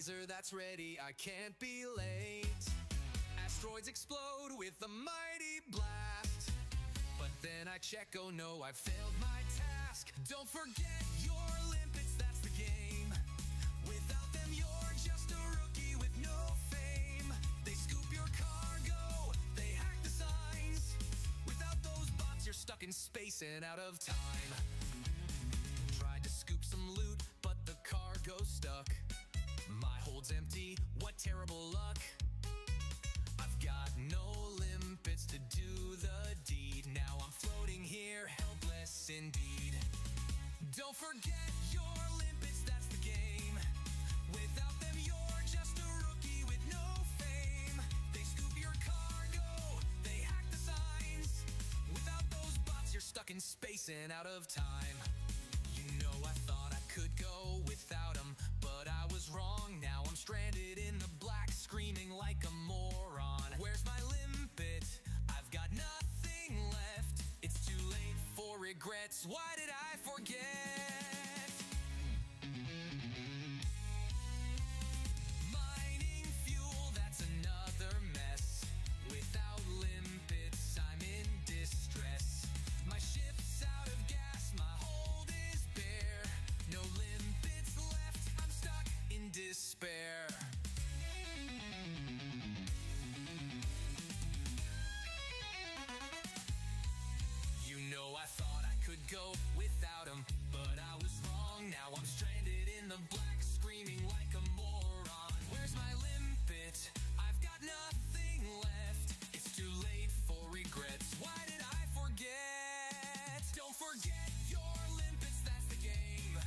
laser that's ready, I can't be late. Asteroids explode with a mighty blast. But then I check, oh no, I failed my task. Don't forget your limpets, that's the game. Without them you're just a rookie with no fame. They scoop your cargo, they hack the signs. Without those bots you're stuck in space and out of time. Tried to scoop some loot, but the cargo's stuck. My hold's empty, what terrible luck. I've got no limpets to do the deed. Now I'm floating here, helpless indeed. Don't forget your limpets, that's the game. Without them you're just a rookie with no fame. They scoop your cargo, they hack the signs. Without those bots you're stuck in space and out of time. You know I thought I could go without them, but I was wrong. Now I'm stranded in the black, screaming like a moron. Where's my limpet? I've got nothing left. It's too late for regrets. Why did I forget? Mining fuel, that's another mess. Without limpets, I'm in distress. My ship's out of gas, my hold is bare. No limpets left, I'm stuck in despair. You know I thought I could go without him, but I was wrong. Now I'm stranded in the black, screaming like a moron. Where's my limpet? I've got nothing left. It's too late for regrets. Why did I forget? Don't forget your limpets, that's the game.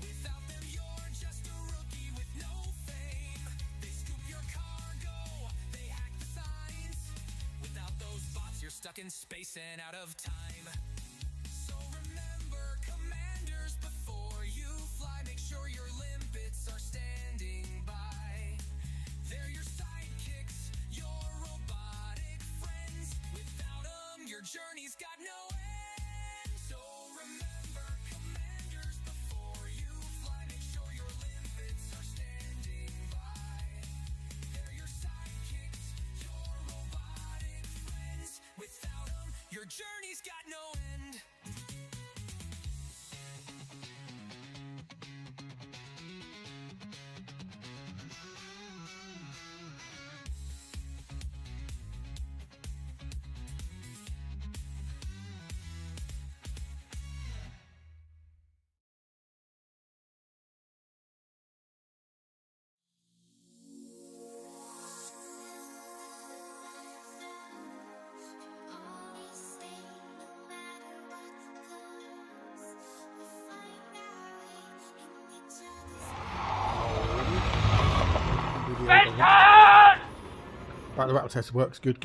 Without them you're just a rookie with no fame. They scoop your cargo, they hack the signs. Without those bots you're stuck in space and out of time. So remember, commanders, before you fly, make sure your limpets are standing by. They're your sidekicks, your robotic friends. Without them your journey's got no end. So remember, commanders, before you fly, make sure your limpets are standing by. They're your sidekicks, your robotic friends. Without them your journey's got no end. Right, the rattle test works. Good.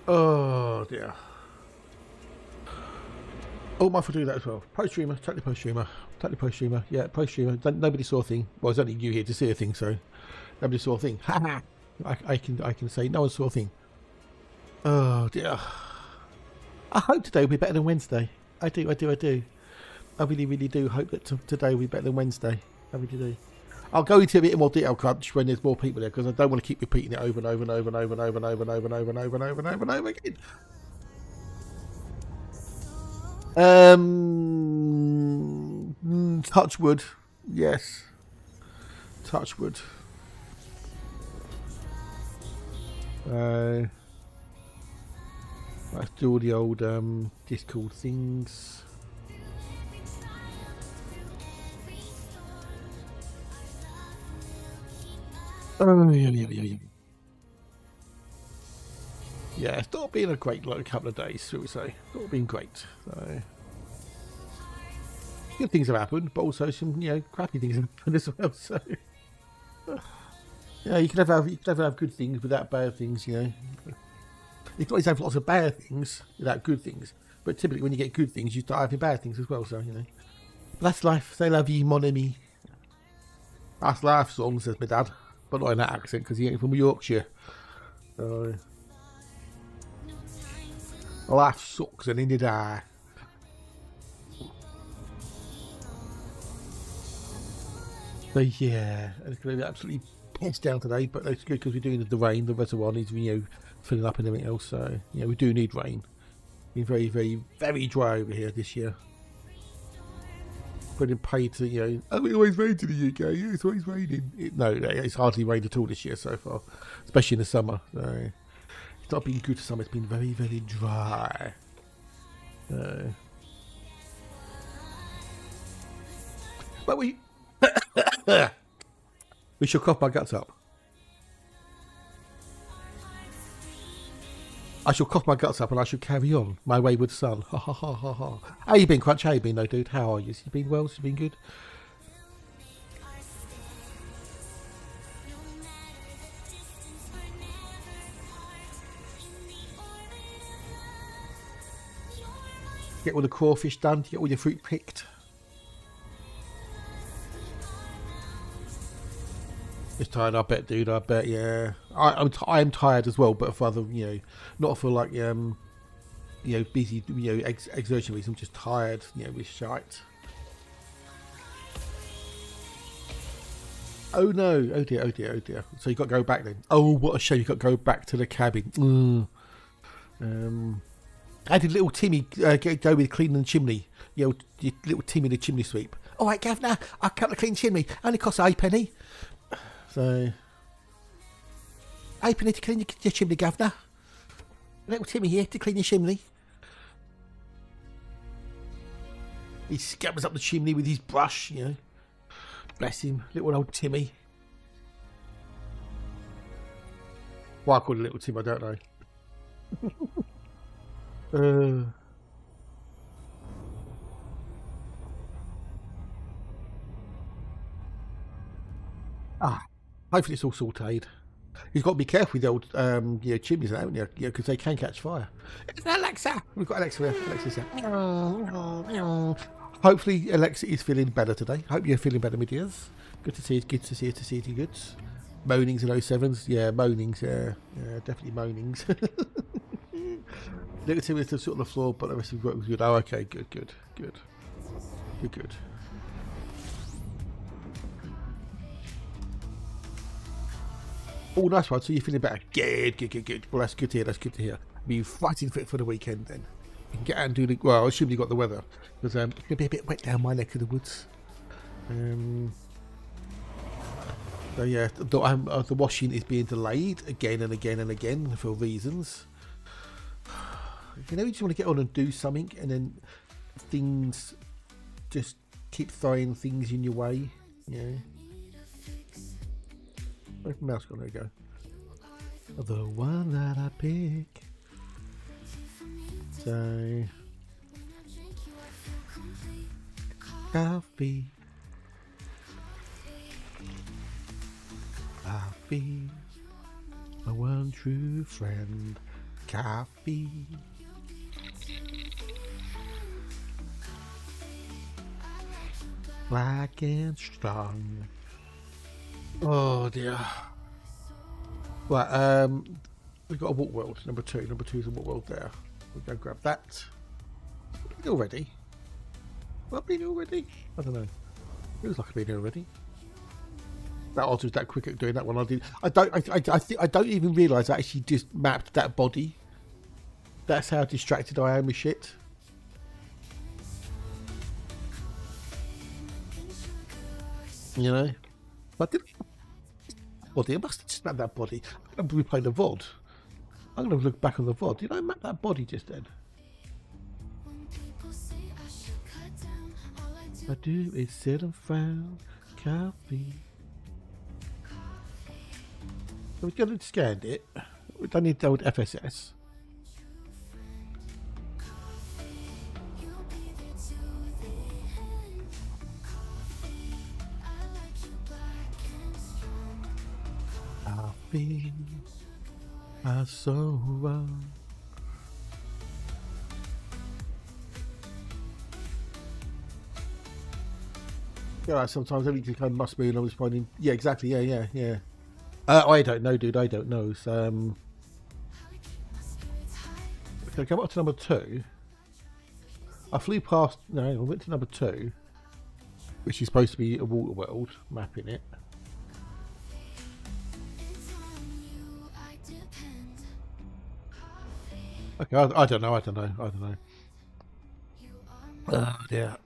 Oh dear. Oh, my for do that as well. Pro streamer, totally pro streamer. Yeah, pro streamer. Nobody saw a thing. Well, it's only you here to see a thing, so nobody saw a thing. I can say no one saw a thing. Oh dear. I hope today will be better than Wednesday. I do. I really do hope that today will be better than Wednesday. I really do. I'll go into a bit more detail crunch when there's more people there, because I don't want to keep repeating it over and over again. Touch wood. Yes. Touch wood. Let's do all the old Discord things. Yeah, it's not been a great couple of days, shall we say. It's not been great. So good things have happened, but also some crappy things have happened as well. So yeah, you can never have good things without bad things. You can always have lots of bad things without good things. But typically, when you get good things, you start having bad things as well. So but that's life. Say la vie, mon ami. That's life song, says my dad. But not in that accent, because he ain't from Yorkshire. So life sucks and in the die. So yeah, it's going to be absolutely pissed down today, but that's good because we're doing the rain. The reservoir needs, filling up and everything else. So yeah, we do need rain. Been very, very, very dry over here this year. Been paid to, oh, it always rains in the UK. Yeah, it's always raining. No, it's hardly rained at all this year so far, especially in the summer. So it's not been good summer. It's been very, very dry. But we shall cough my guts up. I shall cough my guts up and I shall carry on my wayward son. Ha ha ha ha ha. How you been, Crunch? How you been, though, dude? How are you? You been well? You been good? Get all the crawfish done? Get all your fruit picked? It's tired, I bet, dude. I bet, yeah. I'm tired as well, but for other, not for like, busy, exertion reasons. I'm just tired, with shite. Oh no! Oh dear! Oh dear! Oh dear! So you got to go back then. Oh, what a shame! You got to go back to the cabin. How did little Timmy go with cleaning the chimney? Little Timmy the chimney sweep. All right, Governor, I'll come to clean chimney. Only costs a penny. So, penny to clean your chimney, Governor. Little Timmy here to clean your chimney. He scabbers up the chimney with his brush, Bless him, little old Timmy. Why I call it little Tim, I don't know. Hopefully it's all sauteed. You've got to be careful with the old chimneys, haven't you? Because they can catch fire. It's Alexa. We've got Alexa here. Alexa's here. Hopefully Alexa is feeling better today. Hope you're feeling better, my dears. Good to see you. Good to see you. To see you good. Moanings and 07s. Yeah, moanings. Yeah, definitely moanings. Little Tim is sort of the floor, but the rest of the work was good. Oh, okay. Good. Oh, nice one. So you're feeling better. Good. Well, that's good to hear. Be fighting fit for the weekend then. You can get out and do the... Well, I assume you got the weather. Because it's going to be a bit wet down my neck of the woods. So yeah, the washing is being delayed again and again for reasons. You just want to get on and do something, and then things just keep throwing things in your way. Where's the mouse gone? There you go. The one that I pick. So, coffee, my one true friend. Coffee. Black and strong. Oh dear. Right, we've got a walk world, number 2. Number 2 is a walk world there. We'll go grab that. Already? Well, been already? I don't know. Feels like I've been here already. That Oz was that quick at doing that one. I don't even realise I actually just mapped that body. That's how distracted I am with shit. But body, I must have just mapped that body. I'm going to replay the VOD. I'm going to look back on the VOD. Did I map that body just then? I do is sit and frown, coffee. So we're going to scan it. We don't need the old FSS. I've been so wrong. Yeah, sometimes everything kind of must be, and I'm just finding. Yeah, exactly. Yeah. I don't know, dude. I don't know. So, okay, come up to number 2. I flew past. No, I went to number 2. which is supposed to be a water world, mapping it. Okay, I don't know. Oh dear.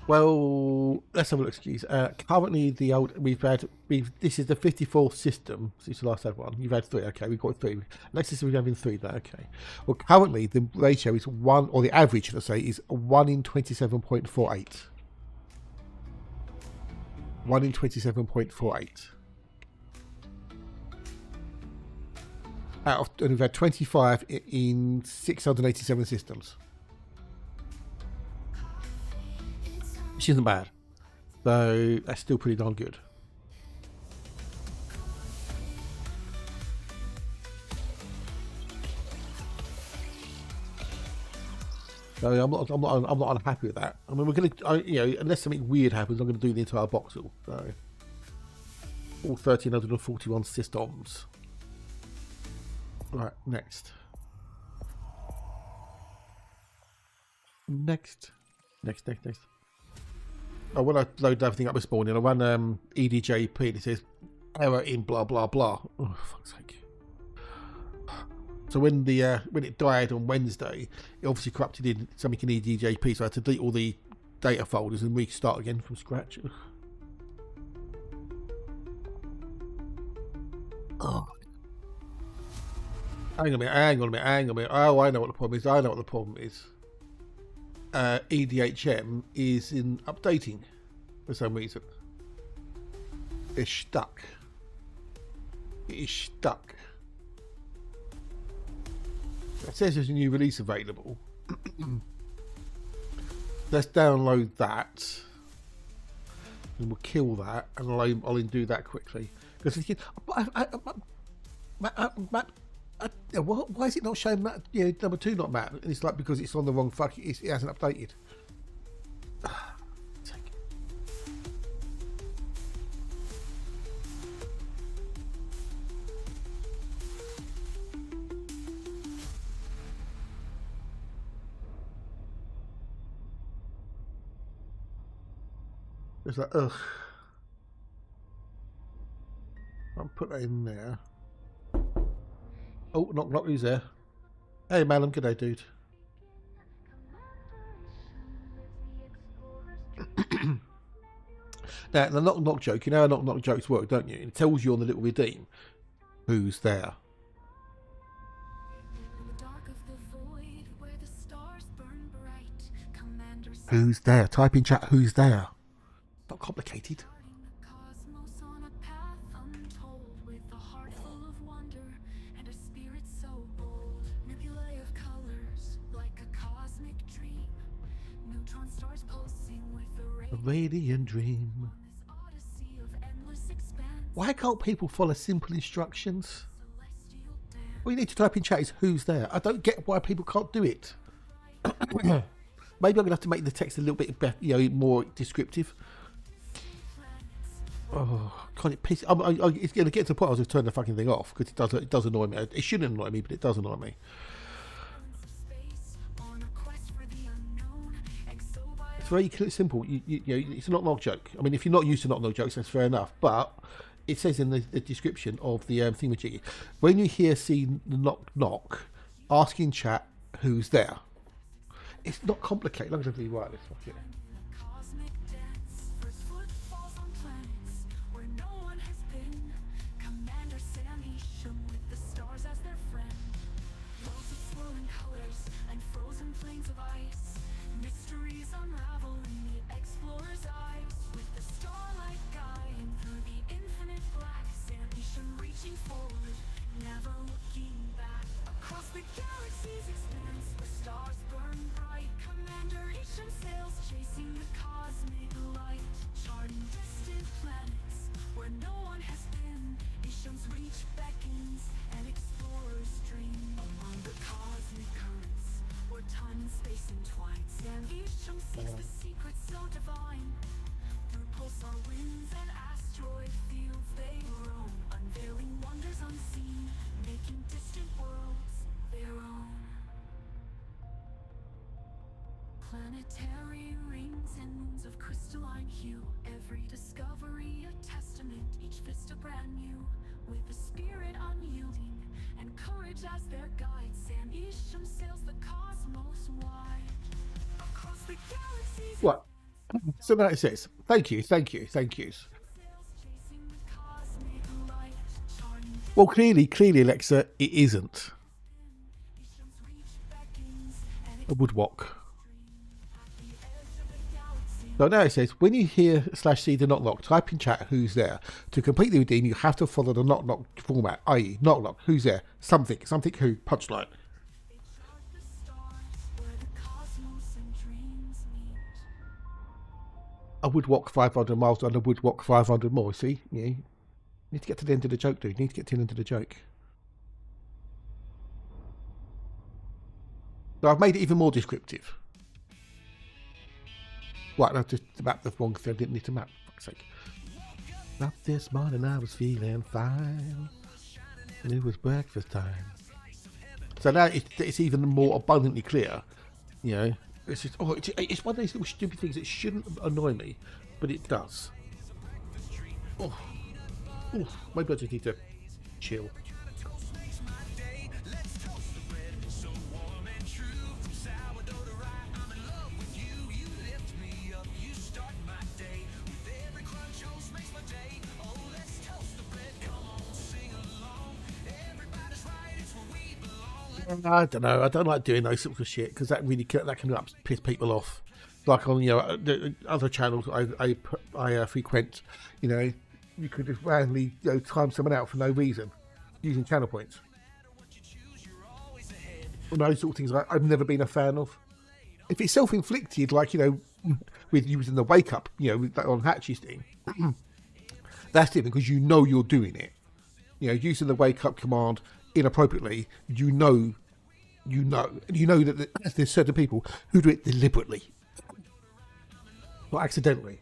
Well, let's have a look. Excuse. Currently, this is the 54th system. Since the last had one, you've had 3. Okay, we've got 3. Next system we're having 3. Now, okay. Well, currently the ratio is 1, or the average, let's say, is 1 in 27.48. 1 in 27.48. And we've had 25 in 687 systems. Which isn't bad. So that's still pretty darn good. So I'm not unhappy with that. I mean, we're gonna, unless something weird happens, I'm gonna do the entire voxel. So all 1341 systems. Right, next. Oh, when I load everything up this morning, I run EDJP and it says error in blah blah blah. Oh, for fuck's sake. So when it died on Wednesday, it obviously corrupted in something in EDJP, so I had to delete all the data folders and restart again from scratch. Oh. Hang on a minute. Oh, I know what the problem is. EDHM is in updating for some reason. It's stuck. It says there's a new release available. Let's download that. And we'll kill that, and I'll undo that quickly. Because why is it not showing that? Number 2 not map. And it's like because it's on the wrong it hasn't updated. It's like ugh. I'll put that in there. Oh, knock, who's there? Hey, Malum, good day, dude. Now, the knock joke, you know how knock jokes work, don't you? It tells you on the little redeem who's there. Who's there? Type in chat, who's there? Not complicated. A radiant dream. Why can't people follow simple instructions? All you need to type in chat is who's there. I don't get why people can't do it. Maybe I'm gonna have to make the text a little bit better, more descriptive. Oh, can't it piss? It's gonna get to the point I was just turning the fucking thing off because it does annoy me. It shouldn't annoy me, but it does annoy me. It's very simple. It's a knock joke. I mean, if you're not used to knock jokes, that's fair enough. But it says in the description of the thingamajiggy, when you see the knock, ask in chat who's there. It's not complicated. Long as everything right, let's fuck it. Planetary rings Mountains of crystalline hue, every discovery a testament, each vista brand new, with a spirit unyielding and courage as their guide. Sam Isham sails the cosmos wide across the galaxies. What? So now it says, thank you, thank you, thank yous. Chasing the cosmic light, charting Well, clearly, Alexa, it isn't Isham's reach beckons, and a woodwalk. at the edge of the galaxy. So now it says, when you hear /see the knock knock, type in chat who's there. To completely redeem, you have to follow the knock knock format, i.e. knock knock, who's there, something who, punchline. They chart the stars where the cosmos and dreams meet. I would walk 500 miles and I would walk 500 more, see? Yeah. Need to get to the end of the joke, dude. Need to get to the end of the joke. So I've made it even more descriptive. Right, I just mapped the wrong thing. I didn't need to map, for fuck's sake. Up this morning I was feeling fine. And it was breakfast time. So now it's even more abundantly clear. You know, it's just, it's one of those little stupid things that shouldn't annoy me, but it does. Oh, maybe I just need to chill. I don't know. I don't like doing those sorts of shit because that can piss people off. Like on the other channels I frequent, you could just randomly time someone out for no reason using channel points. And those sort of things I've never been a fan of. If it's self-inflicted, like with using the wake up, on Hatch's thing, that's different because you're doing it. Using the wake up command inappropriately, you know that there's certain people who do it deliberately, not accidentally.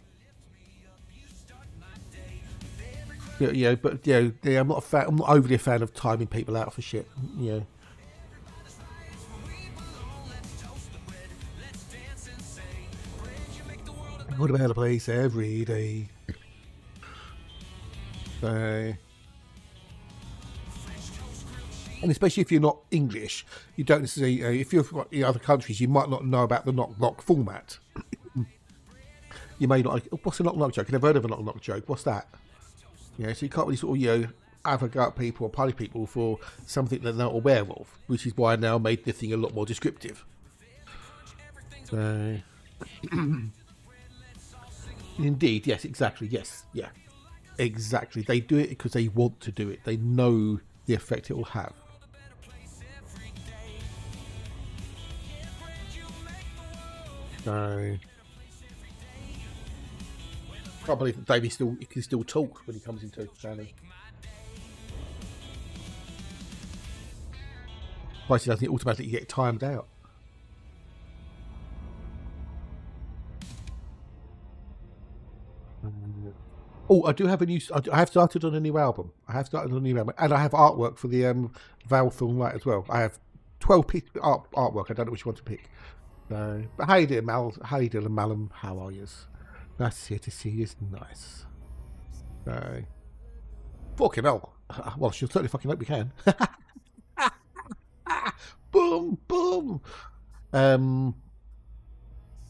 But I'm not a fan. I'm not overly a fan of timing people out for shit. What about a place every day? So. And especially if you're not English, you don't necessarily. If you're from other countries, you might not know about the knock knock format. You may not. What's a knock knock joke? I've never heard of a knock knock joke. What's that? So you can't really sort of have a go at people or punish people for something that they're not aware of, which is why I now made the thing a lot more descriptive. So, indeed, yes, exactly, yes, yeah, exactly. They do it because they want to do it. They know the effect it will have. So, I can't believe that Davey can still talk when he comes into channel. Why doesn't it automatically get timed out? I do have I have started on a new album. and I have artwork for the Val film right as well. I have 12 pieces of artwork. I don't know which one to pick. So, but how you doing, Mal? How you doing, Malum? How are you? Nice to see you. It's nice. So, fucking hell. Well, she'll certainly fucking hope we can. Boom, boom.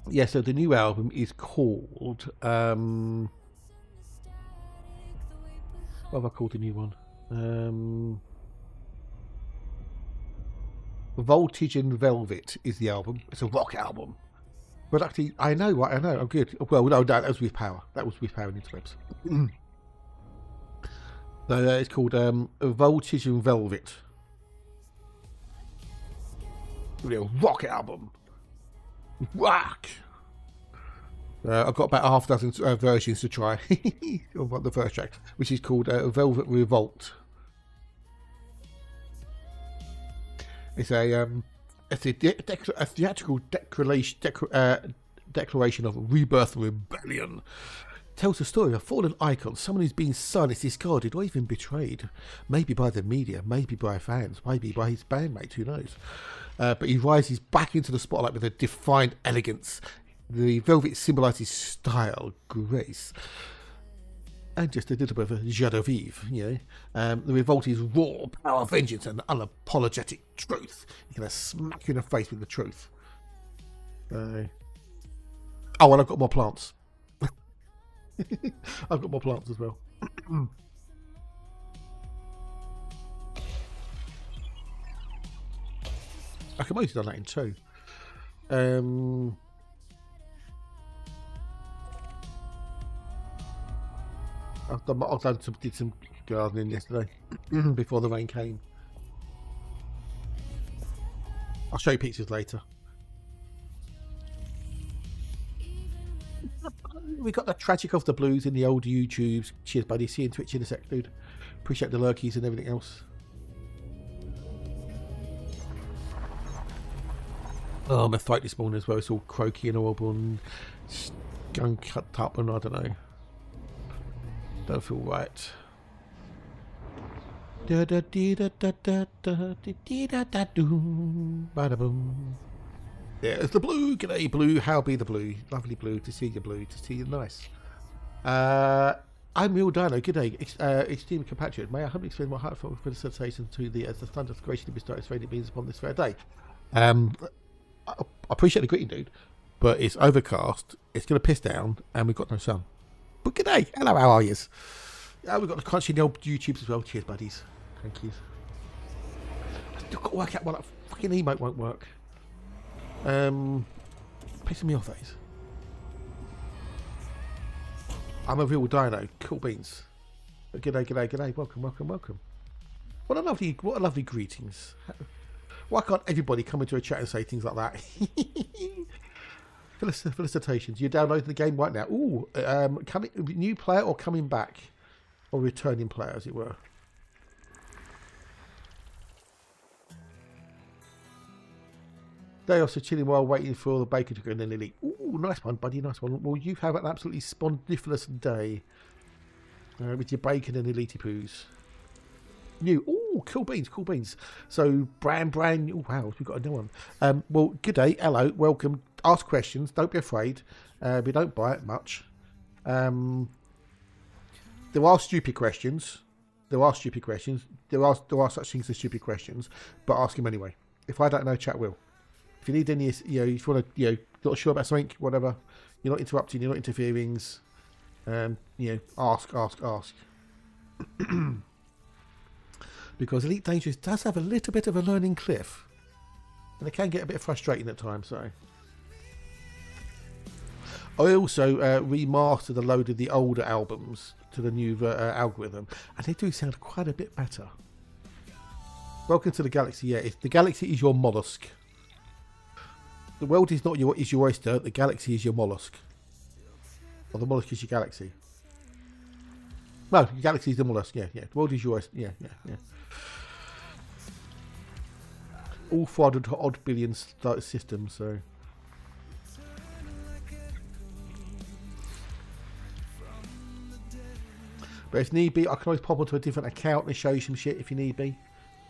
Yeah. So the new album is called. What have I called the new one? Voltage and Velvet is the album. It's a rock album. But actually, I know. I'm good. Well, no, that was with Power. That was with Power and Interlips. So it's called Voltage and Velvet. A real rock album. Rock! I've got about a half dozen versions to try of the first track, which is called Velvet Revolt. It's a theatrical declaration of rebirth and rebellion. Tells the story of a fallen icon, someone who's been silenced, discarded, or even betrayed. Maybe by the media, maybe by fans, maybe by his bandmates, who knows. But he rises back into the spotlight with a defiant elegance. The velvet symbolises style, grace, and just a little bit of a joie de vivre, you know. The revolt is raw power, vengeance, and unapologetic truth. You're going to smack you in the face with the truth. Oh, and I've got more plants. I've got more plants as well. I can mostly done that in 2. Did some gardening yesterday before the rain came. I'll show you pictures later. We got the tragic of the blues in the old YouTubes. Cheers, buddy. See you in Twitch in a sec, dude. Appreciate the lurkies and everything else. Oh, my throat this morning as well. It's all croaky and horrible and skunk up, and I don't know. Don't feel right. Da da dee da da da da dee da da doom. Bada boom. There's the blue. G'day, blue. How be the blue? Lovely blue. To see you, blue. To see you, nice. I'm Real Dino. G'day, esteemed compatriot. May I humbly extend my heartfelt felicitation to the as the thunderous gracious bestowed its radiant beams upon this fair day. I appreciate the greeting, dude, but it's overcast. It's going to piss down, and we've got no sun. But g'day. Hello, how are yous? We've got the crunchy in the old YouTubes as well. Cheers, buddies. Thank you. I've got to work out why that fucking emote won't work. Pissing me off, that is. I'm a Real Dino. Cool beans. G'day, g'day, g'day. Welcome, welcome, welcome. What a lovely greetings. Why can't everybody come into a chat and say things like that? Felicitations. You're downloading the game right now. Ooh, new player or coming back? Or returning player, as it were. They also chilling while waiting for the bacon to go in the elite. Ooh, nice one, buddy, nice one. Well, you have an absolutely splendiferous day with your bacon and elite poos. New. Ooh, cool beans, cool beans. So, brand. Oh, wow, we've got a new one. Well, good day. Hello, welcome. Ask questions. Don't be afraid. We don't bite much. There are stupid questions. There are such things as stupid questions, but ask them anyway. If I don't know, chat will. If you need any, if you want to, not sure about something, whatever, you're not interrupting, you're not interfering, ask. Because Elite Dangerous does have a little bit of a learning cliff, and it can get a bit frustrating at times. So, I also remastered a load of the older albums to the new algorithm, and they do sound quite a bit better. Welcome to the galaxy. Yeah, the galaxy is your mollusk. The world is not your oyster. The galaxy is your mollusk. Or the mollusk is your galaxy. No, your galaxy is the mollusk. Yeah. The world is your oyster. Yeah. All 400 odd billion systems. So. But if need be, I can always pop onto a different account and show you some shit if you need be.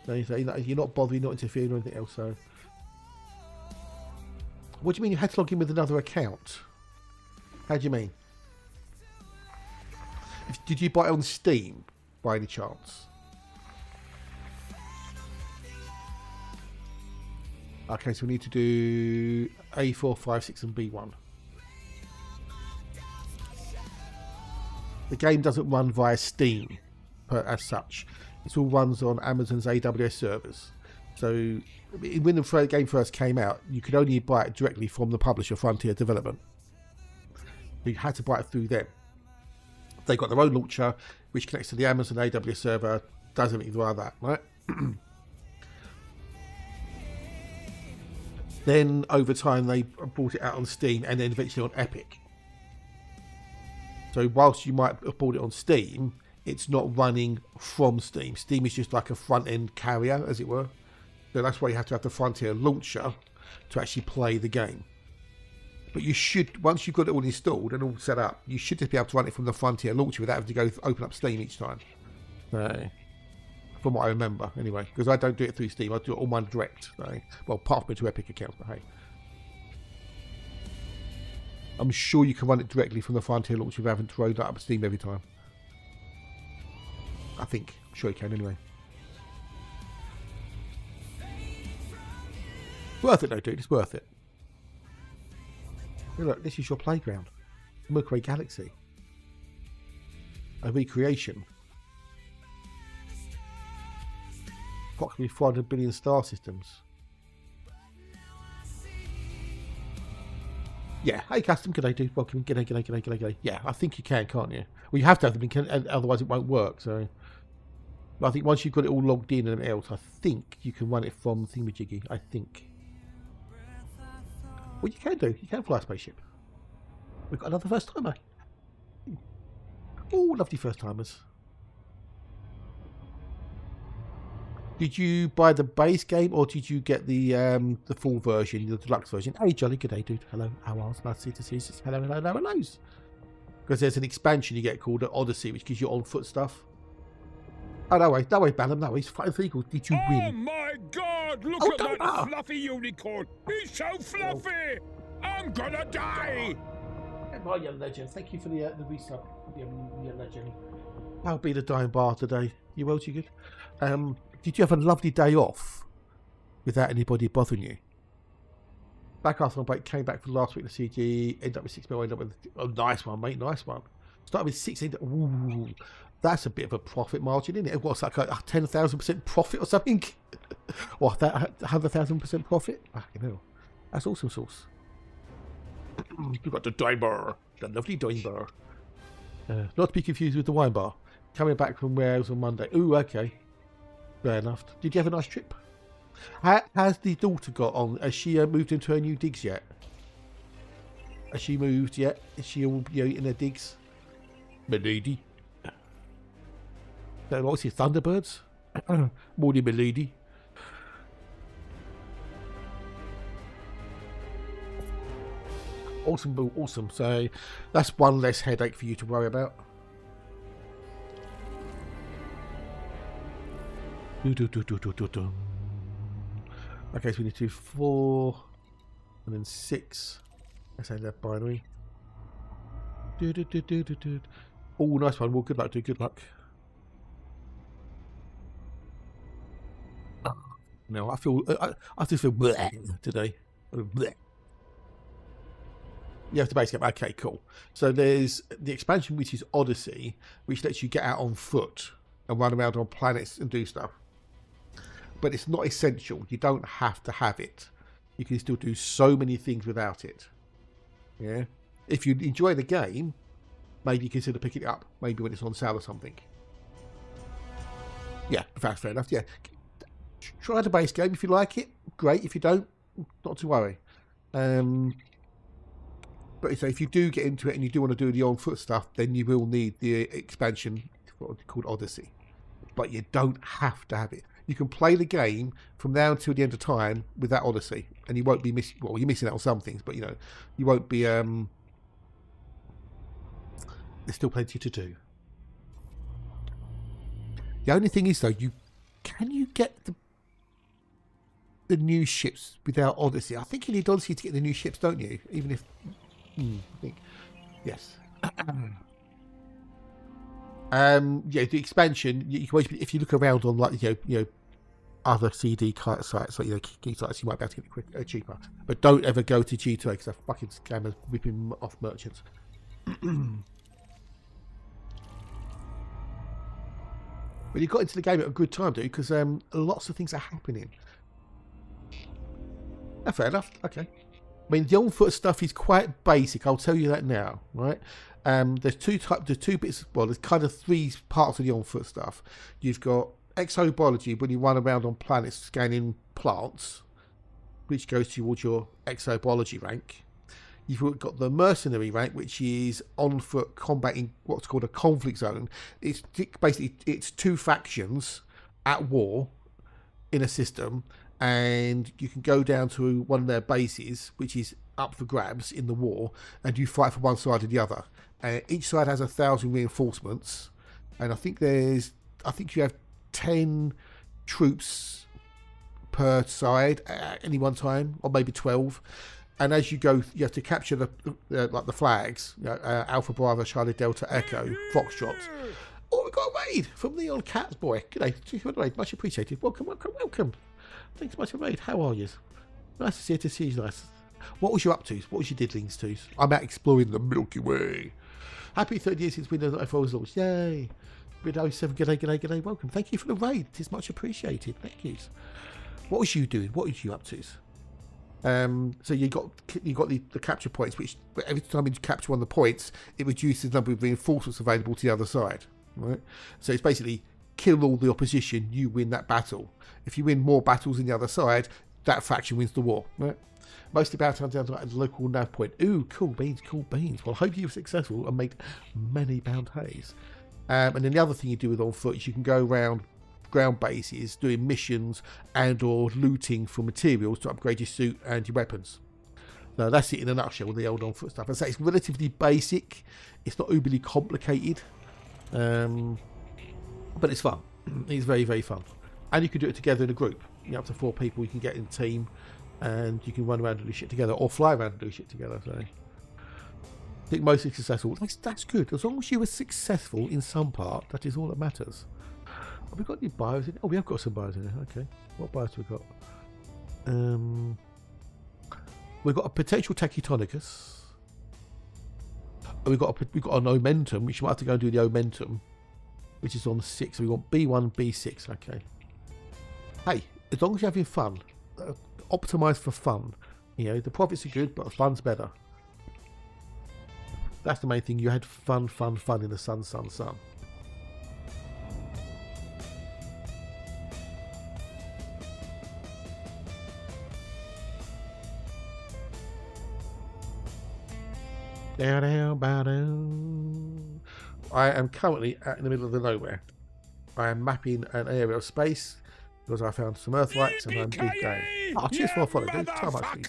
You're not bothering, not interfering or anything else. So. What do you mean you had to log in with another account? How do you mean? Did you buy it on Steam by any chance? Okay, so we need to do A4, 5, 6 and B1. The game doesn't run via Steam as such. It all runs on Amazon's AWS servers. So when the game first came out, you could only buy it directly from the publisher, Frontier Development. You had to buy it through them. They got their own launcher, which connects to the Amazon AWS server, does everything via that, right? Then over time, they brought it out on Steam and then eventually on Epic. So whilst you might have bought it on Steam, it's not running from Steam. Steam is just like a front-end carrier, as it were. So that's why you have to have the Frontier launcher to actually play the game. But you should, once you've got it all installed and all set up, you should just be able to run it from the Frontier launcher without having to go open up Steam each time. From what I remember, anyway. Because I don't do it through Steam, I do it all mine direct. Well, apart from to Epic accounts, but hey. I'm sure you can run it directly from the Frontier launcher without having to load that up Steam every time. I think. I'm sure you can anyway. Worth it though, dude. It's worth it. Hey, look, this is your playground. Milky Way Galaxy. A recreation. Approximately 400 billion star systems. Yeah, hey custom, g'day dude, welcome, g'day. Yeah, I think you can, can't you? Well, you have to have them, otherwise it won't work, so... But I think once you've got it all logged in and everything else, I think you can run it from Thingamajiggy, I think. Well, you can do, you can fly a spaceship. We've got another first timer. Oh, lovely first timers. Did you buy the base game or did you get the full version, the deluxe version? Hey, Jolly, good day, dude. Hello, how are you? Nice to see you. Hello, hellos. Because there's an expansion you get called Odyssey, which gives you on foot stuff. Oh, no way, Ballum, no way. He's fighting Eagle. Did you win? Oh my God! Look at that fluffy unicorn. He's so fluffy. I'm gonna die. My young legend, thank you for the resub, young legend. I'll be the dying bar today. You well, you good? Did you have a lovely day off without anybody bothering you? Back after my break, came back for last week to CG, ended up with 6 mil, ended up with, oh, nice one, mate, nice one. Started with 16, ooh, that's a bit of a profit margin, isn't it? What's like a 10,000% profit or something? What, 100,000% profit? Fucking hell. That's awesome sauce. You've got the dime bar, the lovely dime bar. Not to be confused with the wine bar. Coming back from Wales on Monday. Ooh, okay. Fair enough. Did you have a nice trip? Has the daughter got on? Has she moved into her new digs yet? Has she moved yet? Is she all in her digs? Milady. What's it? Thunderbirds? Morning, milady. Awesome, boo, awesome. So that's one less headache for you to worry about. Okay, so we need to do 4 and then 6. Let's say that binary. Oh, nice one. Well, good luck, dude. Good luck. No, I just feel bleh today. Bleh. You have to base game. Okay, cool. So there's the expansion, which is Odyssey, which lets you get out on foot and run around on planets and do stuff. But it's not essential. You don't have to have it. You can still do so many things without it. Yeah. If you enjoy the game, maybe consider picking it up. Maybe when it's on sale or something. Yeah, that's fair enough. Yeah. Try the base game if you like it. Great. If you don't, not to worry. But so if you do get into it and you do want to do the on foot stuff, then you will need the expansion called Odyssey. But you don't have to have it. You can play the game from now until the end of time with that Odyssey, and you won't be missing. Well, you're missing out on some things, but you won't be. There's still plenty to do. The only thing is, though, can you get the new ships without Odyssey? I think you need Odyssey to get the new ships, don't you? Even if, I think, yes. Yeah, the expansion. You can, if you look around on like other CD sites, like key sites, you might be able to get it cheaper. But don't ever go to G2A because they're fucking scammers ripping off merchants. But you got into the game at a good time, dude, because lots of things are happening. Oh, fair enough. Okay. I mean, the on-foot stuff is quite basic. I'll tell you that now, right? There's two bits. Well, there's kind of 3 parts of the on-foot stuff. You've got Exobiology, when you run around on planets scanning plants, which goes towards your Exobiology rank. You've got the mercenary rank, which is on foot combating what's called a conflict zone. It's basically 2 factions at war in a system, and you can go down to one of their bases, which is up for grabs in the war, and you fight for one side or the other. Each side has 1,000 reinforcements, and I think you have 10 troops per side at any one time, or maybe 12. And as you go, you have to capture the like the flags, Alpha, Bravo, Charlie, Delta, Echo, Foxtrot. Oh, we got a raid from Leon Cats boy. G'day, thank you for the raid, much appreciated. Welcome, welcome, welcome. Thanks so much for the raid. How are you? Nice to see you. Nice. What was you up to? What was your diddlings to? I'm out exploring the Milky Way. Happy 30 years since Windows 94 was launched. Yay. Windows 7, g'day, welcome. Thank you for the raid. It is much appreciated. Thank you. What was you doing? What was you up to? So you got the capture points, which every time you capture one of the points, it reduces the number of reinforcements available to the other side. Right? So it's basically kill all the opposition, you win that battle. If you win more battles than the other side, that faction wins the war. Right? Mostly battle down to the local nav point. Ooh, cool beans, cool beans. Well, I hope you were successful and made many bounties. And then the other thing you do with on foot is you can go around ground bases doing missions and or looting for materials to upgrade your suit and your weapons. Now that's it in a nutshell with the old on foot stuff. And so it's relatively basic. It's not overly complicated, but it's fun. It's very, very fun, and you can do it together in a group. Up to 4 people you can get in a team, and you can run around and do shit together, or fly around and do shit together. So I think mostly successful. That's good. As long as you were successful in some part, that is all that matters. Have we got any bios in? Oh, we have got some bios in there. Okay, what bios have we got? We've got a potential Tachytonicus. We've got an Omentum, which you might have to go and do the Omentum, which is on 6. So we want B1, B6. Okay. Hey, as long as you're having fun, optimize for fun. You know, the profits are good, but fun's better. That's the main thing. You had fun in the sun. I am currently out in the middle of the nowhere. I am mapping an area of space because I found some Earthlights and I'm big game. Oh, cheers for following, dude. Time much, please.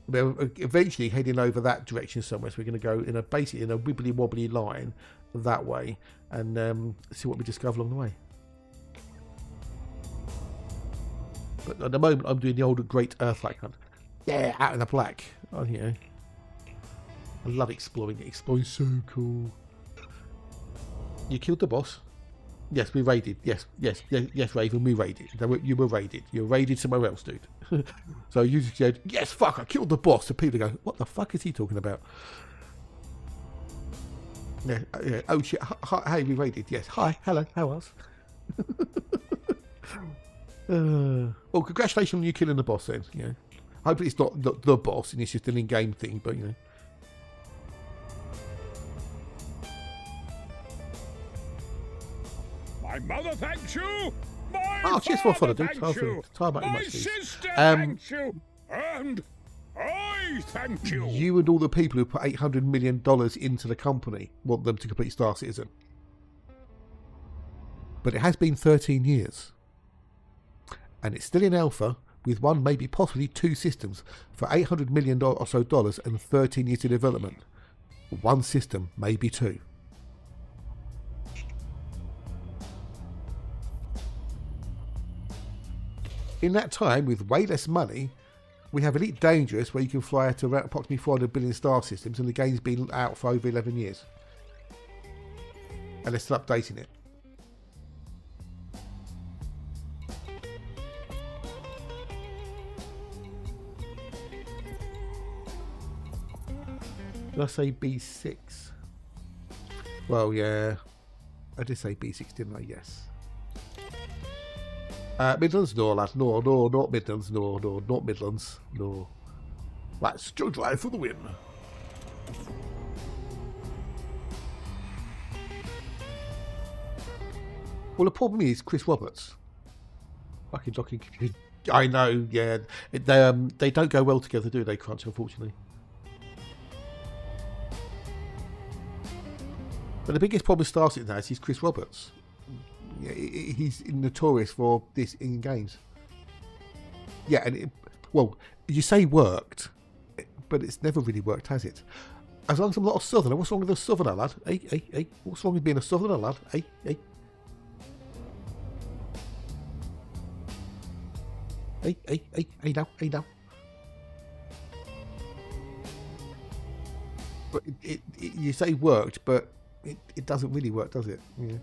We're eventually heading over that direction somewhere, so we're going to go in a basically in a wibbly wobbly line that way and see what we discover along the way. But at the moment, I'm doing the old Great Earthlike hunt. Yeah, out in the black. Oh, you know. I love exploring. Exploring so cool. You killed the boss. Yes, we raided. Yes, Raven, we raided. You were raided. You were raided somewhere else, dude. So you said, yes, fuck, I killed the boss. And people go, what the fuck is he talking about? Yeah. Oh shit. Hi, hey, we raided. Yes. Hi. Hello. How was? Well, congratulations on you killing the boss then. You know. Hopefully it's not the boss and it's just an in-game thing, but you know. My mother thanks you. Oh, cheers for follow, dude. My sister thanks you. And I thank you. You and all the people who put $800 million into the company want them to complete Star Citizen. But it has been 13 years. And it's still in alpha with one, maybe possibly 2 systems for $800 million or so and 13 years of development. One system, maybe 2. In that time, with way less money, we have Elite Dangerous, where you can fly to approximately 400 billion star systems, and the game's been out for over 11 years. And they're still updating it. Did I say B6? Well, yeah. I did say B6, didn't I? Yes. Midlands? No, lad. No, not Midlands. No, not Midlands. No. Let's go drive for the win. Well, the problem is Chris Roberts. Fucking docking. I know, yeah. They don't go well together, do they, Crunch, unfortunately. But the biggest problem Star Citizen has is Chris Roberts. He's notorious for this in games. Yeah, and well, you say worked, but it's never really worked, has it? As long as I'm not a southerner, what's wrong with a southerner, lad? Hey, what's wrong with being a southerner, lad? Hey. Hey, now. But you say worked, but it doesn't really work, does it? Yeah.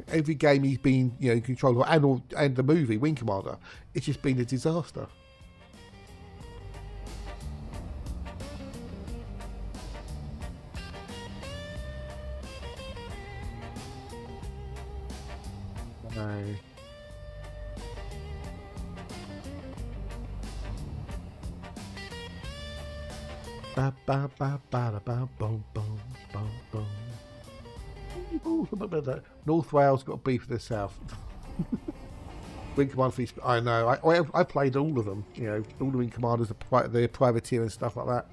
Every game he's been, in control of, and the movie Wing Commander, it's just been a disaster. No. Ba ba ba ba ba boom boom boom boom. North Wales got beef with the South. Wing Commander, I know. I played all of them. All the Wing Commanders, the privateer and stuff like that.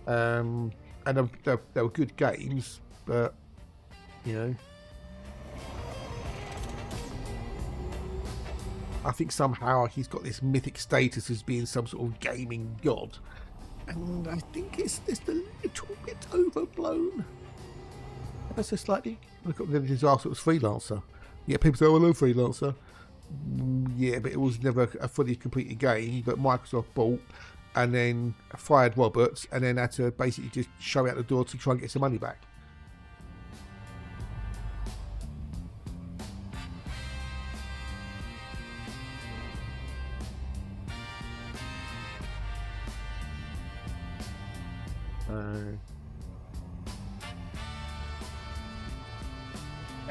And they were good games, but I think somehow he's got this mythic status as being some sort of gaming god, and I think it's just a little bit overblown. That's just slightly. Look at the disaster. It was Freelancer. Yeah, people say, "Oh, I love Freelancer." Yeah, but it was never a fully completed game that Microsoft bought and then fired Roberts and then had to basically just show out the door to try and get some money back.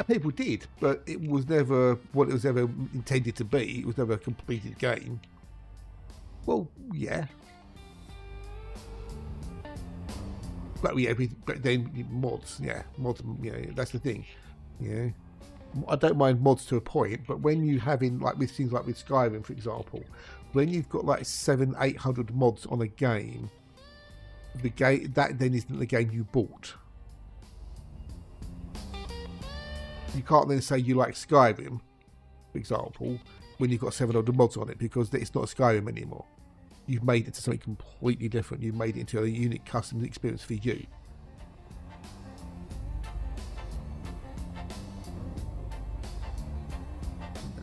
People did, but it was never what it was ever intended to be. It was never a completed game. Well, yeah. But then mods, mods, that's the thing. I don't mind mods to a point, but when you have in with things like with Skyrim, for example, when you've got 700-800 mods on a game, that then isn't the game you bought. You can't then say you like Skyrim, for example, when you've got 700 mods on it, because it's not a Skyrim anymore. You've made it into something completely different. You've made it into a unique custom experience for you.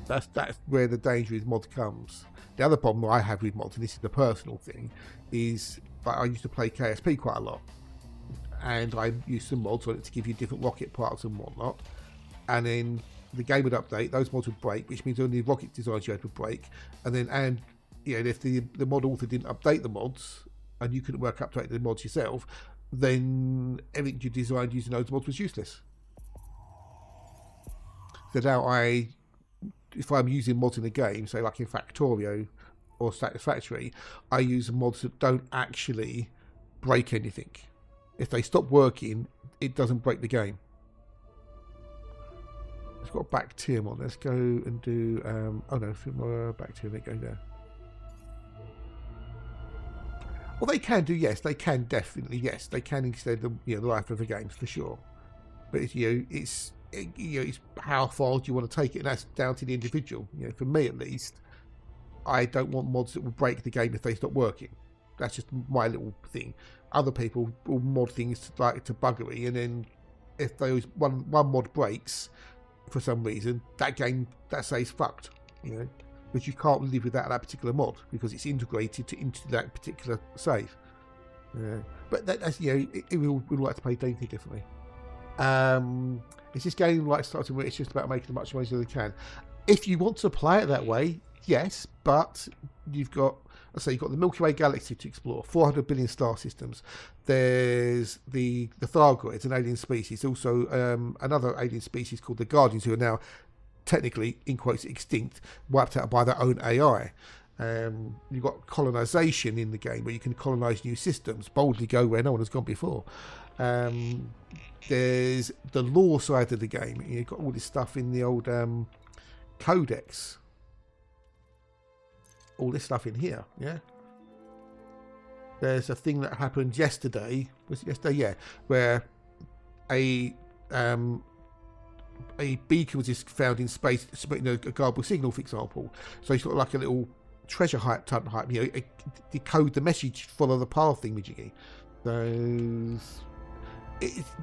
That's where the danger with mods comes. The other problem I have with mods, and this is the personal thing, is I used to play KSP quite a lot, and I used some mods on it to give you different rocket parts and whatnot. And then the game would update, those mods would break, which means only rocket designs you had would break. And if the mod author didn't update the mods and you couldn't work up to the mods yourself, then everything you designed using those mods was useless. So now if I'm using mods in a game, say like in Factorio or Satisfactory, I use mods that don't actually break anything. If they stop working, it doesn't break the game. It's got back Tim on. Let's go and do. Oh no, back Tim. They go there. Well, they can do. Yes, they can definitely. Yes, they can extend the life of the games for sure. But it's how far do you want to take it, and that's down to the individual. For me at least, I don't want mods that will break the game if they stop working. That's just my little thing. Other people will mod things to buggery, and then if those one mod breaks for some reason, that game, that saves fucked, because you can't live without that particular mod because it's integrated into that particular save. But that's we all like to play dating differently. It's this game starting where it's just about making as much money as they can. If you want to play it that way, yes, but you've got the Milky Way galaxy to explore, 400 billion star systems. There's the Thargoids, an alien species. Also, another alien species called the Guardians, who are now technically, in quotes, extinct, wiped out by their own AI. You've got colonization in the game, where you can colonize new systems, boldly go where no one has gone before. There's the lore side of the game. You've got all this stuff in the old codex. All this stuff in here, yeah. There's a thing that happened yesterday. Was it yesterday? Yeah, where a beacon was just found in space, a garbled signal, for example. So it's sort of like a little treasure type hype. Decode the message, follow the path thing, Mijigi. So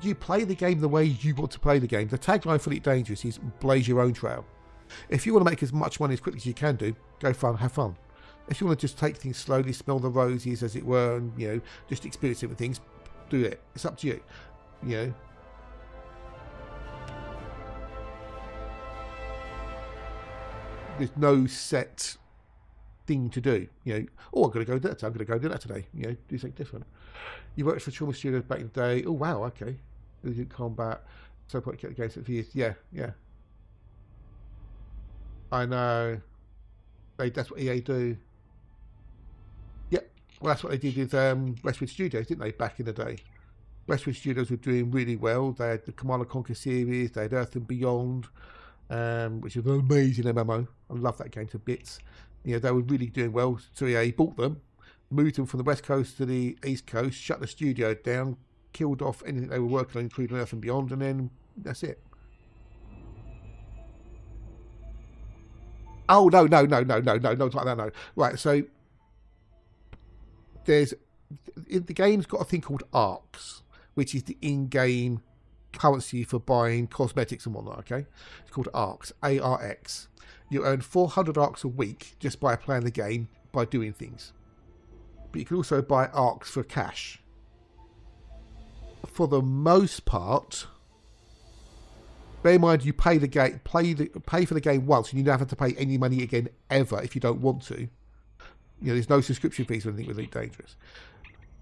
you play the game the way you want to play the game. The tagline for Elite Dangerous is blaze your own trail. If you want to make as much money as quickly as you can do, go fun, have fun. If you want to just take things slowly, smell the roses, as it were, and just experience different things, do it. It's up to you. You know. There's no set thing to do. You know, oh, I'm going to go do that. I'm going to go do that today. You know, do something different. You worked for Trauma Studios back in the day. Oh, wow, okay. Legend Combat. So point kept the games for years. Yeah, yeah. I know. That's what EA do. Yep. Well, that's what they did with Westwood Studios, didn't they, back in the day? Westwood Studios were doing really well. They had the Command & Conquer series. They had Earth and Beyond, which is an amazing MMO. I love that game to bits. You know, they were really doing well. So EA bought them, moved them from the West Coast to the East Coast, shut the studio down, killed off anything they were working on, including Earth and Beyond, and then that's it. Oh, no, not like that, no. Right, so the game's got a thing called ARX, which is the in-game currency for buying cosmetics and whatnot, okay? It's called ARX, A-R-X. You earn 400 ARX a week just by playing the game, by doing things. But you can also buy ARX for cash. For the most part, bear in mind you pay the game, pay for the game once, and you don't have to pay any money again ever if you don't want to. You know, there's no subscription fees or anything with Elite Dangerous.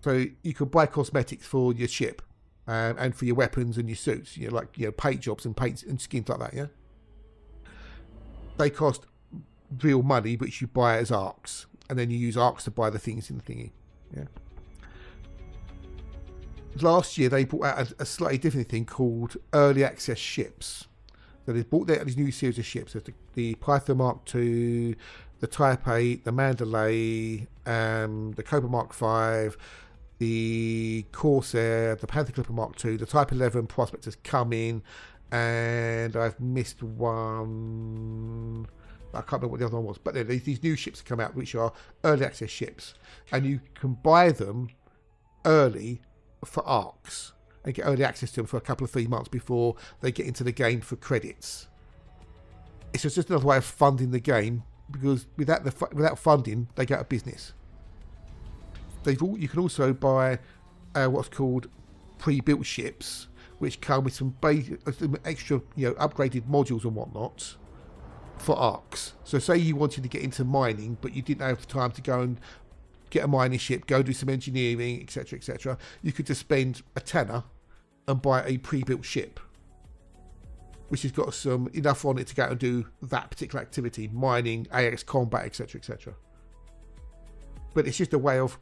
So you can buy cosmetics for your ship and for your weapons and your suits. You know, like paint jobs and paints and skins like that. Yeah, they cost real money, but you buy it as ARX, and then you use ARX to buy the things in the thingy. Yeah. Last year they brought out a slightly different thing called early access ships. So they brought out this new series of ships. There's the Python Mark II, the Type 8, the Mandalay, the Cobra Mark V, the Corsair, the Panther Clipper Mark II, the Type 11 Prospector's coming, and I've missed one. I can't remember what the other one was. But then these new ships have come out, which are early access ships, and you can buy them early for ARX and get early access to them for a couple of 3 months before they get into the game for credits. It's just another way of funding the game, because without funding they go out of business. You can also buy what's called pre-built ships, which come with some extra, upgraded modules and whatnot for ARX. So say you wanted to get into mining, but you didn't have time to go and get a mining ship, go do some engineering, etc., etc. You could just spend a tenner and buy a pre-built ship, which has got some enough on it to go and do that particular activity, mining, AX combat, etc., etc. But it's just a way of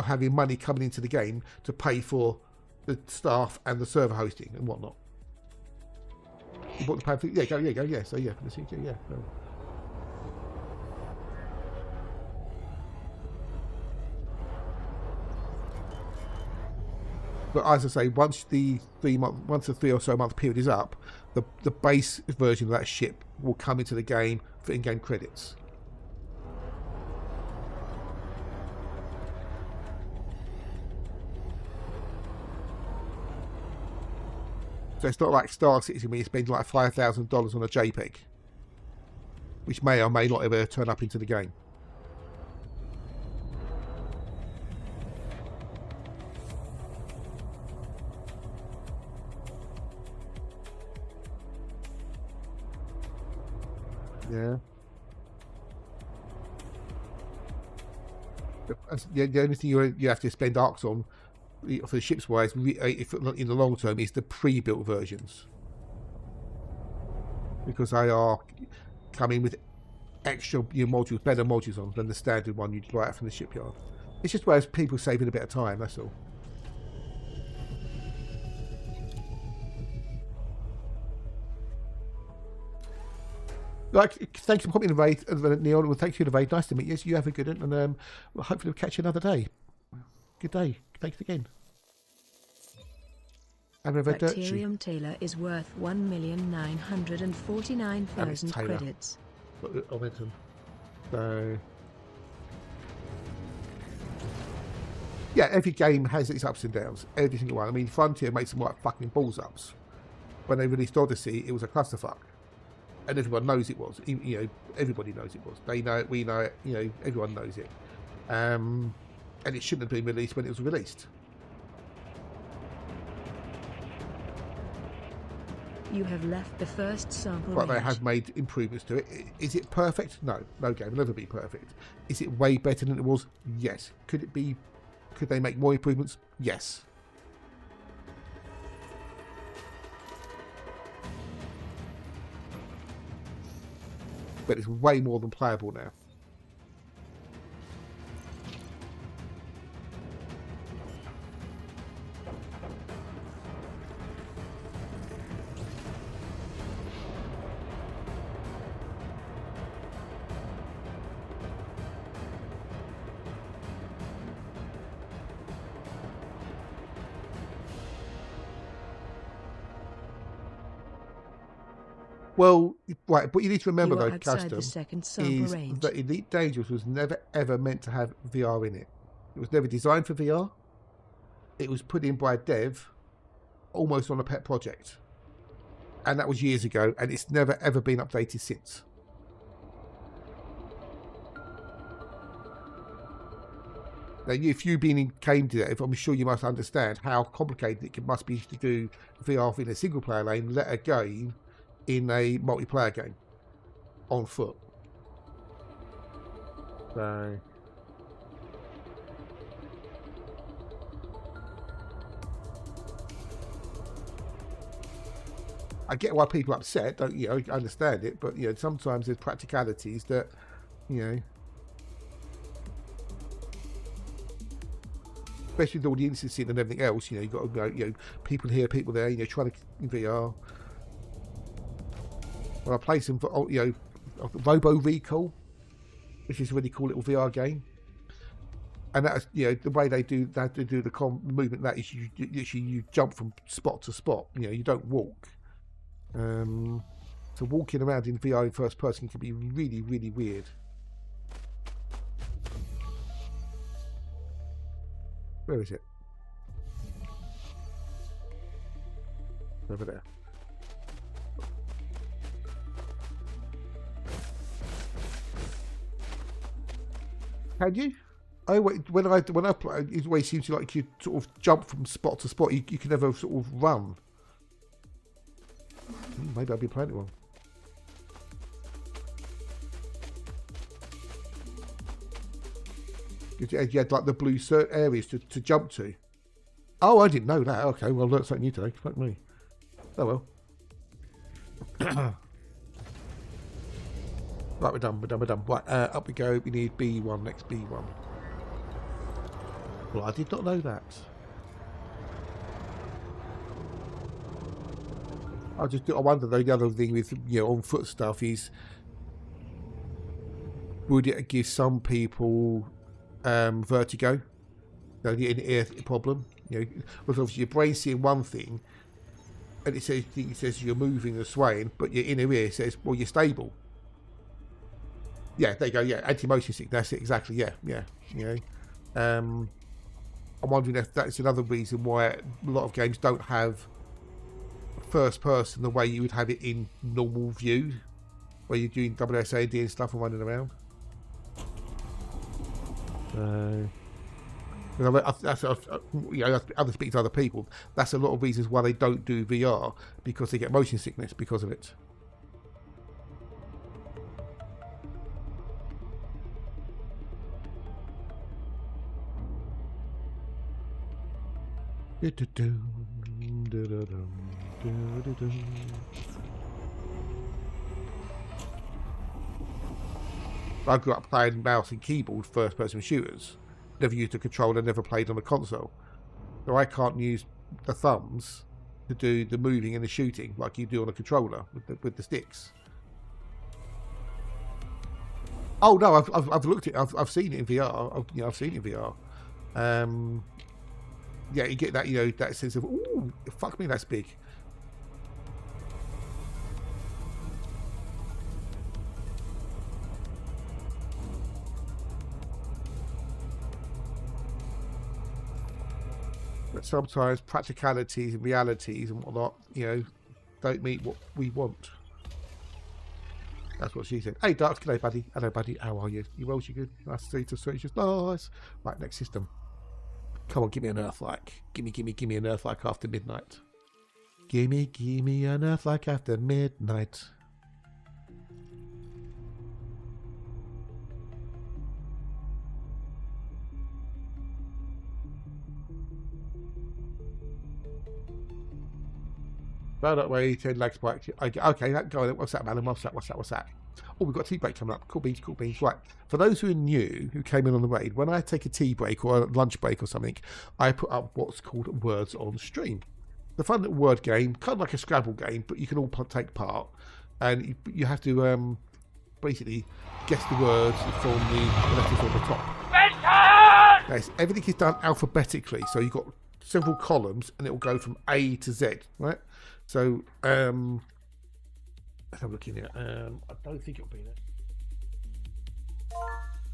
having money coming into the game to pay for the staff and the server hosting and whatnot. You bought the Panther? Yeah, go. Yeah, so yeah, yeah. But as I say, once the 3 or so month period is up, the base version of that ship will come into the game for in-game credits. So it's not like Star Citizen where you spend like $5,000 on a JPEG, which may or may not ever turn up into the game. Yeah. The only thing you have to spend ARX on for the ships wise, if in the long term, is the pre-built versions, because they are coming with extra modules, better modules on than the standard one you'd buy out from the shipyard. It's just ways people saving a bit of time. That's all. Thanks for popping in the raid, Neil. Well, thank you for the raid. Nice to meet you. You have a good one, and hopefully we'll catch you another day. Good day. Thanks again. Bacterium Taylor is worth 1,949,000 credits. Momentum. So yeah, every game has its ups and downs. Every single one. I mean, Frontier makes some like fucking balls ups. When they released Odyssey, it was a clusterfuck. And everyone knows it was. Everybody knows it was. They know it, we know it, everyone knows it. And it shouldn't have been released when it was released. You have left the first sample But they range. have made improvements to it. Is it perfect? No. No game will ever be perfect. Is it way better than it was? Yes. Could it be? Could they make more improvements? Yes. But it's way more than playable now. Well, right, but you need to remember though, Custom, the second sample is range. that Elite Dangerous was never ever meant to have VR in it. It was never designed for VR. It was put in by a dev, almost on a pet project, and that was years ago, and it's never ever been updated since. Now, if you've been in game dev, I'm sure you must understand how complicated it must be to do VR in a single player lane, let alone in a multiplayer game on foot. So I get why people are upset, don't you know, I understand it, but you know, sometimes there's practicalities that, you know, especially with all the instances and everything else, you know, you've got, you know, people here, people there, you know, trying to VR. Well, I play some, you know, Robo Recall, which is a really cool little VR game, and that's, you know, the way they do that, they do the movement. That is, you jump from spot to spot. You know, you don't walk. So walking around in VR in first person can be really, really weird. Where is it? Over there. Can you? Oh, wait, when I play, it always seems to like you sort of jump from spot to spot. You can never sort of run. Maybe I'll be playing it wrong. You had like the blue areas to jump to. Oh, I didn't know that. Okay, well, learned something new today. Fuck me. Oh well. Right, we're done. Right, up we go. We need B1, next B1. Well, I did not know that. I wonder though, the other thing with, you know, on foot stuff is, would it give some people vertigo? You know, the ear problem. You know, because obviously your brain's seeing one thing, and it says you're moving and swaying, but your inner ear says, well, you're stable. Yeah, there you go. Yeah, anti-motion sickness. That's it exactly. Yeah. You know, I'm wondering if that's another reason why a lot of games don't have first person the way you would have it in normal view, where you're doing WSAD and stuff and running around. You know, other speak to other people. That's a lot of reasons why they don't do VR, because they get motion sickness because of it. I grew up playing mouse and keyboard first-person shooters. Never used a controller, never played on a console. So I can't use the thumbs to do the moving and the shooting like you do on a controller with the sticks. Oh no, I've looked at it. I've seen it in VR. I've seen it in VR. Yeah, you get that, you know, that sense of, ooh, fuck me, that's big. But sometimes practicalities and realities and whatnot, you know, don't meet what we want. That's what she said. Hey, Dark, g'day, buddy. Hello, buddy. How are you? You well? You good? Nice to see you. It's just nice. Right, next system. Come on, give me an Earthlike. Give me an Earthlike after midnight. Gimme an Earthlike after midnight. No, that way, 10 legs bike. Okay, that go on. What's that, man? What's that? Oh, we've got a tea break coming up. Cool beans. Right. For those who are new, who came in on the raid, when I take a tea break or a lunch break or something, I put up what's called words on stream. The fun little word game, kind of like a Scrabble game, but you can all take part, and you have to basically guess the words from the letters on the top. Yes, everything is done alphabetically, so you've got several columns, and it will go from A to Z, right? So, let's have a look in here. I don't think it'll be there.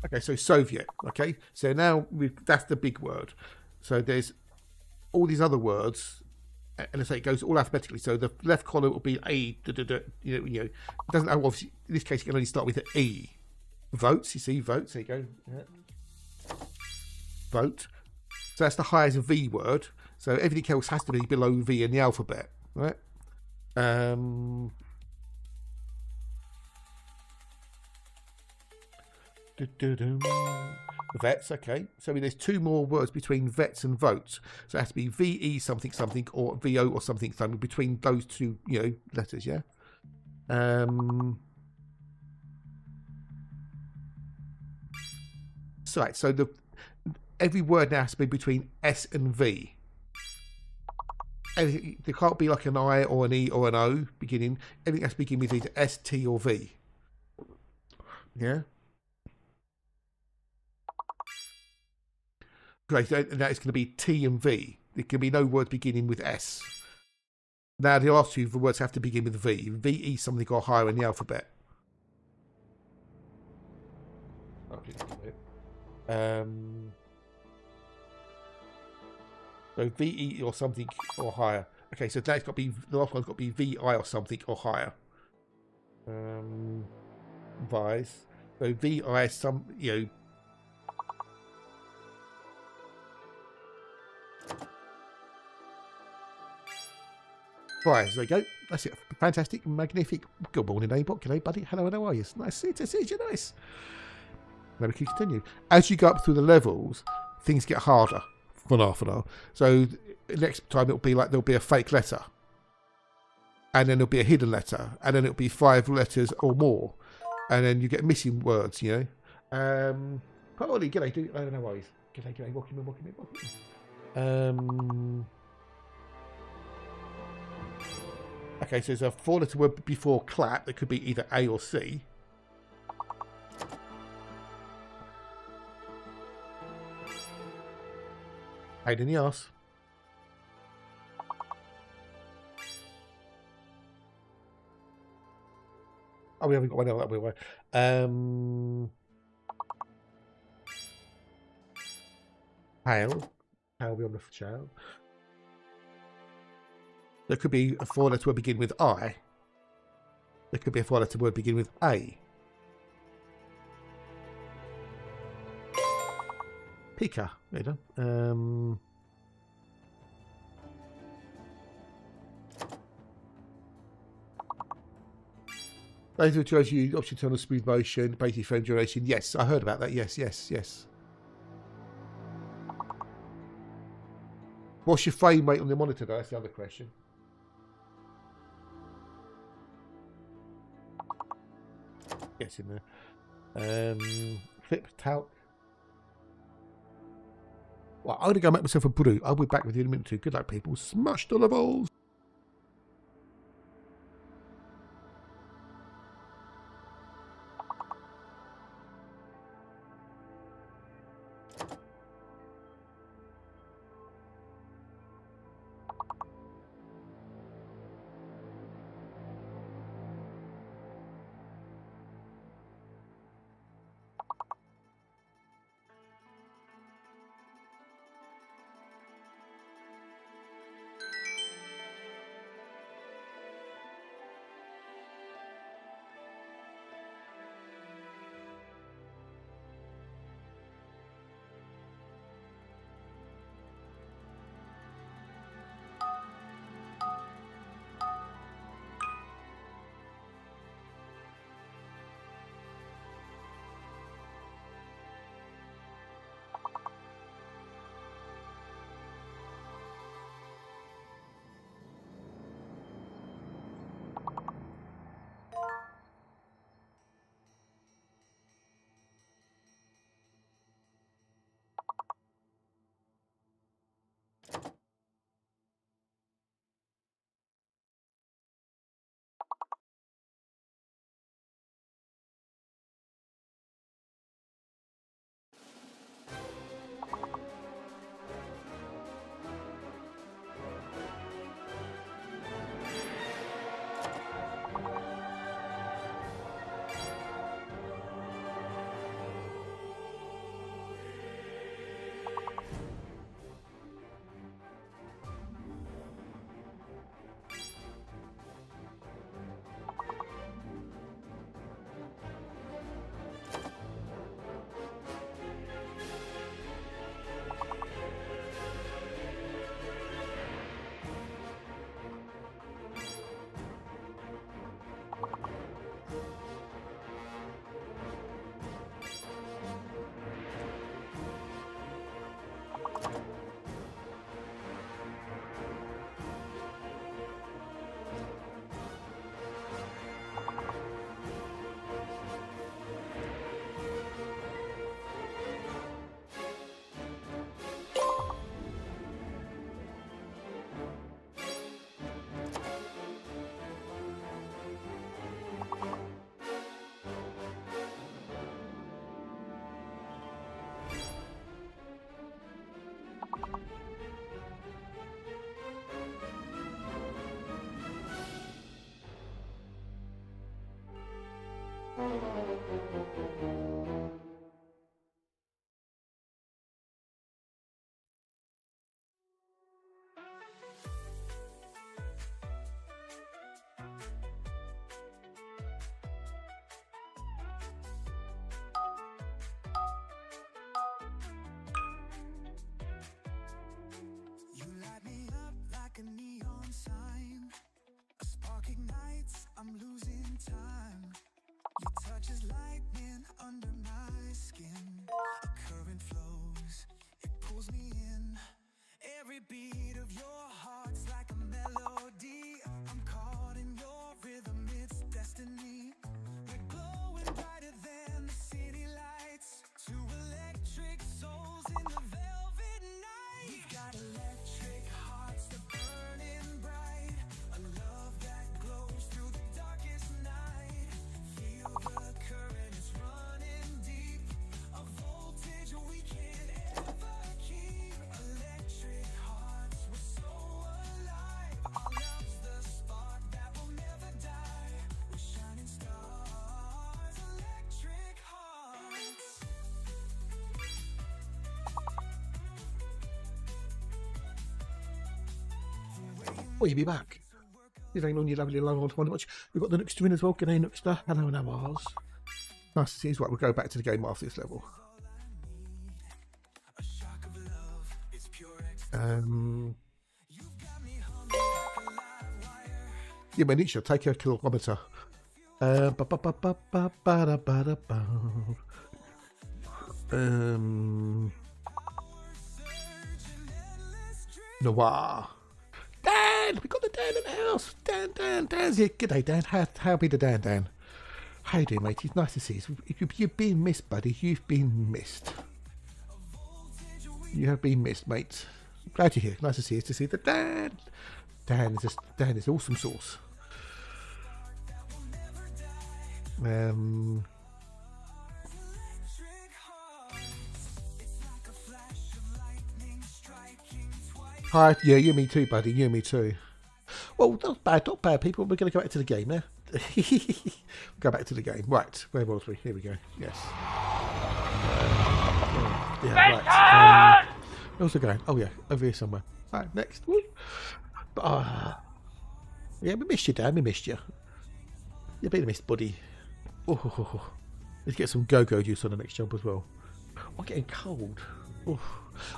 Okay, so Soviet. Okay, so now that's the big word. So there's all these other words, and I say it goes all alphabetically. So the left column will be A. You know, it doesn't. Obviously, in this case, you can only start with an E. Votes. You see, votes. There you go. Yeah. Vote. So that's the highest V word. So everything else has to be below V in the alphabet. Right. Vets, okay. So there's two more words between vets and votes. So it has to be VE something something or VO or something something between those two, letters, yeah. So right, so every word now has to be between S and V. There can't be like an I or an E or an O beginning. Everything has to begin with either S, T, or V. Yeah. Great. And that is going to be T and V. There can be no words beginning with S. Now the last two words have to begin with V. VE something or higher in the alphabet. So VE or something or higher. Okay, so that's got to be the last one's got to be VI or something or higher. Vise. So VI some Right, there you go. That's it. Fantastic, magnific. Good morning, A-Bot. G'day, buddy. Hello, how are you? It's nice to see you. Nice. Now we can continue. As you go up through the levels, things get harder for half an hour. So next time it'll be like there'll be a fake letter, and then there'll be a hidden letter, and then it'll be 5 letters or more, and then you get missing words. Probably. G'day, I don't know why. G'day. Welcome in. Okay, so there's a 4-letter word before clap that could be either A or C. Pain in the arse. Oh, we haven't got one else that way. Hail. Hail be on the child. There could be a 4-letter word begin with I. There could be a 4-letter word begin with A. Pika. There you go. Those who chose you option turn on smooth motion, basic frame duration. Yes, I heard about that. Yes. What's your frame rate on the monitor though? That's the other question. Gets in there. Flip talc. Well, I'm going to go make myself a brew. I'll be back with you in a minute or two. Good luck, people. Smash the levels. You light me up like a neon sign. A spark ignites, I'm losing time. Your touch is lightning under my skin. A current flows, it pulls me in. Every beat of your heart's like a melody. I'm caught in your rhythm, it's destiny. We're glowing brighter than the city lights. Two electric souls in the velvet night. We've got electric hearts that burning bright. A love that glows through the darkest night. Feel the current, it's running deep. A voltage we can't ever keep. Electric hearts, we're so alive. Our love's the spark that will never die. We're shining stars, electric hearts. Oh, you'll be back. You ain't on your lovely long on to watch. We've got the Nookster in as well. G'day, Nookster. Hello, and ours. Nice to see you. Right, we'll go back to the game after this level. A shock of love, it's pure ecstasy. You've got me humming like a live wire. Yeah, man, it should take a kilometre. Noir. Dan! We got the Dan in the house. Dan's here. G'day, Dan. How be the Dan? How you doing, mate? It's nice to see you. You've been missed, buddy. You've been missed. You have been missed, mate. Glad you're here. Nice to see you. To see the Dan. Dan is awesome sauce. Electric hearts, it's like a flash of lightning striking twice. Hi, yeah, you and me too, buddy. You and me too. Well, not bad, people. We're going to go back to the game now. Go back to the game. Right, where was we? Here we go. Yes. Yeah, right. Where's it going? Oh, yeah, over here somewhere. Right, next. Woo. Yeah, we missed you, Dan. We missed you. You've been missed, buddy. Oh, let's get some go-go juice on the next jump as well. I'm getting cold. Oh.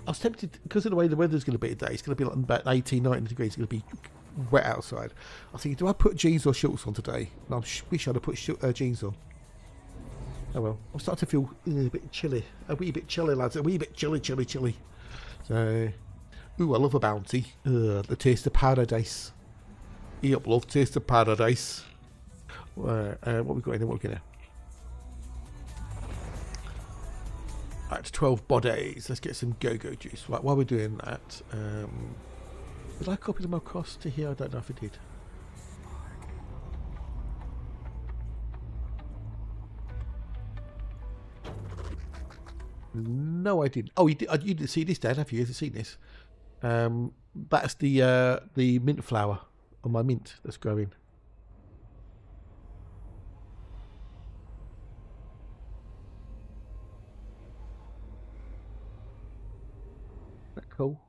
I was tempted, because of the way the weather's going to be today, it's going to be like about 18, 19 degrees. It's going to be wet outside. I think, do I put jeans or shorts on today? And I wish I'd have put jeans on. Oh well, I'm starting to feel a bit chilly. A wee bit chilly, lads. A wee bit chilly. So, ooh, I love a bounty. The taste of paradise. Yep, love taste of paradise. What we got in there? What we got in there? Right, 12 bodies. Let's get some go-go juice. Right, while we're doing that, did I copy them across to here? I don't know if I did. No, I didn't. Oh, you didn't see this, Dad, have you? Have you seen this? That's the mint flower on my mint that's growing. Isn't that cool?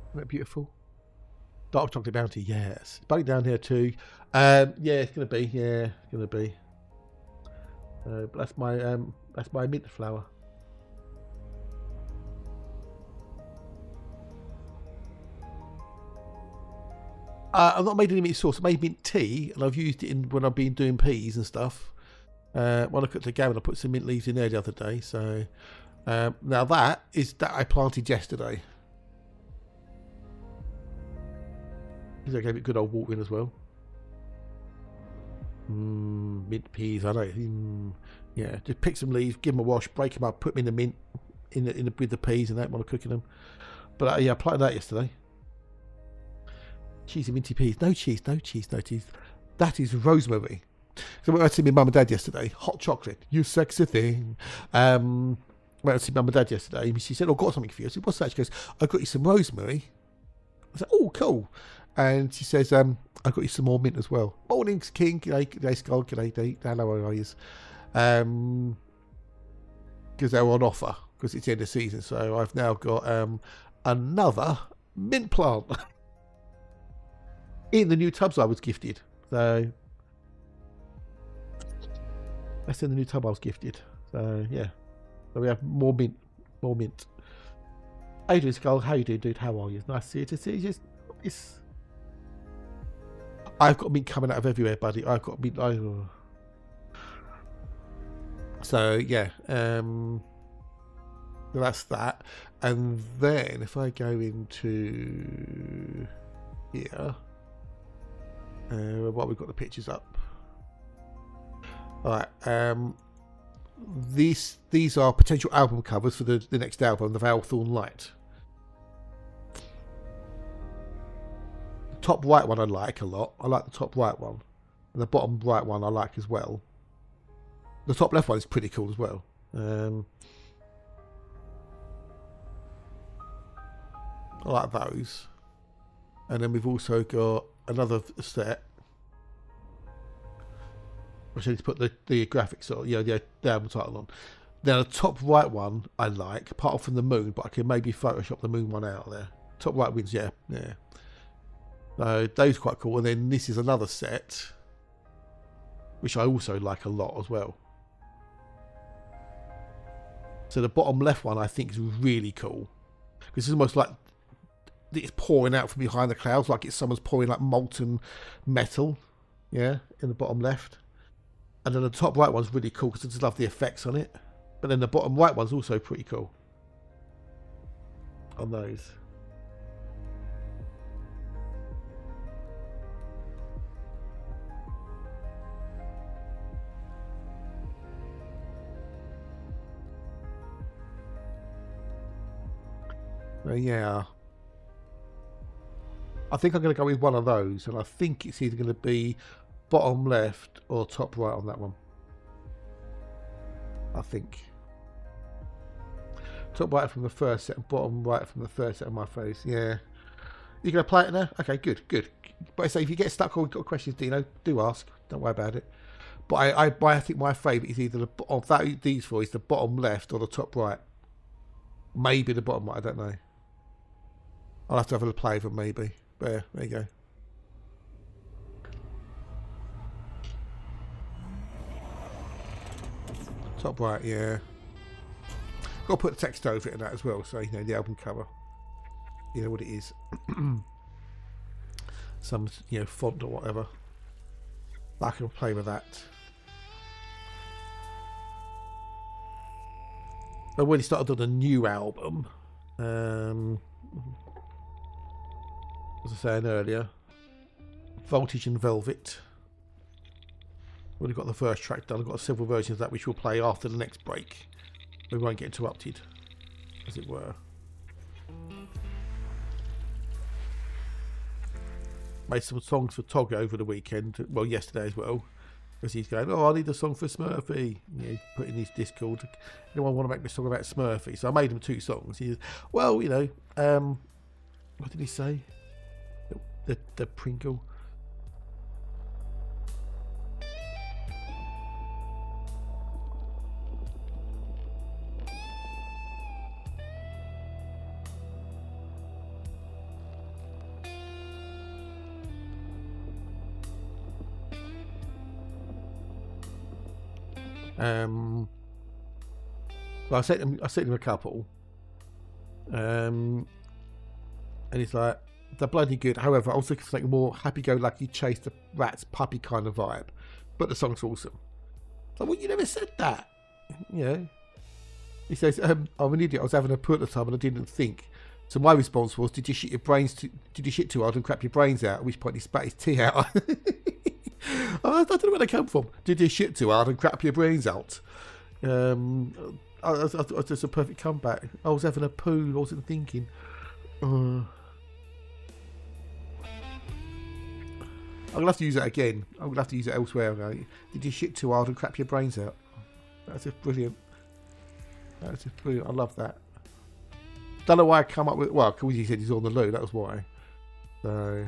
Isn't that beautiful? Dark chocolate bounty, yes. Back down here too. Yeah, it's gonna be. Yeah, it's gonna be. But that's my mint flower. I've not made any mint sauce. I made mint tea, and I've used it when I've been doing peas and stuff. When I cooked the gammon, I put some mint leaves in there the other day. So now that I planted yesterday. I gave it good old watering as well. Mint peas, I don't. Yeah, just pick some leaves, give them a wash, break them up, put them in the mint, with the peas and that while I'm cooking them. But yeah, I planted that yesterday. Cheesy minty peas, no cheese. That is rosemary. So I went to see my mum and dad yesterday. Hot chocolate, you sexy thing. went to see Mum and Dad yesterday. She said, "Oh, I've got something for you." I said, "What's that?" She goes, "I got you some rosemary." I said, "Oh, cool." And she says, "I got you some more mint as well." Mornings, King. G'day, Skull. G'day, Dee. Hello, how are you? Because they were on offer because it's the end of season. So I've now got another mint plant in the new tubs I was gifted. So that's in the new tub I was gifted. So yeah. So we have more mint. More mint. How you doing, Skull? How you doing, dude? How are you? Nice to see you. To see you. Just it's. I've got mint coming out of everywhere, buddy. I've got mint. So yeah. That's that. And then if I go into here, while we've got the pictures up. All right. These are potential album covers for the next album, the Valthorn Light. The top right one I like a lot. I like the top right one. And the bottom right one I like as well. The top left one is pretty cool as well. I like those. And then we've also got another set. I need to put the graphics on, the album title on. Now the top right one I like, apart from the moon, but I can maybe Photoshop the moon one out there. Top right wins, yeah. So those are quite cool. And then this is another set, which I also like a lot as well. So the bottom left one I think is really cool because it's almost like it's pouring out from behind the clouds, like it's someone's pouring like molten metal, in the bottom left. And then the top right one's really cool because I just love the effects on it. But then the bottom right one's also pretty cool on those. Well, yeah. I think I'm going to go with one of those, and I think it's either going to be bottom left or top right on that one. I think. Top right from the first set and bottom right from the third set of my face. Yeah. You going to play it now? Okay, good. But I say if you get stuck or got questions, Dino, do ask. Don't worry about it. But I think my favourite is either these four is the bottom left or the top right. Maybe the bottom right, I don't know. I'll have to have a play of them maybe. But there you go. Top right, yeah. Got to put the text over it and that as well, so you know the album cover. You know what it is. Some font or whatever. I can play with that. But when he started on a new album, as I was saying earlier, Voltage and Velvet. Already got the first track done. I've got several versions of that which we'll play after the next break. We won't get interrupted, as it were. Made some songs for Tog over the weekend. Well, yesterday as well. Because he's going, I need a song for Smurfy. Put in his Discord. Anyone want to make me a song about Smurfy? So I made him 2 songs. He says, well, what did he say? The Pringle. Well, I sent him a couple, and he's like, they're bloody good. However, I was looking for something more happy-go-lucky, chase the rats, puppy kind of vibe. But the song's awesome. Like, well, you never said that. He says, I'm an idiot. I was having a poo at the time and I didn't think. So my response was, did you shit too hard and crap your brains out? At which point he spat his tea out. I don't know where they come from. Did you shit too hard and crap your brains out? That's just a perfect comeback. I was having a poo. I wasn't thinking. I'm going to have to use that again. I'm going to have to use it elsewhere. Did you shit too hard and crap your brains out? That's just brilliant. That's just brilliant. I love that. Don't know why I come up with. Well, because he said he's on the loo. That was why. So.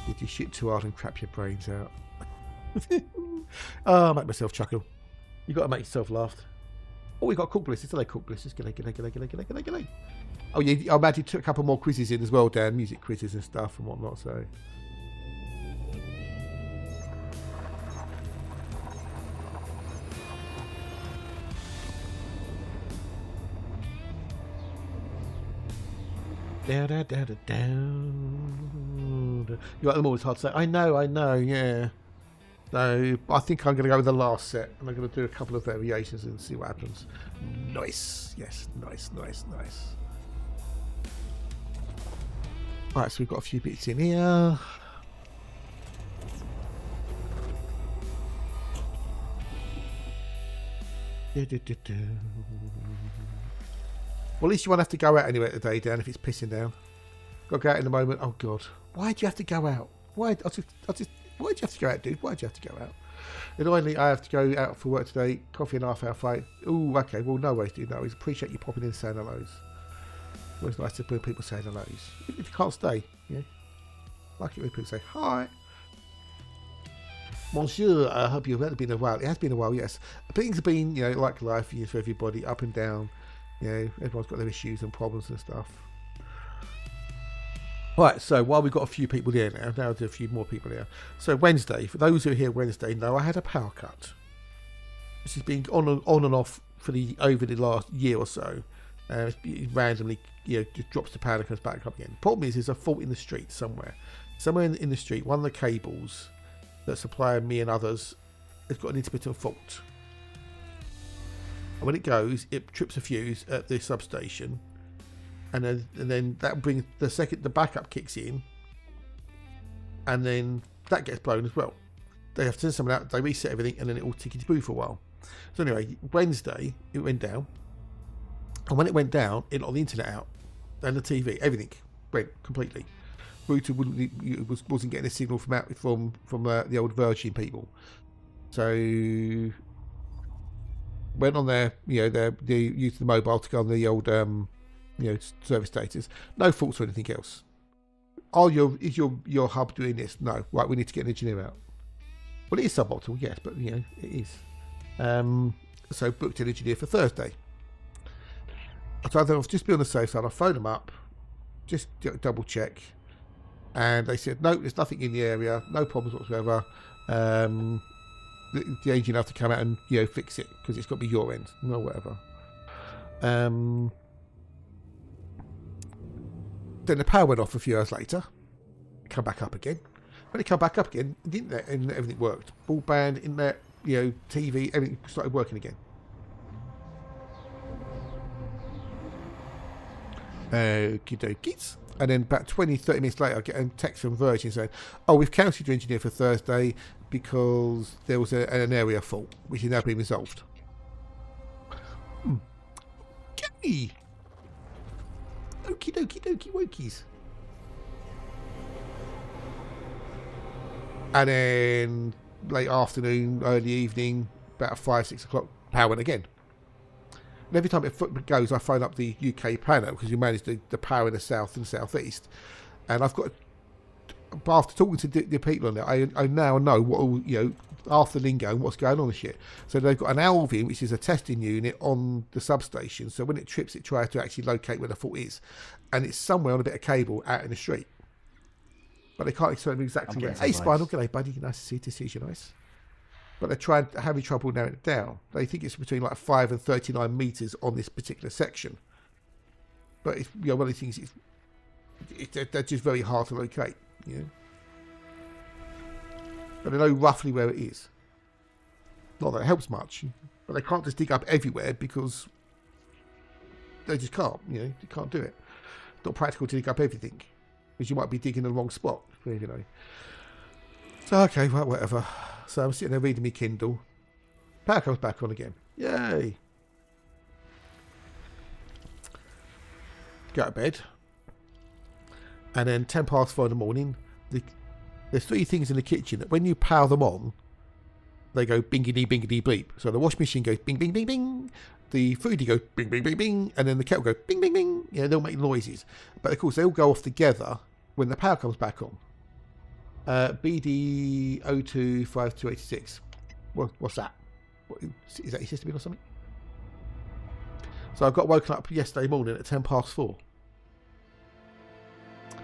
Did you shit too hard and crap your brains out? Oh, I make myself chuckle. You got to make yourself laugh. Oh, we got cook blisters. Hello, cook blisters. G'day. Oh, yeah. I imagine you took a couple more quizzes in as well, Dan. Music quizzes and stuff and whatnot. So. You like them all, it's hard to say. I know, yeah. So I think I'm going to go with the last set, and I'm going to do a couple of variations and see what happens. Nice, yes, nice. Right, so we've got a few bits in here. Well, at least you won't have to go out anywhere today, Dan, if it's pissing down. Got to go out in a moment. Oh, God. Why'd you have to go out? Why'd you have to go out, dude? Why'd you have to go out? Annoyingly, I have to go out for work today. Coffee and half hour fight. Ooh, okay. Well, no worries, dude. No worries. Appreciate you popping in and saying hellos. Always nice to when people say hellos. If you can't stay, yeah. Like it when people say hi. Monsieur, I hope you've been a while. It has been a while, yes. Things have been, like life, for everybody, up and down. Everyone's got their issues and problems and stuff. Right, so while we've got a few people here now there's a few more people here. So Wednesday, for those who are here Wednesday, know I had a power cut. This has been on and off over the last year or so. It randomly, just drops the power and comes back up again. The problem is there's a fault in the street somewhere. Somewhere in the street, one of the cables that supply me and others has got an intermittent fault. And when it goes, it trips a fuse at the substation, and then that brings the backup kicks in, and then that gets blown as well. They have to send someone out, they reset everything, and then it all tickety-boo for a while. So anyway, Wednesday it went down, and when it went down, it knocked the internet out, and the TV, everything went completely. Router wasn't getting a signal from the old Virgin people, so. Went on there, they used the mobile to go on the old, service status. No faults or anything else. Is your hub doing this? No. Right, we need to get an engineer out. Well, it is suboptimal, yes, but it is. So booked an engineer for Thursday. So I'll just be on the safe side. I phoned them up, just double check, and they said no, there's nothing in the area, no problems whatsoever. The engineer have to come out and fix it because it's got to be your end, no whatever. Then the power went off a few hours later. Come back up again. When it come back up again, the internet and everything worked. Broadband, internet, TV, everything started working again. Okie dokies. And then about 20-30 minutes later, I get a text from Virgin saying, "Oh, we've cancelled your engineer for Thursday because there was an area fault, which is now being resolved." Okay. Okie dokie wokies. And then late afternoon, early evening, about 5-6 o'clock, power went again. And every time it goes, I phone up the UK planner because we manage the power in the south and southeast. And I've got, after talking to the people on there, I now know what after lingo and what's going on and shit. So they've got an Alvin, which is a testing unit on the substation. So when it trips, it tries to actually locate where the fault is, and it's somewhere on a bit of cable out in the street. But they can't explain exactly where. Hey, Spinal, g'day, buddy. Nice to see you. Nice. But they're having trouble narrowing it down. They think it's between 5 and 39 meters on this particular section. But it's, one of the things is they're just very hard to locate. But they know roughly where it is. Not that it helps much, but they can't just dig up everywhere because they just can't. They can't do it. It's not practical to dig up everything because you might be digging in the wrong spot. So okay, well, whatever. So I'm sitting there reading my Kindle. Power comes back on again. Yay! Go to bed. And then 4:10 in the morning, there's 3 things in the kitchen that when you power them on, they go bingity bingity beep. So the wash machine goes bing bing bing bing, the foodie goes bing bing bing bing, and then the kettle goes bing bing bing. Yeah, they'll make noises, but of course they all go off together when the power comes back on. BD025286. What's that? Is that your system or something? So I got woken up yesterday morning at 4:10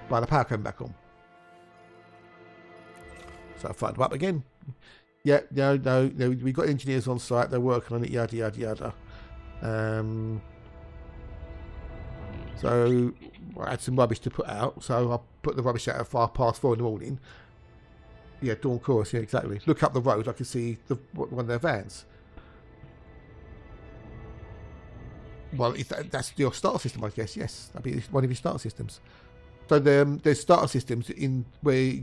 by the power coming back on. So I fired them up again. Yeah, no, we've got engineers on site, they're working on it, yada, yada, yada. So I had some rubbish to put out, so I put the rubbish out at 4:05 in the morning. Yeah, dawn chorus, yeah, exactly. Look up the road, I can see one of their vans. Well, that's your starter system, I guess, yes. That'd be one of your starter systems. So there's starter systems in where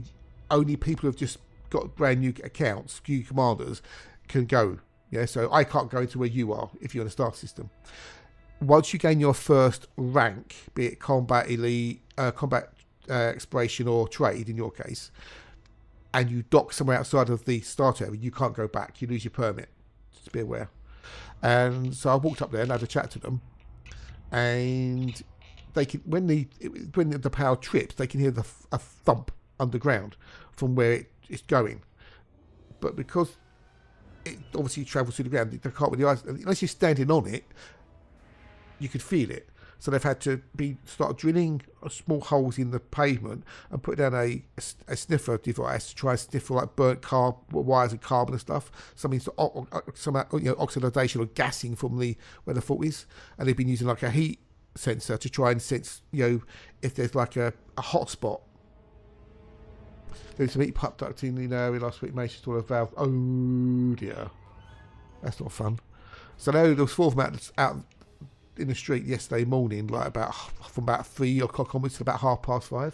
only people who've just got brand new accounts, new commanders, can go. Yeah, so I can't go into where you are if you're in a starter system. Once you gain your first rank, be it combat elite, combat exploration or trade in your case, and you dock somewhere outside of the starter area, you can't go back. You lose your permit. Just be aware. And so I walked up there and had a chat to them, and they can when the power trips, they can hear a thump underground from where it's going. But because it obviously travels through the ground, they can't with the eyes unless you're standing on it. You could feel it. So they've had to start drilling small holes in the pavement and put down a sniffer device to try and sniff for like burnt wires and carbon and stuff. Some oxidation or gassing from where the fault is. And they've been using like a heat sensor to try and sense, if there's like a hot spot. There's some heat pipe ducting in last week, made install a valve. Oh dear, that's not fun. So there was 4 of them out in the street yesterday morning, like from about 3 o'clock onwards to about 5:30.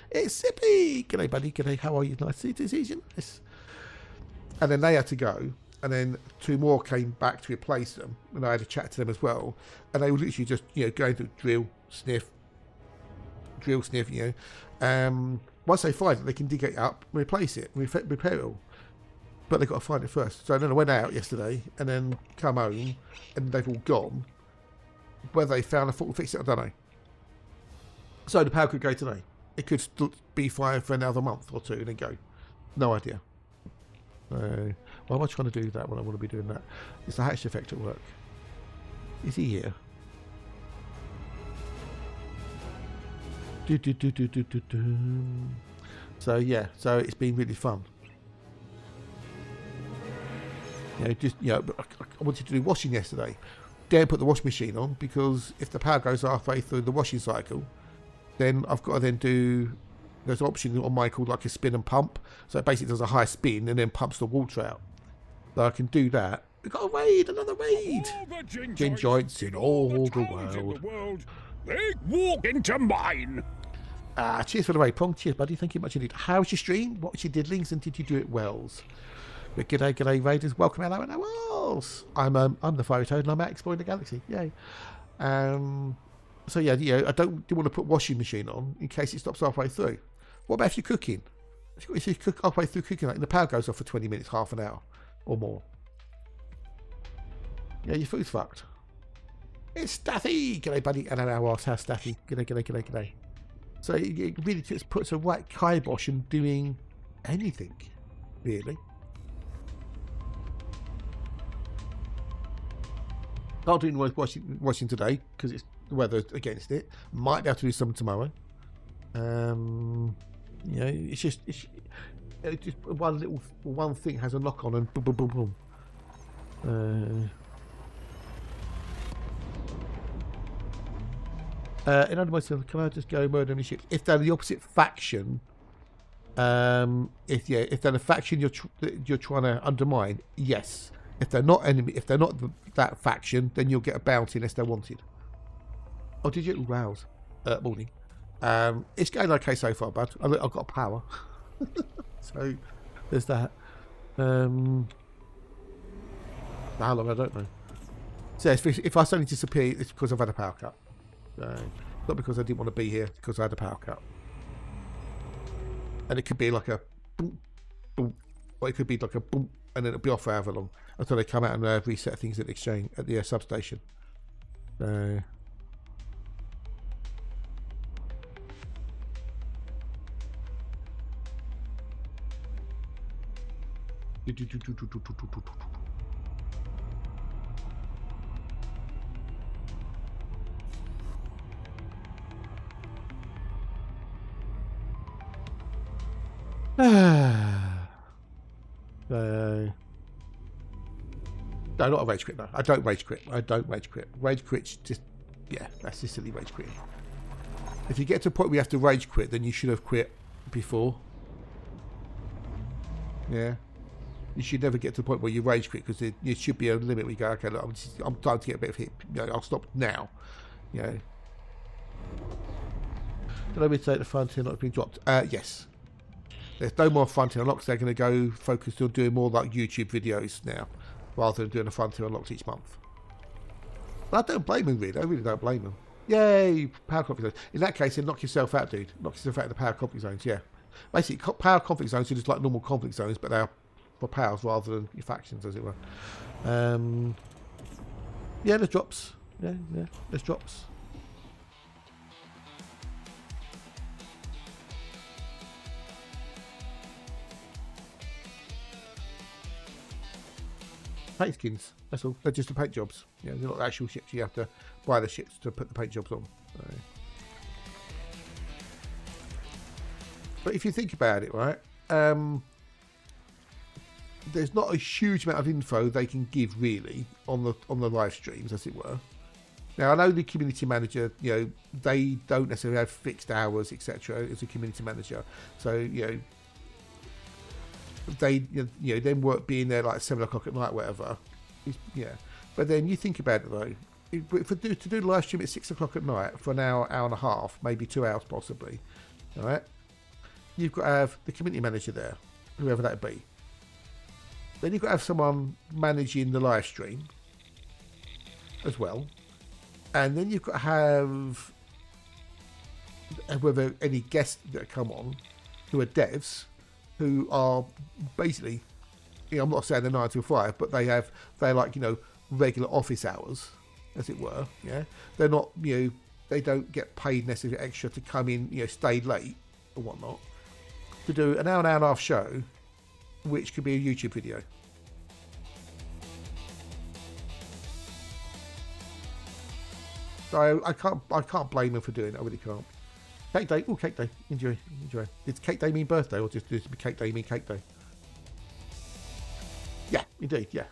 It's Sippy! G'day buddy, g'day, how are you? Nice to see you. Yes. And then they had to go, and then 2 more came back to replace them, and I had a chat to them as well, and they were literally just, going through drill, sniff, once they find it, they can dig it up, replace it, repair it all. But they've got to find it first. So then I went out yesterday, and then come home, and they've all gone. Whether they found a fault and fixed it, I don't know. So the power could go today. It could still be fine for another month or 2 and then go. No idea. Why am I trying to do that when I want to be doing that? It's the hatch effect at work. Is he here? So yeah, so it's been really fun. I wanted to do washing yesterday. Didn't put the washing machine on because if the power goes halfway through the washing cycle, then I've got to then do. There's an option on mine called like a spin and pump. So it basically does a high spin and then pumps the water out. So I can do that. We've got a raid, another raid. Gin joints in all the world. They walk into mine. Cheers for the raid, Pong. Cheers, buddy. Thank you much indeed. How's your stream? What's your diddlings? And did you do it wells? But g'day, raiders. Welcome out and wells. I'm the Fiery Toad and I'm out exploring the galaxy. Yay. So yeah, I don't want to put washing machine on in case it stops halfway through. What about if you're cooking? If you cook halfway through cooking, like the power goes off for 20 minutes, half an hour or more. Yeah, your food's fucked. It's Staffy! G'day, buddy. And our ass, how's Staffy? G'day. So it really just puts a right kibosh in doing anything, really. Can't do any washing today because it's the weather against it. Might be able to do some tomorrow. It's just one thing has a knock on and boom, boom, boom, boom. In other words, can I just go murder any ships? If they're the opposite faction, if they're the faction you're trying to undermine, yes. If they're not enemy, if they're not that faction, then you'll get a bounty unless they're wanted. Oh, did you rouse? Morning. It's going okay so far, bud. I've got power, so there's that. How long I don't know. So if I suddenly disappear, it's because I've had a power cut. Not because I didn't want to be here, it's because I had a power cut. And it could be like a boom, boom, or it could be like a boom, and then it'll be off for however long until they come out and reset things at the exchange at the substation. So. No, not a rage quit. No, I don't rage quit. Rage quit's just, yeah, that's just silly rage quitting. If you get to a point where you have to rage quit, then you should have quit before. Yeah. You should never get to the point where you rage quit, because there should be a limit where you go, okay, look, I'm trying to get a bit of hit. You know, I'll stop now. You know. Did I mistake the frontier not being dropped? Yes. There's no more frontier unlocks. They're going to go focus on doing more like YouTube videos now, rather than doing a frontier unlocks each month. But I don't blame them, really. I really don't blame them. Yay, power conflict zones. In that case, then knock yourself out, dude. Knock yourself out of the power conflict zones, yeah. Basically, power conflict zones are just like normal conflict zones, but they're for powers rather than your factions, as it were. Yeah, there's drops. Yeah, there's drops. Paint skins, that's all. They're just the paint jobs. Yeah, they're not actual ships. You have to buy the ships to put the paint jobs on. So. But if you think about it, right, there's not a huge amount of info they can give really on the live streams, as it were. Now I know the community manager, you know, they don't necessarily have fixed hours, etc. as a community manager, so you know. They, you know, them work being there like 7 o'clock at night, whatever. Yeah, but then you think about it though. To do the live stream at 6 o'clock at night for an hour and a half, maybe 2 hours possibly. All right, you've got to have the community manager there, whoever that be. Then you've got to have someone managing the live stream as well, and then you've got to have whether any guests that come on who are devs. Who are basically, you know, I'm not saying they're 9 to 5, but they're like, you know, regular office hours, as it were. Yeah, they're not, you know, they don't get paid necessarily extra to come in, you know, stay late or whatnot to do an hour and a half show, which could be a YouTube video. So I can't blame them for doing it. I really can't. Cake day. Oh, cake day. Enjoy. Did cake day mean birthday, or just did cake day mean cake day? Yeah, indeed. Yeah.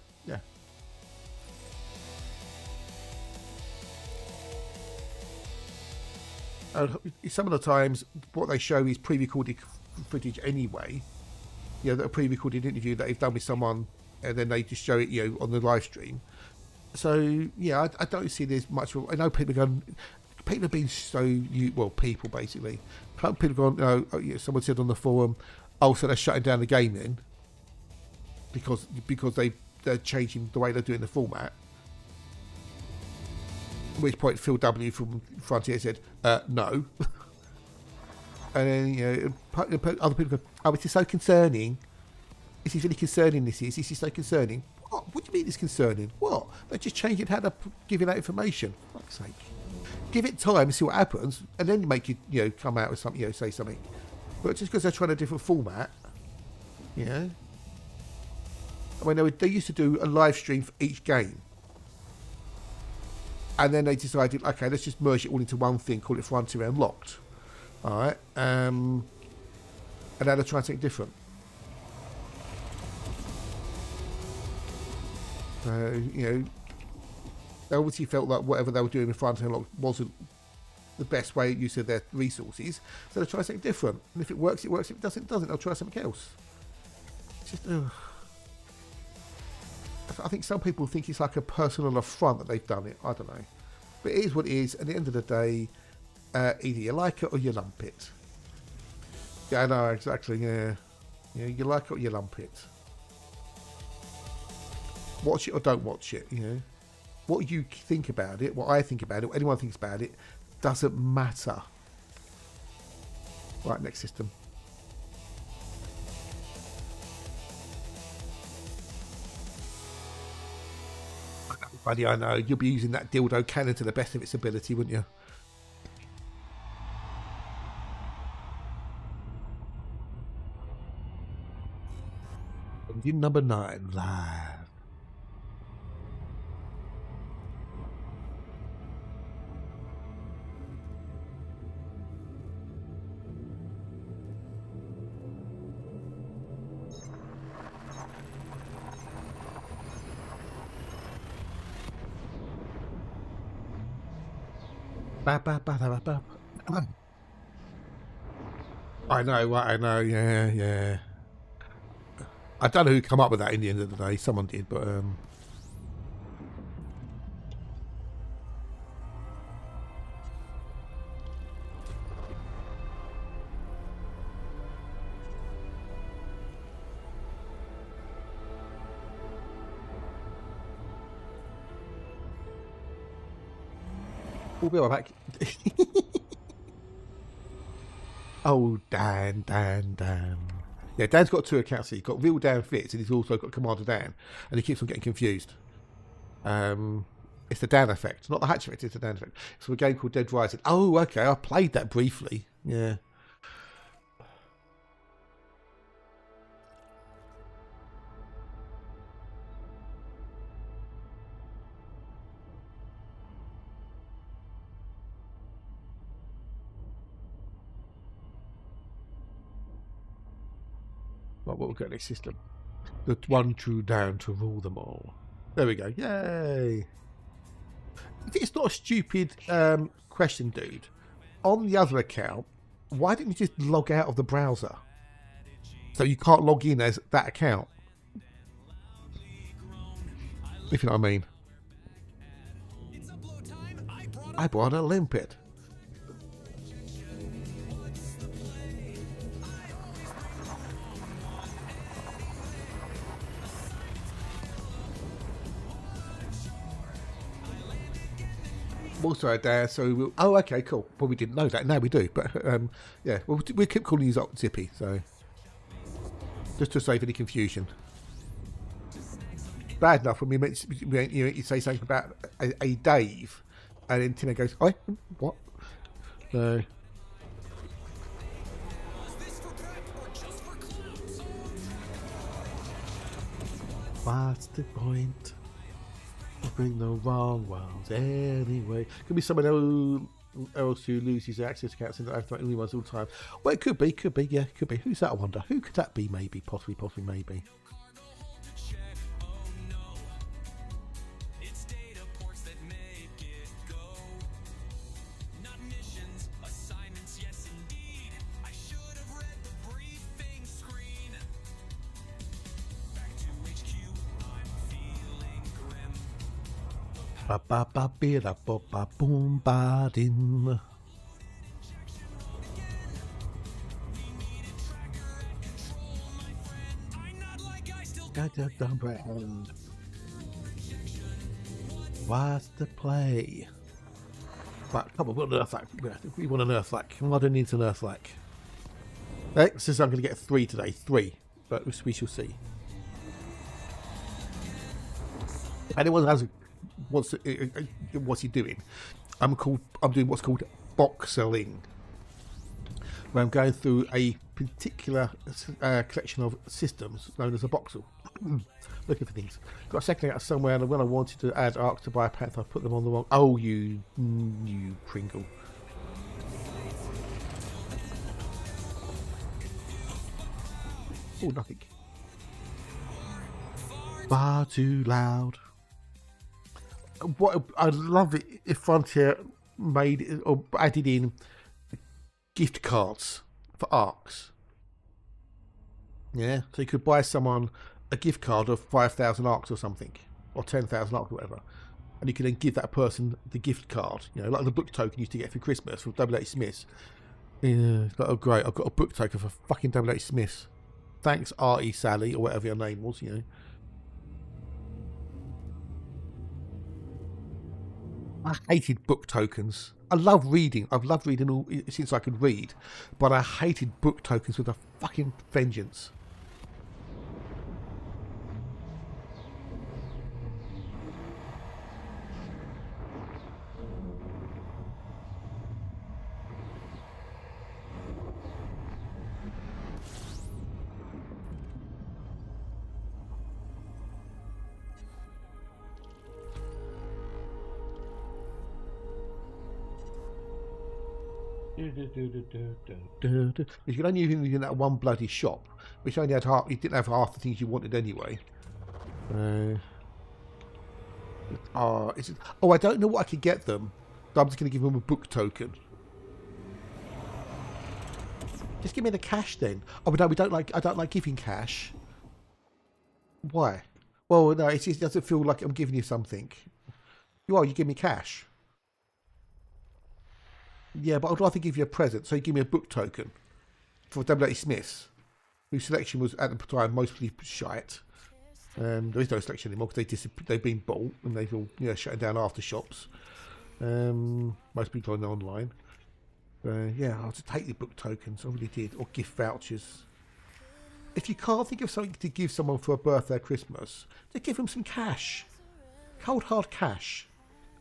Some of the times, what they show is pre-recorded footage anyway. You know, that a pre-recorded interview that they've done with someone, and then they just show it, you know, on the live stream. So yeah, I don't see there's much. I know people are going. People have been so people basically. People have gone. You know, someone said on the forum, "Oh, so they're shutting down the game then," because they're changing the way they're doing the format. At which point, Phil W from Frontier said, "No." And then you know, other people go, "Oh, this is so concerning. This is really concerning. This is so concerning." What do you mean it's concerning? What? They're just changing how to give you that information. For fuck's sake. Give it time and see what happens, and then make you know, come out with something, you know, say something. But just because they're trying a different format, you know. I mean, they used to do a live stream for each game, and then they decided, okay, let's just merge it all into one thing, call it Frontier Unlocked. All right, and now they're trying something different. You know. They obviously felt like whatever they were doing in Frontier Unlocked wasn't the best way use of their resources, so they try something different. And if it works, it works. If it doesn't, it doesn't. They'll try something else. It's just, I think some people think it's like a personal affront that they've done it. I don't know, but it is what it is. At the end of the day, either you like it or you lump it. Yeah, I know exactly. Yeah, you like it or you lump it. Watch it or don't watch it. You know. What you think about it, what I think about it, what anyone thinks about it, doesn't matter. Right, next system. Buddy, I know. You'll be using that dildo cannon to the best of its ability, wouldn't you? Engine number 9, live. I know, right, I know, yeah. I don't know who come up with that in the end of the day. Someone did, but we'll be right back. Oh, Dan. Yeah, Dan's got 2 accounts. He's got Real Dan Fitz, and he's also got Commander Dan, and he keeps on getting confused. It's the Dan effect, not the Hatch effect. It's the Dan effect. It's a game called Dead Rising. Oh, okay. I played that briefly. Yeah. What we'll get this system. The one true down to rule them all. There we go. Yay. It's not a stupid question, dude. On the other account, why didn't you just log out of the browser? So you can't log in as that account. If you know what I mean. I brought a limpet. Also, Dad. So, oh, okay, cool. Well, we didn't know that. Now we do. But yeah, we'll keep calling you Zippy. So, just to save any confusion. Bad enough when you say something about a Dave, and then Tina goes, "I what?" No. What's the point? Bring the wrong ones anyway. Could be someone else who loses access to accounts and the only ones all the time. Well, it could be, yeah, could be. Who's that? I wonder. Who could that be? Maybe, possibly, maybe. Boom ba din. What's the play? But come on, we want an Earthlike. We want an Earthlike. Modern needs an Earthlike. Right, so I'm going to get 3 today. 3, but we shall see. If anyone has what's he doing? I'm doing what's called boxeling, where I'm going through a particular collection of systems known as a boxel, looking for things. Got a second out somewhere, and when I wanted to add arcs to Biopath, I put them on the wrong. Oh, you Pringle! Oh, nothing. Far too loud. What I'd love it if Frontier made it, or added in gift cards for arcs. Yeah, so you could buy someone a gift card of 5,000 arcs or something, or 10,000 arcs or whatever, and you can then give that person the gift card. You know, like the book token you used to get for Christmas from WH Smiths. Yeah, it's like, oh great, I've got a book token for fucking WH Smiths. Thanks, R.E. Sally, or whatever your name was. You know. I hated book tokens. I love reading. I've loved reading all since I could read, but I hated book tokens with a fucking vengeance. You can only use it in that one bloody shop, which only had half. You didn't have half the things you wanted anyway. Oh, I don't know what I could get them. So I'm just going to give them a book token. Just give me the cash then. Oh, but no, I don't like giving cash. Why? Well, no, it just doesn't feel like I'm giving you something. You give me cash. Yeah, but I'd rather give you a present, so you give me a book token for W.A. Smith's, whose selection was at the time mostly shite. There is no selection anymore because they've been bought and they've all shutting down after shops. Most people are online. Yeah, I'll just take the book tokens. I really did, or gift vouchers. If you can't think of something to give someone for a birthday or Christmas, just give them some cash. Cold hard cash.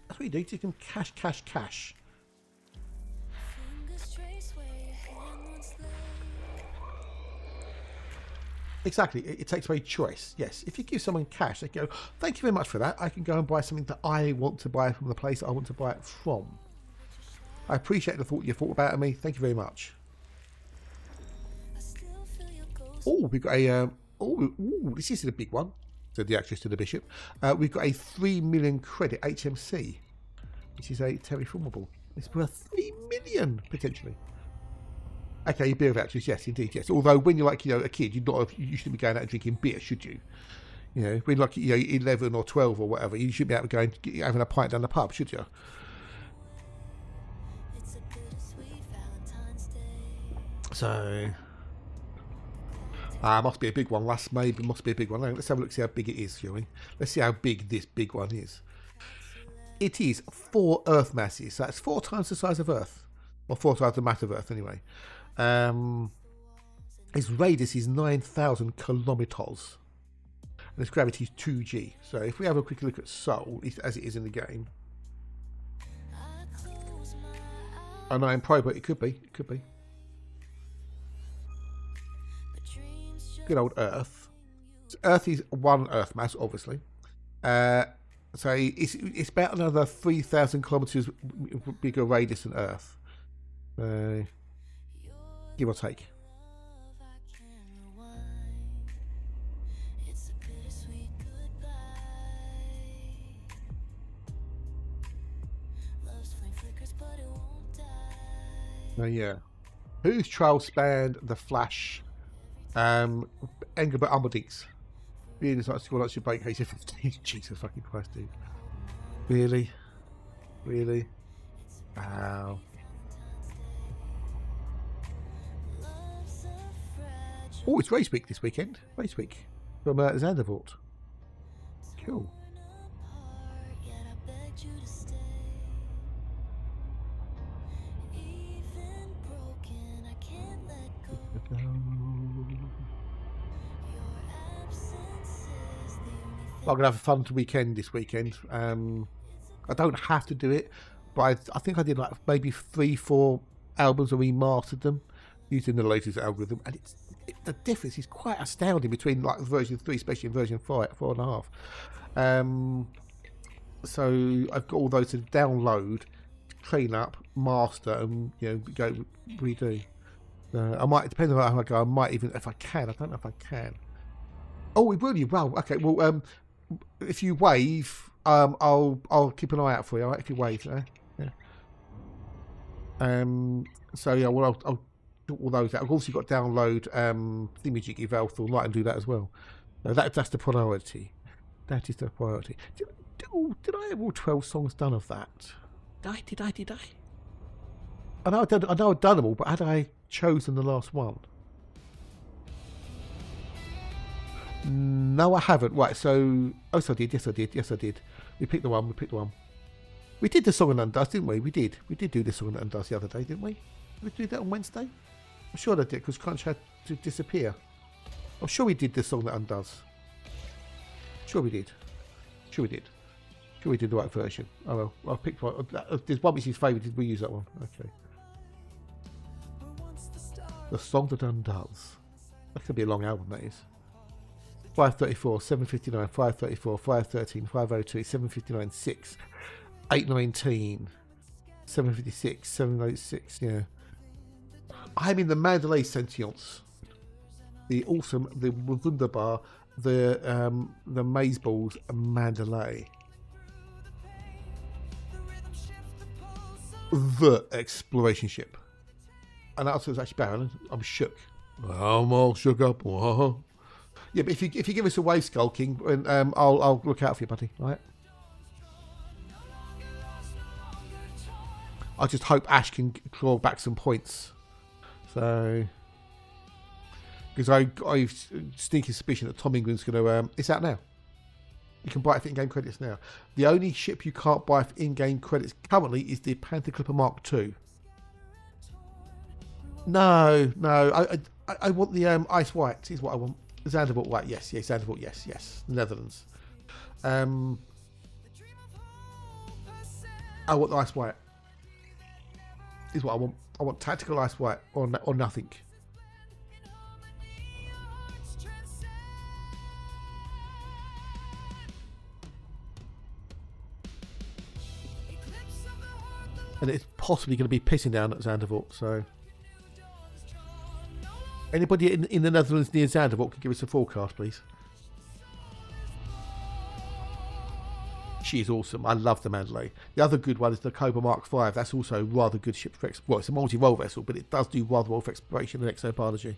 That's what you do. Just give them cash, cash, cash. Exactly, it takes away choice. Yes, if you give someone cash, they go, thank you very much for that. I can go and buy something that I want to buy from the place that I want to buy it from. I appreciate the thought you thought about me. Thank you very much. Oh, we've got a... this is a big one, said the actress to the bishop. We've got a 3 million credit HMC, which is a terraformable. It's worth 3 million, potentially. Okay, beer vouchers, yes, indeed, yes. Although when you're like, a kid, you shouldn't be going out and drinking beer, should you? When you're like, 11 or 12 or whatever, you shouldn't be out going having a pint down the pub, should you? So, must be a big one. Must be a big one. Let's have a look, see how big it is, shall we? Let's see how big this big one is. It is 4 Earth masses. So that's 4 times the size of Earth, or 4 times the mass of Earth, anyway. Its radius is 9,000 kilometers, and its gravity is 2g. So if we have a quick look at Sol, as it is in the game, I know in Pro, but it could be. Good old Earth. So Earth is 1 Earth mass, obviously. So it's about another 3,000 kilometers bigger radius than Earth. Give or take. Yeah. Whose trial spanned the Flash? Engelbert Humperdinck's. Really, it's like score like your bake case of 15. Jesus fucking Christ, dude. Really? Wow. Oh, it's race week this weekend. Race week from Zandervoort. Cool. I'm gonna have a fun weekend this weekend. I don't have to do it, but I think I did like maybe 3-4 albums and remastered them using the latest algorithm, and the difference is quite astounding between like version 3, especially in version 4.5. So I've got all those to download, clean up, master, and go redo. I might, depending on how I go, I might even, if I can. I don't know if I can. Oh, it really well. Okay, well, if you wave, I'll keep an eye out for you. All right, if you wave, yeah. So yeah, well, I'll do all those out. I've also got to download Thingamajig Eval Light and do that as well. That's the priority. That is the priority. Did I have all 12 songs done of that? Did I? I know I've done them all, but had I chosen the last one? No, I haven't. Right, so... Oh, so I did. Yes, I did. We picked the one. We did the song and Undoes, didn't we? We did do the song and Undoes the other day, didn't we? Did we do that on Wednesday? I'm sure I did, because Crunch had to disappear. I'm sure we did the song that Undoes. Sure we did. Sure we did the right version. Oh well, I picked one. There's one which is favourite. Did we use that one? Okay. The song that Undoes. That could be a long album, that is. 534, 759, 534, 513, 502, 759, 6, 819, 756, 786, yeah. I'm in the Mandalay Sentience. The awesome, the wunderbar, the maze balls Mandalay. The exploration ship. And that's actually Baron. I'm shook. I'm all shook up. Whoa. Yeah, but if you give us a wave skulking, I'll look out for you, buddy. All right. I just hope Ash can claw back some points. So, because I've sneaky suspicion that Tom England's going to. It's out now. You can buy it for in-game credits now. The only ship you can't buy for in-game credits currently is the Panther Clipper Mark II. No. I want the Ice White. Is what I want. Zandervoort White. Yes. Zandervoort. Yes. Netherlands. I want the Ice White. Is what I want. I want tactical Ice White or nothing. And it's possibly going to be pissing down at Zandervoort, so... Anybody in the Netherlands near Zandervoort can give us a forecast, please. She's awesome. I love the Mandalay. The other good one is the Cobra Mark V. That's also a rather good ship for... Well, it's a multi-role vessel, but it does do rather well for exploration and exobiology.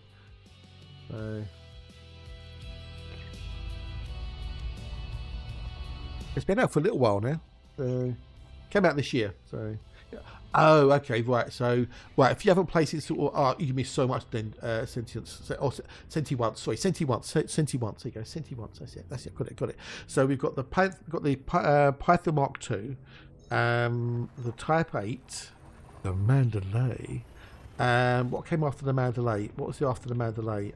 So... It's been out for a little while now. Came out this year, so... Oh, okay, right. So, right, if you haven't played it, sort of, you miss so much then. Sentience, Sentience. Sorry, Sentience. There you go, Sentience. That's it. Got it. So we've got the Python Mark II, the Type 8, the Mandalay. What came after the Mandalay? What was after the Mandalay?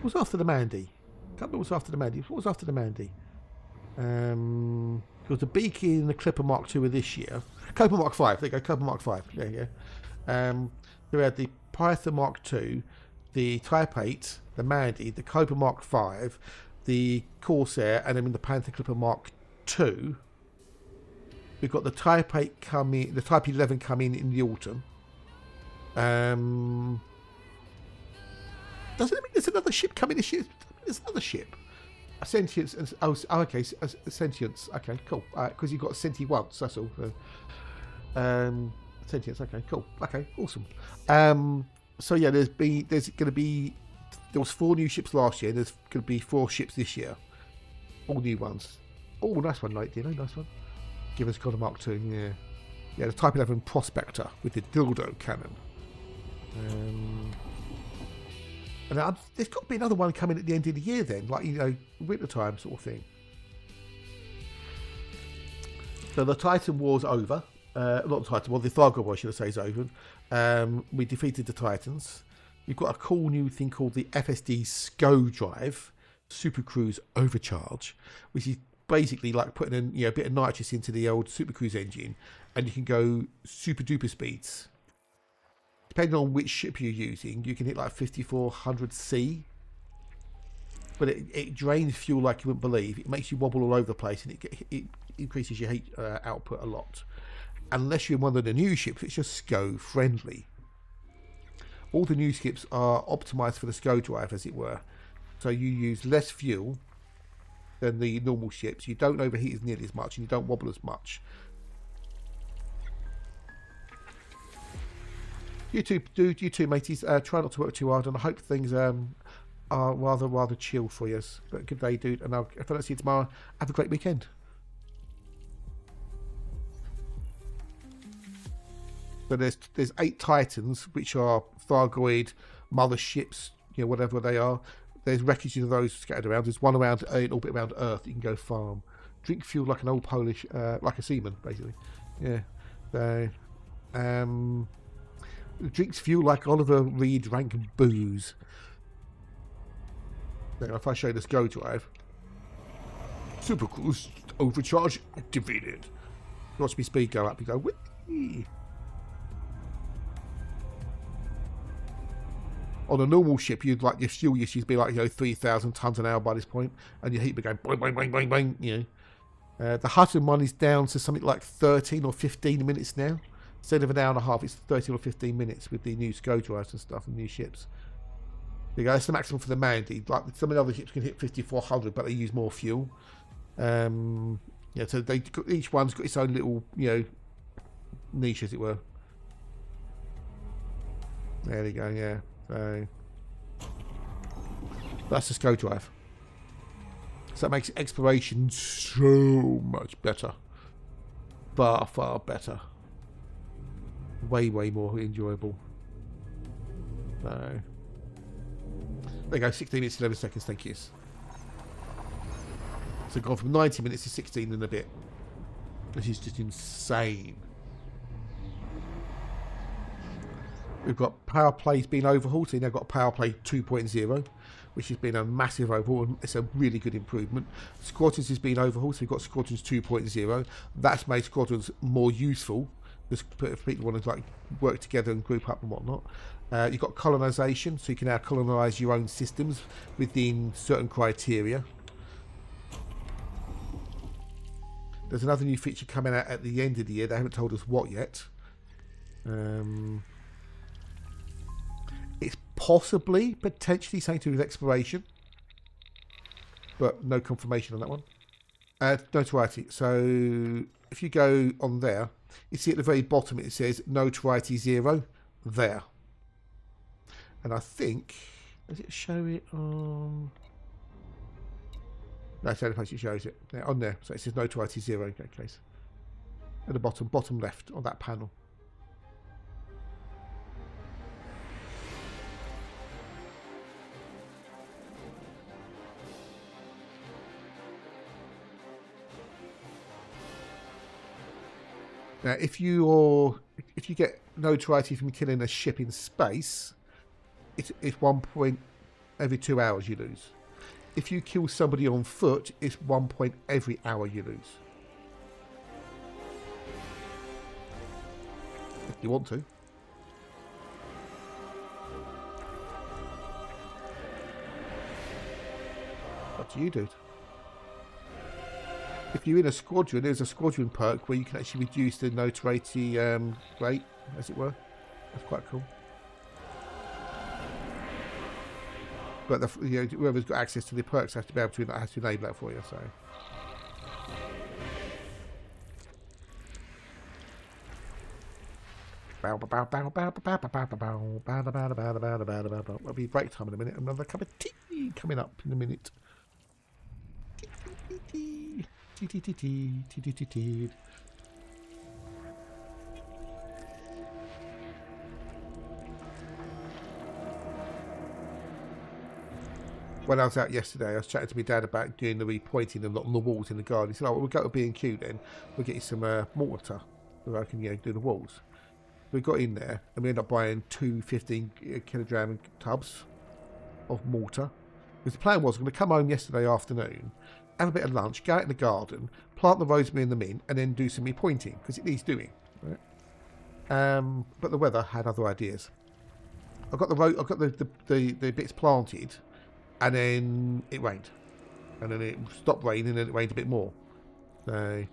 What was after the Mandy? I can't remember what was after the Mandy. What was after the Mandy? Because the Beaky and the Clipper Mark II of this year. Cobra Mark V. There you go, Cobra Mark V. Yeah. We had the Python Mark II, the Type 8, the Mandy, the Cobra Mark V, the Corsair, and then the Panther Clipper Mark II. We've got the Type 8 coming, the Type 11 coming in the autumn. Doesn't it mean there's another ship coming this year? There's another ship. A Sentience and okay, Sentience. Okay, cool. Because you've got Sentience, that's all. Sentience. Okay, cool. Okay, awesome. So yeah, there was 4 new ships last year. There's going to be 4 ships this year. All new ones. Oh, nice one, Nate. Nice one. Give us Cobra Mark II. Yeah. The Type 11 Prospector with the dildo cannon. And there's got to be another one coming at the end of the year then, like, winter time sort of thing. So the Titan War's over. Not the Titan War, the Thargo War, should I say, is over. We defeated the Titans. We've got a cool new thing called the FSD SCO Drive, Super Cruise Overcharge, which is basically like putting a bit of nitrous into the old Super Cruise engine, and you can go super duper speeds. Depending on which ship you're using, you can hit like 5400 C. But it drains fuel like you wouldn't believe. It makes you wobble all over the place, and it increases your heat output a lot. Unless you're one of the new ships, it's just SCO friendly. All the new ships are optimized for the SCO drive, as it were. So you use less fuel than the normal ships. You don't overheat as nearly as much, and you don't wobble as much. You two, mateys. Try not to work too hard, and I hope things are rather chill for you. But good day, dude. And if I don't see you tomorrow, have a great weekend. So there's 8 Titans, which are Thargoid motherships, whatever they are. There's wreckage of those scattered around. There's one around in orbit around Earth. You can go farm. Drink fuel like an old Polish, like a seaman, basically. Yeah. So, drinks fuel like Oliver Reed drank booze. Now, if I show you the SCO drive, Super Cruise Overcharge activated. Watch me speed go up. You go, whee! On a normal ship, you'd like your fuel usage to be like 3,000 tons an hour by this point, and your heat would go boing, boing, boing, boing, boing. The Hutton one is down to something like 13 or 15 minutes now. Instead of an hour and a half, it's 13 or 15 minutes with the new SCO drives and stuff and new ships. There you go. That's the maximum for the Mandy. Like some of the other ships can hit 5,400, but they use more fuel. Yeah, so each one's got its own little, niche, as it were. There you go. Yeah. So that's the SCO drive. So that makes exploration so much better. Far, far better. Way, way more enjoyable. So there you go, 16 minutes, 11 seconds, thank you. So gone from 90 minutes to 16 and a bit. This is just insane. We've got power plays being overhauled, so you've now got power play 2.0, which has been a massive overhaul, and it's a really good improvement. Squadrons has been overhauled, so we've got Squadrons 2.0. That's made Squadrons more useful, because people want to like work together and group up and whatnot. You've got colonisation, so you can now colonise your own systems within certain criteria. There's another new feature coming out at the end of the year. They haven't told us what yet. It's possibly, potentially something to do with exploration, but no confirmation on that one. Notoriety. So if you go on there, you see at the very bottom it says notoriety 0 there. And I think, does it show it on? No, it's the only place it shows it. Yeah, on there. So it says notoriety 0 in that case. At the bottom left on that panel. Now, if you get notoriety from killing a ship in space, it's 1 point every 2 hours you lose. If you kill somebody on foot, it's 1 point every hour you lose. If you want to. Up to you, dude. If you're in a squadron, there's a squadron perk where you can actually reduce the notoriety rate, as it were. That's quite cool. But whoever's got access to the perks has to be able to enable that for you. So. It'll be break time in a minute. Another cup of tea coming up in a minute. When I was out yesterday, I was chatting to my dad about doing the repointing and on the walls in the garden. He said, "Oh, we'll go to B&Q then. We'll get you some mortar so I can do the walls." We got in there and we ended up buying 2 15-kilogram tubs of mortar. Because the plan was, we're going to come home yesterday afternoon, have a bit of lunch, go out in the garden, plant the rosemary and the mint, and then do some repointing because it needs doing. Right? But the weather had other ideas. I got the bits planted, and then it rained, and then it stopped raining, and then it rained a bit more. So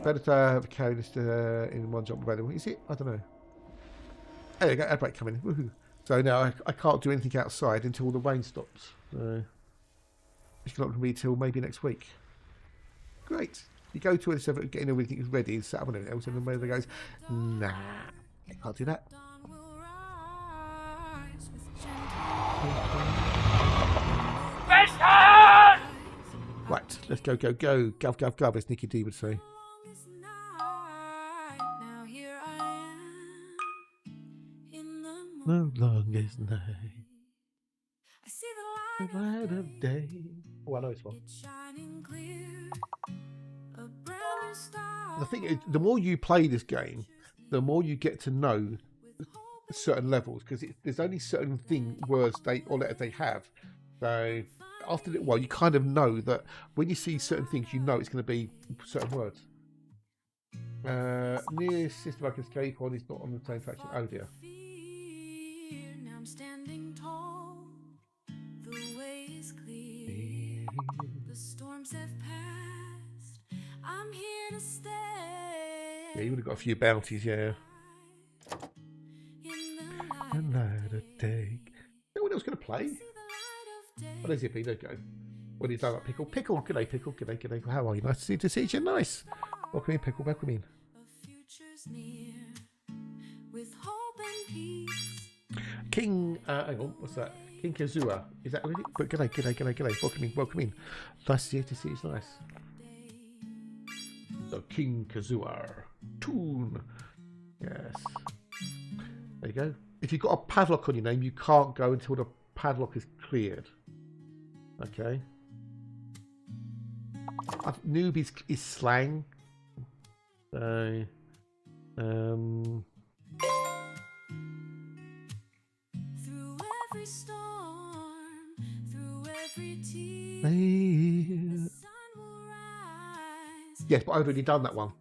better to have carry this in one jump available. Is it? I don't know. There you go, ad break coming. Woohoo! So now I can't do anything outside until the rain stops. So it's not going to be till maybe next week. Great. You go to it, getting everything ready and set up and everything else, and then weather goes, nah, I can't do that. Right, let's go, gov, as Nicky D would say. The longest night, the light of day. Oh, I know this one. The thing is, the more you play this game, the more you get to know certain levels, because there's only certain words or letters they have. So after a little while, you kind of know that when you see certain things, you know it's going to be certain words. Nearest system I can escape on is not on the same faction. Oh dear. Now I'm standing tall. The way is clear. The storms have passed. I'm here to stay. Yeah, you would have got a few bounties, yeah. Another day. No one else going to play. What is it, P? There you go. What have you done up, Pickle? Pickle, g'day, Pickle. G'day, g'day. How are you? Nice to see you. Nice. Welcome in, Pickle. Welcome in. King, hang on, what's that? King Kazua. Is that really? But g'day, g'day, g'day, g'day. Welcome in, welcome in. Nice to see you. It's nice. So, King Kazua. Toon. Yes. There you go. If you've got a padlock on your name, you can't go until the padlock is cleared. Okay. Noob is slang. So, Through every storm, through every tear, the sun will rise. yes, but I've already done that one.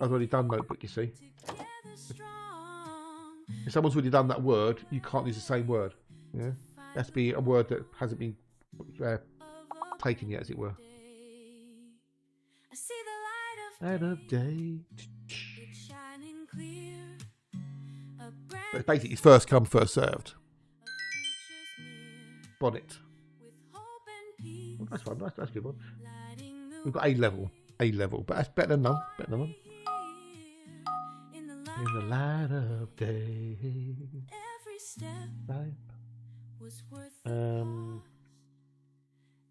I've already done Notebook, you see. If someone's already done that word, you can't use the same word. Yeah, it has to be a word that hasn't been taken yet, as it were. I see the Light of day. it's shining clear. A brand But basically, it's first come, first served. future's near. Bonnet. With hope and peace, Oh, that's one. That's a good one. lighting the We've got A level, but that's better than none. Better than none. way. In the light, In the light of day. every step Light. was worth the cost.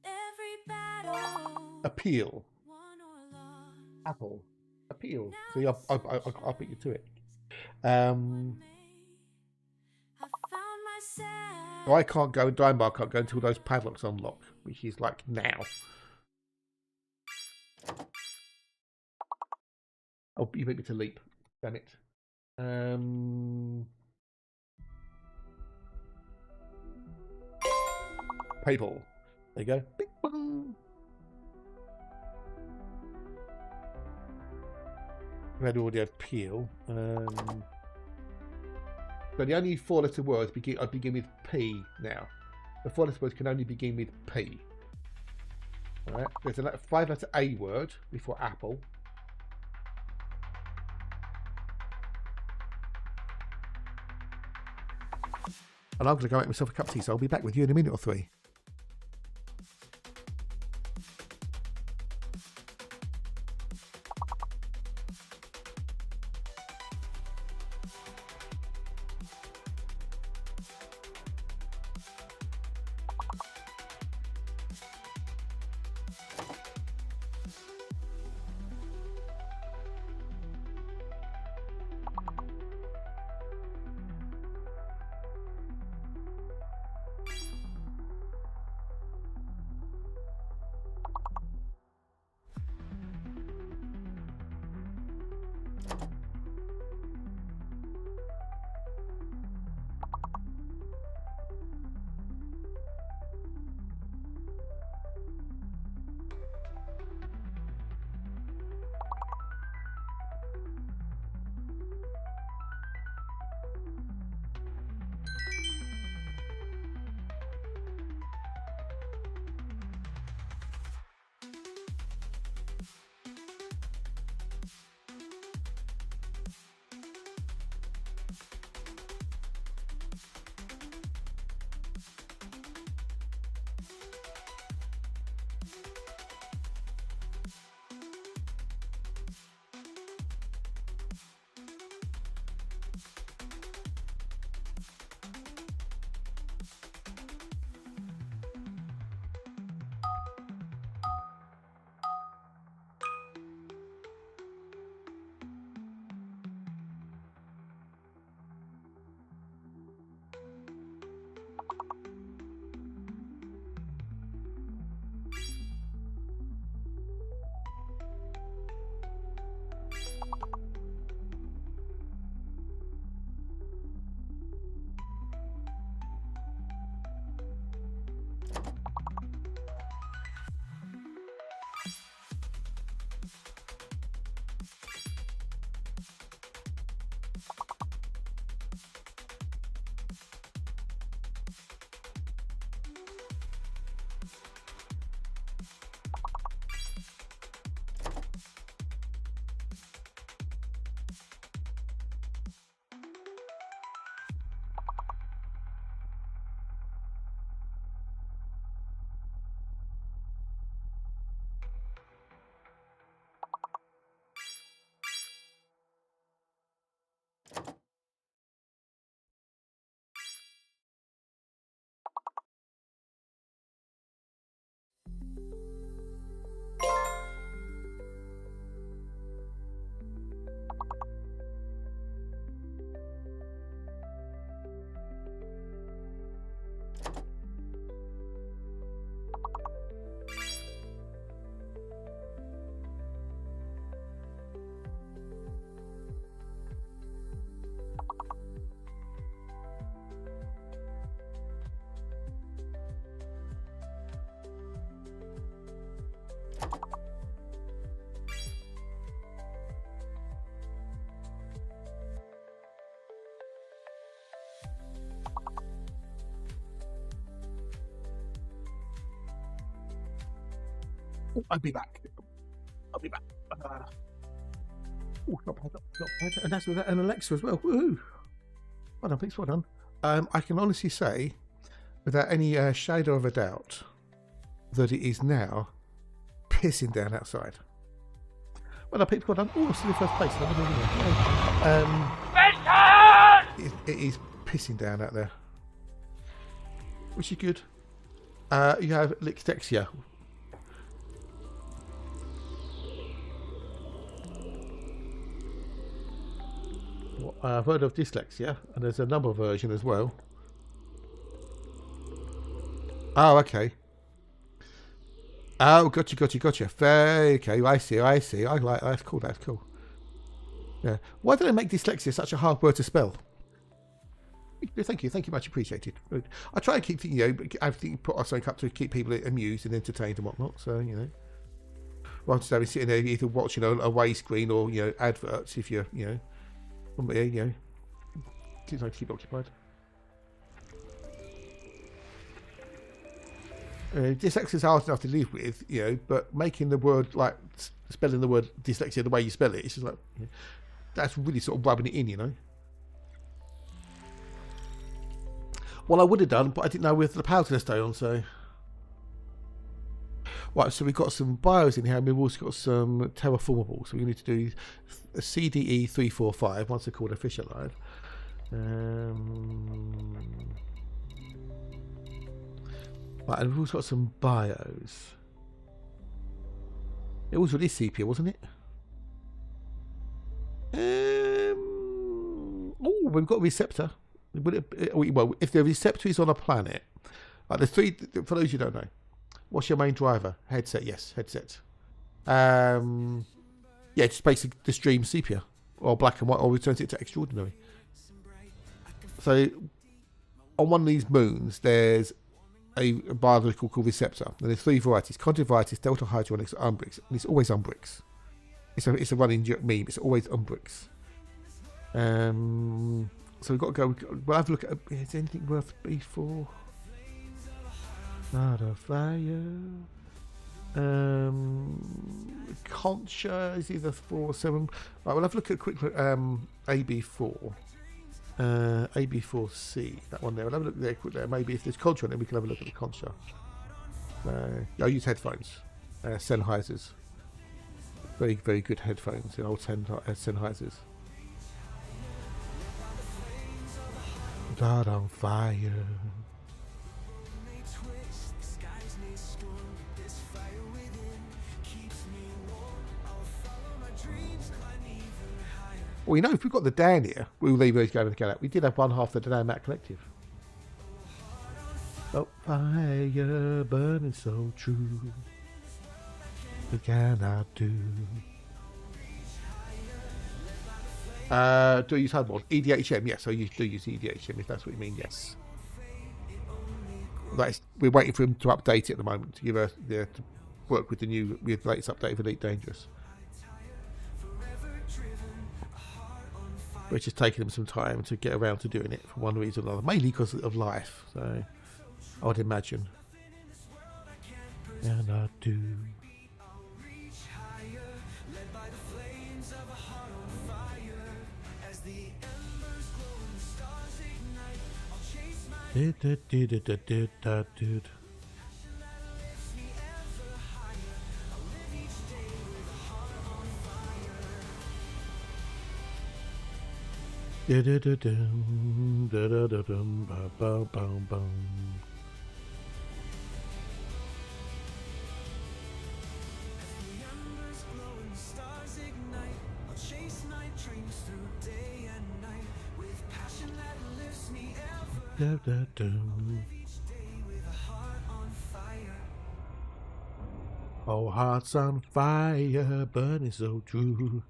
Every battle, Appeal. won or lost. Apple. Appeal. See, I'll beat you to it. I found myself. So I can't go, Diambar can't go until those padlocks unlock, which is like now. Oh, you make me to leap. Damn it. Papal. There you go. Bing bong. We had already have peel. But the only four-letter words begin with P now. The four-letter words can only begin with P. All right. There's a five-letter A word before apple. And I'm going to go make myself a cup of tea, so I'll be back with you in a minute or three. Oh, I'll be back. I'll be back. Oh, not bad, not bad. And that's with an Alexa as well. Woohoo! Well done, please. Well done. I can honestly say, without any shadow of a doubt, that it is now pissing down outside. Well done, people. Well done. Oh, still in first place. It is pissing down out there, which is good. You have Lixdexia. I've heard of dyslexia, and there's a number version as well. Oh, okay. Oh, gotcha. Very okay. I see. I like that's cool. That's cool. Yeah. Why do they make dyslexia such a hard word to spell? Thank you, much appreciated. I try and keep, everything put something up to keep people amused and entertained and whatnot. So rather than having sitting there either watching a away screen or adverts. If you're keep occupied. Dyslexia is hard enough to live with, but making the word spelling the word dyslexia the way you spell it's just like that's really sort of rubbing it in, Well, I would have done, but I didn't know whether the power to stay on. So, right. So we've got some bios in here, and we've also got some terraformables. So we need to do a CDE 345 once they're called official live. Right, and we've also got some bios. It was with this sepia, wasn't it? Oh, we've got a receptor. Well, if the receptor is on a planet, there's three. For those who don't know, what's your main driver? Headset, yes, headset. Yeah, just basically the stream sepia or black and white, or returns it to extraordinary. So, on one of these moons, there's a biological called receptor. And there's three varieties: conjunctivitis, delta hydronics, umbrix, and it's always umbrix. It's a running meme. It's always umbrix. So we've got to go. We'll have a look at. Is there anything worth B4? Not a fire. Concha is either 4 or 7. Right, we'll have a look at a quick look. AB4. AB4C. That one there. We'll have a look there quick there. Maybe if there's Concha on it, we can have a look at the Concha. I'll use headphones. Sennheisers. Very, very good headphones. The old Sennheisers. God on fire. Well, if we've got the Dan here, we'll leave those going together. We did have one half of the Dan Matt Collective. Oh, fire burning so true. What can I do? Do I use hard mode? EDHM, yes, I do use EDHM if that's what you mean, yes. We're waiting for him to update it at the moment to give us to work with the latest update of Elite Dangerous. Which is taking them some time to get around to doing it for one reason or another, mainly because of life, so I would imagine. And I do. Oh, hearts on fire, burning so true.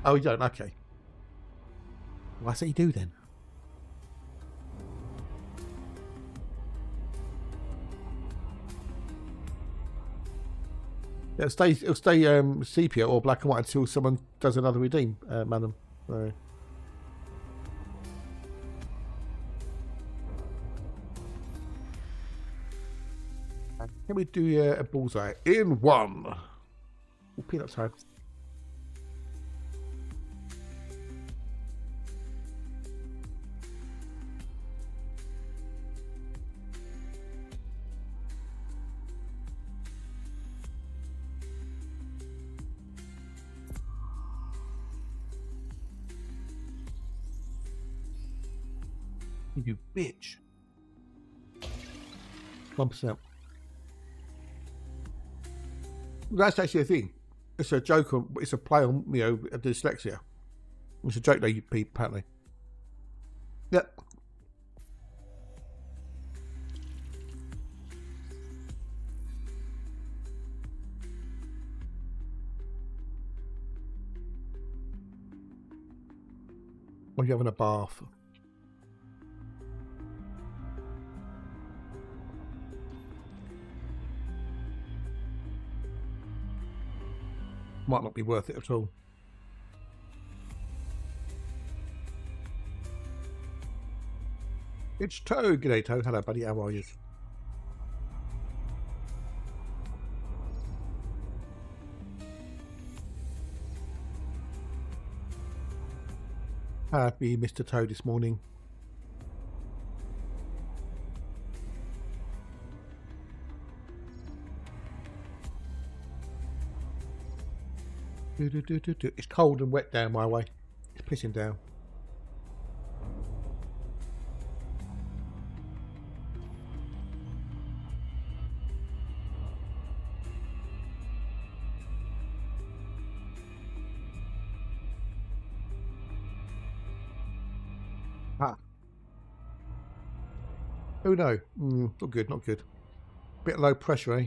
Oh, you don't? Okay. Well, I say you do then. It'll stay sepia or black and white until someone does another redeem, madam. So. Can we do a bullseye in one? Oh, peanut time. You bitch. 1%. That's actually a thing. It's a joke. It's a play on, you know, dyslexia. It's a joke they people apparently. Yep. Or you having a bath? Might not be worth it at all. It's Toad. G'day, Toad. Hello, buddy. How are you? Happy Mr. Toad this morning. It's cold and wet down my way. It's pissing down. Ah. Oh no. Not good, not good. Bit low pressure, eh?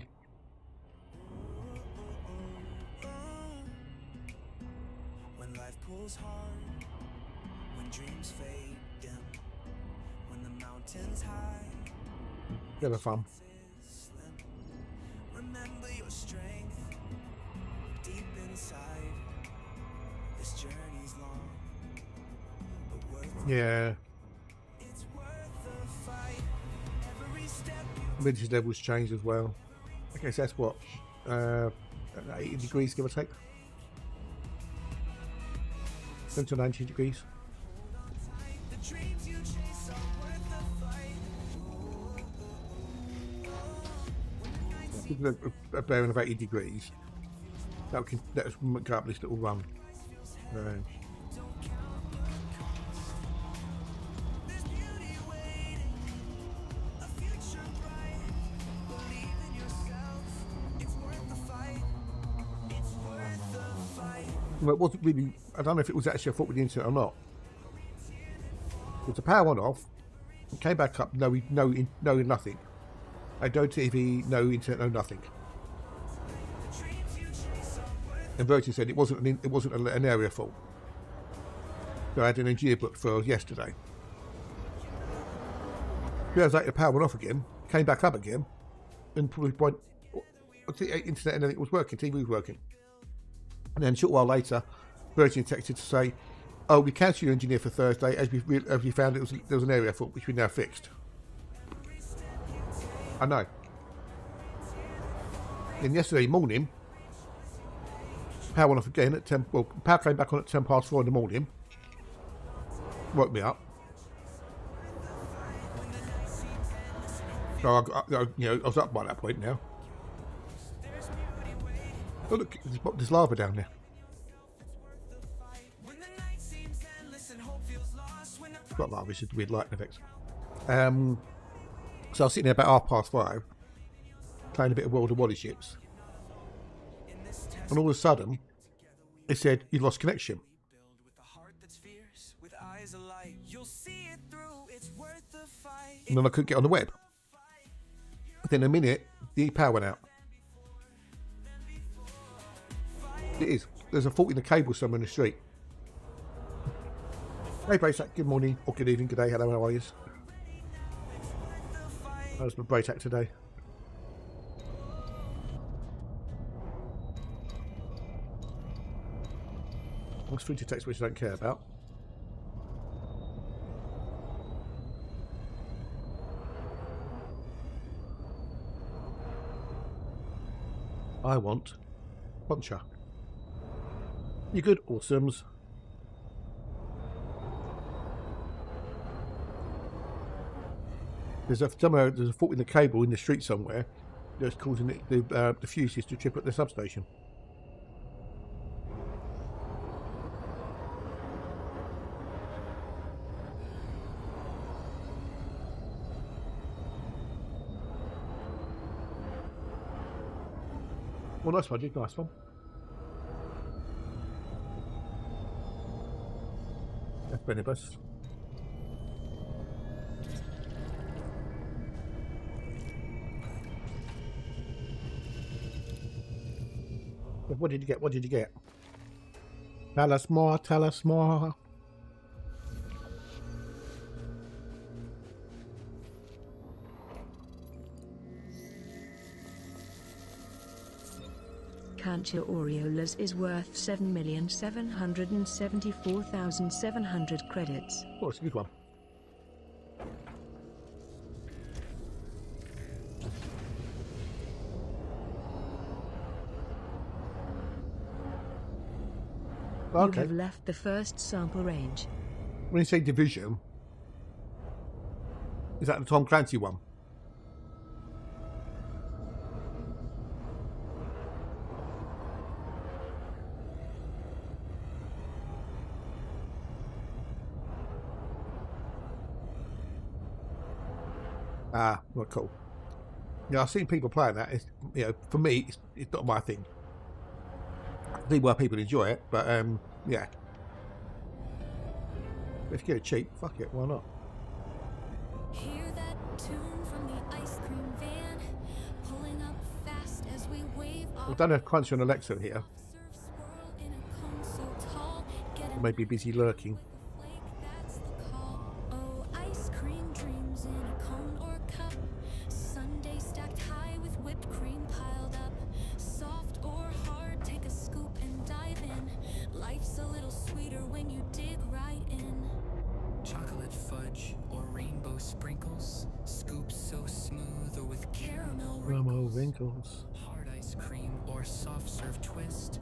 Bit of fun. Remember your strength deep inside. This journey's long, but worth Yeah. it's worth the fight. Every step you Vintage levels changed as well. I guess that's what 80 degrees, give or take. 70 to 90 degrees. the dreams you chase are worth the fight. A bearing of 80 degrees. That can go up this little run. There's beauty waiting, a future bright. Believe in yourself, it's worth the fight. It's worth the fight. Well, it wasn't really. I don't know if it was actually a fault with the internet or not. Because the power went off, it came back up. No, nothing. I no TV, no internet, no nothing. And Virgin said it wasn't an area fault. So I had an engineer booked for yesterday. 2 hours later, the power went off again, came back up again, and probably by the internet and everything was working, TV was working. And then a short while later, Virgin texted to say, "Oh, we cancelled your engineer for Thursday as we found there was an area fault, which we now fixed." I know. Then yesterday morning, power went off again at 10. Well, power came back on at 4:10 in the morning. Woke me up. So I was up by that point now. Oh look, there's lava down there. It's not lava, it's just weird lighting effects. So I was sitting there about 5:30, playing a bit of World of Wally ships, and all of a sudden, it said you lost connection. And then I couldn't get on the web. Within a minute, the power went out. It is. There's a fault in the cable somewhere in the street. Hey, Braytac, good morning, or good evening, good day, hello, how are you? How's my Braytac today? What's free to text which I don't care about? I want Poncha. You good? Awesomes. There's a fault in the cable in the street somewhere that's causing the fuses to trip at the substation. Well, nice one, dude. Nice one. That's Benibus. What did you get? What did you get? Tell us more. Tell us more. Cancha Aureolas is worth 7,774,700 credits. Oh, it's a good one. Okay. You have left the first sample range. When you say division, is that the Tom Clancy one? Ah, well, cool. Yeah, I've seen people playing that. It's, you know, for me, it's not my thing. I see why people enjoy it, but yeah. Let's get it cheap. Fuck it, why not? Hear that tune from the ice cream van, pulling up fast as we wave off. We've done a crunch on Alexa here. Surf swirl in a cone so tall, get Or maybe busy lurking. flake, that's the call. Oh, ice cream dreams in a cone or cup. Sundae stacked high with whipped cream piled up. Soft or hard, take a scoop and dive in. Life's a little sweeter when you dig right in. Chocolate fudge or rainbow sprinkles, scoops so smooth or with caramel Romo wrinkles. hard ice cream or soft serve twist.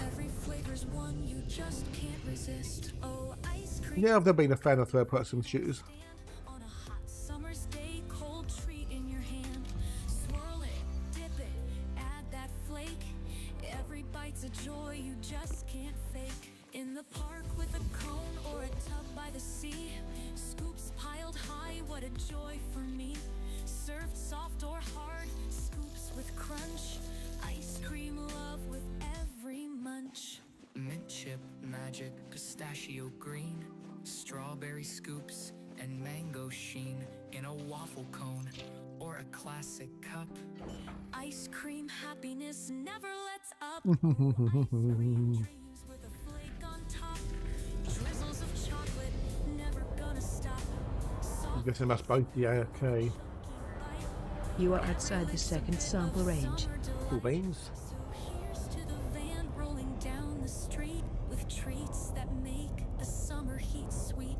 Every flavor's one you just can't resist. Oh, ice cream. Yeah, I've never been a fan of third-person shooters. On a hot summer's day, cold treat in your hand. Swirl it, dip it, add that flake. Every bite's a joy you just can't fake. In the park with a cone or a tub by the sea. Scoops piled high, what a joy for me. Served soft or hard, scoops with crunch. Ice cream love with every munch. Mint chip magic, pistachio green, strawberry scoops and mango sheen in a waffle cone or a classic cup. Ice cream happiness never lets up. Dreams with a flake on top. Drizzles of chocolate never gonna stop. I'm guessing that's both. Yeah, okay. You are outside the second sample range. Cool beans. So here's to the van rolling down the street with treats that make the summer heat sweet.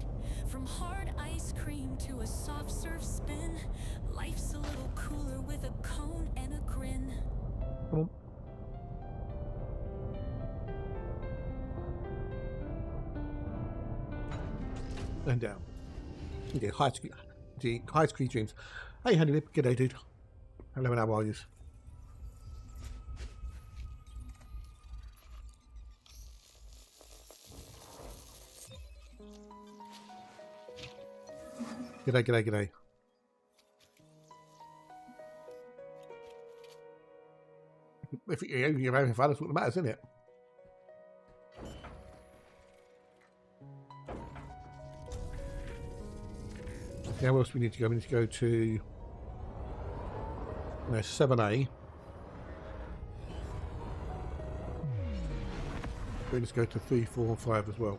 From hard ice cream to a soft serve spin, life's a little cooler with a cone and a grin. Come on. And down. Okay, high screen dreams. Hey, honey lip. G'day, dude. Hello, and how are you? G'day, g'day, g'day. If you're having fun, that's what matters, isn't it? Now, where else do we need to go? We need to go to 7A. Let's go to 3, 4, and 5 as well.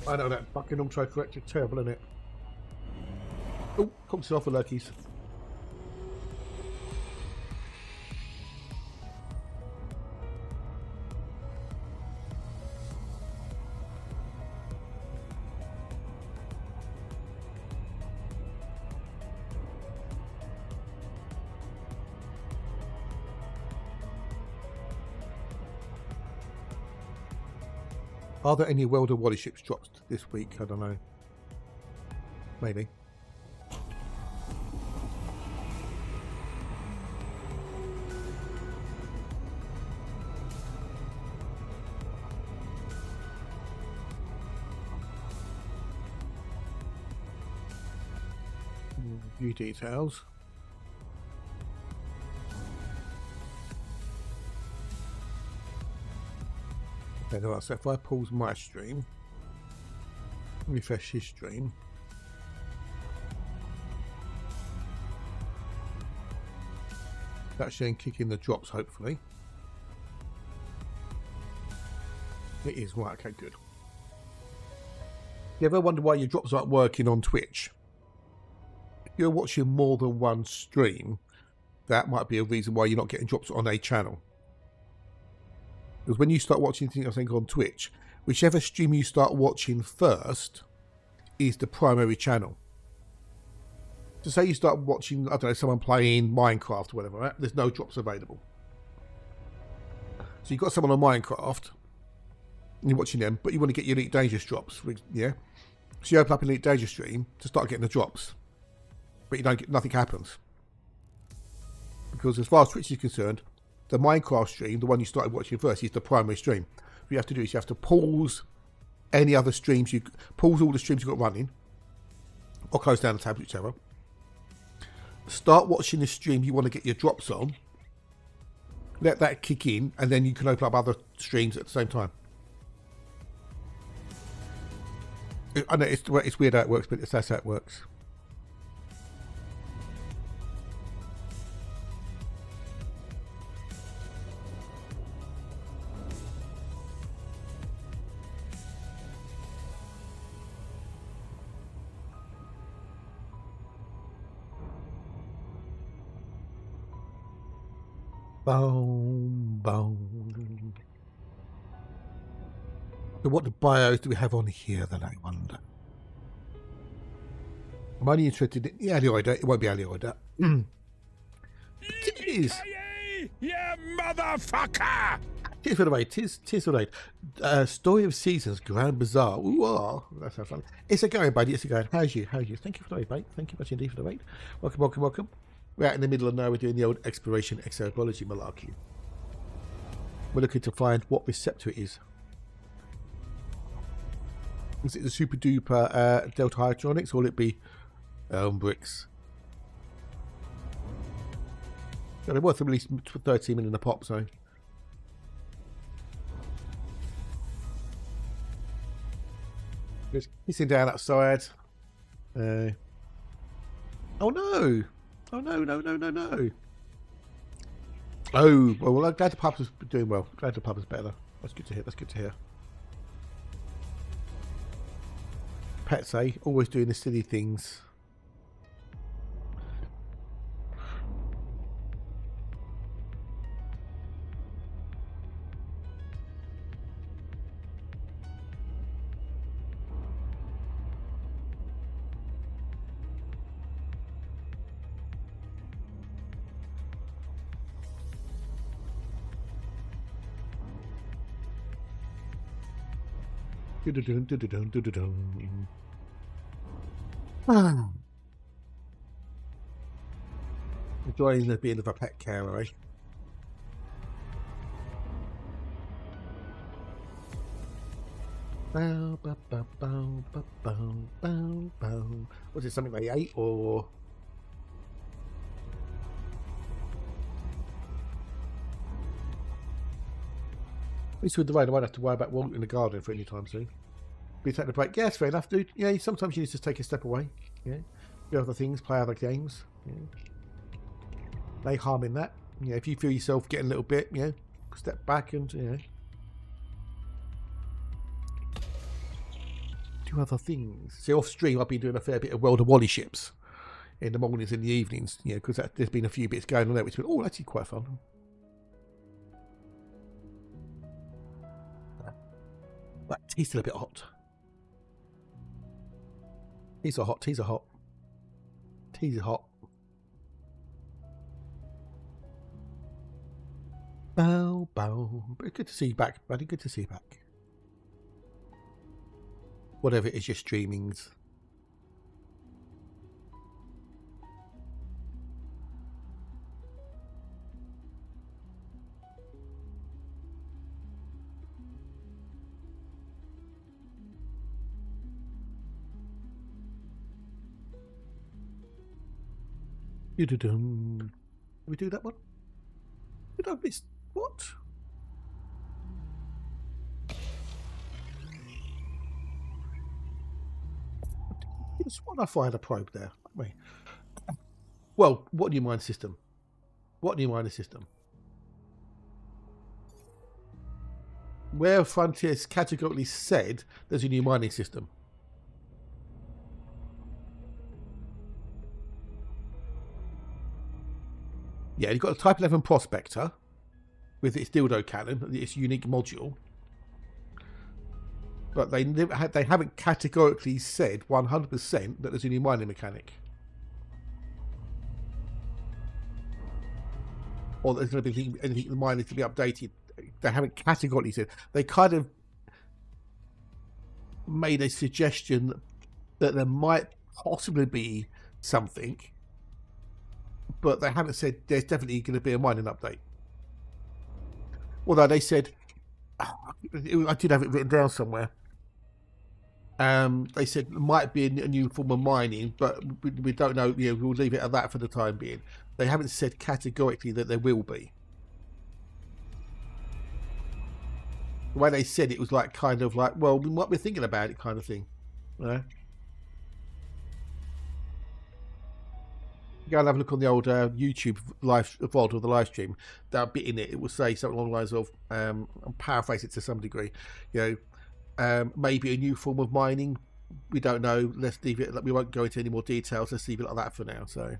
I know that fucking autocorrect is terrible, isn't it? Oh, comes off the lurkies. Are there any Welder Wally ships dropped this week? I don't know. Maybe. View details. Okay, right, so if I pause my stream, refresh his stream, that should then kick in the drops, hopefully. It is, right, okay, good. You ever wonder why your drops aren't working on Twitch? If you're watching more than one stream, that might be a reason why you're not getting drops on a channel. Because when you start watching things, I think, on Twitch, whichever stream you start watching first is the primary channel. So say you start watching, I don't know, someone playing Minecraft or whatever, right? There's no drops available. So you've got someone on Minecraft, and you're watching them, but you want to get your Elite Dangerous drops, yeah? So you open up an Elite Dangerous stream to start getting the drops. But you don't get, nothing happens. Because as far as Twitch is concerned, the Minecraft stream, the one you started watching first, is the primary stream. What you have to do is you have to pause any other streams, pause all the streams you've got running, or close down the tabs, whichever. Start watching the stream you want to get your drops on, let that kick in, and then you can open up other streams at the same time. I know it's weird how it works, but that's how it works. Boom, boom. So what bios do we have on here then, I wonder? I'm only interested in the Alioida. It won't be Alioida. It is. Yeah, motherfucker! Tis for the way. Tis for the way. Story of Seasons, Grand Bazaar. Ooh, that sounds fun. It's a going, buddy. It's a going. How's you? Thank you for the wait, mate. Thank you much indeed for the wait. Welcome. We're out in the middle of now. We're doing the old exploration exobiology malarkey. We're looking to find what receptor it is. Is it the super duper Delta Hydronics, or will it be bricks? Yeah, they're worth at least 13 million a pop, so. Just hissing down outside. Oh no! Oh no! Oh well, I'm glad the pub is doing well. Glad the pub is better. That's good to hear. Pets, eh? Always doing the silly things. Enjoying the being of a pet carer, eh? Bow, bow, bow, bow, bow, bow, bow, bow. Was it something they ate, or? At least with the rain, I won't have to worry about walking in the garden for any time soon. Be taking a break. Yeah, it's fair enough, dude. Yeah, sometimes you need to take a step away. Yeah, do other things, play other games. Yeah. No harm in that. Yeah, if you feel yourself getting a little bit, you know, step back and, you know. do other things. So off stream, I've been doing a fair bit of World of Wally ships in the mornings and the evenings, you know, because there's been a few bits going on there, which has been actually quite fun. But tea's still a bit hot. Teas are hot. Teas are hot. Teas are hot. Bow, bow. But good to see you back, buddy. Good to see you back. Whatever it is, your streamings. Did we do that one? Did I miss what? It's what I fired a probe there. Wait. Well, what new mine system? What new miner system? Where Frontiers categorically said there's a new mining system. Yeah, you've got a Type 11 Prospector with its dildo cannon, its unique module. But they haven't categorically said 100% that there's a new mining mechanic. Or there's going to be anything in the mining to be updated. They haven't categorically said. They kind of made a suggestion that there might possibly be something, but they haven't said there's definitely going to be a mining update. Although they said, I did have it written down somewhere. They said there might be a new form of mining, but we don't know. You know, we'll leave it at that for the time being. They haven't said categorically that there will be. The way they said it was like kind of like, well, we might be thinking about it, kind of thing. You know? Go and have a look on the old YouTube live VOD or the live stream. That bit in it, it will say something along the lines of, I'll paraphrase it to some degree, you know, maybe a new form of mining. We don't know. Let's leave it. We won't go into any more details. Let's leave it like that for now. So,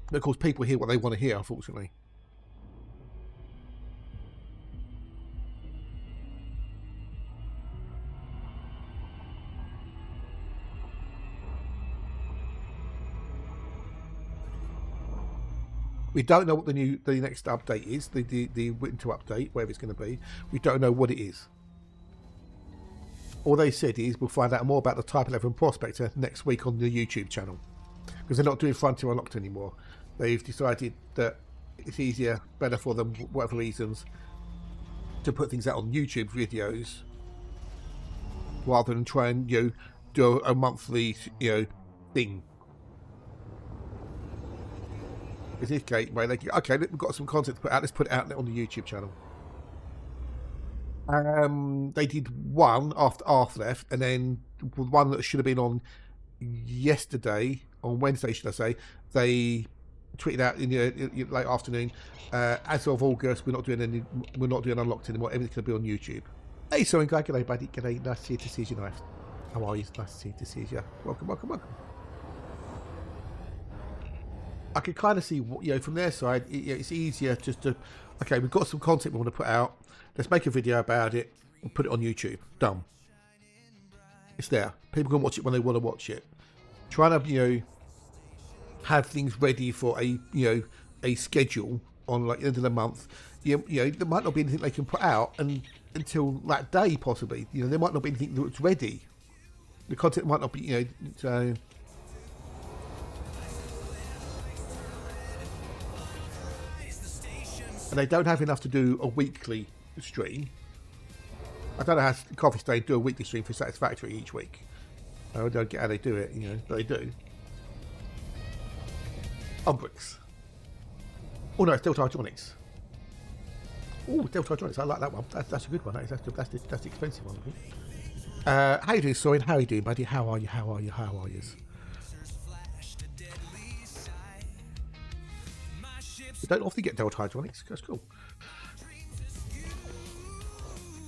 but of course, people hear what they want to hear, unfortunately. We don't know what the next update is, the winter update, whatever it's going to be. We don't know what it is. All they said is we'll find out more about the Type 11 Prospector next week on the YouTube channel. Because they're not doing Frontier Unlocked anymore. They've decided that it's easier, better for them, whatever reasons, to put things out on YouTube videos rather than try and, you know, do a monthly, you know, thing. Is this gateway? Okay, we've got some content to put out. Let's put it out on the YouTube channel. They did one after Arth left, and then one that should have been on yesterday, on Wednesday, should I say? They tweeted out in the late afternoon. As of August, we're not doing Unlocked anymore. Everything's going to be on YouTube. Hey, sorry, guy. G'day, buddy. G'day. Nice to see you. Nice. How are you? Nice to see you. Welcome, welcome, welcome. I can kind of see what, you know, from their side, it's easier just to, okay, we've got some content we want to put out. Let's make a video about it and put it on YouTube. Done. It's there. People can watch it when they want to watch it. Trying to, you know, have things ready for a, you know, a schedule on like the end of the month. You know, there might not be anything they can put out until that day, possibly. You know, there might not be anything that's ready. The content might not be, you know, so. And they don't have enough to do a weekly stream. I don't know how Coffee Stain do a weekly stream for Satisfactory each week. I don't get how they do it, you know, but they do. Umbrix. Oh no, it's Delta Hydronics. Oh, Delta Hydronics, I like that one. That's a good one. That's the expensive one, I think. How you doing, Sorin? How are you doing, buddy? How are you? How are you? How are you? We don't often get Delta Hydronics. That's cool.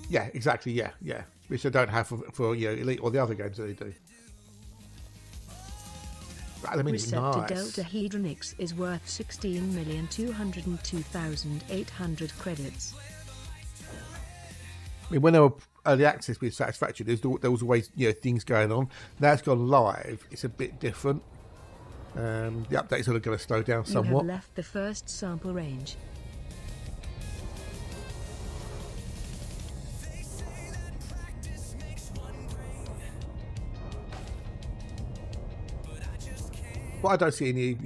Yeah, exactly. Yeah, yeah. Which I don't have for Elite or the other games that they do. I mean, it's Receptor nice. Delta Hedronix is worth 16,202,800 credits. I mean, when they were early access with Satisfactory, there was always things going on. Now it's gone live. It's a bit different. The updates are going to slow down You somewhat. have left the first sample range. But I don't see any,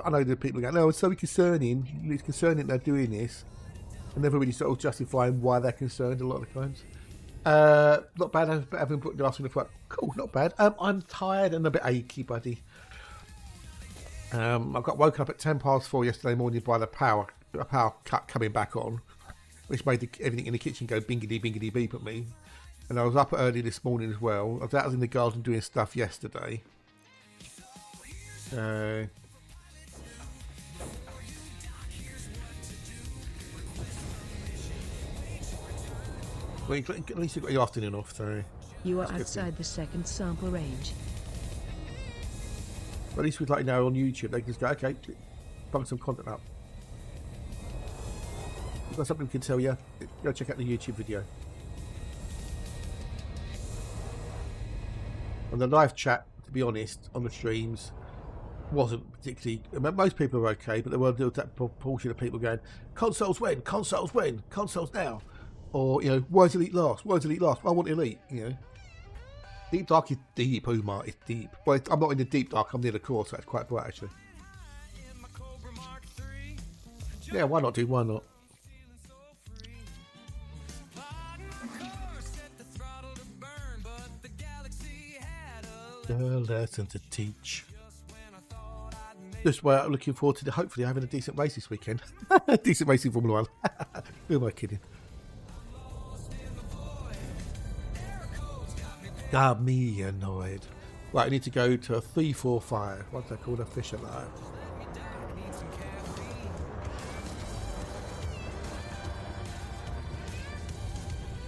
I know the people go, no, it's so concerning. It's concerning they're doing this. And never really sort of justifying why they're concerned a lot of the times. Not bad having put glass in the front. Cool, not bad. I'm tired and a bit achy, buddy. I got woken up at 4:10 yesterday morning by a power cut coming back on, which made everything in the kitchen go bingity bingity beep at me. And I was up early this morning as well. I was in the garden doing stuff yesterday. Well, at least you've got your afternoon off, so... You are outside the second sample range. But at least with on YouTube, they can just go, okay, bung some content up. You've got something we can tell you, go check out the YouTube video. On the live chat, to be honest, on the streams, wasn't particularly... I mean, most people are okay, but there were that proportion of people going, consoles win, consoles win, consoles now. Or, why is Elite last? Why is Elite last? I want Elite, Deep Dark is deep, Umar, it's deep. Well, I'm not in the Deep Dark, I'm near the core, so that's quite bright, actually. Yeah, why not, dude? Why not? A lesson to teach. Just looking forward to hopefully having a decent race this weekend. Decent race in Formula 1. Who am I kidding? Got me annoyed. Right, I need to go to a 345. What's that called? A fish alive.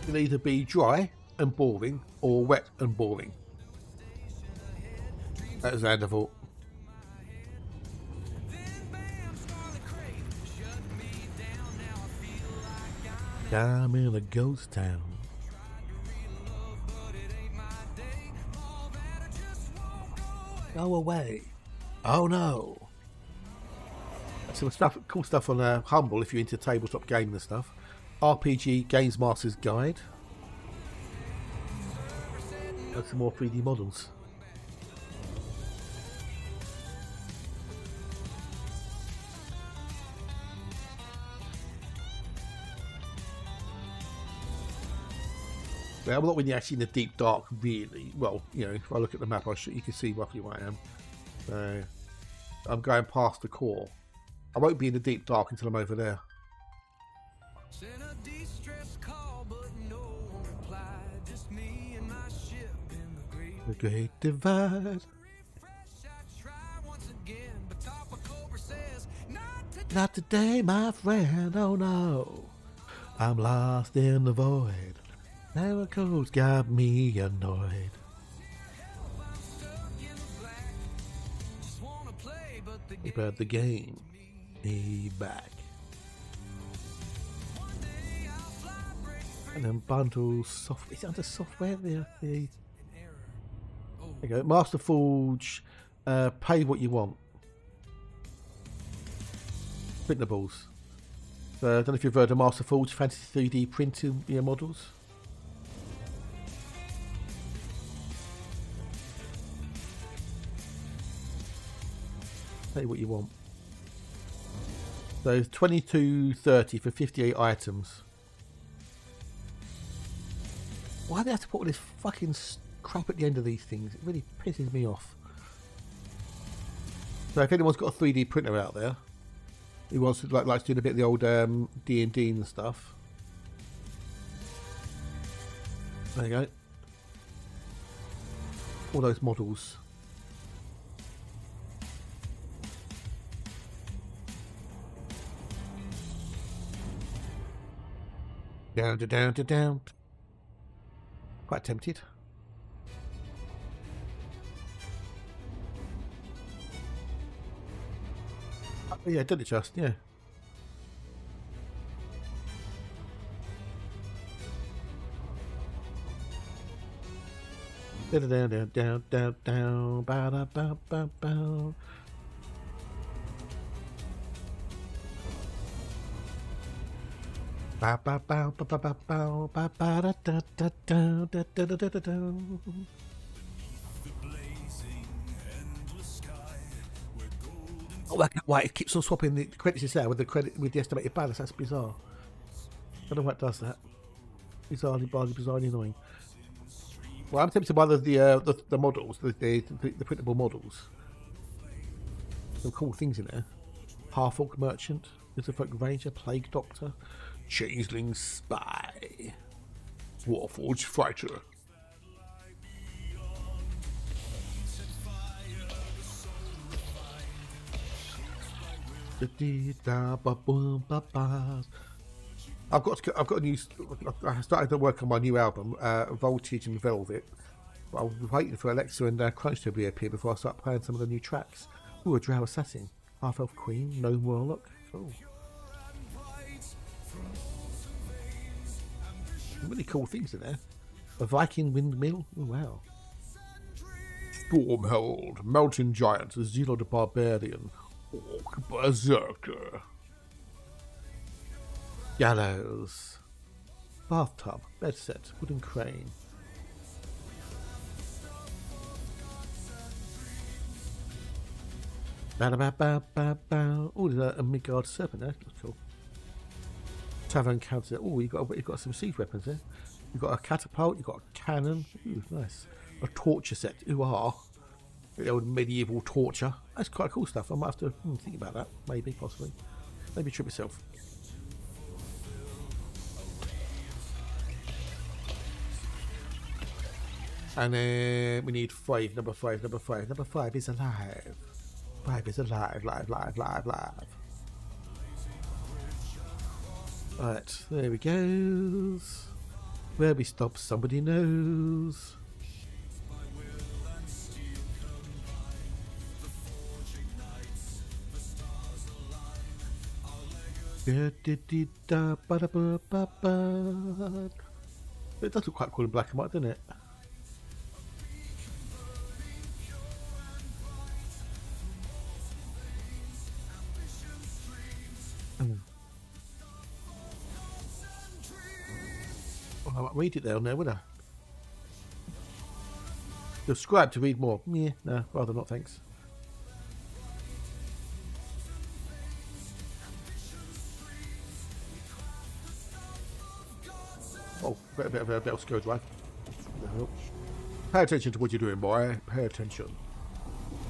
It'll either be dry and boring or wet and boring. That is Anderval. I'm in a ghost town. Go away. Oh no. Some stuff, cool stuff on Humble if you're into tabletop gaming and stuff. RPG Games Master's Guide. And some more 3D models. Well, I'm not really actually in the deep dark, really. Well, if I look at the map, you can see roughly where I am. So, I'm going past the core. I won't be in the deep dark until I'm over there. The Great Divide. Not today, my friend. Oh no. I'm lost in the void. Miracles got me annoyed. About the game. Me back. And then bundle software. Is it under software there? There you go. Master Forge. Pay what you want. Printables. So I don't know if you've heard of Master Forge Fantasy 3D printing models. Pay what you want. So $22.30 for 58 items. Why do they have to put all this fucking crap at the end of these things? It really pisses me off. So if anyone's got a 3D printer out there who wants to likes doing a bit of the old D&D and stuff, there you go. All those models. Down to down to down. Quite tempted. Oh, yeah, did it just, yeah. Down, down, down, down, down, down, ba da ba ba ba. Ba ba ba ba ba ba ba ba ba da da da da da da da da da. Oh, why it keeps on swapping the credits there with the estimated balance? That's bizarre. I don't know what does that. Bizarrely annoying. Well, I'm tempted by the models, the printable models. Some cool things in there. Half-Orc Merchant, Mythofolk Ranger, Plague Doctor, Changeling Spy, Warforged Fighter. I've got a new. I started to work on my new album, Voltage and Velvet. But I was waiting for Alexa and Crunch to reappear before I start playing some of the new tracks. Ooh, a Drow Assassin, Half Elf Queen, Gnome Warlock. Cool. Really cool things in there. A Viking Windmill. Oh, wow. Stormhold, Mountain Giant, Zealot Barbarian, Orc Berserker. Gallows, bathtub, bed set, wooden crane. Oh, there's a Midgard serpent there. That's cool. Tavern counter. Oh, you've got some siege weapons there. You've got a catapult. You've got a cannon. Ooh, nice. A torture set. Ooh, the old medieval torture. That's quite cool stuff. I might have to think about that. Maybe, possibly. Maybe trip myself. And then we need 5. Number 5. Number 5 is alive. 5 is alive. Live. Right, there we go. Where we stop, somebody knows. It does look quite cool in black and white, doesn't it? I might read it there on there, would I? Subscribe to read more. Yeah, no, rather not, thanks. Oh, better go drive. Pay attention to what you're doing, boy. Pay attention.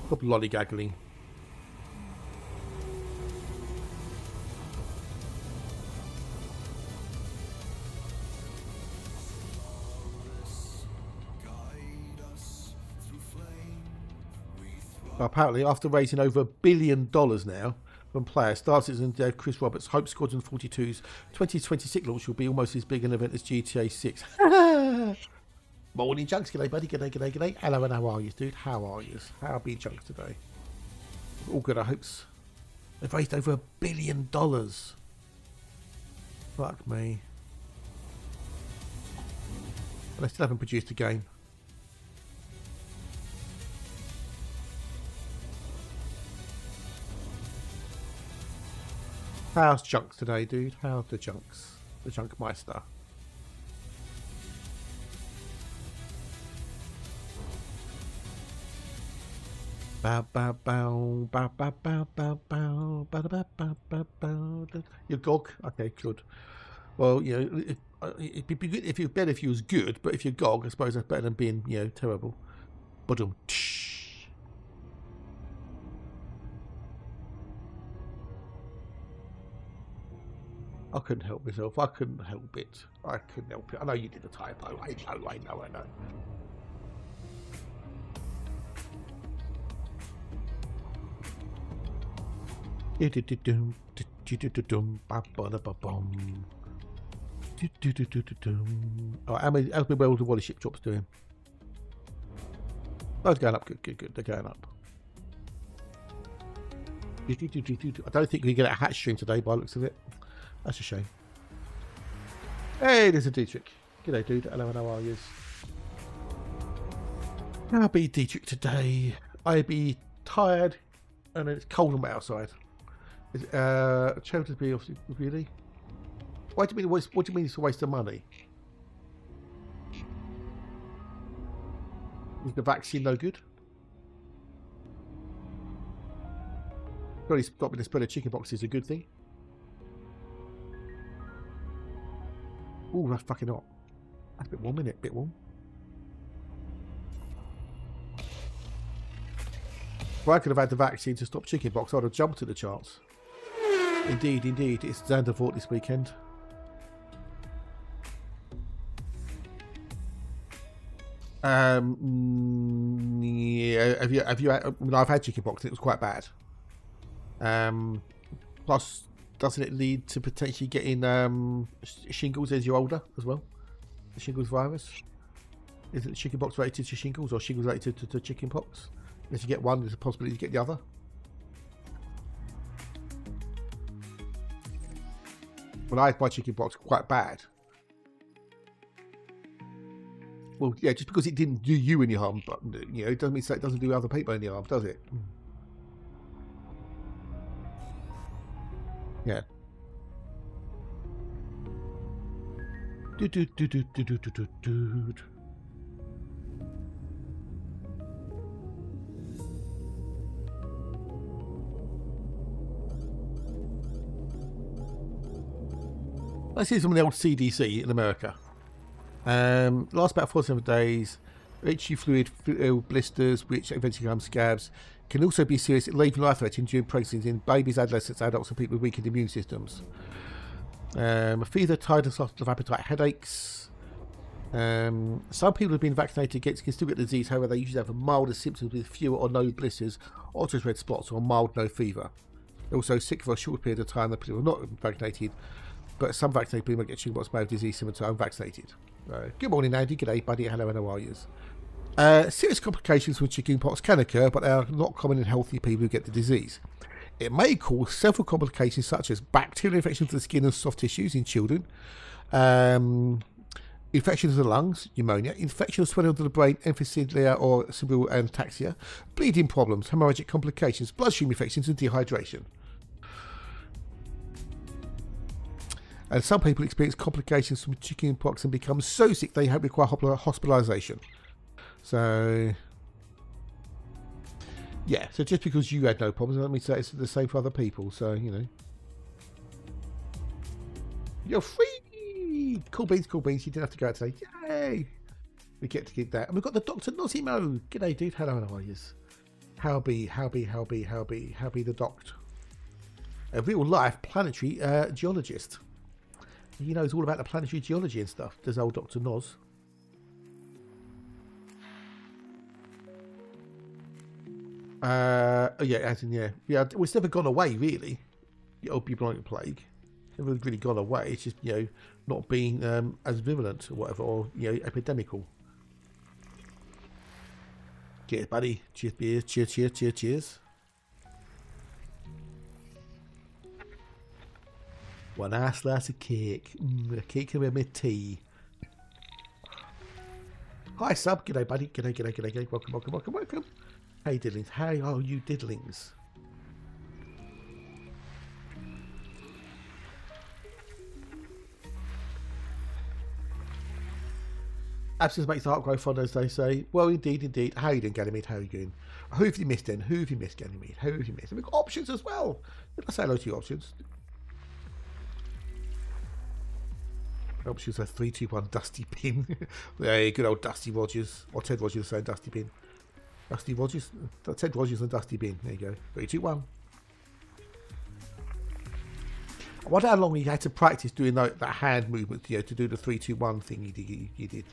Stop lollygaggling. Apparently, after raising over $1 billion now from players, Star Citizen dev Chris Roberts hopes Squadron 42's 2026 launch will be almost as big an event as GTA 6. Morning, Junks. G'day, buddy. G'day. Hello, and how are you, dude? How are you? How be Junks today? All good, I hopes. They've raised over $1 billion. Fuck me. But they still haven't produced a game. How's Junks today, dude? How's the Junks? The Junkmeister. Bow, bow, bow, bow, bow, bow, bow, bow, bow, bow, bow, bow, bow. Your GOG? Okay, good. Well, you know, it'd be good if you better if you was good, but if you're GOG, I suppose that's better than being, you know, terrible. But I couldn't help myself. I couldn't help it. I couldn't help it. I know you did a typo. I know. Alright, how many well the Wally ship drops doing? Oh, it's going up. Good. They're going up. I don't think we get a hatch stream today by the looks of it. That's a shame. Hey, there's a Dietrich. G'day, dude. Hello, how are you? I'll be Dietrich today. I'll be tired, and it's cold on my outside. Charity to be obviously really. What do you mean? What do you mean it's a waste of money? Is the vaccine no good? Probably got me to spread of chicken pox is a good thing. Ooh, that's fucking hot. That's a bit warm, isn't it? Bit warm. If I could have had the vaccine to stop chicken pox, I'd have jumped at the chance. Indeed. It's Xander Fort this weekend. Yeah. Have you? I've had chicken pox and it was quite bad. Plus, doesn't it lead to potentially getting shingles as you're older as well? The shingles virus. Isn't chicken pox related to shingles or shingles related to chicken pox? If you get one, there's a possibility to get the other. When I had my chicken pox quite bad. Well, yeah, just because it didn't do you any harm, but you know, it doesn't mean it doesn't do other people any harm, does it? Yeah. Let's see some of the old CDC in America. Last about 4 to 7 days. HG fluid blisters, which eventually become scabs, can also be serious, leaving life-threatening during pregnancies in babies, adolescents, adults, and people with weakened immune systems. Fever, tiredness, loss of appetite, headaches. Some people have been vaccinated against can still get the disease, however, they usually have milder symptoms with fewer or no blisters, or just red spots, or mild no fever. They're also sick for a short period of time than people who are not vaccinated, but some vaccinated people might get chickenpox may have disease similar to unvaccinated. Good morning, Andy. G'day, buddy. Hello, and how are you? Serious complications with chickenpox can occur, but they are not common in healthy people who get the disease. It may cause several complications such as bacterial infections of the skin and soft tissues in children, infections of the lungs, pneumonia, infection of swelling of the brain, emphysema or cerebral ataxia, bleeding problems, hemorrhagic complications, bloodstream infections, and dehydration. And some people experience complications from chickenpox and become so sick they require hospitalisation. So, yeah. So just because you had no problems, let me say it's the same for other people. So, you know. You're free! Cool beans. You didn't have to go out today. Yay! We get to get that. And we've got the Dr. Nosimo. G'day, dude. Hello, how are you? How be the doctor. A real life planetary geologist. He knows all about the planetary geology and stuff. Does old Dr. Noz. Yeah, as in, yeah. Well, it's never gone away, really. The old bubonic plague. It's never really gone away. It's just, you know, not being as virulent or whatever, or, you know, epidemical. Cheers, buddy. Cheers, beers. Cheers. One nice slice of cake. A cake with my tea. Hi, sub. G'day, buddy. G'day. Welcome. Hey, diddlings. How are you, diddlings? Absence makes the heart grow fond, as they say. Well, indeed. How are you doing, Ganymede? How are you doing? Who have you missed, then? Who have you missed, Ganymede? Who have you missed? And we've got options as well. Did I say hello to you, options? Options are 3, 2, 1, Dusty Bin. Yeah, good old Dusty Rogers. Or Ted Rogers saying Dusty Bin. Dusty Rogers? Ted Rogers and Dusty Bin. There you go. 3, 2, 1. I wonder how long he had to practice doing that hand movement, you know, to do the 3, 2, 1 thing he did.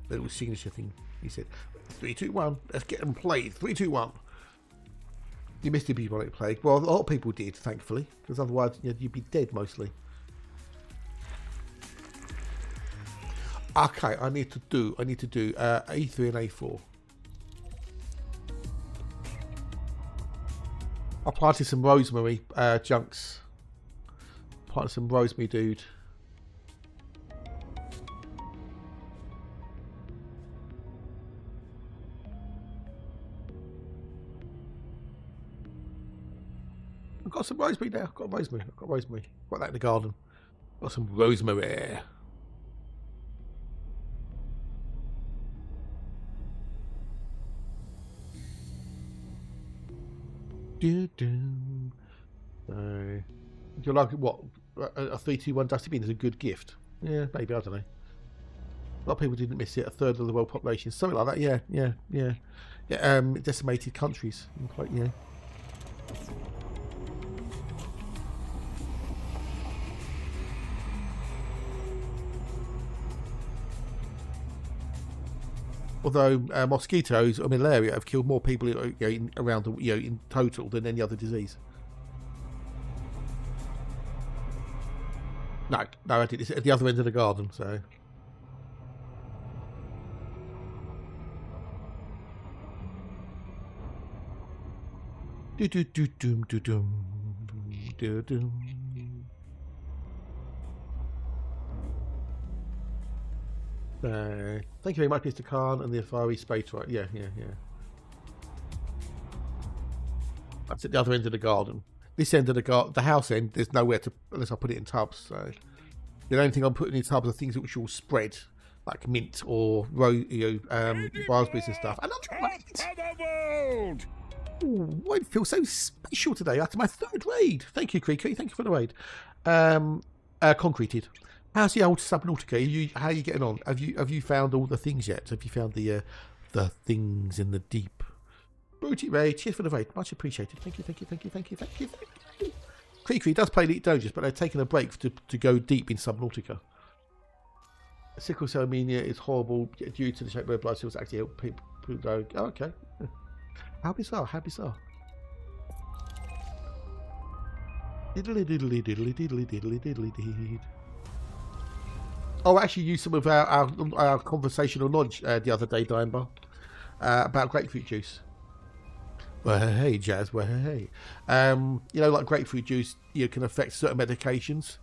The little signature thing. He said, 3, 2, 1. Let's get them played. 3, 2, 1. You missed the bubonic plague. Well, a lot of people did, thankfully. Because otherwise, you know, you'd be dead mostly. Okay, I need to do A3 and A4. I planted some rosemary junks. Planted some rosemary, dude. I've got some rosemary now. I've got rosemary. Got that in the garden. Got some rosemary. So, you're like what? A 3-2-1 dusty bin is a good gift. Yeah, maybe, I don't know. A lot of people didn't miss it. A third of the world population, something like that. Yeah. Decimated countries. Quite, yeah. Although mosquitoes or malaria have killed more people around the, in total than any other disease. No, I did this at the other end of the garden, so. Thank you very much, Mr. Khan, and the Afari Space Right. Yeah. That's at the other end of the garden. This end of the house end, there's nowhere to, unless I put it in tubs. So the only thing I'm putting in tubs are things which will spread, like mint or raspberries and stuff. And I'm right. Ooh, I feel so special today after my 3rd raid. Thank you, Creaky. Thank you for the raid. Concreted. How's the old Subnautica? How are you getting on? Have you found all the things yet? Have you found the things in the deep? Booty Ray, cheers for the raid. Much appreciated. Thank you. Creaky does play Elite Dangerous, but they're taking a break to go deep in Subnautica. Sickle cell anemia is horrible due to the shape where blood cells actually help people go. Oh, okay. How bizarre. Oh, I actually used some of our conversational knowledge the other day, Diambar, about grapefruit juice. Well, hey, Jazz. Well, hey. Like grapefruit juice, can affect certain medications.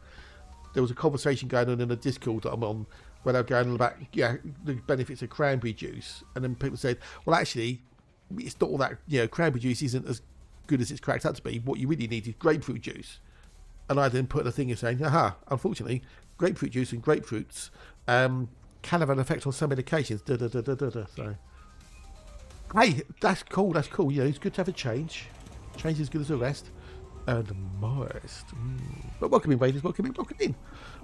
There was a conversation going on in a Discord that I'm on where they're going on about the benefits of cranberry juice, and then people said, well, actually, it's not all that. Cranberry juice isn't as good as it's cracked up to be. What you really need is grapefruit juice. And I then put a thing in saying, unfortunately, grapefruit juice and grapefruits can have an effect on some medications. So, hey, that's cool. It's good to have a change. Change is good as a rest. And most. But welcome in, Raiders. Welcome in.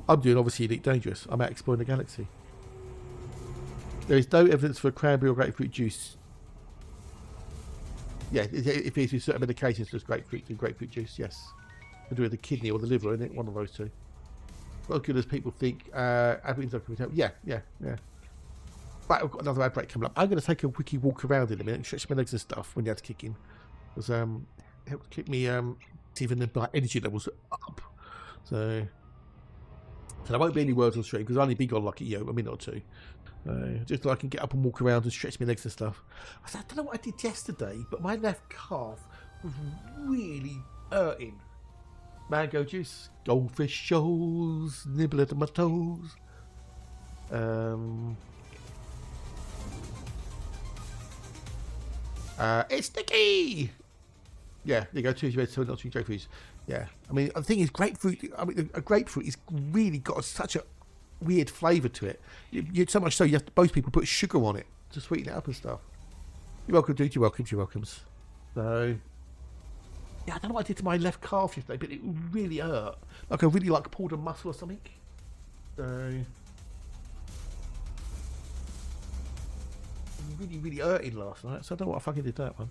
I'm doing, obviously, Elite Dangerous. I'm out exploring the galaxy. There is no evidence for cranberry or grapefruit juice. Yeah, if it's with certain medications, there's grapefruit and grapefruit juice, yes. To do with the kidney or the liver, isn't it? One of those two. Well, good as people think. Yeah. Right, I've got another ad break coming up. I'm going to take a wiki walk around in a minute and stretch my legs and stuff when the ads kick in. Because it helps keep me even my energy levels up. So there won't be any words on stream because I only been on like a minute or two. Just so I can get up and walk around and stretch my legs and stuff. I don't know what I did yesterday, but my left calf was really hurting. Mango juice, goldfish shoals, nibble at my toes. It's sticky. Yeah, there you go. 2 red, 2 not 2 grapefruits. Yeah, I mean the thing is, grapefruit. I mean, a grapefruit is really got such a weird flavour to it. So much so you have to, most people put sugar on it to sweeten it up and stuff. You're welcome, dude. You're welcomes. So. Yeah, I don't know what I did to my left calf yesterday, but it really hurt. Like I really pulled a muscle or something. Really hurting last night, so I don't know what I fucking did that one.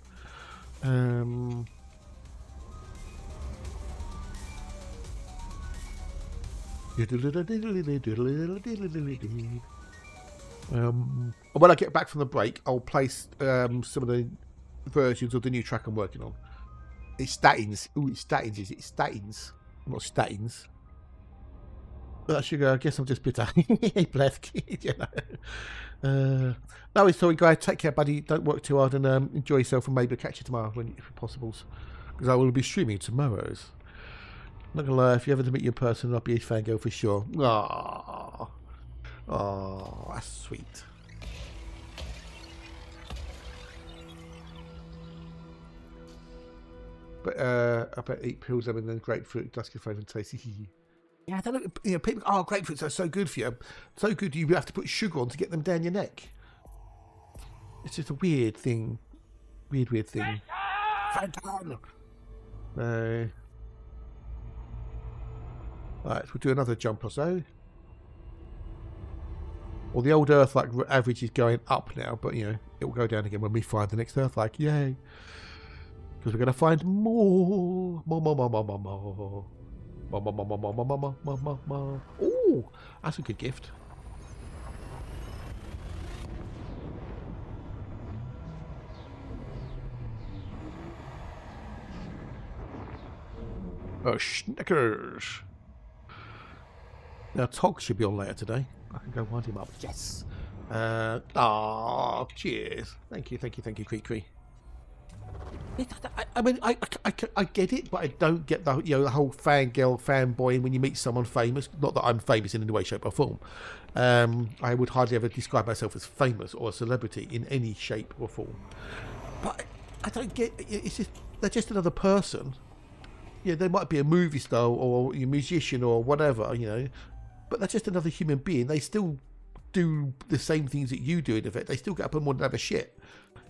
When I get back from the break, I'll place some of the versions of the new track I'm working on. It's statins. Ooh, it's statins, is it? It's statins. Not statins. That sugar, I guess I'm just bitter. Bless kid, you know. No, sorry, guys. Take care, buddy. Don't work too hard and enjoy yourself, and maybe I'll catch you tomorrow if possible. Because I will be streaming tomorrow's. Not gonna lie, if you ever meet you in person, I'll be a fangirl for sure. Aww. Oh, that's sweet. But I bet eat pills and then grapefruit, dusky flavour and tasty. Yeah, I don't know. You know, people. Oh, grapefruits are so good for you. So good, you have to put sugar on to get them down your neck. It's just a weird thing. Weird thing. Phantom. No. Right, we'll do another jump or so. Well, the old Earthlike average is going up now, but you know it will go down again when we find the next Earthlike. Yay! Because we're going to find more. Ooh, that's a good gift. Oh, Snickers. Now, Tog should be on later today. I can go wind him up. Yes. Cheers. Thank you, Cree. I mean, I get it, but I don't get the the whole fangirl, fanboy when you meet someone famous. Not that I'm famous in any way, shape, or form. I would hardly ever describe myself as famous or a celebrity in any shape or form. But I don't get. It's just they're just another person. Yeah, they might be a movie star or a musician or whatever, but they're just another human being. They still do the same things that you do, in effect. They still get up in the morning and have a shit,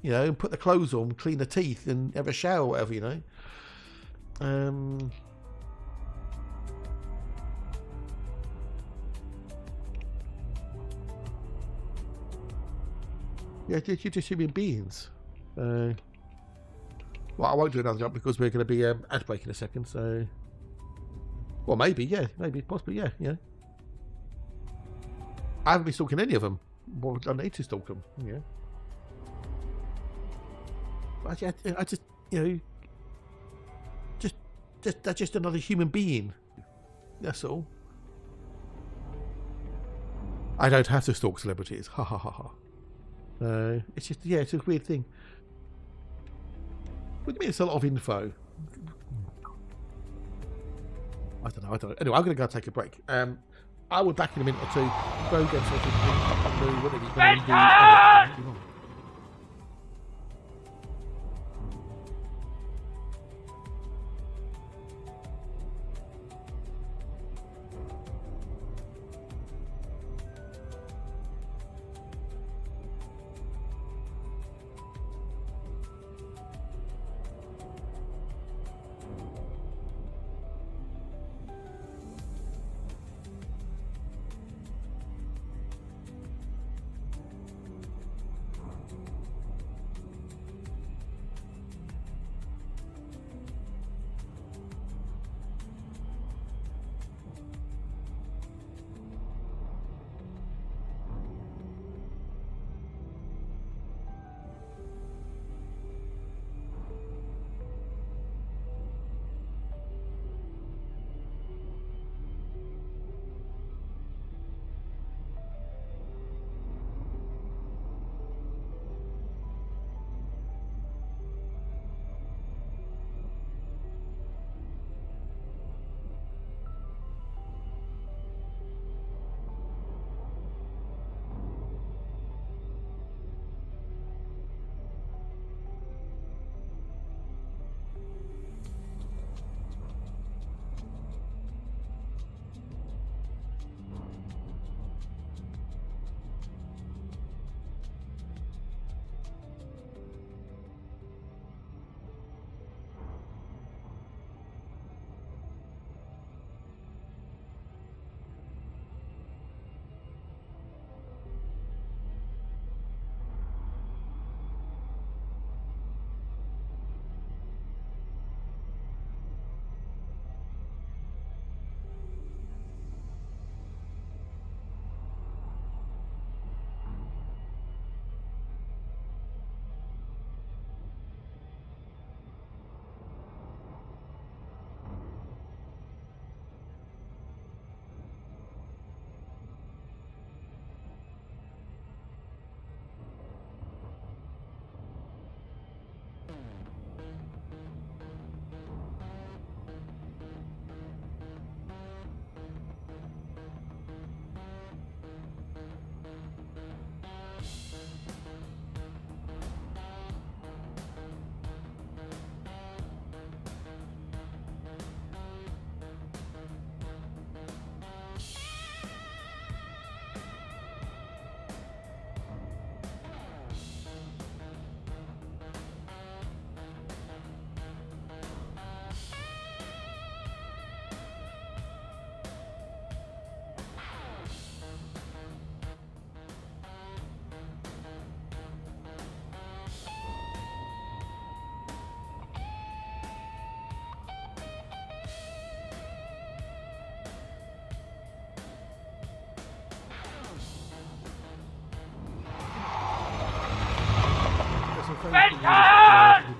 and put the clothes on, clean the teeth and have a shower or whatever, Yeah, you're just human beings. Well, I won't do another jump because we're going to be ad break in a second, so... Well, maybe, possibly, yeah. I haven't been stalking any of them. Well, I need to stalk them, But I just, they're just another human being. That's all. I don't have to stalk celebrities. Ha ha ha ha. It's just, it's a weird thing. What do you mean it's a lot of info? I don't know. Anyway, I'm going to go take a break. I will be back in a minute or two. Go get something. Whatever you're going to do.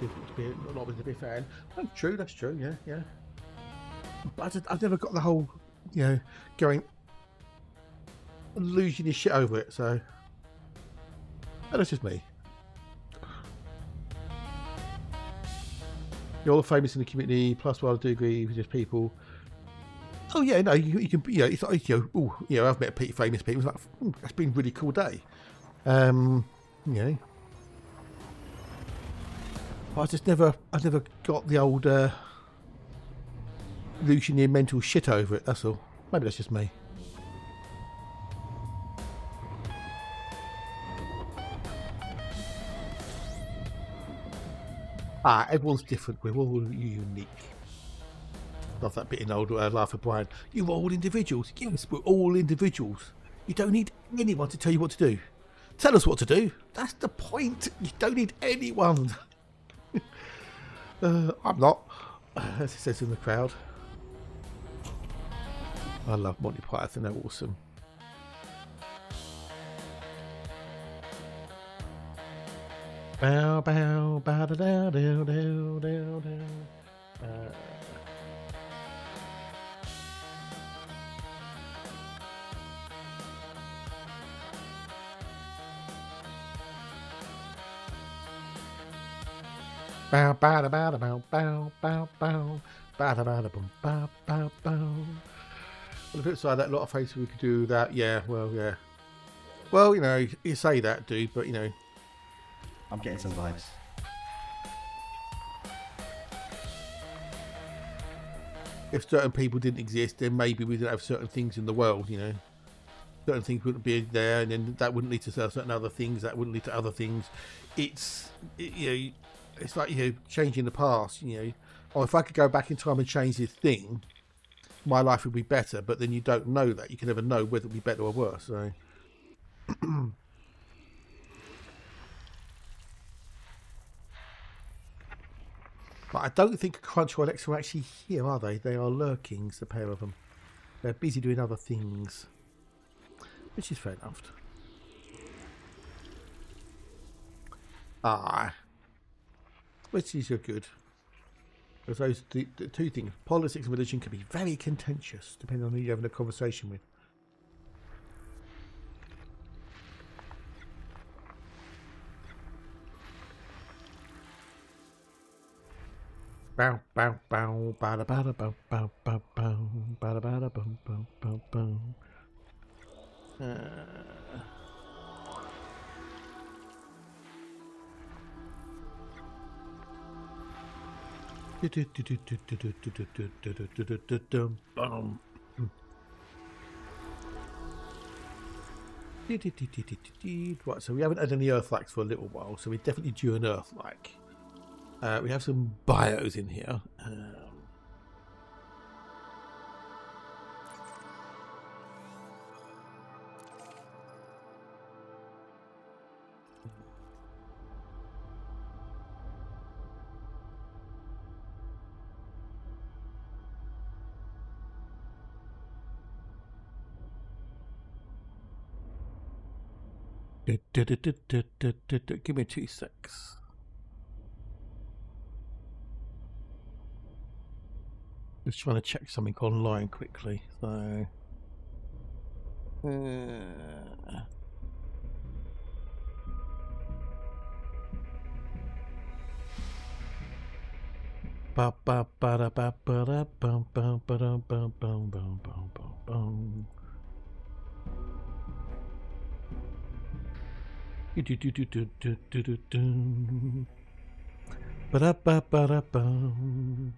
difficult to be not to be a fan. Oh, true, that's true. Yeah, yeah. But I've never got the whole, you know, going losing his shit over it. So that's just me. You're all famous in the community. Plus, while I do agree with just people. Oh yeah, no, you can. You know, it's like I've met famous people. It's like that's been a really cool day. You know, I never got the old losing your mental shit over it. That's all. Maybe that's just me. Everyone's different. We're all unique. Love that bit in old Life of Brian. You're all individuals. Yes, we're all individuals. You don't need anyone to tell you what to do. Tell us what to do. That's the point. You don't need anyone. I'm not, as it says in the crowd. I love Monty Python. They're awesome. Bow, bow, bow, da, da, da, da, da, da. Bow, bow, da, bow, da, bow, bow, bow, bow, bow, da, bow, da, boom, bow, bow, bow. On the flip side, that lot of faces we could do that. Yeah, well, yeah. Well, you know, you say that, dude, but you know. I'm getting some vibes. If certain people didn't exist, then maybe we didn't have certain things in the world, you know. Certain things wouldn't be there, and then that wouldn't lead to certain other things, that wouldn't lead to other things. It's like, you know, changing the past, you know. Or if I could go back in time and change this thing, my life would be better, but then you don't know that. You can never know whether it would be better or worse, so... But I don't think Crunch or Alexa are actually here, are they? They are lurkings, the pair of them. They're busy doing other things. Which is fair enough. Which is good. Because those the two things, politics and religion, can be very contentious, depending on who you're having a conversation with. Bow, bow, bow, bada, bada, bow, bow, bow, bow, bada, bada, bow, bow, bow, bow. Right, so we haven't had any Earthlikes for a little while, so we're definitely due an Earthlike. We have some bios in here. Give me 2 secs. Just trying to check something online quickly. So, ba ba ba da ba ba da bum bum ba dum bum bum bum bum bum bum. Do do do do do do do do. Ba da ba ba da bum.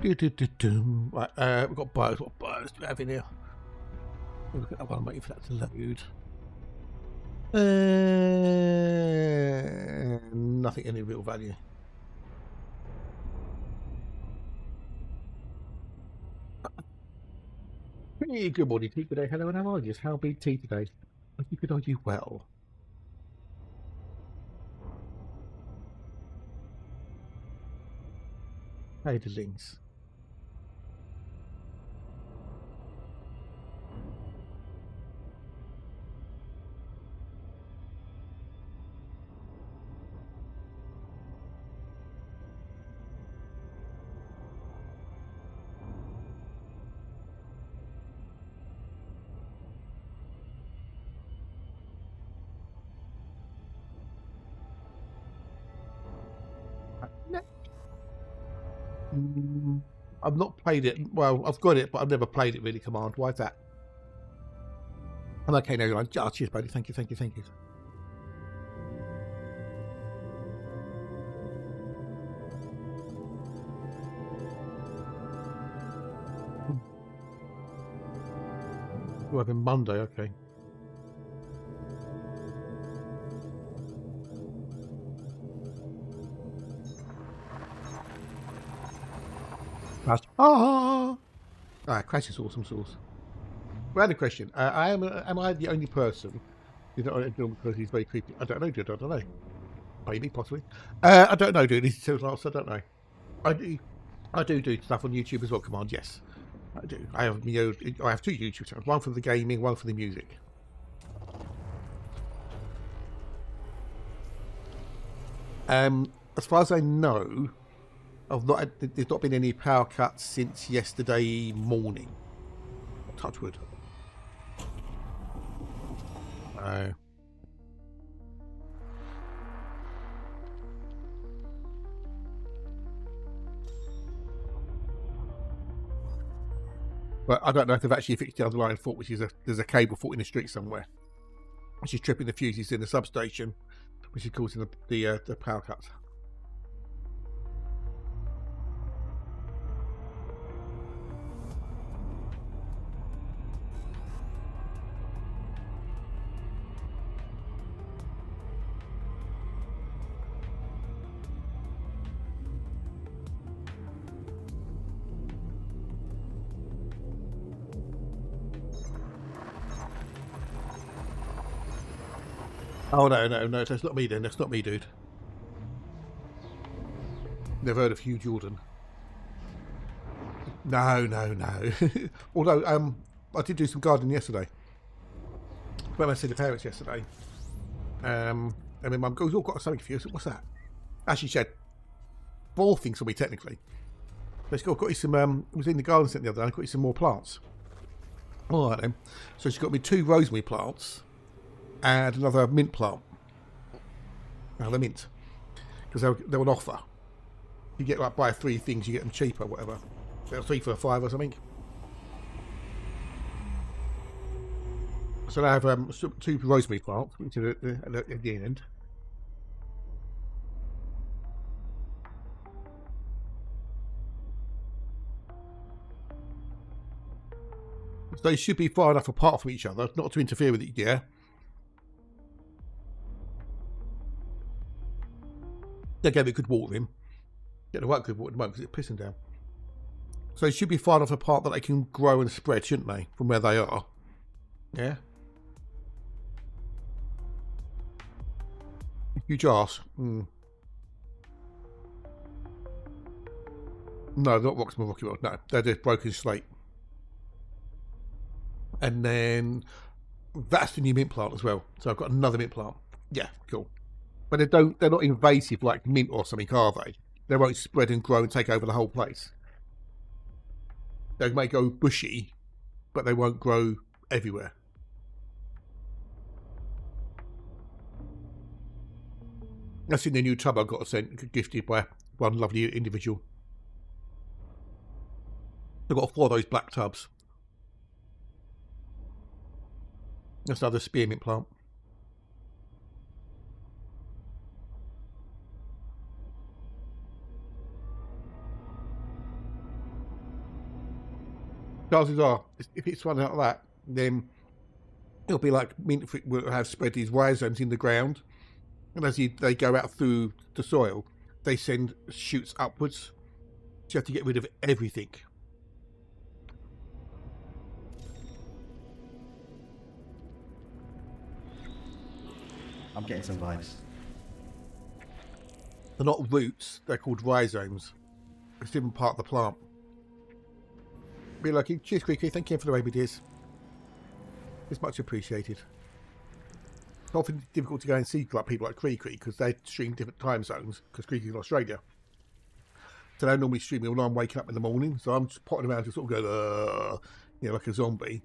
Right, we've got bios. What bios do we have in here? We'll look at that one, I'm waiting for that to load. Nothing any real value. Hey, good morning, T. Good day, hello, and how are you? How be tea today? Hope you could argue well. Paderlings. I've not played it. Well, I've got it, but I've never played it really. Command. Why is that? I'm okay now. Oh, cheers, buddy. Thank you, thank you, thank you. We're having Monday, okay. Crash. Crash is awesome sauce. Random question. Am I the only person who's not because he's very creepy? I don't know, dude. I don't know. Maybe, possibly. I don't know, dude. This is last. I don't know. I do stuff on YouTube as well. Command, yes, I do. I have two YouTube channels. One for the gaming, one for the music. As far as I know, there's not been any power cuts since yesterday morning. Touch wood. But I don't know if they've actually fixed the underlying fault, which is there's a cable fault in the street somewhere, which is tripping the fuses in the substation, which is causing the power cuts. Oh no, that's not me then. That's not me, dude. Never heard of Hugh Jordan. No. Although I did do some gardening yesterday. When I said the parents yesterday. And my mum goes, "Oh, got something for you." I said, "What's that?" Actually, she had 4 things for me technically. But she got you some. I was in the garden centre the other day. I got you some more plants. All right then. So she got me 2 rosemary plants. And another mint plant. Now the mint, because they're on offer. You get buy 3 things, you get them cheaper, whatever. They're 3 for $5 or something. So I have 2 rosemary plants, which are at the end. So they should be far enough apart from each other, not to interfere with each other. Again, we could water them. Get the right good water at the moment because it's pissing down. So they should be far enough apart that they can grow and spread, shouldn't they? From where they are. Yeah. Huge arse. No, they're not Rocksmith Rocky Road. No, they're just broken slate. And then that's the new mint plant as well. So I've got another mint plant. Yeah, cool. But they're not invasive like mint or something, are they? They won't spread and grow and take over the whole place. They may go bushy, but they won't grow everywhere. That's in the new tub I got gifted by one lovely individual. I've got 4 of those black tubs. That's another spearmint plant. Chances are, if it's one like that, then it'll be like mint will have spread these rhizomes in the ground, and as they go out through the soil, they send shoots upwards. So you have to get rid of everything. I'm getting some vibes. They're not roots; they're called rhizomes. It's even part of the plant. Be lucky. Cheers, Creaky. Thank you for the baby dears. It's much appreciated. It's often difficult to go and see like people like Creaky because they stream different time zones because Creaky's in Australia. So they normally stream me when I'm waking up in the morning. So I'm just potting around to sort of go, you know, like a zombie.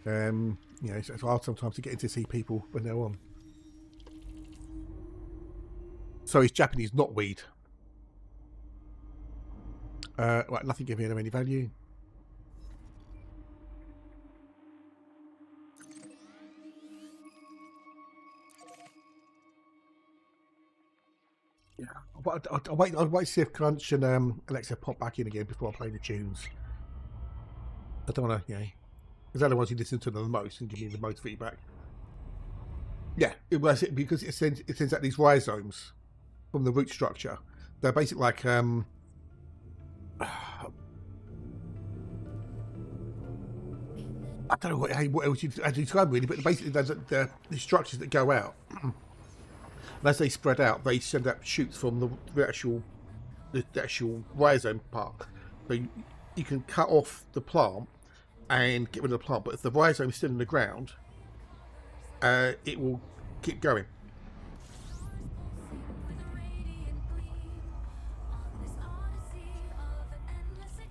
You know, it's hard sometimes to get in to see people when they're on. So it's Japanese, not weed. Right, nothing giving them any value. Yeah, I'll wait to see if Crunch and Alexa pop back in again before I play the tunes. I don't want to, you know, because they're the ones who listen to them the most and give me the most feedback. Yeah, it was because it sends out these rhizomes from the root structure. They're basically like I don't know what else you describe really, but basically there's the structures that go out. And as they spread out, they send out shoots from the actual rhizome part. So you can cut off the plant and get rid of the plant, but if the rhizome is still in the ground, it will keep going.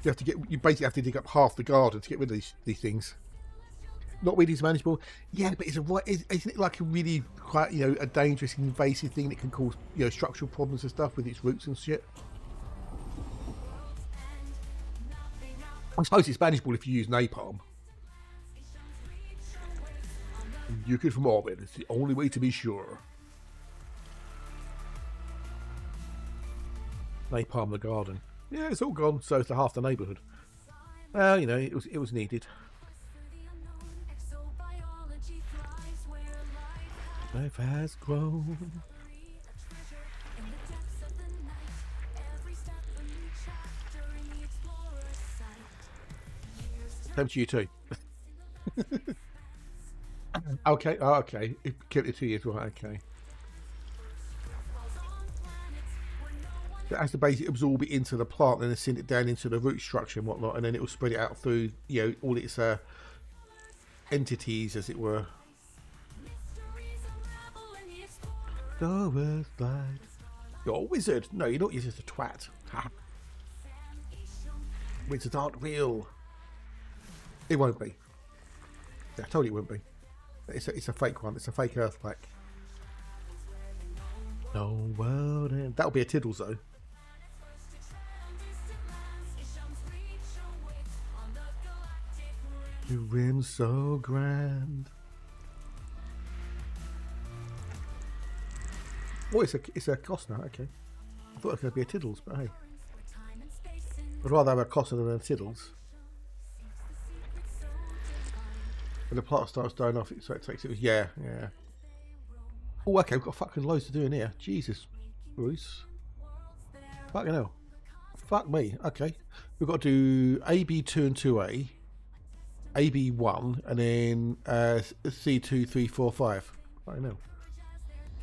You basically have to dig up half the garden to get rid of these things. Not really manageable. Yeah, but isn't it like a really quite, you know, a dangerous invasive thing that can cause, you know, structural problems and stuff with its roots and shit? I suppose it's manageable if you use napalm. You could from orbit. It's the only way to be sure. Napalm the garden. Yeah, it's all gone. So it's half the neighbourhood. Well, you know, it was needed. Life has grown. Same to you too. Okay, oh, okay. It kept it 2 years, right? Okay. It has to basically absorb it into the plant and then send it down into the root structure and whatnot, and then it will spread it out through, you know, all its entities, as it were. You're a wizard. No, you're not. You're just a twat. Wizards aren't real. It won't be. Yeah, I told you it won't be. It's a fake one. It's a fake Earthlike. No world. That'll be a Tiddles though. Your rim's so grand. Oh, it's a Costner, okay. I thought it was going to be a Tiddles, but hey. I'd rather have a Costner than a Tiddles. When the plot starts dying off, so it takes it. Yeah. Oh, okay, we've got fucking loads to do in here. Jesus, Bruce. Fucking hell. Fuck me. Okay, we've got to do AB2 and 2A, AB1, and then C2, 3, 4, 5. Fucking hell.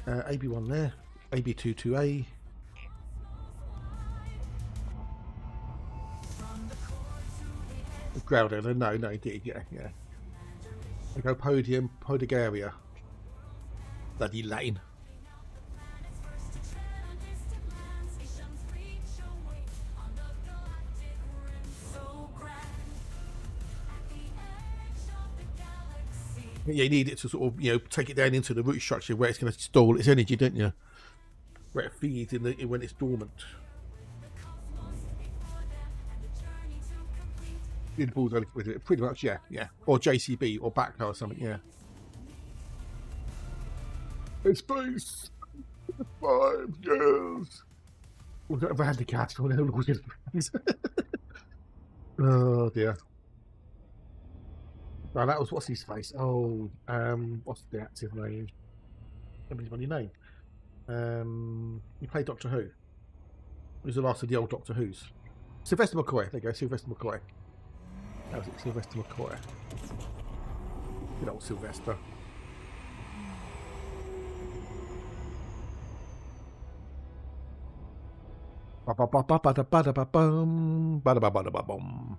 AB1 there, AB2, 2A. Grounded, no, he did, yeah. I go podium, Podigaria. Bloody Latin. Yeah, you need it to sort of, you know, take it down into the root structure where it's going to store its energy, don't you? Where it feeds in when it's dormant. The balls with it, pretty much, yeah. Or JCB or backhoe or something, yeah. It's space. 5 years. We've got a Vandercast on there. Oh dear. Now that was, what's his face? Oh, what's the active name? Somebody's funny name. He played Doctor Who. Who's the last of the old Doctor Who's? Sylvester McCoy. There you go, Sylvester McCoy. That was it, Sylvester McCoy. Good old Sylvester. Ba-ba-ba-ba-ba-da-ba-da-ba-bum. Ba-da-ba-ba-da-ba-bum.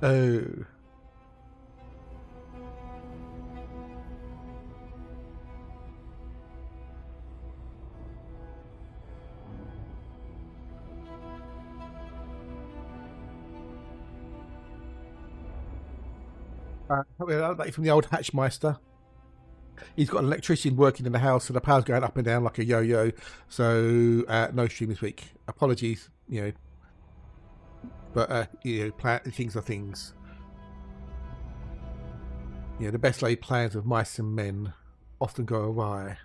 Oh. Like from the old Hatchmeister. He's got an electrician working in the house, so the power's going up and down like a yo-yo. So no stream this week. Apologies, you know. But you know, things are things. You know, the best laid plans of mice and men often go awry.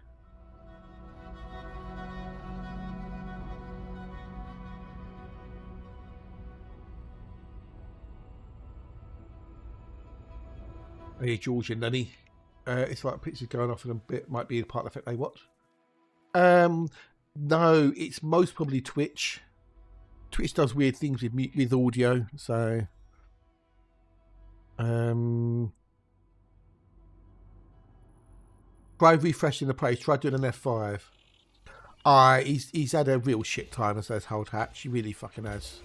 Hey, George and Lenny. It's like pictures going off in a bit. Might be part of the effect they watch. No, it's most probably Twitch. Twitch does weird things with audio, so try refreshing the page. Try doing an F5. He's had a real shit time, as says Hold Hatch. He really fucking has.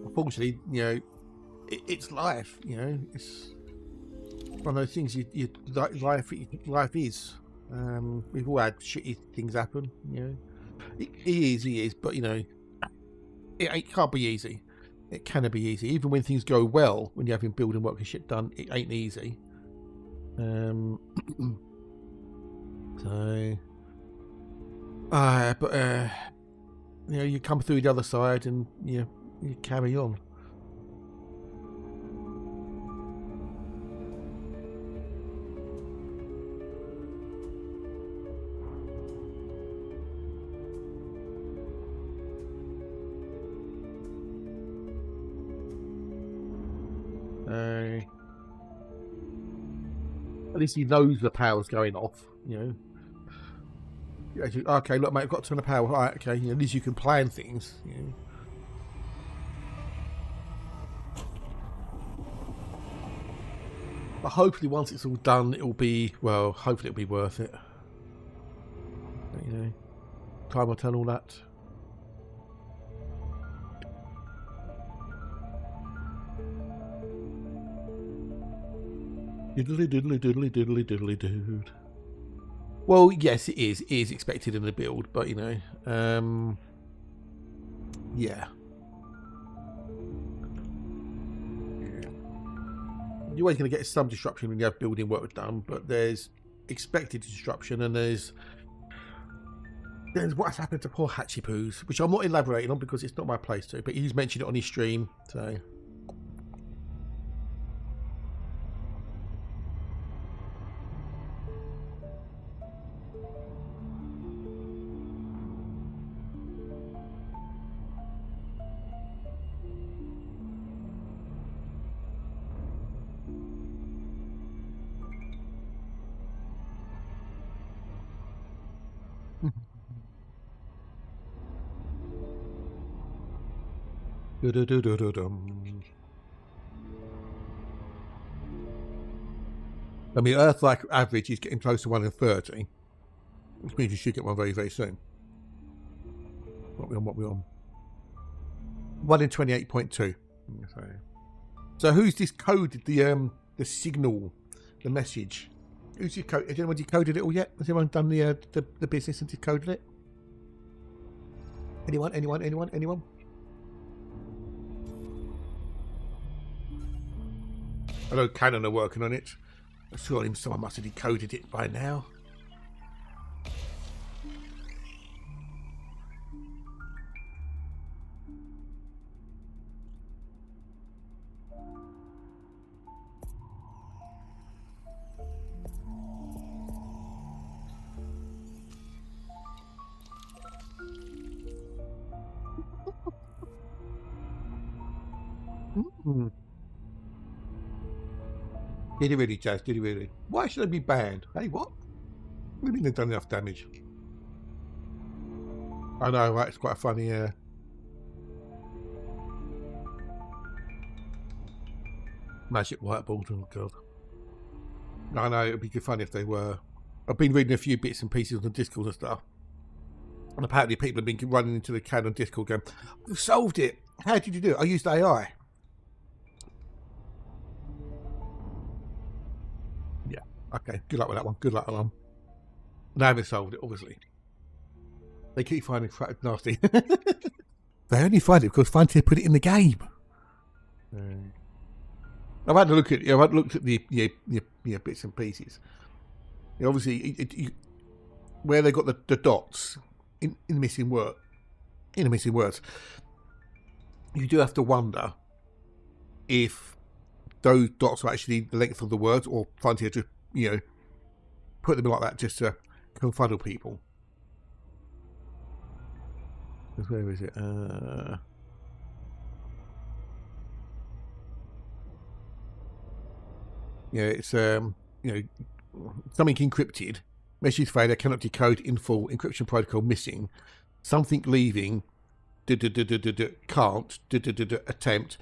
Unfortunately, you know, it's life. You know, it's one of those things. Life is. We've all had shitty things happen. You know, he is. But you know, it can't be easy. It cannot be easy. Even when things go well, when you're having building work and shit done, it ain't easy. So, but you know, you come through the other side and you carry on. At least he knows the power's going off, you know. Okay, look, mate, I've got to turn the power. All right, okay, you know, at least you can plan things, you know. But hopefully once it's all done, it'll be, well, hopefully it'll be worth it. But, you know, time will tell all that. Diddly diddly diddly diddly diddly dude. Well, yes, it is. It is expected in the build, but you know, yeah. You're always going to get some disruption when you have building work done, but there's expected disruption, and there's what's happened to poor Hatchy Poos, which I'm not elaborating on because it's not my place to, but he's mentioned it on his stream, so. I mean, Earthlike average is getting close to 1 in 30, which means you should get one very, very soon. What we on? 1 in 28.2. So who's decoded the signal, the message? Who's decoded? Has anyone decoded it all yet? Has anyone done the business and decoded it? Anyone? I know Canon are working on it. I'm sure someone must have decoded it by now. Did he really, Jazz? Did he really? Why should I be banned? Hey, what? What do you mean they've done enough damage? I know, right? It's quite funny, yeah. Magic whiteboard, oh god. I know, it'd be good fun if they were. I've been reading a few bits and pieces on Discord and stuff. And apparently people have been running into the CAD on Discord going, we've solved it. How did you do it? I used AI. Yeah, okay. Good luck with that one. Good luck with that one. They haven't solved it, obviously. They keep finding nasty. They only find it because Frontier put it in the game. I've had to look at. I've looked at the bits and pieces. Obviously, where they got the dots in the missing word, you do have to wonder if those dots are actually the length of the words, or Frontier just put them like that just to confuddle people. Where is it? Yeah, it's something encrypted. Message failure, cannot decode in full. Encryption protocol missing. Something leaving. Can't. Attempt.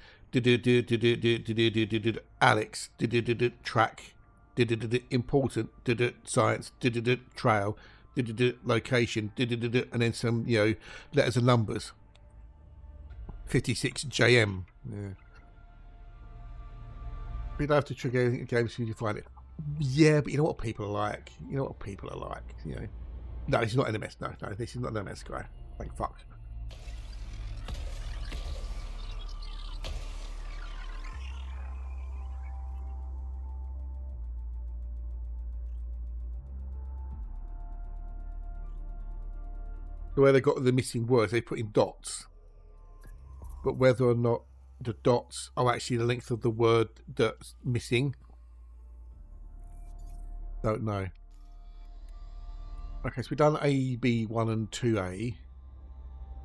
Alex. Track. Important. Science. Trail. Location. And then some letters and numbers. 56 JM. Yeah. You don't have to trigger anything in games so you find it. Yeah, but you know what people are like. No, this is not NMS. No, this is not an NMS guy. Thank fuck. So where they got the missing words, they put in dots. But whether or not the dots are actually the length of the word that's missing, don't know. Okay, so we've done A, B, 1 and 2A.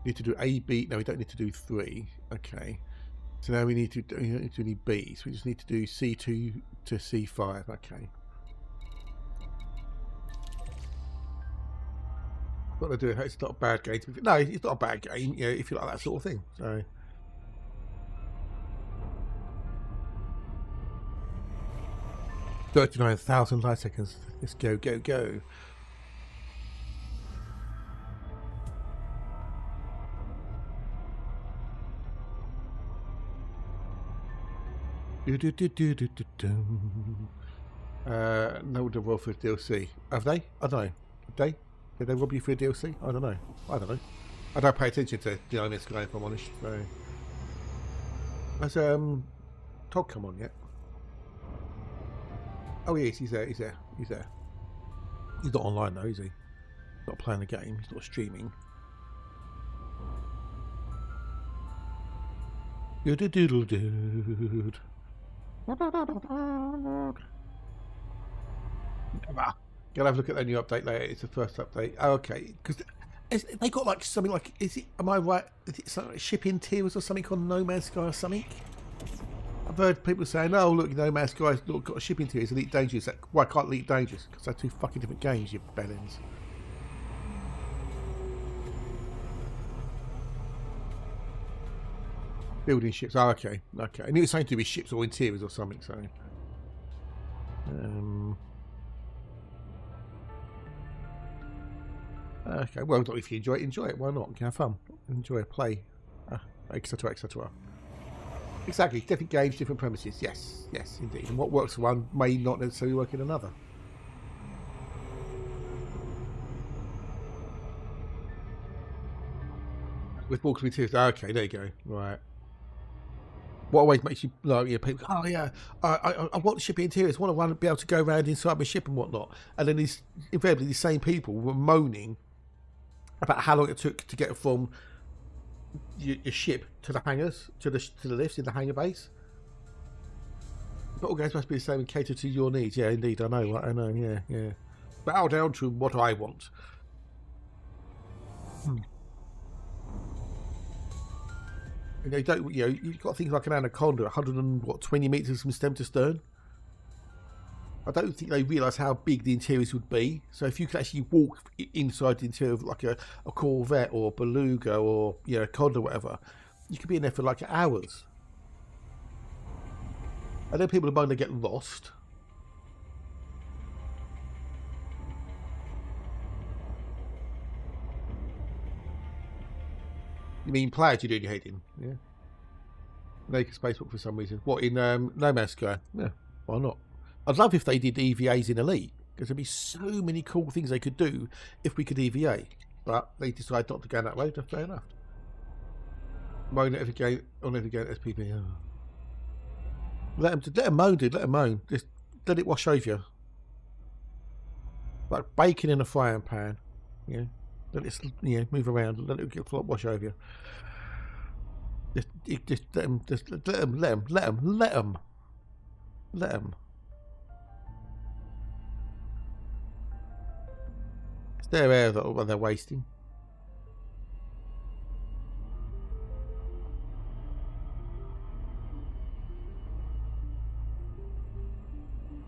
Need to do A, B. No, we don't need to do 3. Okay. So now we need to do any B. So we just need to do C2 to C5. Okay. What to do? It's not a bad game. No, it's not a bad game. If you like that sort of thing. So. 39,000 light seconds. Let's go, go, go. No, the roll for DLC. Have they? I don't know. Have they? Did they rob you for a DLC? I don't know. I don't pay attention to the honest guy, if I'm honest. So. Has Todd come on yet? Oh yes, he's there. He's not online though, is he? He's not playing the game. He's not streaming. Doodle-doodle-dood. Gonna have a look at their new update later. It's the first update. Oh, okay, because they got like something like. Is it? Am I right? Is it something like shipping tiers or something called No Man's Sky or something? I've heard people saying, "Oh, look, No Man's Sky's got a shipping tier. It's Elite Dangerous." Why can't Elite Dangerous? Because they're two fucking different games, you bellends. Building ships. Oh, okay. Okay. I knew it was something to do with ships or interiors or something, so. Okay, well, if you enjoy it, why not? You can have fun. Enjoy a play. Etc, etc. Exactly. Different games, different premises. Yes, yes, indeed. And what works for one may not necessarily work in another. With Balkan Materials. Okay, there you go. Right. What always makes you like, people go, oh yeah, I want shipping interiors, I want to be able to go around inside my ship and whatnot. And then invariably these same people were moaning about how long it took to get from your ship to the hangars, to the lifts in the hangar base. But all games must be the same and cater to your needs. Yeah, indeed, I know, right? I know, yeah. Bow down to what I want. You don't. You've got things like an anaconda, 120 meters from stem to stern. I don't think they realise how big the interiors would be. So if you could actually walk inside the interior of like a Corvette or a Beluga or a Cod or whatever, you could be in there for like hours. I know people are going to get lost. You mean players you're doing your head in? Yeah. Naked Spacewalk for some reason. What, in No Man's Sky? Yeah, why not? I'd love if they did EVAs in Elite, because there'd be so many cool things they could do if we could EVA. But they decided not to go that way, that's fair enough. Moan at every game, on every game SPP. Oh. Let them moan, dude, let them moan. Just let it wash over you. Like bacon in a frying pan. Yeah. Let it move around, let it wash over you. Just let them. It's their air that they're wasting.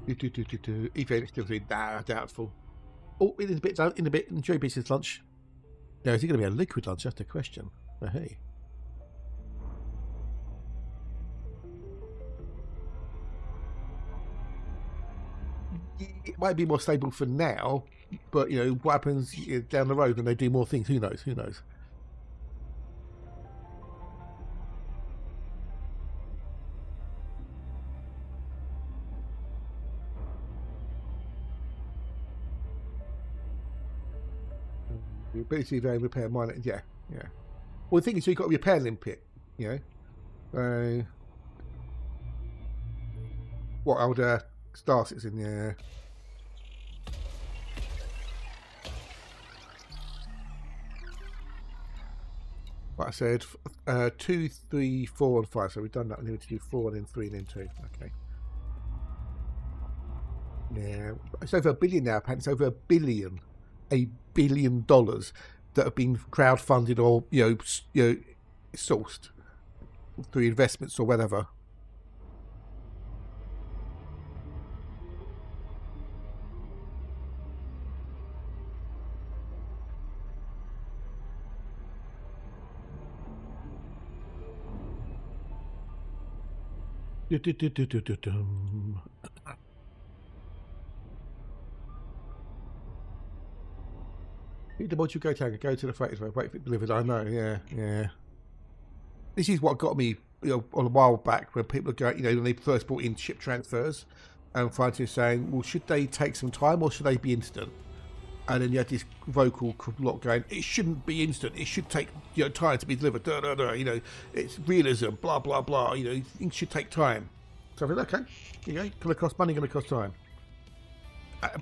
Event still doing doubtful. Oh, in a bit. Enjoy business lunch. Now, is it going to be a liquid lunch? That's the question. But hey. It might be more stable for now, but what happens down the road when they do more things? Who knows? Who knows? Ability to repair minor, yeah. Well, the thing is, you've got a repair limpet, what old stars it's in there? Like I said, 2, 3, 4, and 5. So we've done that. We need to do 4, then 3, then 2. Okay. Yeah, it's over $1 billion now. Apparently, it's over $1 billion that have been crowdfunded or sourced through investments or whatever. The mod you go to the freight wait for it delivered. I know, yeah. This is what got me, on a while back when people are going, when they first brought in ship transfers, and fighters saying, well, should they take some time or should they be instant? And then you had this vocal lot going, it shouldn't be instant. It should take time to be delivered. It's realism. Blah blah blah. Things should take time. So I thought, okay, going to cost money, going to cost time.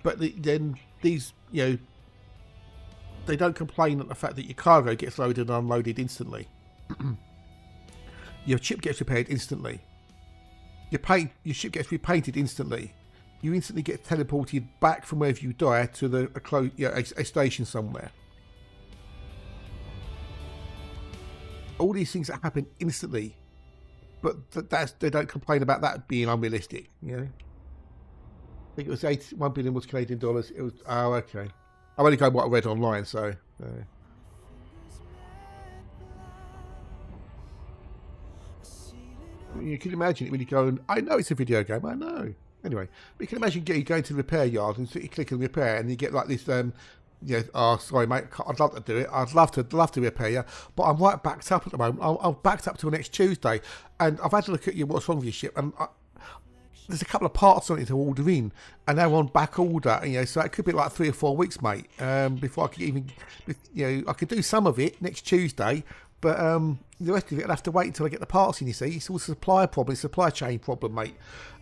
But then these, they don't complain at the fact that your cargo gets loaded and unloaded instantly. Your ship gets repaired instantly. Your ship gets repainted instantly. You instantly get teleported back from wherever you die to a station somewhere. All these things that happen instantly, but they don't complain about that being unrealistic. I think it was 1 billion was Canadian dollars. It was okay. I've only got what I read online, so. You can imagine it when you go and I know it's a video game. I know. Anyway, but you can imagine going to the repair yard and you click on repair and you get like this. Oh, sorry, mate. I'd love to do it. I'd love to repair you, but I'm right backed up at the moment. I'm backed up till next Tuesday, and I've had to look at what's wrong with your ship, and there's a couple of parts on it to order in, and they're on back order. So it could be like 3 or 4 weeks, mate. Before I could even, I could do some of it next Tuesday, but the rest of it I'll have to wait until I get the parts in. You see, it's all a supply problem, supply chain problem, mate.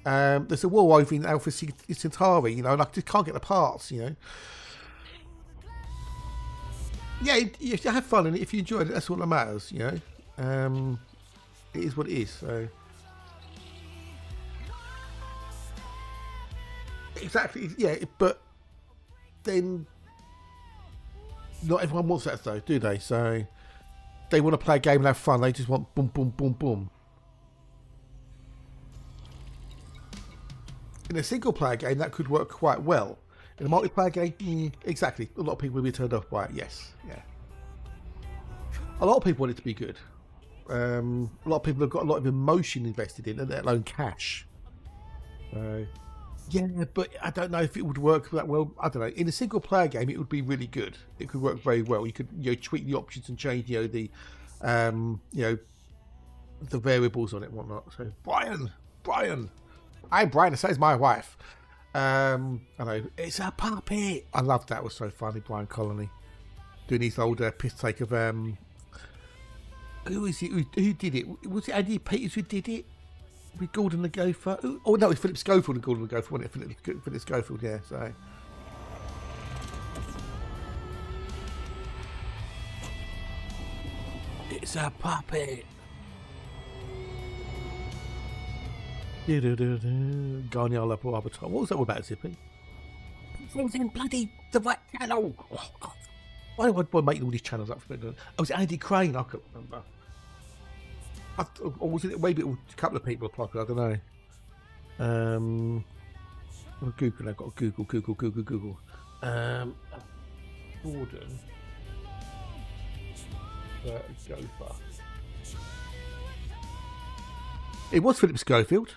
There's a war over in Alpha Centauri, and I just can't get the parts. Yeah, you have fun, and if you enjoy it, that's all that matters. It is what it is. So. Exactly, yeah, but then not everyone wants that though, do they? So they want to play a game and have fun. They just want boom, boom, boom, boom. In a single player game, that could work quite well. In a multiplayer game, exactly. A lot of people will be turned off by it. Yes, yeah. A lot of people want it to be good. A lot of people have got a lot of emotion invested in it, let alone cash. Yeah, but I don't know if it would work that well. I don't know. In a single player game, it would be really good. It could work very well. You could tweak the options and change the variables on it and whatnot. So Brian, I'm Brian. So is my wife. I know it's a puppet. I loved that. It was so funny. Brian Colony doing his old piss take of who is it? Who did it? Was it Andy Peters who did it? With Gordon the Gopher? Oh no, it's Philip Schofield and Gordon the Gopher, wasn't it? Philip Schofield, yeah. So it's a puppet. Garnier Arbiter. What was that all about, Zippy? It was in bloody the right channel. Oh God! Why do I make all these channels up for me? Oh, was it Andy Crane? I can't remember. Or was it maybe a couple of people applied? I don't know. Well, Google. I've got to Google. Gordon. Gopher. It was Philip Schofield.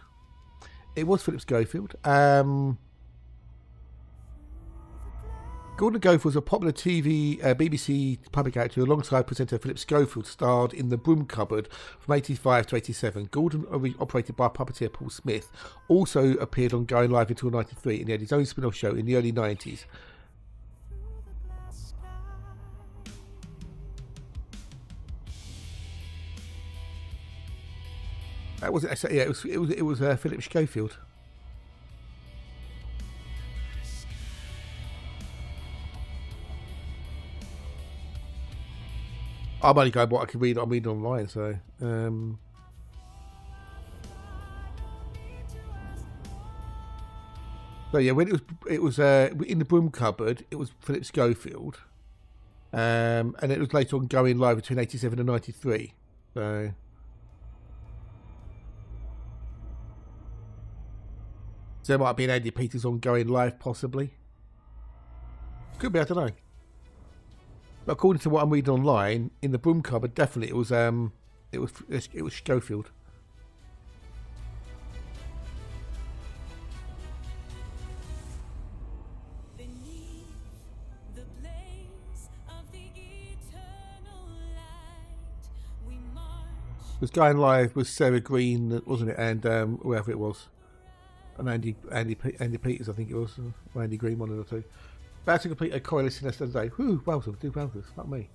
Gordon Gopher was a popular TV BBC public actor who, alongside presenter Philip Schofield, starred in The Broom Cupboard from 85 to 87. Gordon, operated by puppeteer Paul Smith, also appeared on Going Live until 93 and he had his own spin-off show in the early 90s. That was it. Yeah, it was Philip Schofield. I'm only going what I can read. I'm reading online, so. So yeah, when it was in The Broom Cupboard, it was Philip Schofield, and it was later on Going Live between 87 and 93. So. So there might be an Andy Peters on Going Live, possibly. Could be, I don't know. But according to what I'm reading online, in The Broom Cupboard, definitely it was Schofield. It was Going Live with Sarah Green, wasn't it? And whoever it was. And Andy Peters, I think it was. Or Andy Green, one of the two. About to complete a coalition yesterday. Whoo, wowzers, do wowzers, not me.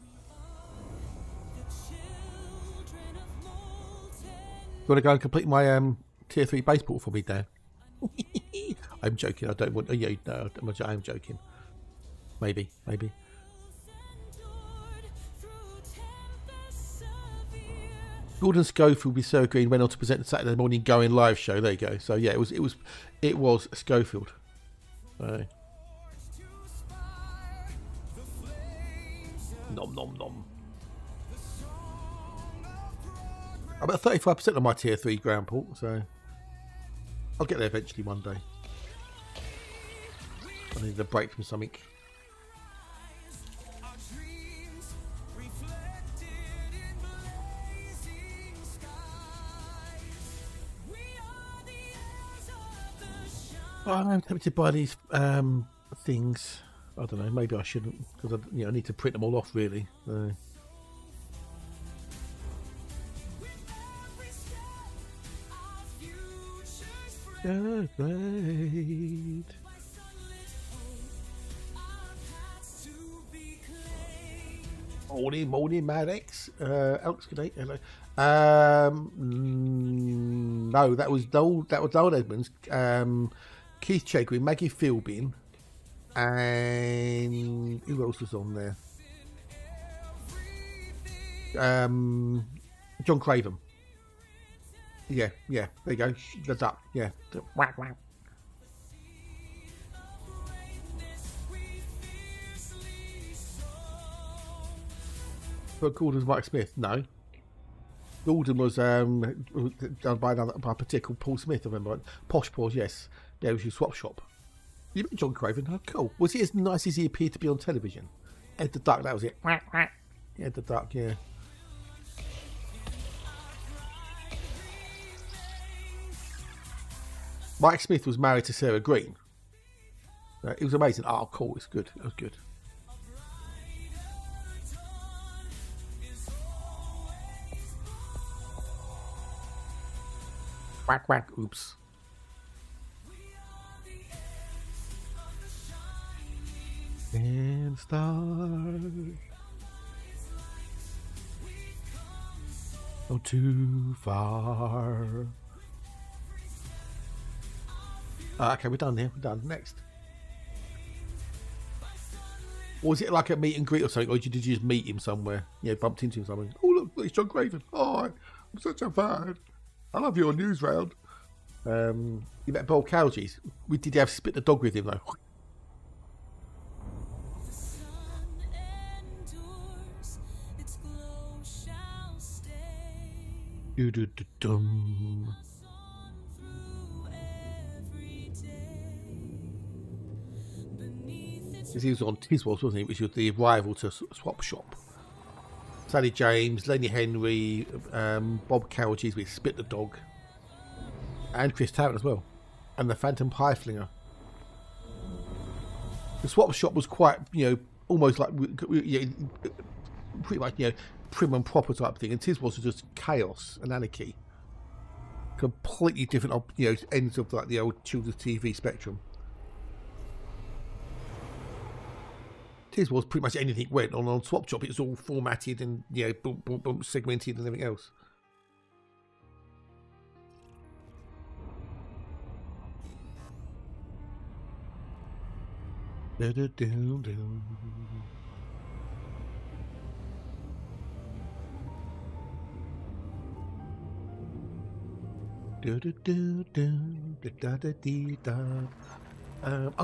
You want to go and complete my tier 3 baseball for me, Dan? I'm joking, I don't want... Oh, yeah, no, I'm joking. Maybe. Gordon Schofield with Sarah Green went on to present the Saturday morning Going Live show. There you go. So yeah, it was Schofield. So. Nom nom nom. I'm at 35% of my tier 3 ground port, so I'll get there eventually one day. I need a break from something. I'm tempted by these things. I don't know. Maybe I shouldn't, because I need to print them all off. Really. Morning, Maddox. Alex, good day. Hello. No, that was Noel Edmonds. Keith Chegwin, Maggie Philbin, and who else was on there? John Craven. Yeah, there you go. The duck, yeah. Whack, whack. But called as Mike Smith? No. Gordon was done by a particular called Paul Smith, I remember. Posh Paws, yes. Yeah, it was your swap shop. You met John Craven? Oh, cool. Was he as nice as he appeared to be on television? Ed the Duck, that was it. Ed the Duck, yeah. Mike Smith was married to Sarah Green. It was amazing. Oh, cool. It's good. It was good. Whack, whack. Oops. And stars. Not too far. Okay, we're done here. We're done. Next. Or was it like a meet and greet or something? Or did you just meet him somewhere? Yeah, bumped into him somewhere. Oh, look, it's John Craven. Oh, I'm such a fan. I love your news round. You met Bob Cowgies. Did you have Spit the Dog with him, though? Do-do-do-dum. Because he was on Tiswas, wasn't he? Which was the rival to Swap Shop. Sally James, Lenny Henry, Bob Cowgies with Spit the Dog, and Chris Tarrant as well, and the Phantom Pie Flinger. The Swap Shop was quite, almost like pretty much, prim and proper type thing, and Tiswas was just chaos and anarchy. Completely different, ends of like the old children's TV spectrum. Tiswas pretty much anything went on Swap Shop. It was all formatted and boom, boom, boom, segmented and everything else. I'm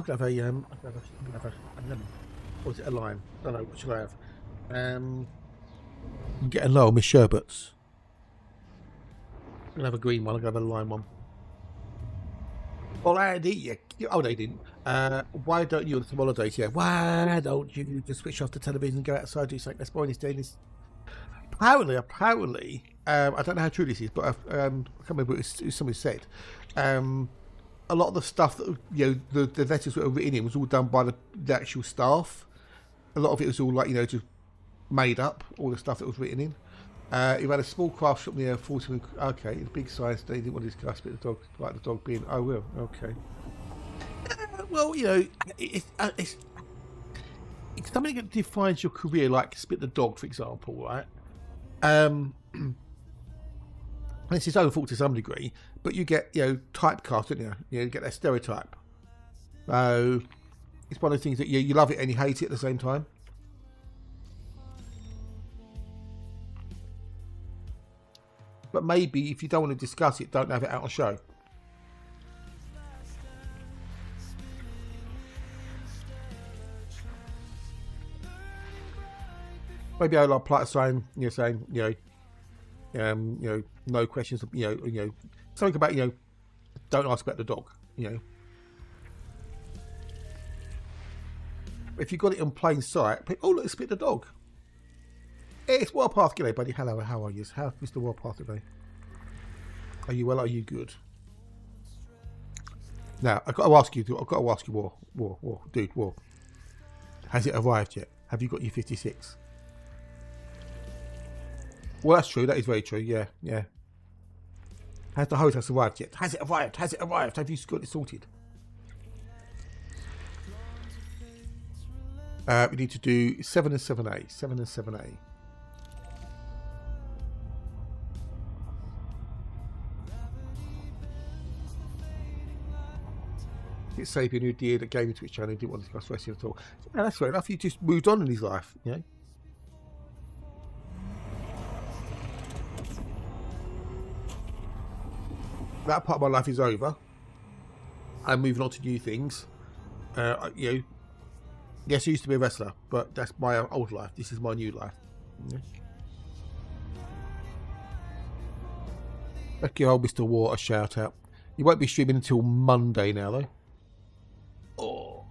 gonna have a lemon. Or is it a lime? I don't know. What should I have? I'm getting low on my sherbets. I'm gonna have a green one. I'm gonna have a lime one. Well, Andy, oh no, you didn't. Why don't you on some holidays? Yeah, why don't you just switch off the television and go outside and do something less boring instead? Apparently, I don't know how true this is, but I can't remember what somebody said. A lot of the stuff that the letters that were written in was all done by the actual staff. A lot of it was all like just made up. All the stuff that was written in. He had a small craft shop near 40. Okay, the big size. They didn't want to discuss, but the dog, like the dog being. Oh well, okay. Well, it's something that defines your career, like Spit the Dog, for example, right? It's his own fault to some degree, but you get typecast, don't you? You get that stereotype. So it's one of the things that you love it and you hate it at the same time. But maybe if you don't want to discuss it, don't have it out on show. Maybe I'll apply a sign, saying, no questions, something about, don't ask about the dog, If you got it in plain sight, oh look, Spit the Dog. Hey, it's Warpath. G'day, buddy. Hello, how are you? How's Mr. Warpath today? Are you well? Are you good? Now, I've got to ask you, War. Has it arrived yet? Have you got your 56? Well, that's true. That is very true. Yeah. Has the hostess arrived yet? Has it arrived? Has it arrived? Have you got it sorted? We need to do 7 and 7A. 7 and 7A. It's Sapien who did a gaming Twitch channel, didn't want to discuss wrestling at all. Yeah, that's fair enough. He just moved on in his life, That part of my life is over. I'm moving on to new things. Yes, I used to be a wrestler, but that's my old life. This is my new life. Let's give old Mr. War a shout out. He won't be streaming until Monday now, though. Oh.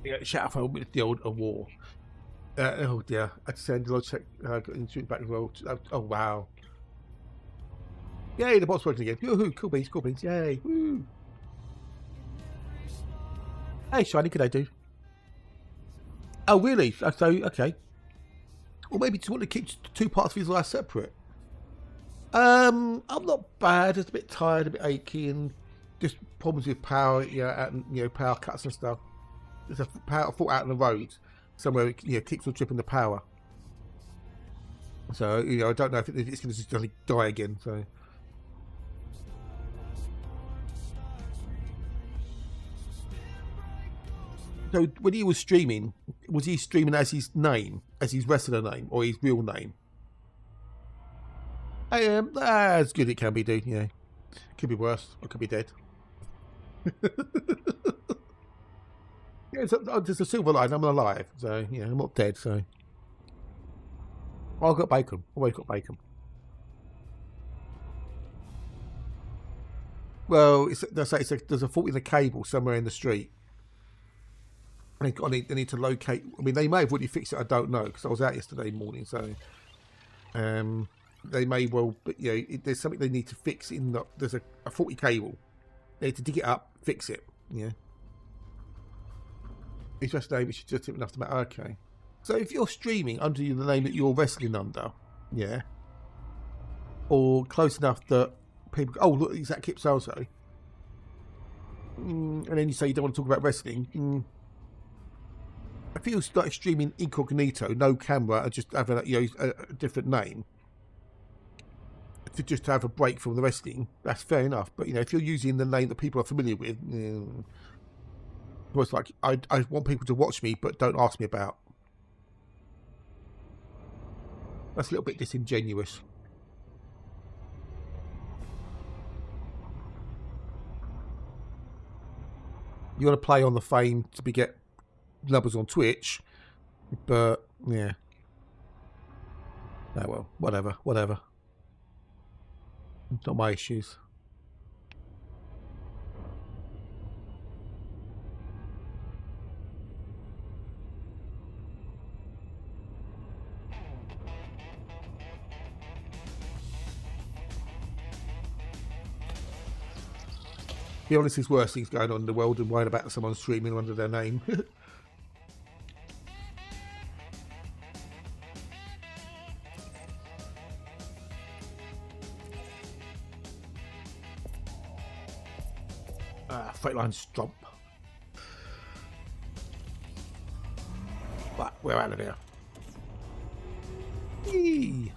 Yeah, shout out for the old War. Oh dear. I had to send a lot of check. Got into back as well. Oh wow. Yay, the bot's working again. Yoo-hoo, cool beans, cool beans. Yay. Woo. Hey, Shiny, could I do? Oh, really? So, okay. Or maybe just want to keep two parts of his life separate. I'm not bad. Just a bit tired, a bit achy, and just problems with power. Yeah, and power cuts and stuff. There's a power fault out on the road somewhere. Keeps on tripping the power. So I don't know if it's going to just die again. So when he was streaming, was he streaming as his name, as his wrestler name, or his real name? As good it can be, dude. Yeah, could be worse. I could be dead. Yeah, there's a silver line. I'm alive, so I'm not dead. So I've got bacon. Always got bacon. Well, there's a fault in the cable somewhere in the street. They need to locate. I mean, they may have already fixed it. I don't know because I was out yesterday morning. So, they may well. But there's something they need to fix. There's a faulty cable. They need to dig it up, fix it. Yeah. It's just name. It's just enough to matter. Okay. So if you're streaming under the name that you're wrestling under, yeah, or close enough that people go, oh look, is that Kip So-so? And then you say you don't want to talk about wrestling. If you start streaming incognito, no camera, and just having a different name, to have a break from the wrestling, that's fair enough. But if you're using the name that people are familiar with, it's like I want people to watch me, but don't ask me about. That's a little bit disingenuous. You want to play on the fame to get numbers on Twitch, but yeah. Oh well, whatever. Not my issues. Be honest, there's worse things going on in the world than worrying about someone streaming under their name. Freight line stomp. But we're out of here. Yee.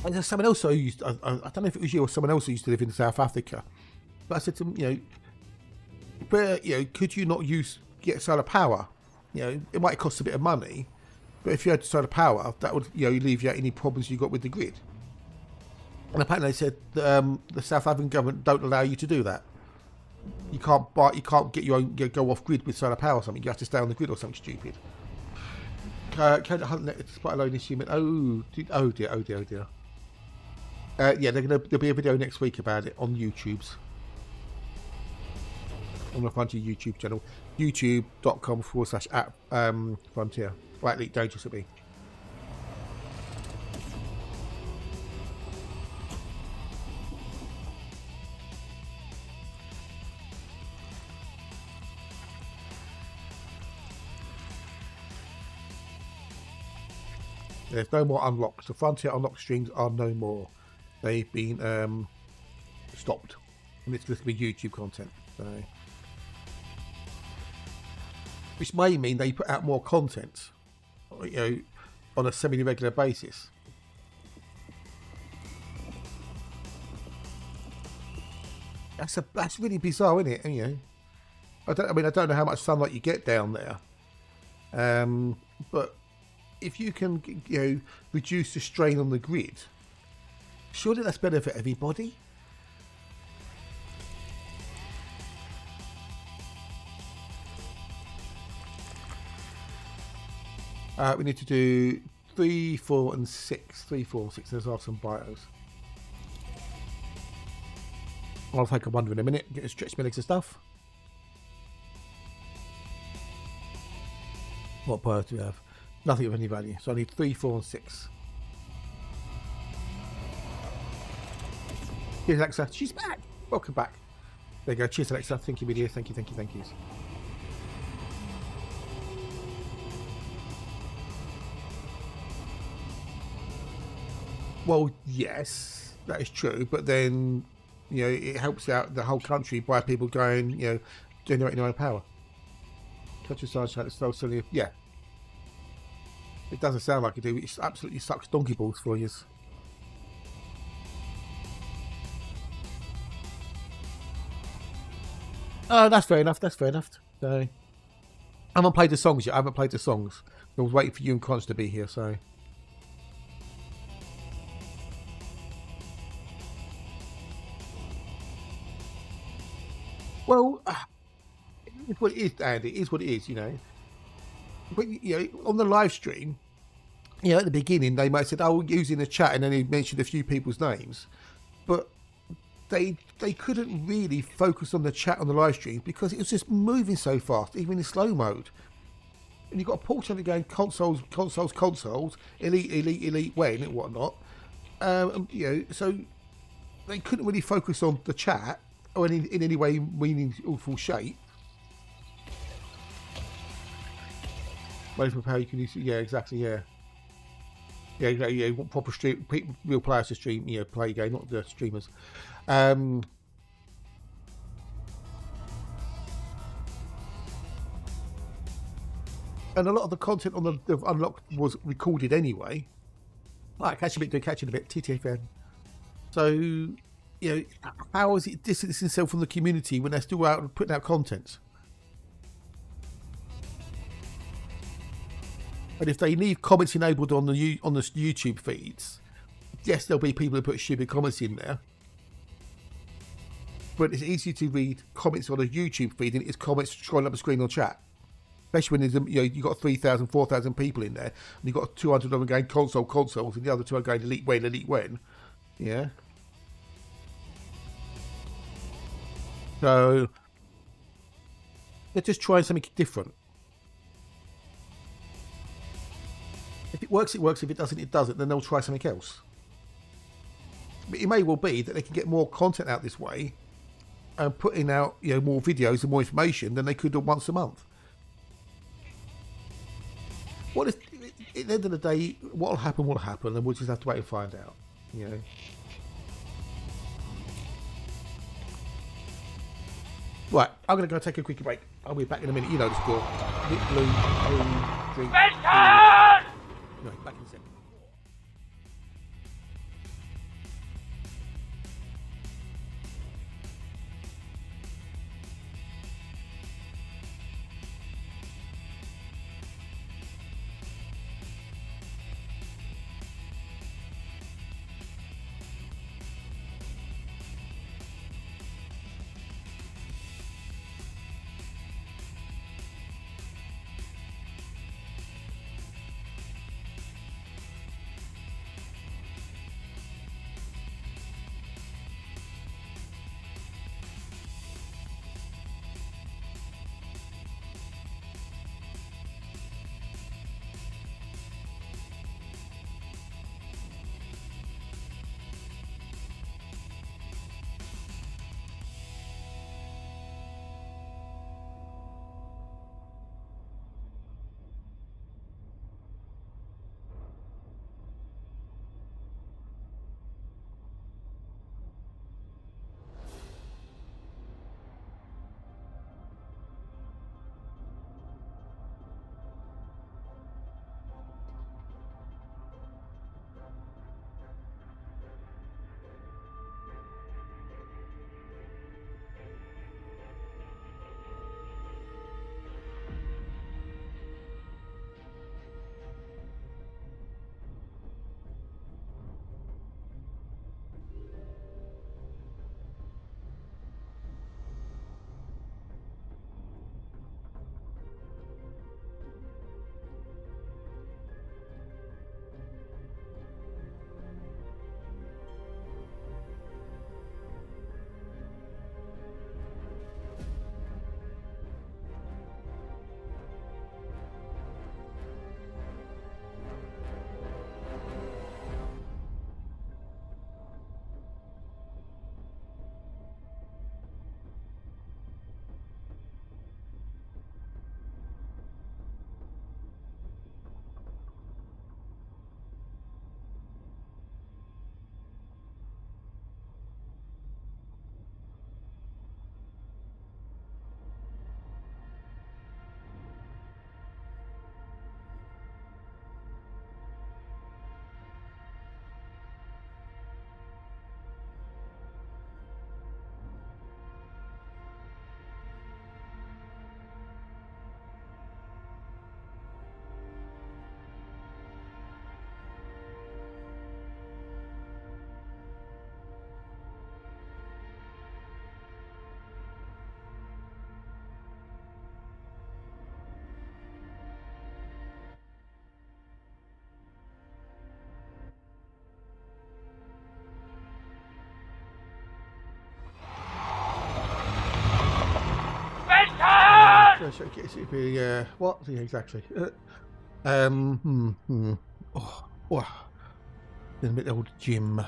And there's someone else I don't know if it was you or someone else who used to live in South Africa. But I said to him, where could you not get solar power? It might cost a bit of money, but if you had solar power, that would alleviate any problems you got with the grid. And apparently they said the South African government don't allow you to do that. You can't get your own go off grid with solar power or something. You have to stay on the grid or something stupid. Can hunt net despite alone this human. Oh dear. Yeah, there'll be a video next week about it on YouTube's. I'm going to find your YouTube channel, youtube.com/@frontier. Right, Leak Dangerous it'll be. There's no more unlocks. The Frontier unlock streams are no more. They've been stopped. And it's just be YouTube content. So. Which may mean they put out more content, on a semi-regular basis. That's really bizarre, isn't it? I don't know how much sunlight you get down there. But if you can, reduce the strain on the grid, surely that's better for everybody. We need to do 3, 4, and 6. 3, 4, 6. There's some bios. I'll take a wander in a minute. Get to stretch my legs and stuff. What bios do we have? Nothing of any value. So I need 3, 4, and 6. Here's Alexa. She's back. Welcome back. There you go. Cheers, Alexa. Thank you, video. Thank you, thank you, thank you. Well, yes, that is true. But then, you know, it helps out the whole country by people going, you know, generating their own power. Countryside, so yeah. It doesn't sound like it do. It absolutely sucks donkey balls for you. Oh, that's fair enough. That's fair enough. So, I haven't played the songs yet. I haven't played the songs. I was waiting for you and Cons to be here. So, well, it's what it is, Andy. It is what it is. You know, but you know, on the live stream, you know, at the beginning they might have said, "Oh, we're using the chat," and then he mentioned a few people's names, but they couldn't really focus on the chat on the live stream because it was just moving so fast, even in slow mode. And you've got a portion of it going consoles, elite, when and whatnot. You know, so they couldn't really focus on the chat or in any way meaningful shape. Waiting for power, you can use. Yeah, exactly. Yeah. Yeah, you want proper stream, real players to stream, you know, play a game, not the streamers. And a lot of the content on the Unlocked was recorded anyway. Right, catching a bit, TTFN. So, you know, how is it distancing itself from the community when they're still out and putting out content? And if they leave comments enabled on the YouTube feeds, yes, there'll be people who put stupid comments in there. But it's easier to read comments on a YouTube feed than it is comments scrolling up the screen on chat. Especially when there's, you know, you've got 3,000, 4,000 people in there, and you've got 200 of them going consoles, and the other two are going elite when. Yeah. So they're just trying something different. If it works, it works. If it doesn't, it doesn't. Then they'll try something else. But it may well be that they can get more content out this way and putting out, you know, more videos and more information than they could do once a month. What if, at the end of the day, what'll happen, and we'll just have to wait and find out. You know. Right, I'm going to go take a quick break. I'll be back in a minute. You know the score. Hit blue, drink. No, back in a second. What? Yeah, exactly. Oh, then a bit of old gym.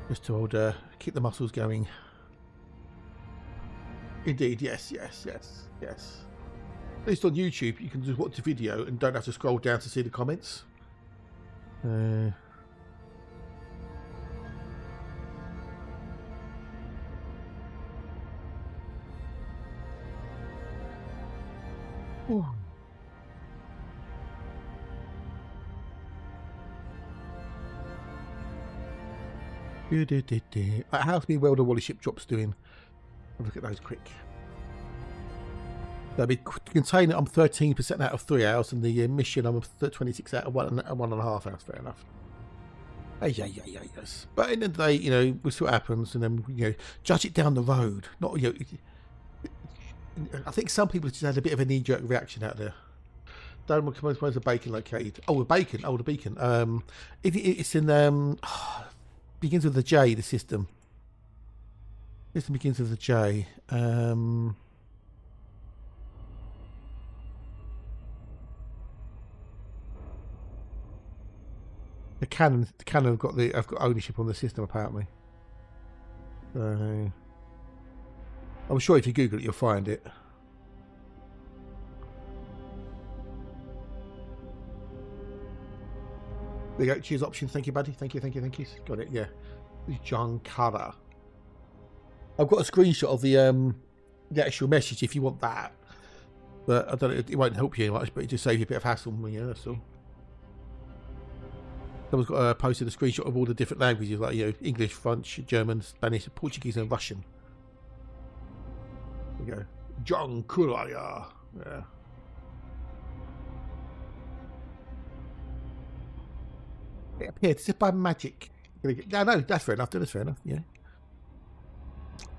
Just to keep the muscles going. Indeed, yes. At least on YouTube, you can just watch the video and don't have to scroll down to see the comments. Ooh. How's me welder wally ship drops doing? Look at those quick. That'd be container. I'm 13% out of 3 hours, and the mission I'm 26 out of 1.5 hours. Fair enough. Yes. But in the end of the day, you know, we'll see what happens, and then judge it down the road. Not I think some people just had a bit of a knee-jerk reaction out there. Don't want to suppose the bacon located. Oh, the beacon. If it's in begins with the J. The system. System begins with the J. The Canon have got ownership on the system apparently. So I'm sure if you Google it, you'll find it. There you go. Choose options. Thank you, buddy. Thank you. Got it. Yeah. John Carter. I've got a screenshot of the actual message if you want that. But I don't know. It won't help you much, but it just saves you a bit of hassle. Yeah, that's all. Someone's got posted a screenshot of all the different languages, like English, French, German, Spanish, Portuguese, and Russian. There we go. John Kuraya. Yeah. It appeared as if by magic. No, that's fair enough. That's fair enough. Yeah.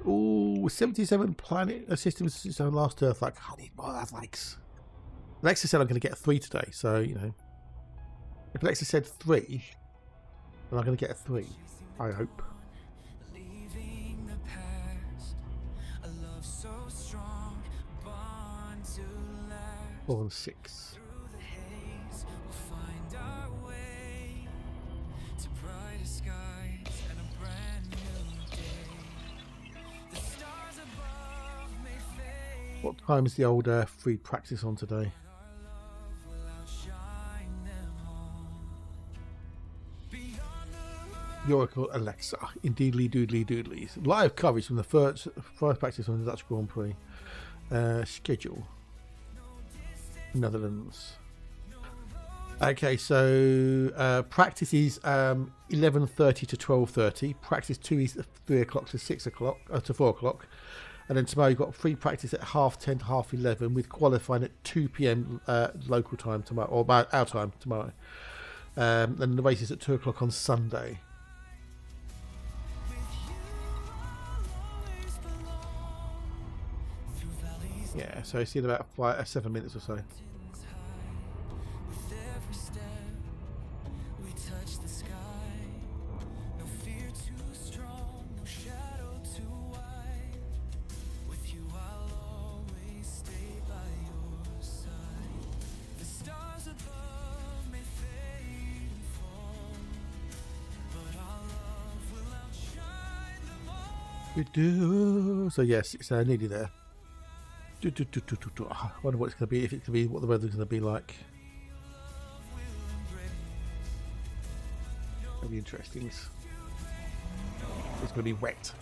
Ooh, 77 planet systems since our last Earthlike. I need more Earthlikes. Alexa said I'm going to get 3 today, so if Alexa said 3, then I'm going to get a 3. I hope. 4 and 6. What time is the old free practice on today? The Oracle Alexa, indeedly doodly doodlies. Live coverage from the first practice on the Dutch Grand Prix. Schedule. Netherlands. Okay, so practice is 11:30 to 12:30. Practice 2 is 3 o'clock to 6 o'clock to 4 o'clock. And then tomorrow you've got free practice at 10:30 to 11:30 with qualifying at 2 p.m. Local time tomorrow, or about our time tomorrow. And the race is at 2 o'clock on Sunday. Yeah, so it's in about 7 minutes or so. So yes, it's nearly there. I wonder what it's going to be, if it's going to be what the weather's going to be like. That'll be interesting. It's going to be wet.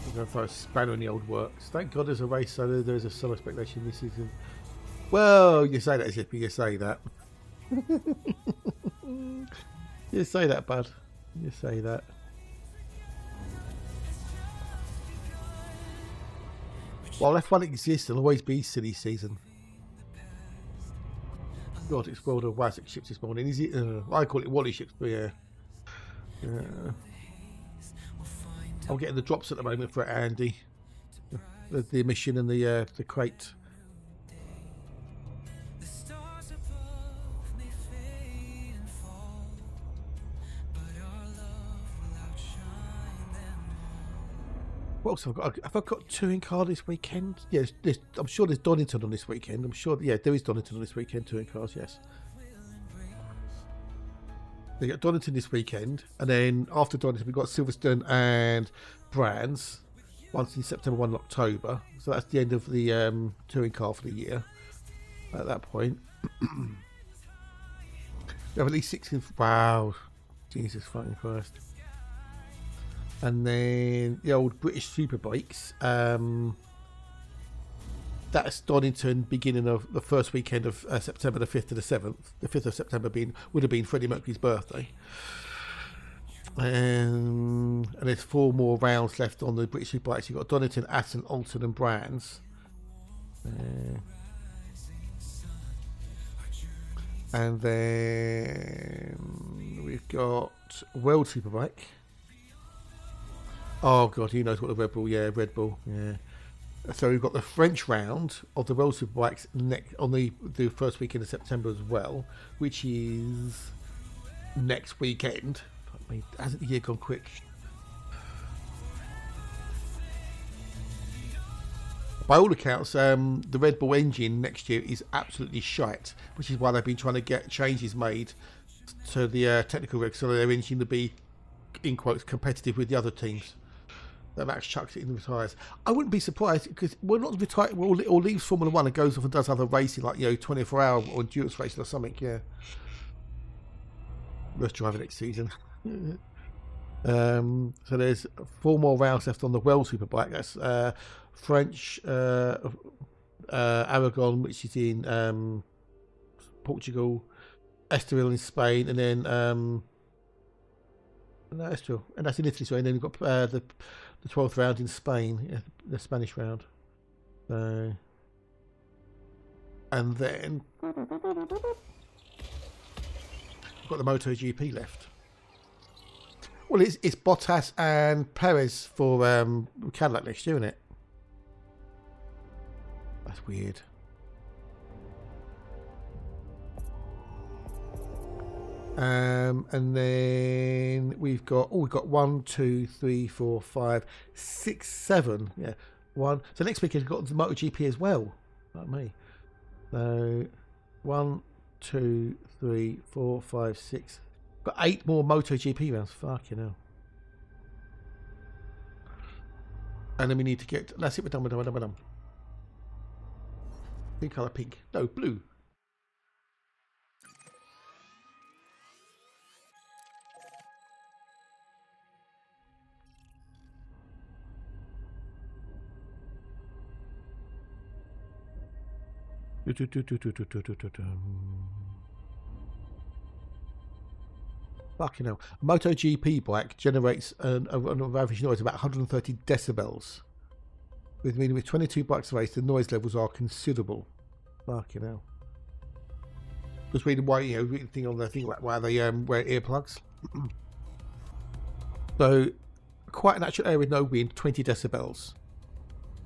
I'm going to throw a spanner in the old works. Thank God there's a race, so there's a solo speculation this season. Well, you say that as if you say that. You say that, bud. You say that. While F1 exists, there'll always be silly season. God, it's World of Wazzock ships this morning. Is it? I call it Wally ships, but yeah. I'm getting the drops at the moment for Andy. The mission and the crate. What else have I got? Have I got touring car this weekend? Yes, I'm sure there's Donington on this weekend. I'm sure, yeah, there is Donington on this weekend, touring cars, yes. We got Donington this weekend, and then after Donington, we've got Silverstone and Brands, once in September, one in October. So that's the end of the touring car for the year at that point. We have at least 16. Wow. Jesus fucking Christ. And then the old British Superbikes. That's Donington, beginning of the first weekend of September, the 5th to the 7th. The 5th of September would have been Freddie Mercury's birthday. And there's 4 more rounds left on the British Superbikes. You've got Donington, Aston, Alton and Brands. And then we've got World Superbike. Oh god, who knows what the Red Bull? Yeah, Red Bull. Yeah. So we've got the French round of the World Superbikes on the first weekend of September as well, which is next weekend. I mean, hasn't the year gone quick? By all accounts, the Red Bull engine next year is absolutely shite, which is why they've been trying to get changes made to the technical regs so their engine to be, in quotes, competitive with the other teams. That Max chucks it in the retires. I wouldn't be surprised because we're not retired or leaves Formula 1 and goes off and does other racing like 24-hour or endurance racing or something. Yeah, let's drive it next season. So there's 4 more rounds left on the World Superbike. That's French Aragon, which is in Portugal, Estoril in Spain, and then no, Estoril, and that's in Italy. So and then we've got the 12th round in Spain, yeah, the Spanish round. And then we've got the MotoGP left. Well, it's Bottas and Perez for Cadillac next year, isn't it? That's weird. And then we've got 1, 2, 3, 4, 5, 6, 7. Yeah, 1. So next week we've got the MotoGP as well. Like me. So 1, 2, 3, 4, 5, 6. Got 8 more MotoGP rounds. Fucking hell. And then we need to get. That's it. We're done. Pink colour, pink. No, blue. Fucking hell. A MotoGP bike generates an average noise of about 130 decibels. Meaning with 22 bikes raced, the noise levels are considerable. Fucking hell. Just reading why, reading thing on the thing about why they wear earplugs. So, quite a natural area with no wind, 20 decibels.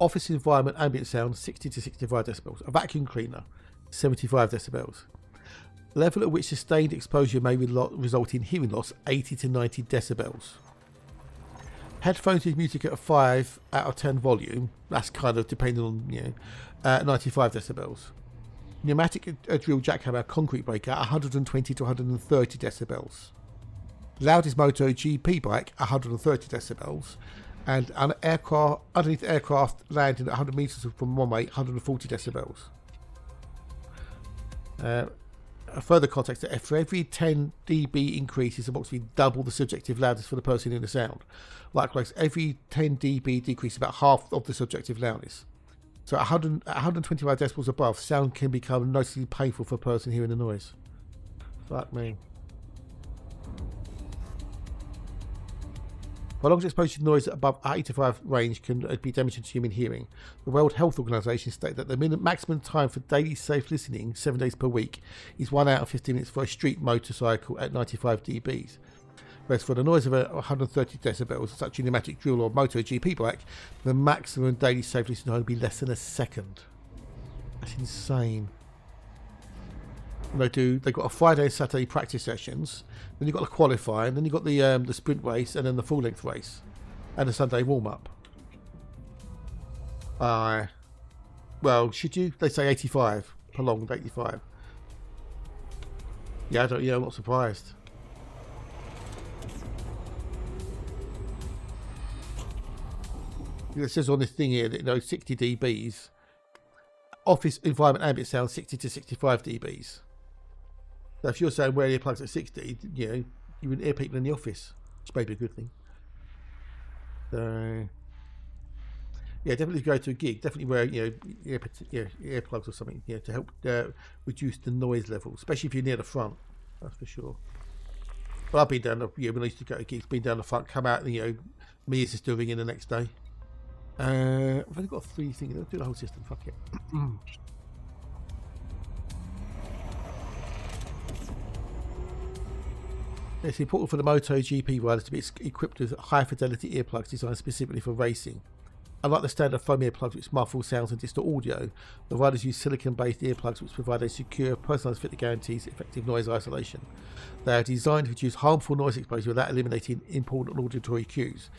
Office environment ambient sound, 60 to 65 decibels. A vacuum cleaner, 75 decibels. Level at which sustained exposure may result in hearing loss, 80 to 90 decibels. Headphones with music at a 5 out of 10 volume, that's kind of depending on, 95 decibels. Pneumatic drill jackhammer concrete breaker, 120 to 130 decibels. Loudest MotoGP bike, 130 decibels. And an aircraft underneath aircraft landing at 100 meters from runway, 140 decibels. A further context: for every 10 dB increase is approximately double the subjective loudness for the person in the sound. Likewise, every 10 dB decrease is about half of the subjective loudness. So 125 decibels above, sound can become noticeably painful for a person hearing the noise. Fuck me. Prolonged exposure to noise above 85 range can be damaging to human hearing. The World Health Organization states that the maximum time for daily safe listening, 7 days per week, is 1 hour and 15 minutes for a street motorcycle at 95 dBs. Whereas for the noise of 130 decibels, such a pneumatic drill or MotoGP bike, the maximum daily safe listening time would be less than a second. That's insane. They've got a Friday and Saturday practice sessions, then you've got the qualifying, then you've got the sprint race, and then the full length race, and the Sunday warm up. Well, should you? They say 85. Prolonged 85. Yeah, I'm not surprised. It says on this thing here that 60 dBs. Office environment ambient sound 60 to 65 dBs. So if you're saying wear earplugs at 60, you wouldn't hear people in the office, which may be a good thing. So yeah, definitely go to a gig. Definitely wear earplugs or something to help reduce the noise level, especially if you're near the front. That's for sure. But I've been down the when I used to go to gigs, been down the front, come out, and me is still ringing the next day. I've only got 3 things. Let's do the whole system. Fuck it. It's important for the MotoGP riders to be equipped with high fidelity earplugs designed specifically for racing. Unlike the standard foam earplugs which muffle sounds and distort audio, the riders use silicon-based earplugs which provide a secure, personalised fit that guarantees effective noise isolation. They are designed to reduce harmful noise exposure without eliminating important auditory cues.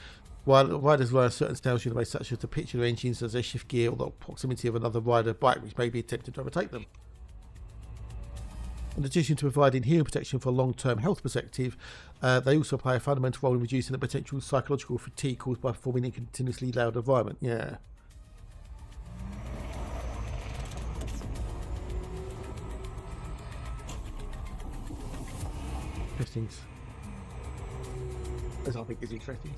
While riders rely on certain sound waves such as the pitch of engines as they shift gear or the proximity of another rider bike which may be attempting to overtake them. In addition to providing hearing protection for a long-term health perspective, they also play a fundamental role in reducing the potential psychological fatigue caused by performing in a continuously loud environment. Yeah. Interesting. As I think is interesting.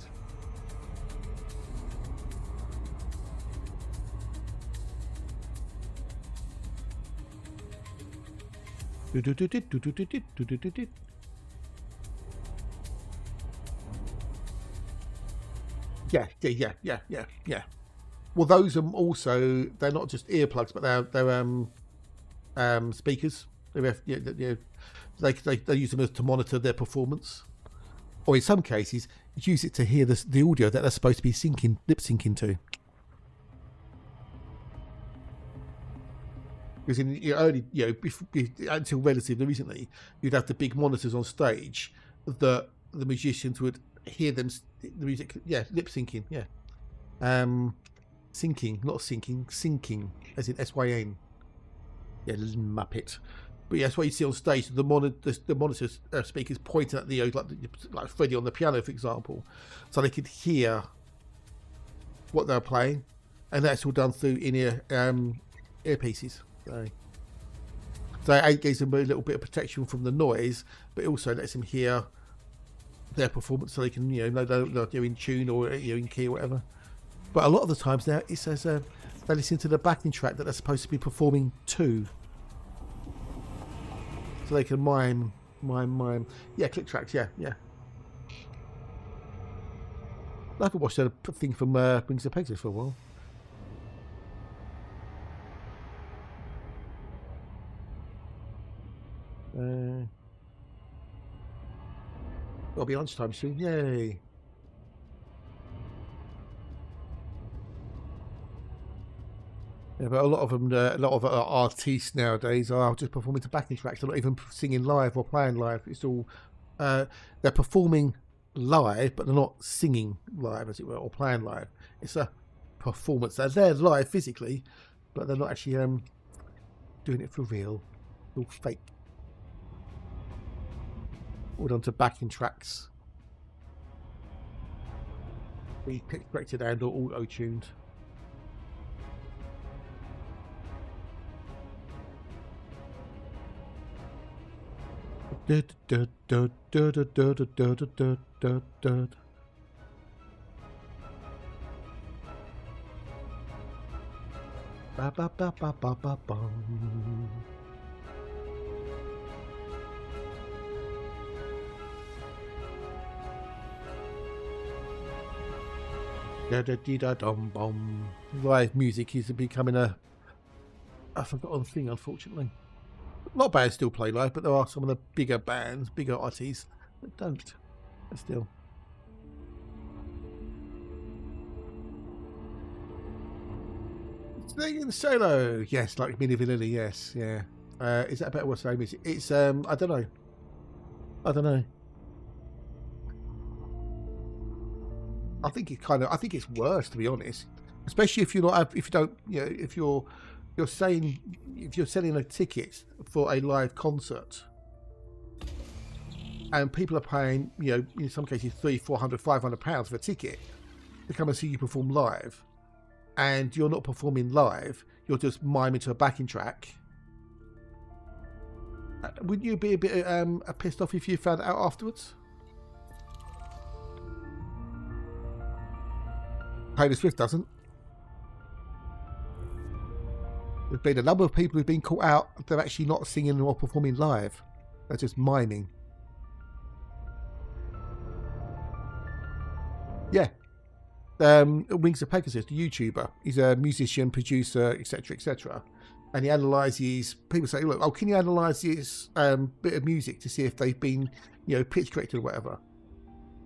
Yeah. Well, those are also, they're not just earplugs, but they're speakers. They use them to monitor their performance, or in some cases, use it to hear the audio that they're supposed to be lip syncing to. Because in early, until relatively recently, you'd have the big monitors on stage that the musicians would hear the music, lip syncing, syncing, not sinking, syncing, as in SYN. Yeah, Muppet. But yeah, that's what you see on stage. The monitor speakers pointing at the like Freddie on the piano, for example, so they could hear what they're playing, and that's all done through in-ear earpieces. So it gives them a little bit of protection from the noise, but it also lets them hear their performance, so they can know they're in tune or in key or whatever. But a lot of the times now it says they listen to the backing track that they're supposed to be performing to, so they can mime. Yeah, click tracks. Yeah. I haven't watched a thing from Brings the Pegs for a while. It'll be lunchtime soon. Yay! Yeah, but a lot of artists nowadays are just performing to backing tracks. They're not even singing live or playing live. It's all they're performing live, but they're not singing live, as it were, or playing live. It's a performance. They're there live physically, but they're not actually doing it for real. It's all fake. All done to backing tracks. Be pitch corrected and or auto-tuned. Ba ba ba ba ba ba bum. Da-da-dee-da-dum-bum. Live music is becoming a forgotten thing, unfortunately. A lot of bands still play live, but there are some of the bigger bands, bigger artists that don't. But still. Singing solo, yes, like Milli Vanilli, yes, yeah. Is that better? What's the name? It's I don't know. I think it's worse, to be honest. especially if you're not, if you don't, you know, if you're selling a ticket for a live concert, and people are paying, you know, in some cases £300, £400, £500 for a ticket to come and see you perform live, and you're not performing live, you're just miming to a backing track. Wouldn't you be a bit pissed off if you found it out afterwards? Taylor Swift doesn't. There's been a number of people who've been caught out. They're actually not singing or performing live. They're just miming. Yeah. Wings of Pegasus, the YouTuber. He's a musician, producer, etc., etc. And he analyses. People say, "Look, oh, can you analyse this bit of music to see if they've been, you know, pitch corrected or whatever?"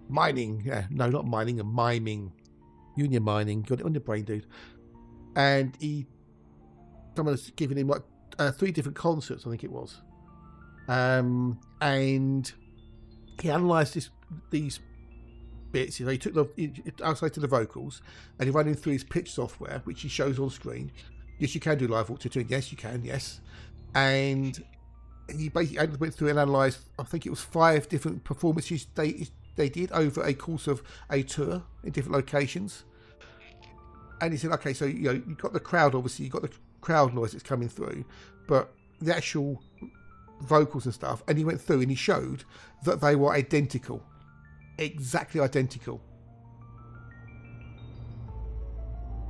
Mining, yeah, no, not mining, and miming. Union mining, got it on your brain, dude. And someone's given him like 3 different concerts, I think it was. And he analysed these bits. You know, he took isolated the vocals, and he ran them through his pitch software, which he shows on screen. Yes, you can do live auto-tune. Yes, you can. Yes, and he basically went through and analysed. I think it was 5 different performances they did over a course of a tour in different locations. And he said, okay, so you know, you've got the crowd, obviously, you've got the crowd noise that's coming through, but the actual vocals and stuff, and he went through and he showed that they were identical, exactly identical.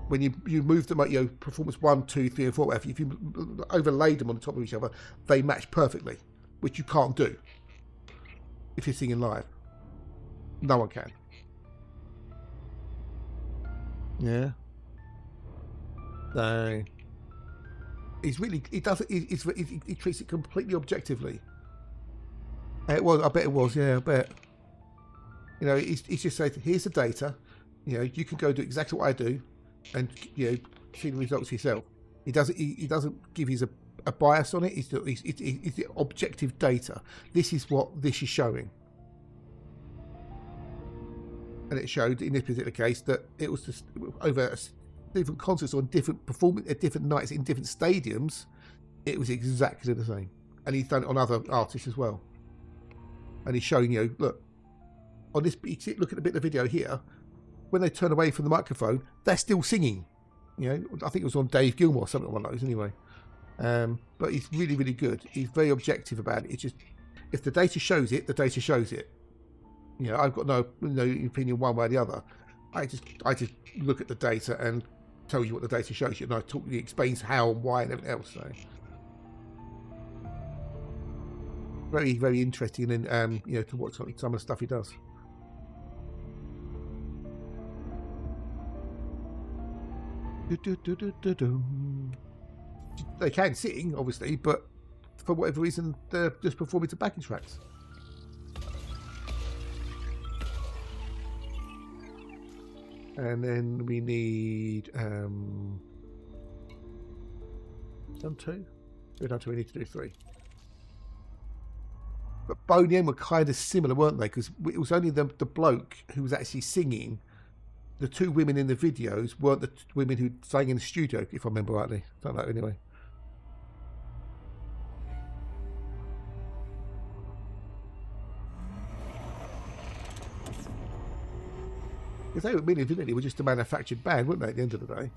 When you move them, like, you know, performance 1, 2, 3, and 4, whatever, if you overlaid them on the top of each other, they match perfectly, which you can't do if you're singing live. No one can. Yeah. So he treats it completely objectively. It was. I bet it was. Yeah, I bet. You know, he's just saying, here's the data. You know, you can go do exactly what I do, and you know, see the results yourself. He doesn't give you a bias on it. It's the objective data. This is what this is showing. And it showed in this particular case that it was just over different concerts on different performance at different nights in different stadiums. It was exactly the same, and he's done it on other artists as well. And he's showing, you know, look on this. Look at the bit of the video here. When they turn away from the microphone, they're still singing. You know, I think it was on Dave Gilmour or something like that. Anyway, but he's really, really good. He's very objective about it. It's just, if the data shows it, the data shows it. You know, I've got no opinion one way or the other. I just look at the data and tell you what the data shows you, and it explains how and why and everything else. So very, very interesting, and you know, to watch some of the stuff he does. They can sing, obviously, but for whatever reason, they're just performing to backing tracks. And then we need done 2. We're done 2. We need to do 3. But Boney M were kind of similar, weren't they? Because it was only the bloke who was actually singing. The 2 women in the videos weren't the women who sang in the studio, if I remember rightly. Don't know, anyway. If they were Milli Vanilli, were just a manufactured band, weren't they, at the end of the day?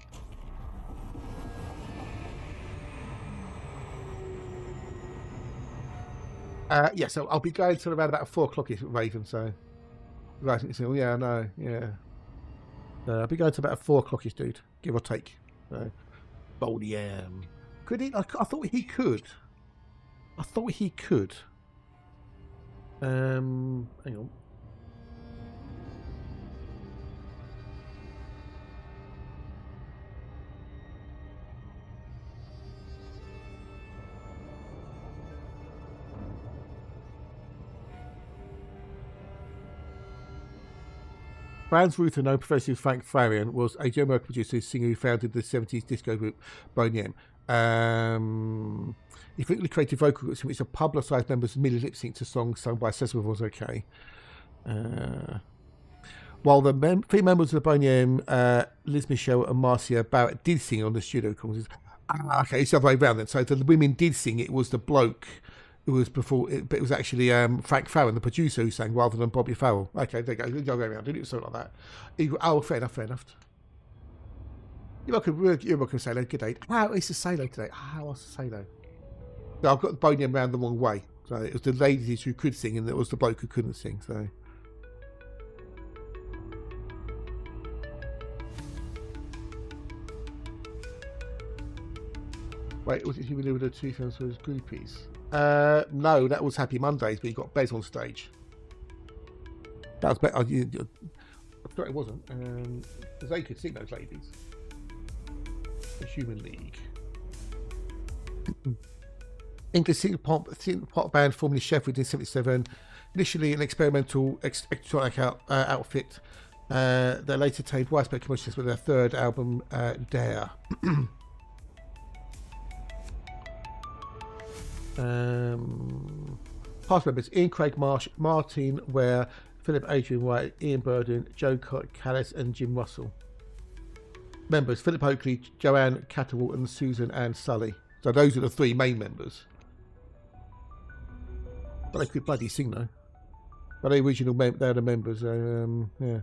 Yeah, so I'll be going till around about 4 o'clock, Raven, so... Right, so yeah, no, yeah. I'll be going to about 4 o'clock-ish, dude, give or take. So, Boldy M. Could he? I thought he could. Hang on. Franz Ruther, known Professor Frank Farian, was a German producer, singer who founded the 70s disco group Boney M. He frequently created vocal groups in which the publicised members merely lip sync to songs sung by accessible voice. Okay. While the three members of the Boniem, Liz Michelle and Marcia Barrett, did sing on the studio recordings. Okay, it's the other way around then. So the women did sing. It was the bloke who was before, but it was actually Frank Farron, the producer, who sang rather than Bobby Farrell. Okay, there you go. Go around. It was something like that. Oh, fair enough. Fair enough. You're welcome, Salo. Good day. How is the Salo today? How was the Salo? No, I've got the Boniem round the wrong way. So it was the ladies who could sing, and it was the bloke who couldn't sing. So. Wait, was it Human League with the two films with groupies? No, that was Happy Mondays, but you got Bez on stage. That was better. I thought it wasn't. They could sing, those ladies. The Human League. English synth pop band formed in Sheffield in '77. Initially an experimental electronic outfit. They later attained widespread commercial success with their third album, Dare. Past members: Ian Craig Marsh, Martin Ware, Philip Adrian White, Ian Burden, Joe Callis and Jim Russell. Members: Philip Oakley, Joanne Catterwall and Susan Ann Sully. So those are the three main members. But they could bloody sing though. But the original they're the members. Yeah.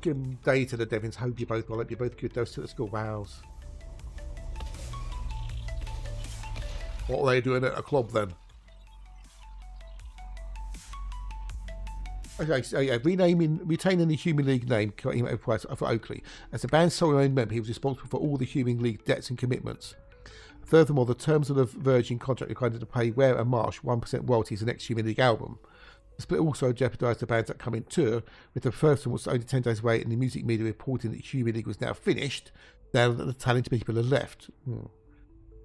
Good day to the Devons. Hope you both well. Hope you both good. Those to the school. Wows. What are they doing at a club then? Okay, so yeah, retaining the Human League name for Oakley. As the band's sole owned member, he was responsible for all the Human League debts and commitments. Furthermore, the terms of the Virgin contract required him to pay Ware and Marsh 1% royalties the next Human League album. The split also jeopardised the band's upcoming tour, with the first one was only 10 days away and the music media reporting that Human League was now finished, now that the talented people had left.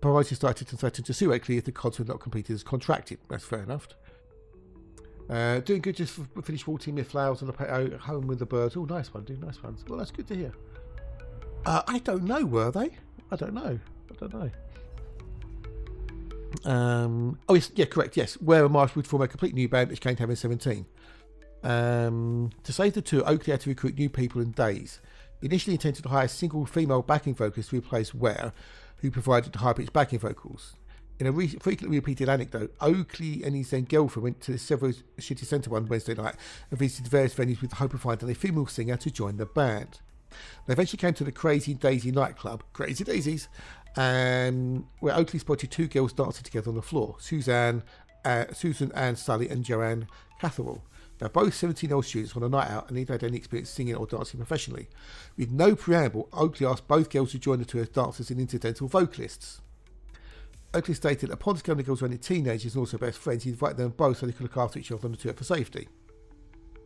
Promoters started to threaten to sue Oakley if the concert was not completed as contracted. That's fair enough. Doing good, just finished 14 minute flowers on the home with the birds. Oh, nice one, dude, nice ones. Well, that's good to hear. I don't know, were they? I don't know. Oh, yes, yeah, correct, yes. Ware and Marsh would form a complete new band which came to have in 17. To save the tour, Oakley had to recruit new people in days. He initially intended to hire a single female backing vocalist to replace Ware, who provided high-pitched backing vocals. In a frequently repeated anecdote, Oakley and his then girlfriend went to the Several City Centre one Wednesday night and visited various venues with the hope of finding a female singer to join the band. They eventually came to the Crazy Daisy nightclub, Crazy Daisies, where Oakley spotted two girls dancing together on the floor, Susan Ann Sully and Joanne Catherwell. They're both 17-year-old students on a night out and neither had any experience singing or dancing professionally. With no preamble, Oakley asked both girls to join the tour as dancers and incidental vocalists. Oakley stated that upon discovering the girls were only teenagers and also best friends, he invited them both so they could look after each other on the tour for safety.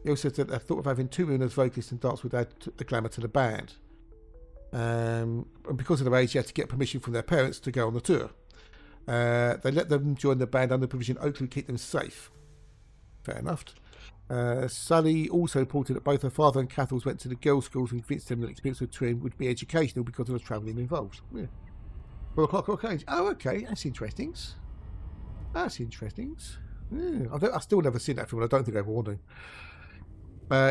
He also said that the thought of having two women as vocalists and dance would add the glamour to the band. And because of their age, he had to get permission from their parents to go on the tour. They let them join the band under provision Oakley would keep them safe. Fair enough. Sully also reported that both her father and Cathals went to the girls' schools and convinced them that the experience of touring would be educational because there was travelling involved. Yeah. Well, the clock age. Oh, okay, that's interesting. Yeah, I've still never seen that film, and I don't think I ever want to.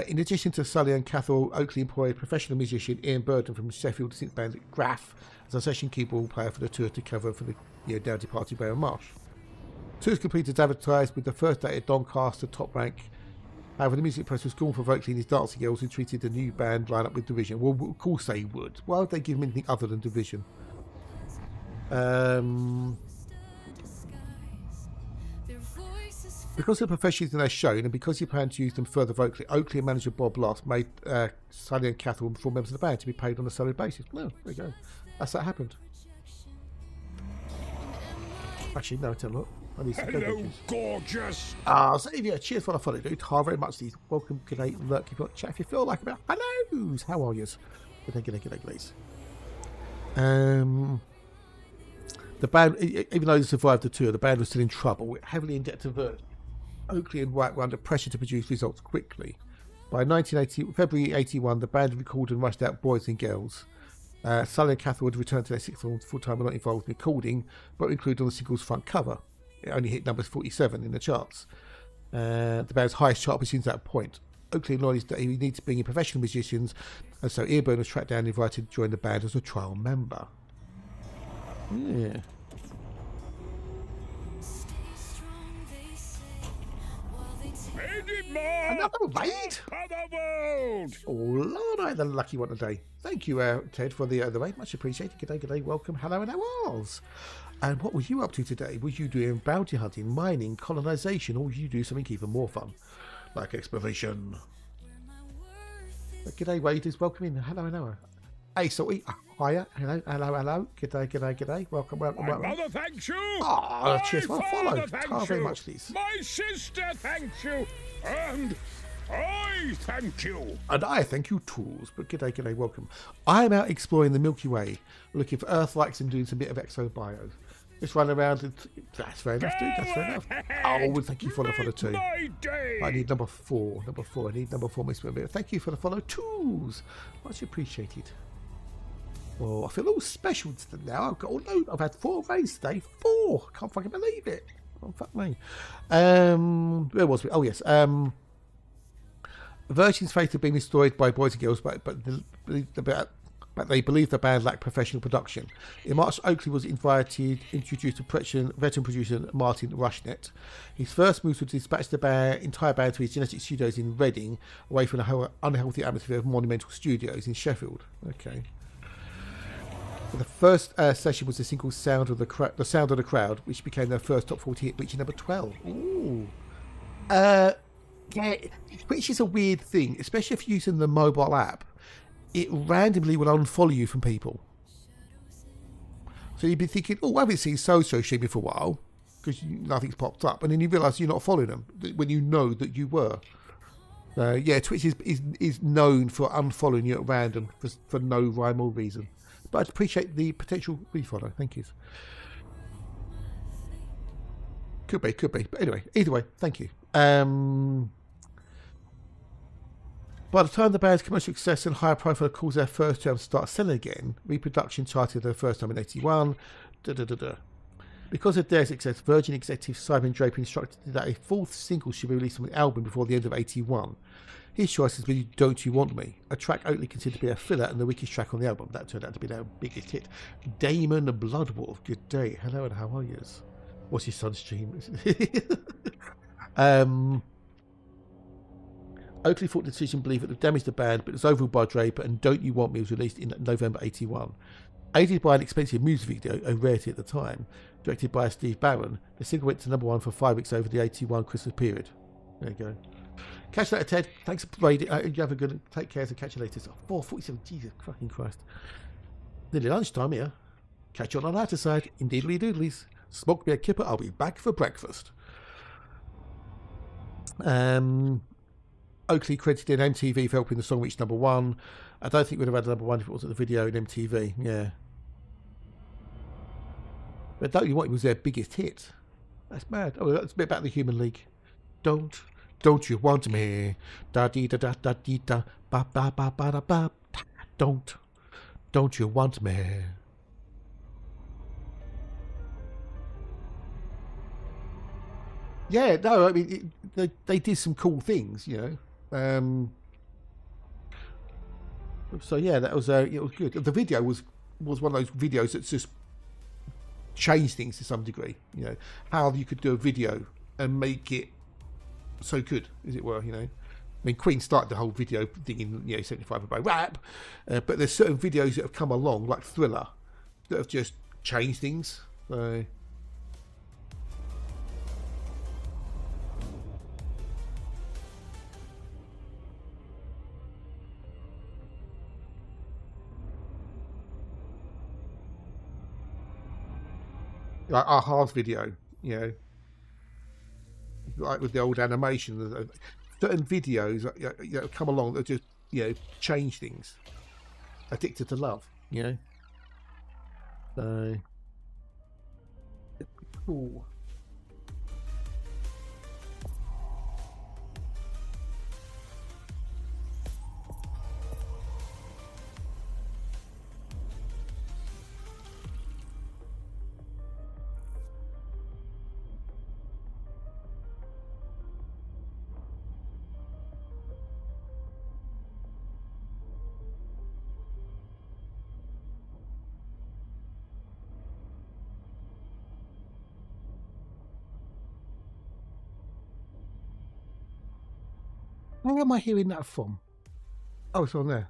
In addition to Sully and Cathal, Oakley employed professional musician Ian Burden from Sheffield synth band Graph as a session keyboard player for the tour to cover for the now departed Ware and Marsh. Tours completed as advertised with the first date at Doncaster top rank. However, the music press was scornful for Oakley and his dancing girls who treated the new band lineup with derision. Well, of course they would. Why would they give him anything other than derision? Because of the professionals in their show and because he planned to use them further vocally, Oakley and manager Bob Loss made Sully and Cathal full members of the band to be paid on a salary basis. Well, there you go. That happened. Actually, no, tell look. Hello, gorgeous. Xavier, cheers for the follow, dude. Very much these. Welcome, good day, look, if you want to chat, if you feel like about hellos. How are yous? Good day. The band, even though they survived the tour, the band was still in trouble, heavily in debt to Virgin. Oakley and White were under pressure to produce results quickly. By February 81, the band recorded and rushed out Boys and Girls. Sully and Catherwood returned to their sixth film full-time, were not involved in recording, but were included on the single's front cover. It only hit number 47 in the charts. The band's highest chart positions at that point. Oakley acknowledged that he needed to bring in professional musicians, and so Earburn was tracked down and invited to join the band as a trial member. Yeah. Another raid? Oh Lord, I had the lucky one today. Thank you, Ted, for the raid. Much appreciated. Good day, welcome. Hello and how was? And what were you up to today? Was you doing bounty hunting, mining, colonisation, or would you do something even more fun, like exploration? G'day, raiders. Welcome in. Hello. Hey, Salty. Hiya. Hello. G'day. Welcome. My mother thanks you. Oh, cheers. Well, follow. Thank Oh, very you. much, please. My sister thanks you. And I thank you. And I thank you, tools. But g'day. Welcome. I'm out exploring the Milky Way, looking for Earthlikes and doing some bit of exobio. Just run around and... That's fair enough, dude. That's fair enough. Oh, well, thank you for the follow, too. I need number 4. I need number 4. Thank you for the follow, tools. Much appreciated. Well, I feel all special now. I've had 4 raids today. 4. Can't fucking believe it. Oh, fuck me. Where was we? Oh, yes. Virgin's faith had been destroyed by Boys and Girls, but they believed the band lacked professional production. In March, Oakley was introduced to veteran producer Martin Rushnet. His first move was to dispatch the entire band to his genetic studios in Reading, away from the unhealthy atmosphere of Monumental Studios in Sheffield. Okay. The first session was the single "Sound of the Crowd," which became their first top 40 hit, reaching number 12. Ooh. Yeah, which is a weird thing, especially if you're using the mobile app. It randomly will unfollow you from people. So you'd be thinking, oh, I haven't seen so-so streaming for a while, because nothing's popped up. And then you realise you're not following them, when you know that you were. Yeah, Twitch is known for unfollowing you at random, for no rhyme or reason. But I'd appreciate the potential refollow. Thank you. Could be. But anyway, either way, thank you. By the time the band's commercial success and higher profile caused their first term to start selling again, reproduction charted their first time in 81. Because of their success, Virgin executive Simon Draper instructed that a 4th single should be released from the album before the end of 81. His choice has been Don't You Want Me, a track Oakley considered to be a filler and the weakest track on the album. That turned out to be their biggest hit. Damon Bloodwolf, good day. Hello and how are you? What's your son's stream? Oakley thought the decision believed it would damage the band, but it was overruled by Draper, and Don't You Want Me was released in November 81. Aided by an expensive music video, a rarity at the time, directed by Steve Barron, the single went to number 1 for 5 weeks over the 81 Christmas period. There you go. Catch you later, Ted. Thanks for raiding. You have a good one. Take care, and catch you later. It's 4:47. Jesus fucking Christ. Nearly lunchtime here. Catch you on the latter side. Indeedly doodlies. Smoke me a kipper. I'll be back for breakfast. Oakley credited MTV for helping the song reach number 1. I don't think we'd have had number 1 if it wasn't the video in MTV. Yeah. But Don't You Want Me was their biggest hit. That's mad. Oh, that's a bit about the Human League. Don't you want me? Da dee da da da dee da ba ba ba ba da ba. Don't you want me? Yeah, no, I mean they did some cool things, you know. So yeah, that was it was good. The video was one of those videos that's just changed things to some degree. You know, how you could do a video and make it so good, as it were. You know, I mean, Queen started the whole video thing in 75 about rap, but there's certain videos that have come along, like Thriller, that have just changed things. So. Like our Hard video, you know, like with the old animation, certain videos that come along that just, change things. Addicted to Love, you know. So, Ooh. Where am I hearing that from? Oh, it's on there.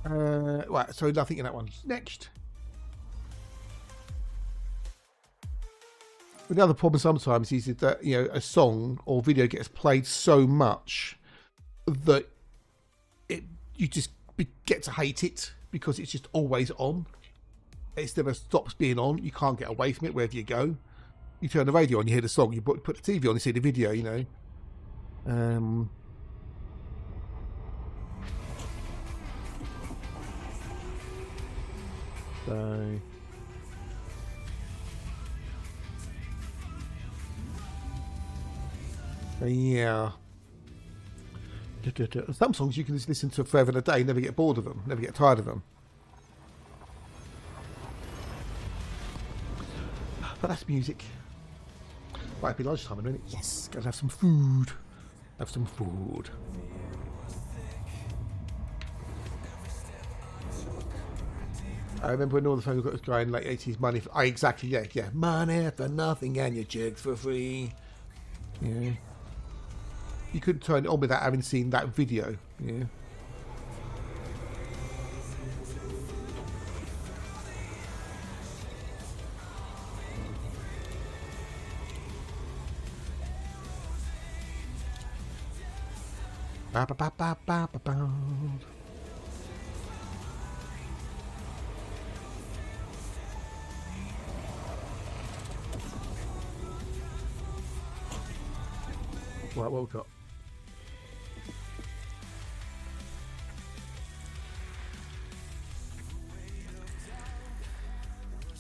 Right, so nothing in that one. Next. The other problem sometimes is that, you know, a song or video gets played so much that you just get to hate it because it's just always on. It never stops being on. You can't get away from it wherever you go. You turn the radio on, you hear the song. You put the TV on, you see the video. You know. So. Yeah. Some songs you can just listen to forever and a day, never get bored of them, never get tired of them. But that's music. Right, it'll be lunchtime in a minute. Yes, gotta have some food. Have some food. I remember when all the phones got going like 80s money. Exactly, yeah. Money for nothing and your chicks for free. Yeah. You couldn't turn it on without having seen that video. Yeah. Ba ba ba ba ba ba ba. Right, what we got?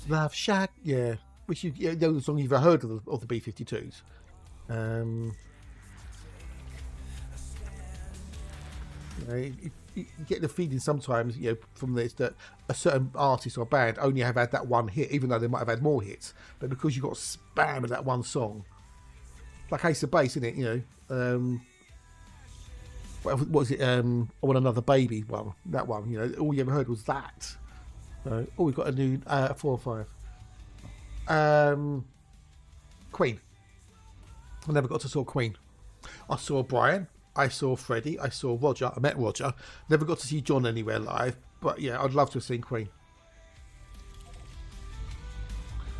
Love Shack, yeah. Which you know the song you've ever heard of the B-52s. You get the feeling sometimes, you know, from this that a certain artist or band only have had that one hit, even though they might have had more hits. But because you got spam of that one song, like Ace of Base, isn't it? You know, what was it? I Want Another Baby one. That one, you know, all you ever heard was that. So, we've got a new 4 or 5. Queen. I never got to saw Queen. I saw Brian. I saw Freddie. I saw Roger. I met Roger. Never got to see John anywhere live. But yeah, I'd love to have seen Queen.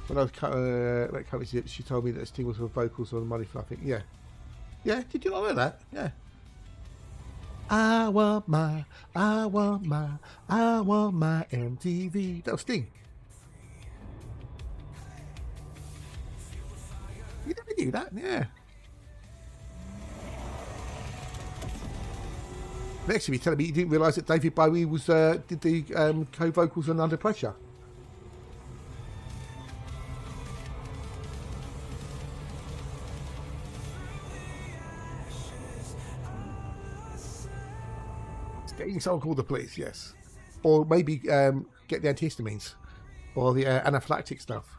When I was she told me that Sting was for vocals on Money for Nothing. Yeah. Yeah, did you not know that? Yeah. I want my MTV. That was Sting. You never knew that? Yeah. Next, you're telling me you didn't realise that David Bowie was did the co-vocals on Under Pressure. Getting someone called the police, yes. Or maybe get the antihistamines. Or the anaphylactic stuff.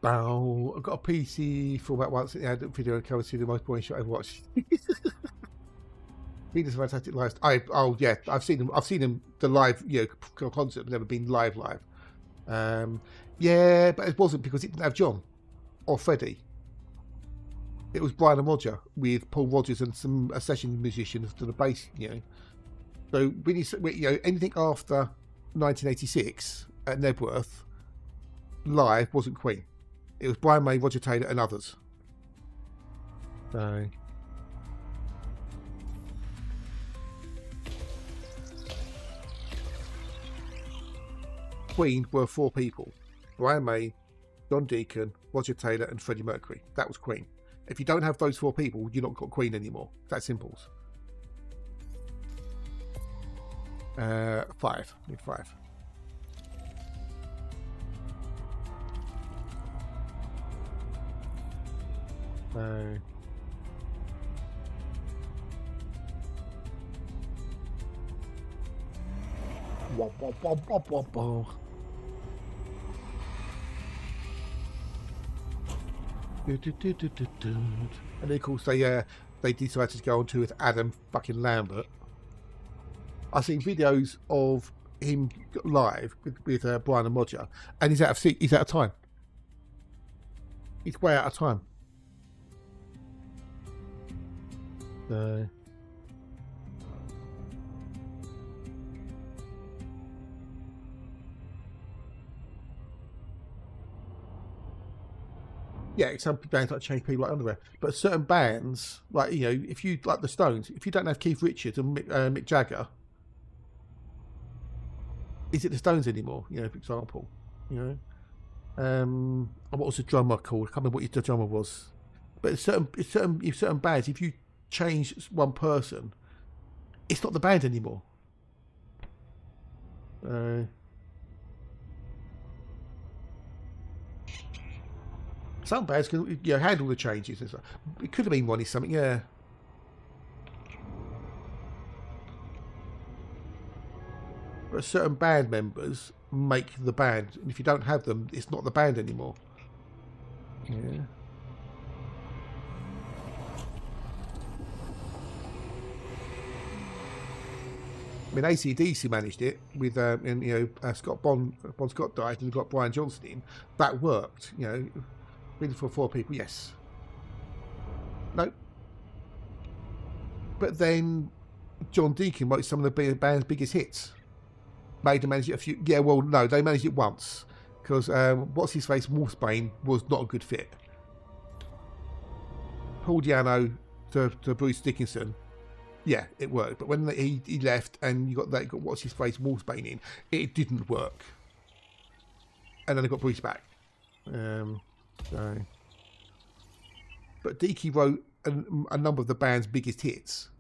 Bow. I've got a PC format once. I had a video and see the most boring shot I've watched. Venus Fantastic Lives. I've seen them. I've seen them the live, you know, concert, but never been live. Yeah, but it wasn't because it didn't have John or Freddie. It was Brian and Roger with Paul Rogers and some session musicians to the bass. You know, so when you know anything after 1986. at Nebworth live wasn't Queen. It was Brian May, Roger Taylor, and others. So Queen were 4 people: Brian May, John Deacon, Roger Taylor, and Freddie Mercury. That was Queen. If you don't have those 4 people, you're not got Queen anymore. That's simple. 5. Need 5. And then of course they decided to go on to with Adam fucking Lambert. I've seen videos of him live with Brian and Roger, and he's out of time. He's way out of time. Yeah, some bands like change people like underwear, but certain bands, like, you know, if you like the Stones, if you don't have Keith Richards and Mick Jagger, is it the Stones anymore? You know, for example, you know, what was the drummer called? I can't remember what the drummer was, but certain bands, if you change one person, it's not the band anymore. Some bands can, you know, handle the changes and stuff. It could have been Ronnie something, yeah. But certain band members make the band, and if you don't have them, it's not the band anymore. Yeah. I mean, AC/DC managed it with, and you know, Scott Bon Scott died and got Brian Johnson in. That worked, you know. Really for 4 people, yes. No. But then John Deacon wrote some of the band's biggest hits. Made them manage it a few. Yeah, well, no, they managed it once because what's his face, Wolfsbane was not a good fit. Paul Di'Anno to Bruce Dickinson, yeah, it worked. But when he left and you got what's his face, Wolfsbane in, it didn't work. And then they got Bruce back. So. But Deaky wrote a number of the band's biggest hits.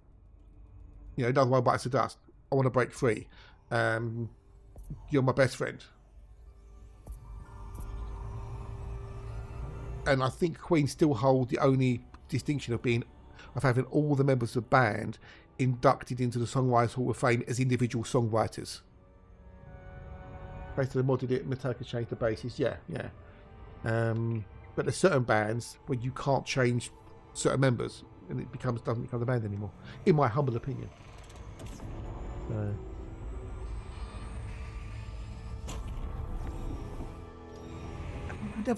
You know, Another One Bites the Dust, I Want to Break Free, You're My Best Friend. And I think Queen still hold the only distinction of having all the members of the band inducted into the Songwriters Hall of Fame as individual songwriters. Basically, they modded it, Metallica changed the basis, yeah. But there's certain bands where you can't change certain members, and it doesn't become the band anymore, in my humble opinion. There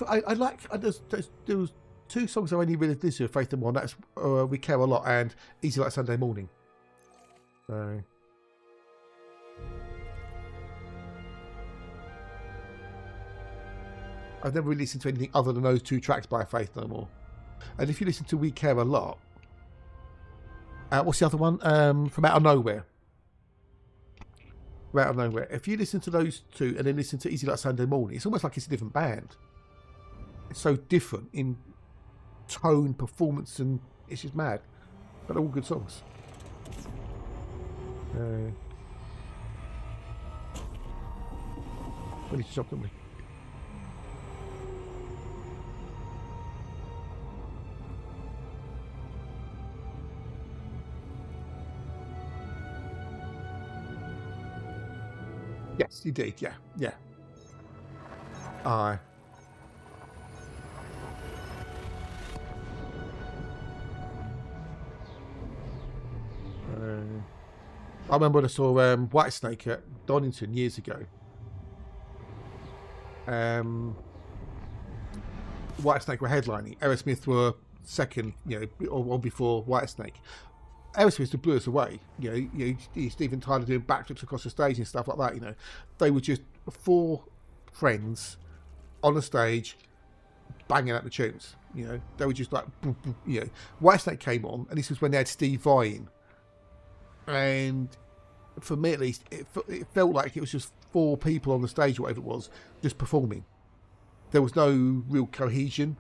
was 2 songs I only really listened to, Faith and One. That's We Care a Lot and Easy Like Sunday Morning. I've never really listened to anything other than those 2 tracks by Faith No More. And if you listen to We Care a Lot, what's the other one? From Out of Nowhere. Out of Nowhere. If you listen to those 2 and then listen to Easy Like Sunday Morning, it's almost like it's a different band. It's so different in tone, performance, and it's just mad. But they're all good songs. We need to stop, don't we? Yes, indeed. Yeah. Aye. I remember when I saw Whitesnake at Donington years ago. Whitesnake were headlining. Aerosmith were second, you know, or one before Whitesnake. Aerosmith blew us away. You know, Steven Tyler doing backflips across the stage and stuff like that. You know, they were just, for friends on the stage banging out the tunes. You know, they were just like, you know, Whitesnake came on, and this was when they had Steve Vai in. And for me at least, it felt like it was just 4 people on the stage, or whatever it was, just performing. There was no real cohesion.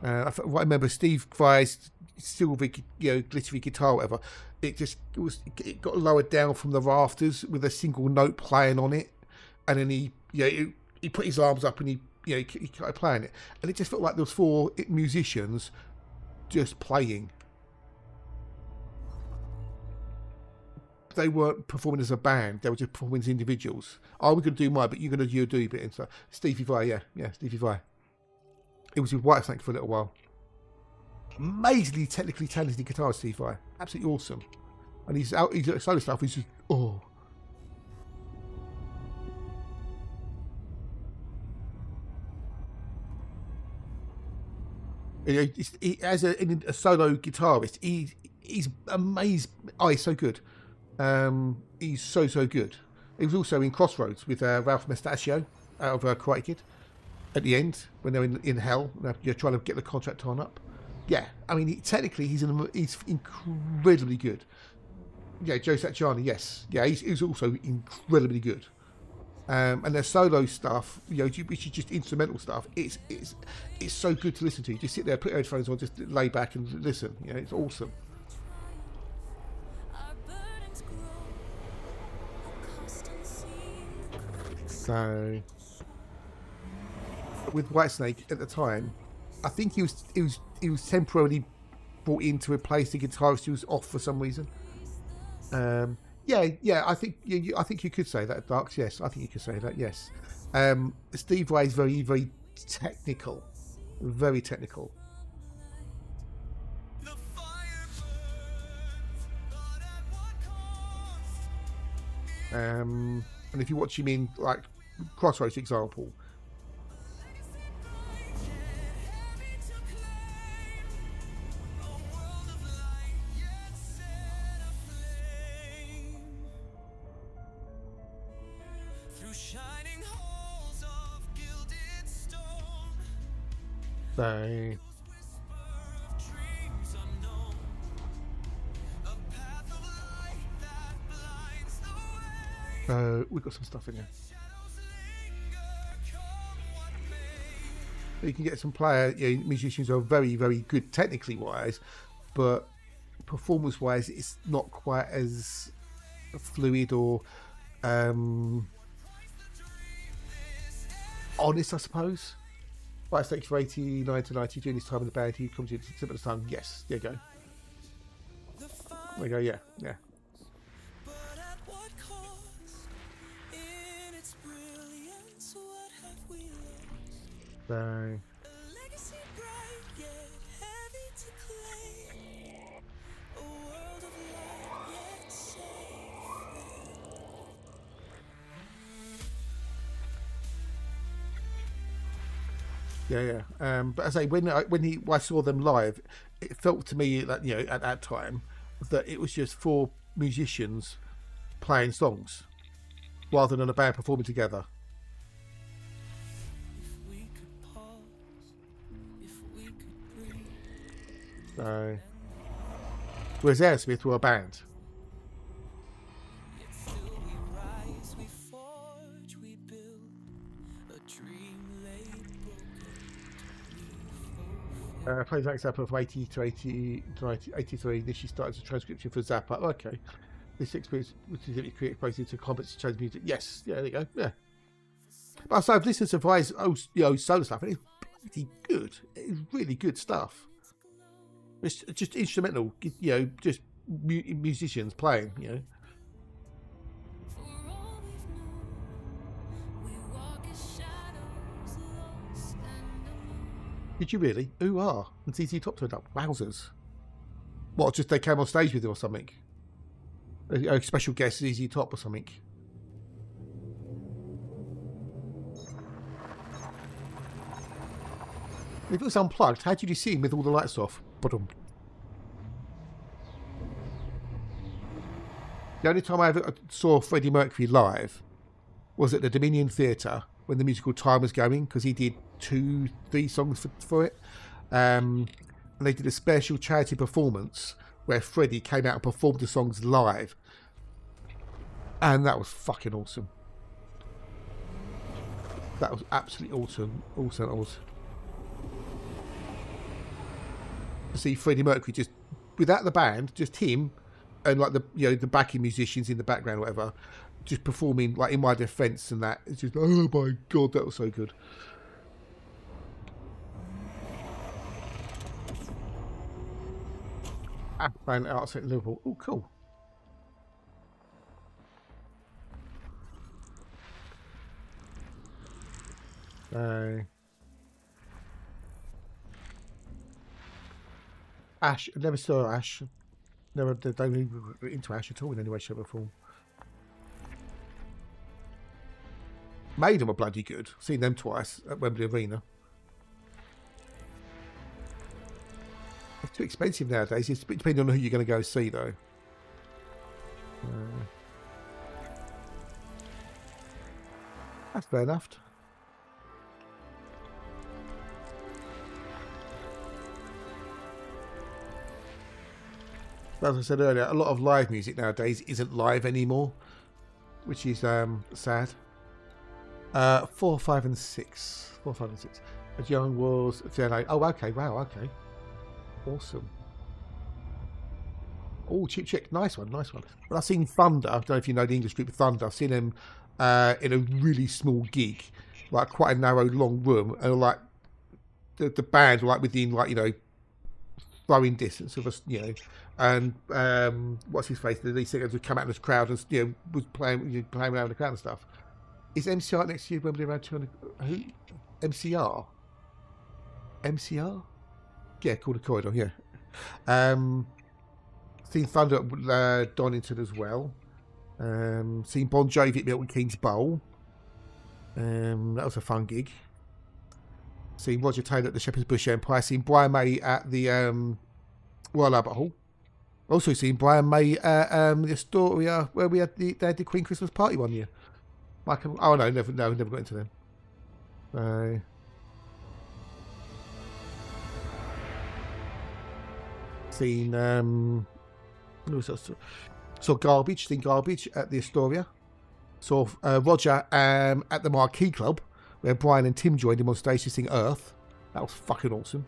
I remember Steve Vai's silver, you know, glittery guitar, or whatever. It got lowered down from the rafters with a single note playing on it, and then he put his arms up and he started playing it, and it just felt like there was 4 musicians just playing. They weren't performing as a band; they were just performing as individuals. Oh, we're going to do mine, but you're going to do a bit. And so Stevie Vai, yeah, Stevie Vai. It was with Whitesnake for a little while. Amazingly technically talented guitarist, Stevie Vai, absolutely awesome. And his solo stuff is just He, as a solo guitarist, he's amazing. Oh, he's so good. He's so good. He was also in Crossroads with Ralph Mustachio out of Karate Kid at the end when they're in hell. You're trying to get the contract torn up. Yeah, I mean, technically he's incredibly good. Yeah, Joe Satriani, yes. Yeah, he's also incredibly good. And their solo stuff, you know, which is just instrumental stuff, it's so good to listen to. You just sit there, put your headphones on, just lay back and listen. You know, it's awesome. So, with Whitesnake at the time, I think he was temporarily brought in to replace the guitarist who was off for some reason. Yeah, I think you could say that, Darks. Yes, I think you could say that. Yes, Steve Vai is very, very technical, very technical. And if you watch him in like Crossroads, for example. So we've got some stuff in here. You can get some musicians who are very, very good technically wise, but performance wise, it's not quite as fluid or honest, I suppose. Whitesnake for 89 to 90 during his time in the band. He comes in tip of the tongue. Yes, there you go. There you go. Yeah. So. Yeah. But as I say, when I saw them live, it felt to me that, you know, at that time, that it was just 4 musicians playing songs rather than a band performing together. So, whereas Aerosmith were a band. Played Zack Zappa from 80 to 83. This she started as a transcription for Zappa. Okay. This experience was created exposed into complex change music. Yes, yeah, there you go. Yeah. But so I've listened to Vai's solo stuff, and it's pretty good. It's really good stuff. It's just instrumental, you know, just musicians playing, you know. Did you really? Ooh, and ZZ Top turned up. Wowzers. What, just they came on stage with him or something? A special guest, ZZ Top or something? If it was unplugged, how did you see him with all the lights off? Ba-dum. The only time I ever saw Freddie Mercury live was at the Dominion Theatre when the musical time was going, because he did 2-3 songs for it. And they did a special charity performance where Freddie came out and performed the songs live. And that was fucking awesome. That was absolutely awesome. Also, that was to see Freddie Mercury just without the band, just him and like the the backing musicians in the background or whatever, just performing like In My Defense and that. It's just, oh my god, that was so good. Band Arts at Liverpool. Oh, cool. Ash, I never saw Ash. Never, don't really into Ash at all in any way, shape, or form. Maiden were bloody good. Seen them twice at Wembley Arena. It's too expensive nowadays. It's depending on who you're going to go see, though. That's fair enough. As I said earlier, a lot of live music nowadays isn't live anymore, which is sad. 4, 5, and 6. 4, 5, and 6. As young was Fiona. Oh, okay, wow, okay, awesome. Oh, Cheap Chick, nice one, nice one. Well, I've seen Thunder. I don't know if you know the English group Thunder. I've seen them in a really small gig, like quite a narrow, long room, and like the band were like within throwing distance of us, and what's his face? The lead singer would come out in this crowd and was playing around the crowd and stuff. Is MCR next year Wembley around 200? Who? MCR? MCR? Yeah, called a corridor. Yeah. Seen Thunder at Donington as well. Seen Bon Jovi at Milton Keynes Bowl. That was a fun gig. Seen Roger Taylor at the Shepherd's Bush Empire. Seen Brian May at the Royal Albert Hall. Also seen Brian May at the Astoria where they had the Queen Christmas party one year. Never got into them. Seen saw Garbage. Seen Garbage at the Astoria. Saw Roger at the Marquee Club, where Brian and Tim joined him on stage to sing Earth. That was fucking awesome.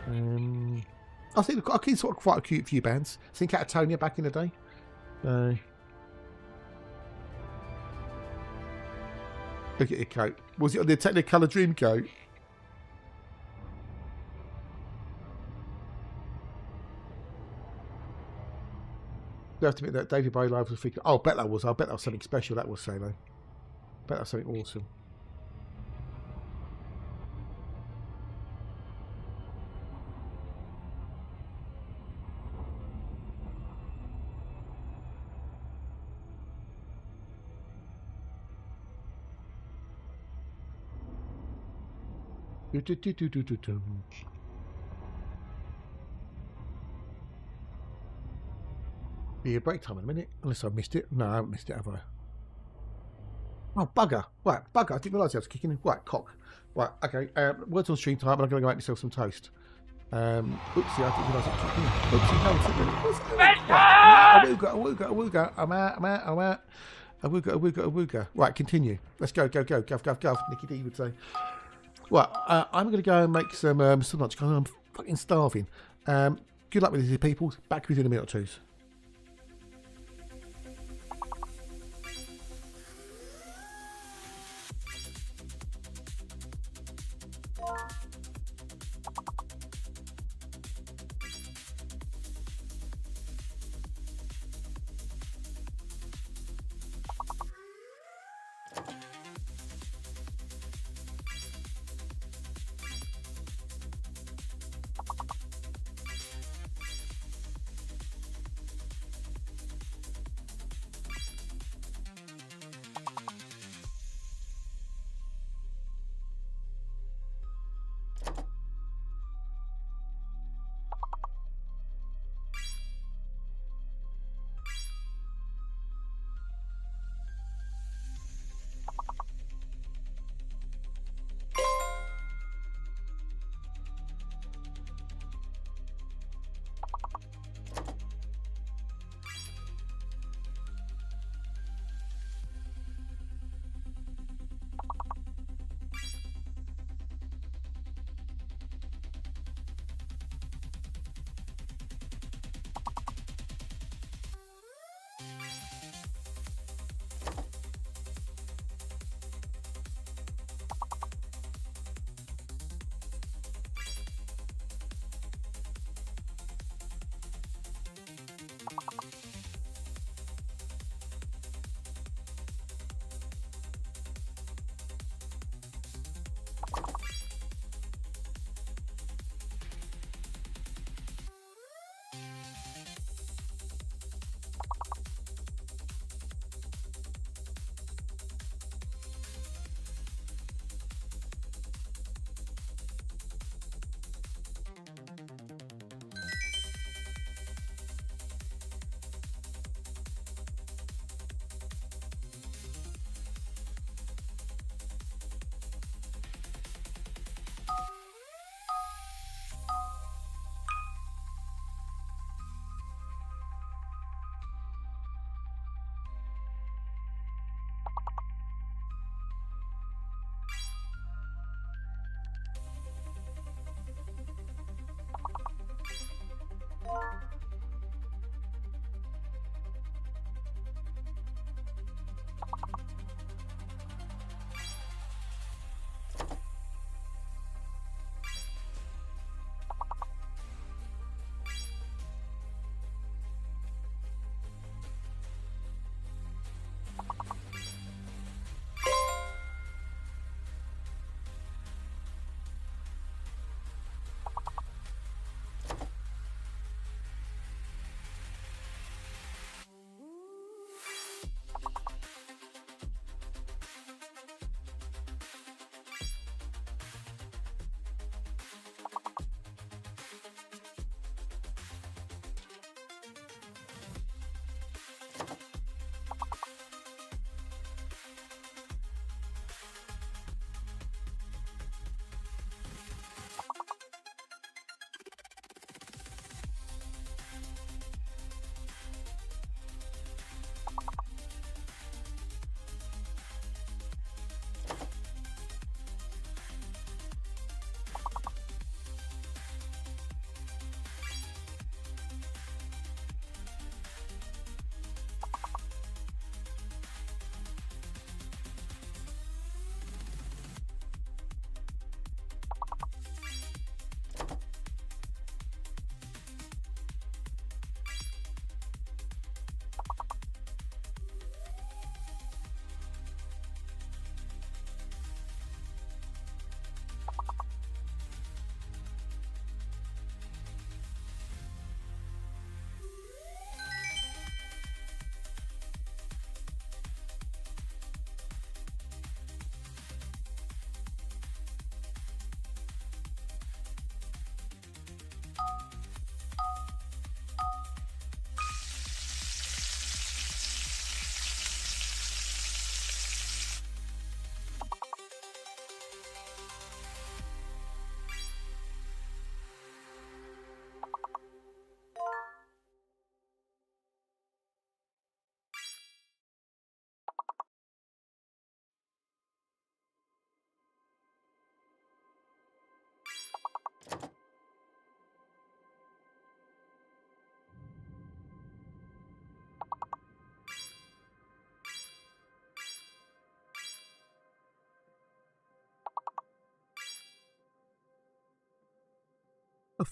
I think I've seen sort of quite a cute few bands. Seen Catatonia back in the day. Look at your coat. Was it on the Technicolor Dream coat? You have to admit that David Bowie live was freaking. Oh, I bet that was something special. That was so though. I bet that was something awesome. Be a break time in a minute, unless I missed it. No, I haven't missed it, have I? Oh, bugger. Right, bugger. I didn't realise I was kicking in. Right, cock. Right, okay. Words on stream time, and I'm going to go make myself some toast. Oopsie, I didn't realise I kicked in. Oopsie, no, it's not really. Awooga. I'm out. Awooga. Right, continue. Let's go. Guff. Nicky D would say. Right, I'm going to go and make some lunch because I'm fucking starving. Good luck with these people. Back within a minute or two.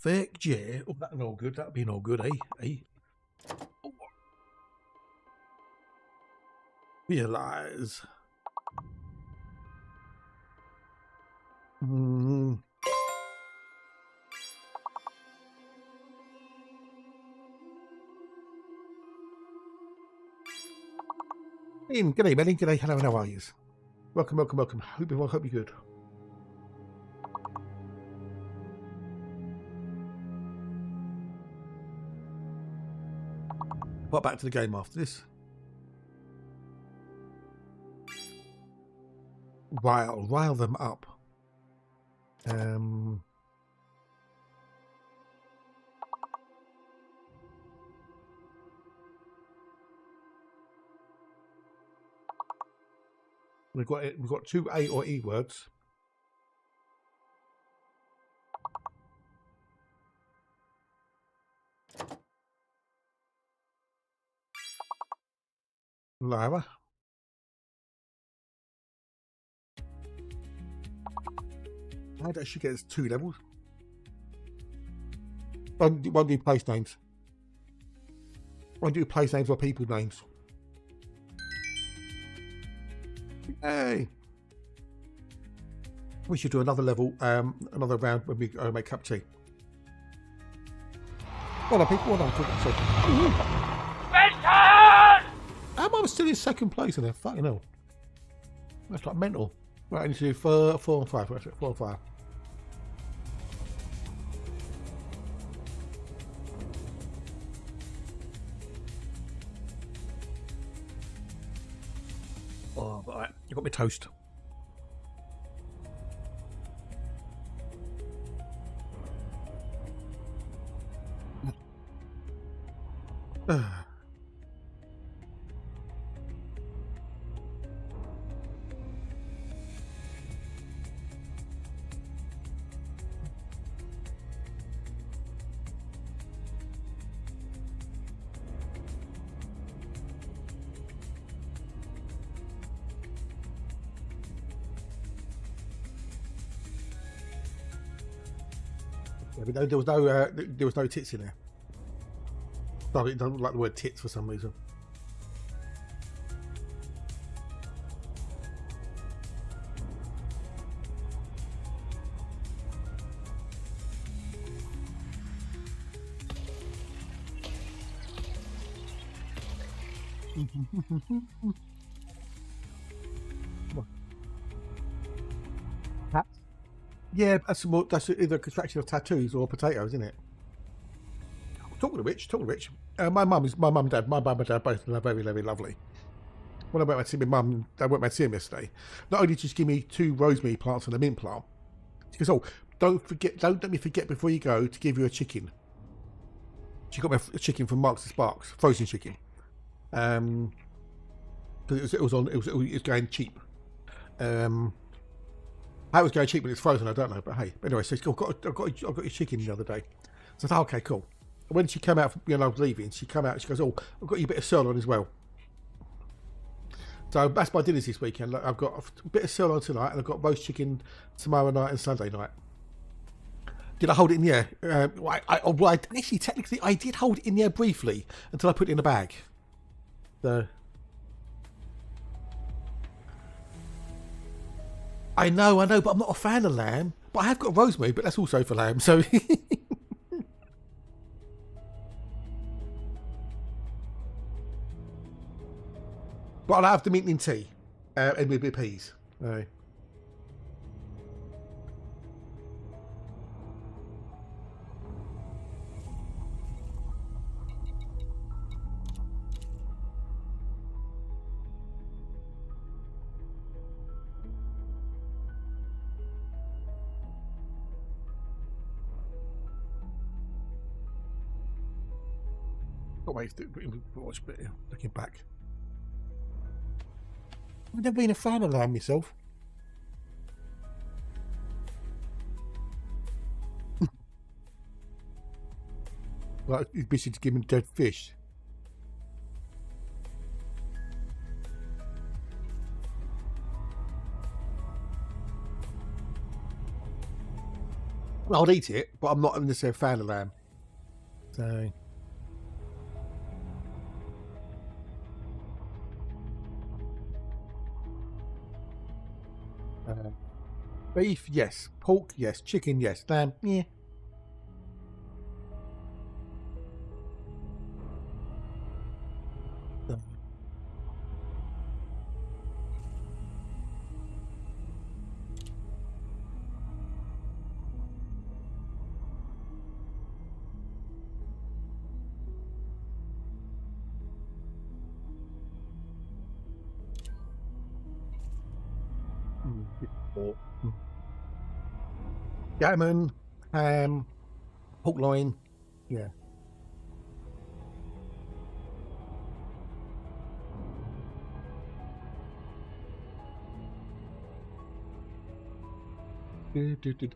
Perfect, yeah. Oh, that'd be all good. That'd be all good, eh? Oh. Realize. Ian, g'day, Melly. G'day, hello, how are you? Welcome. Hope you're good. What back to the game after this? Rile them up. We've got 2 A or E words. Lara. How does she get 2 levels? Won't do place names. Won't do place names or people names. Hey. We should do another level, another round when we make cup tea. Well done, people. Well done. How am I still in second place in there? Fucking hell. That's like mental. Right, I need to do 4 and 5. Right, 4 and 5. Oh, right. I got my toast. Yeah, but there was no tits in there. No, it doesn't like the word tits for some reason. Yeah, that's either a contraction of tattoos or potatoes, isn't it? Talking of which, my mum and dad both are very, very lovely. When I went to see my mum, I went to see him yesterday. Not only did she give me 2 rosemary plants and a mint plant, she goes, "Oh, don't let me forget before you go to give you a chicken." She got me a chicken from Marks and Sparks, frozen chicken. Because it was going cheap. How it was going cheap when it's frozen, I don't know, but hey. But anyway, so I got your chicken the other day. So I thought, okay, cool. When she came out, I was leaving, she came out and she goes, "Oh, I've got you a bit of sirloin as well." So that's my dinners this weekend. Like, I've got a bit of sirloin tonight and I've got roast chicken tomorrow night and Sunday night. Did I hold it in the air? Actually, technically, I did hold it in the air briefly until I put it in a bag. So... I know, but I'm not a fan of lamb. But I have got rosemary, but that's also for lamb, so... But I'll have the mint in tea, and with a bit of peas. Right. Wait, watch a bit, looking back. I've never been a fan of lamb myself. Like, he's busy to give him dead fish. I'll eat it, but I'm not necessarily a fan of lamb. So. Beef, yes. Pork, yes. Chicken, yes. Lamb, yeah. Gammon, ham, pork loin, yeah.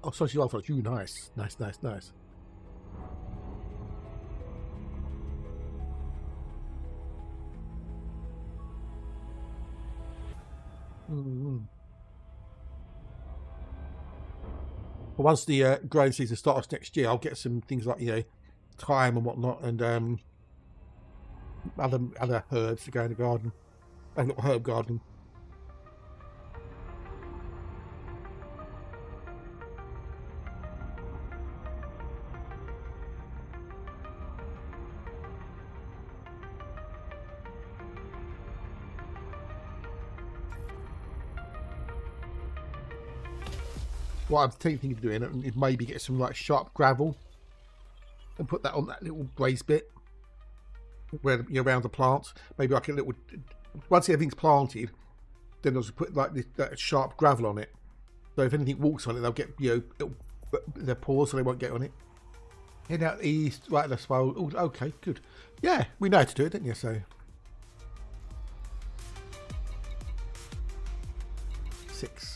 Oh, sausage roll for you. Nice. Mm-hmm. But once the growing season starts next year, I'll get some things like, you know, thyme and whatnot, and other herbs to go in the garden, a little herb garden. What I'm thinking of doing is maybe get some like sharp gravel and put that on that little raised bit where you're around the plants. Maybe like a little. Once everything's planted, then I'll just put like that sharp gravel on it. So if anything walks on it, they'll get, you know, their paws, so they won't get on it. Head out east, right? That's well. Oh, okay, good. Yeah, we know how to do it, don't you? So 6.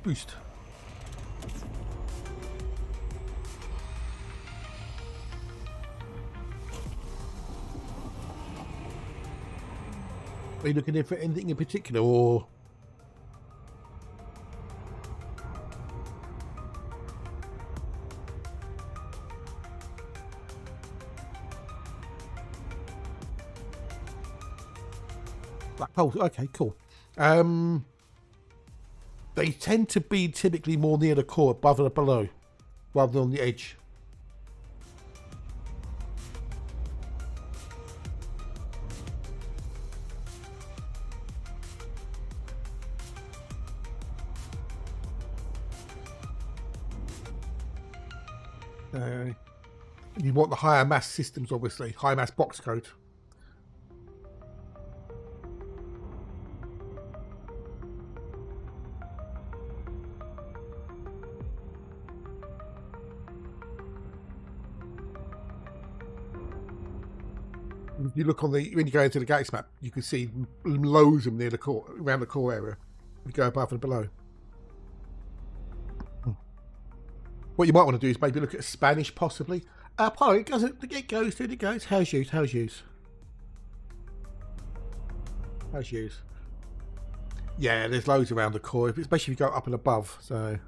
Boost. Are you looking for anything in particular, or? Black holes. Okay, cool. They tend to be typically more near the core, above and below, rather than on the edge. You want the higher mass systems, obviously. High mass box code. If you look on the, when you go into the galaxy map, you can see loads of them near the core, around the core area. If you go above and below. What you might want to do is maybe look at Spanish, possibly. Probably it goes. How's use? Yeah, there's loads around the core, especially if you go up and above. So.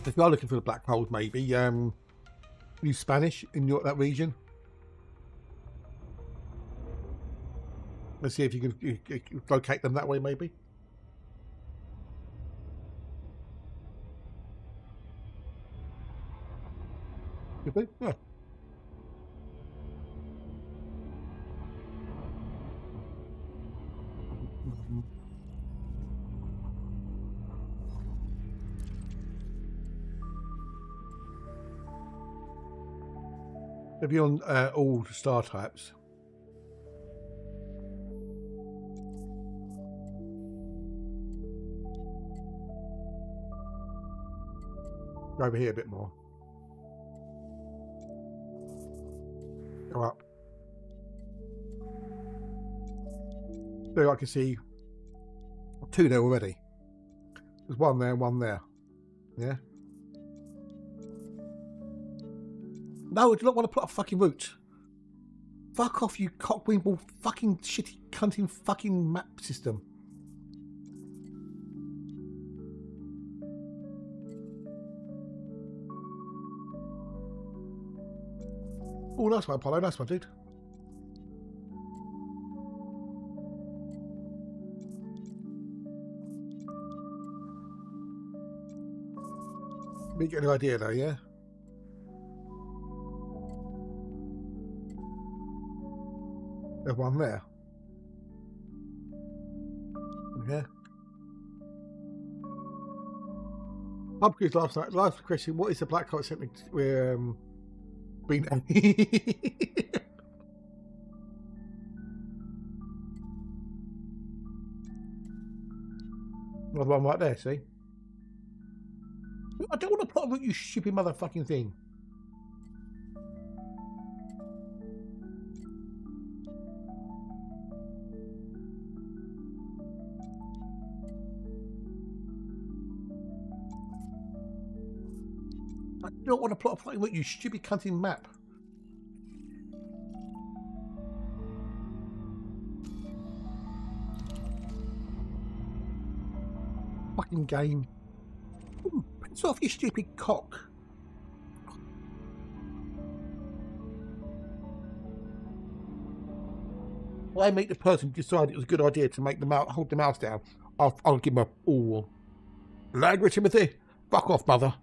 If you are looking for the black holes, maybe use Spanish in that region. Let's see if you can locate them that way, maybe. Could be, yeah. If you're on all star types. Go over here a bit more. There I can see 2 there already. There's 1 there and 1 there. Yeah. No, I do not want to put a fucking route. Fuck off, you cockwimble fucking shitty cunting fucking map system. Oh, nice one, Apollo. Nice one, dude. You get an idea though, yeah? There's 1 there. Yeah. Pumpkin's last question, what is the black hole something been Another one right there, see? I don't want to plot a route, you stupid motherfucking thing. I don't want to plot a fucking route, you stupid cunting map. Fucking game. Piss off, you stupid cock. When I meet the person who decided it was a good idea to make the mouse, hold the mouse down, I'll give him a all. Language, Timothy. Fuck off, mother.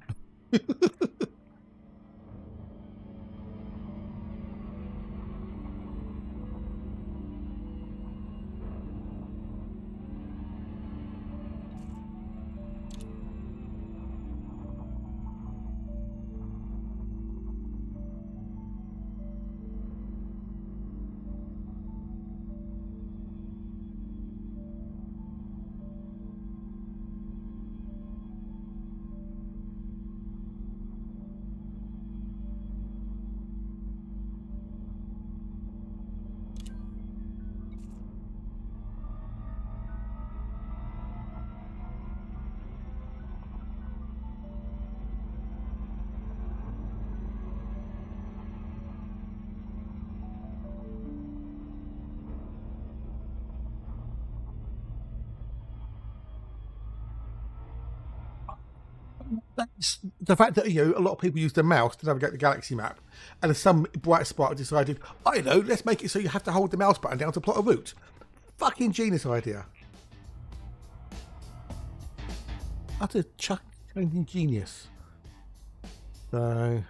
That's the fact that, you know, a lot of people use the mouse to navigate the galaxy map, and some bright spark decided, I know, let's make it so you have to hold the mouse button down to plot a route. Fucking genius idea. Utter changing genius. So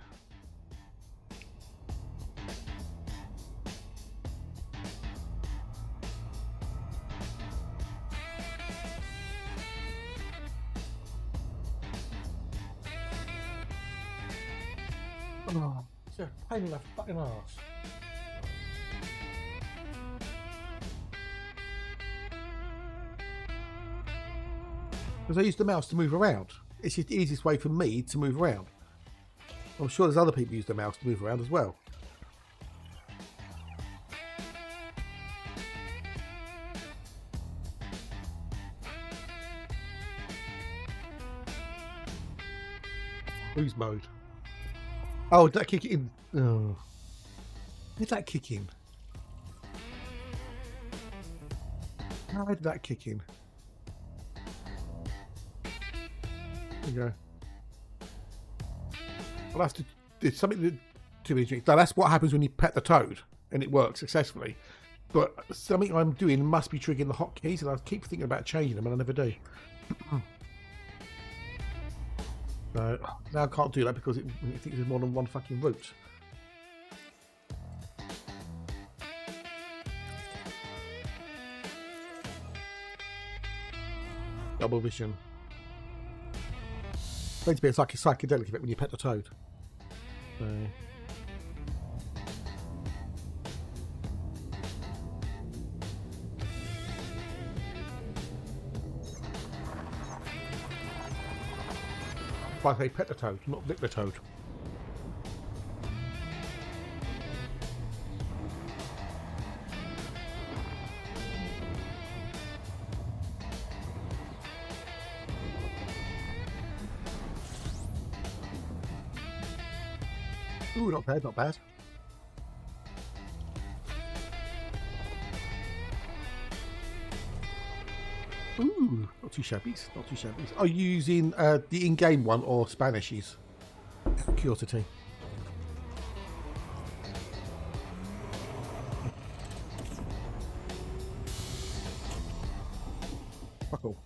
oh, it's a pain in the fucking arse. Because I use the mouse to move around. It's just the easiest way for me to move around. I'm sure there's other people who use the mouse to move around as well. Whose mode? Oh, did that kick it in? Oh. Did that kick in? How did that kick in? There you go. I'll have to do something to be. Now that's what happens when you pet the toad and it works successfully. But something I'm doing must be triggering the hotkeys, and I keep thinking about changing them and I never do. No, now I can't do that because it thinks there's more than one fucking route. Double vision. It's going to be a psychedelic effect when you pet the toad. So. If I say pet the toad, not lick the toad. Ooh, not bad, not bad. Ooh, not too shabby, not too shabby. Are you using the in-game one or Spanishes? Curiosity. Fuck all.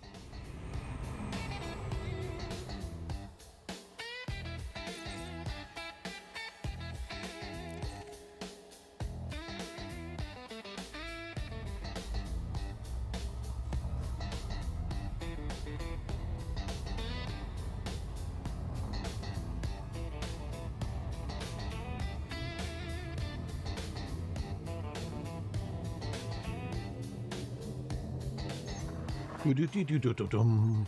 Do-do-do-do-do-dum.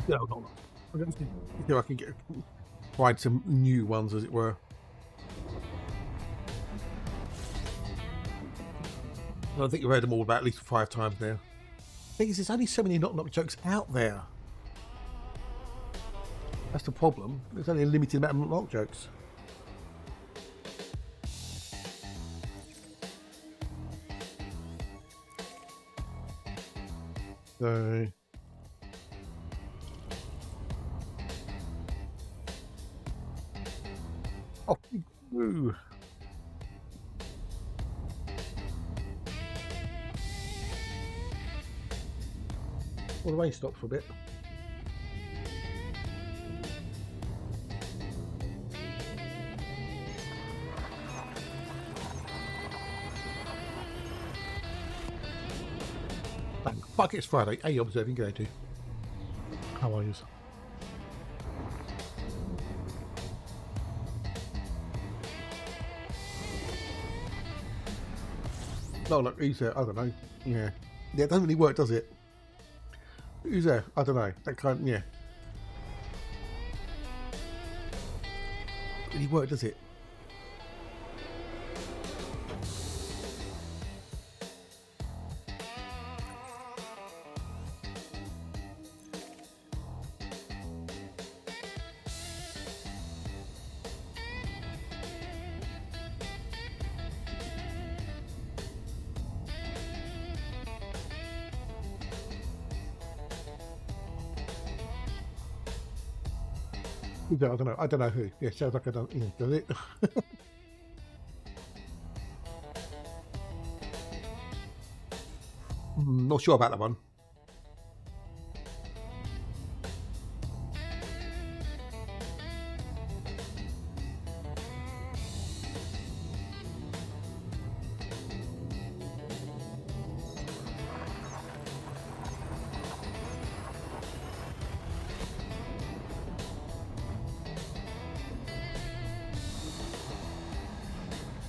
No, hold on. I'm going to see if I can find some new ones, as it were. I think you've heard them all about at least 5 times now. The thing is, there's only so many knock-knock jokes out there. That's the problem. There's only a limited amount of knock-knock jokes. So... off we go. Well, the rain stopped for a bit. Bang. Fuck, it's Friday. Hey, observing, go to. How are you? No, look, who's there? I don't know. Yeah. Yeah, it doesn't really work, does it? Who's there? I don't know. That kind, yeah. Doesn't really work, does it? Who's there? I don't know. I don't know who. Yeah, sounds like I don't. Yeah, does it? Not sure about that one.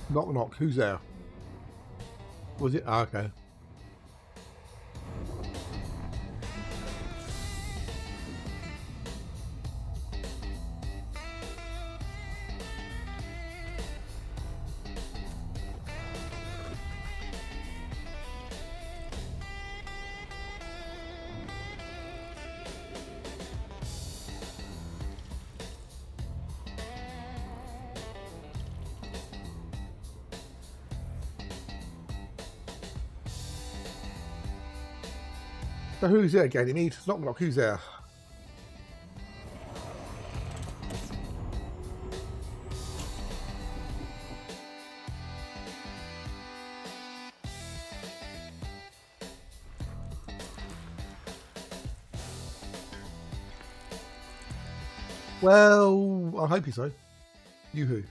Knock knock, who's there? Was it? Ah, okay. So who's there again? It needs knock knock, who's there? Well, I hope so. Yoo-hoo.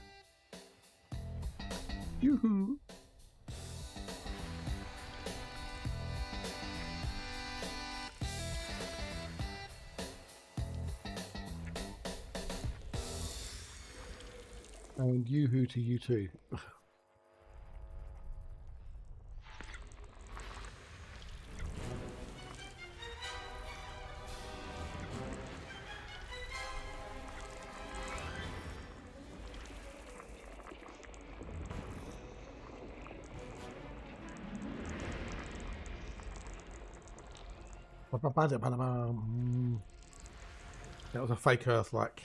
Yoo-hoo. And yoo-hoo to you too. That was a fake Earthlike.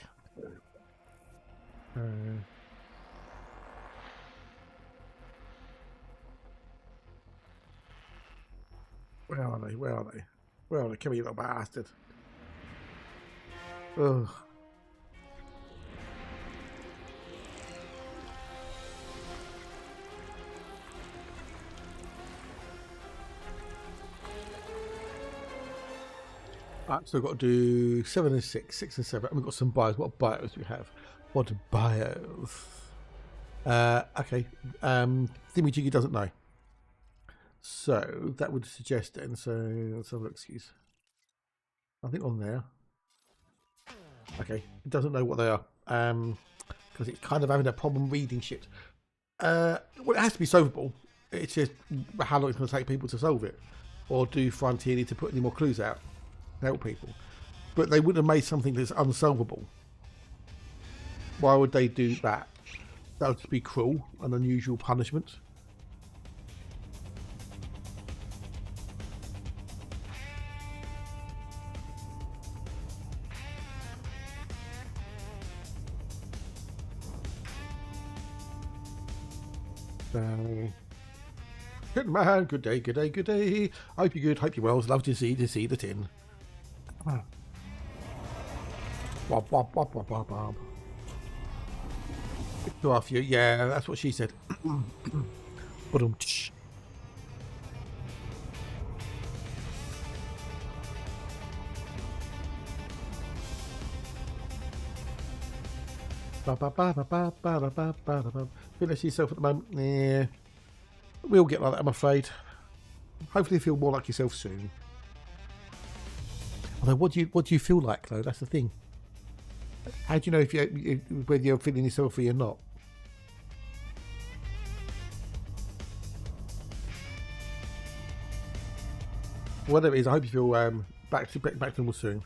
Where are they? Where are they? Where are they? Come here, you little bastard. Ugh. Right, so we've got to do 7 and 6, 6 and 7. And we've got some bios. What bios do we have? What bios? Okay. Thingy doesn't know. So that would suggest then. So let's have a look. Excuse. Nothing on there. Okay. It doesn't know what they are. Because it's kind of having a problem reading shit. Well, it has to be solvable. It's just how long it's going to take people to solve it. Or do Frontier need to put any more clues out? Help people, but they wouldn't have made something that's unsolvable. Why would they do that? That would be cruel and unusual punishment. Good man, good day, good day, good day. Hope you're good, hope you're well. Love to see the tin. Bob. Go off you. Yeah, that's what she said. But finish yourself at the moment. Yeah, we'll get like that, I'm afraid. Hopefully, feel more like yourself soon. Although, what do you feel like though? That's the thing. How do you know if whether you're feeling yourself or you're not? Whatever it is, I hope you feel back to normal soon.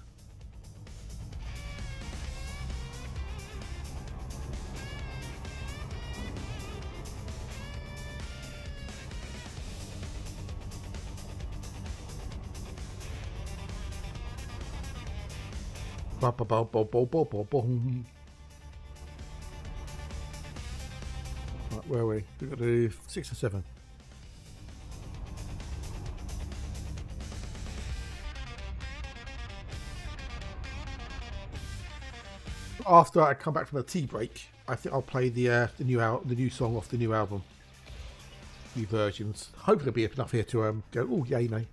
Right, where are we? We've got to do 6 or 7. After I come back from the tea break, I think I'll play the new song off the new album. New versions. Hopefully there'll be enough here to go, oh yay no.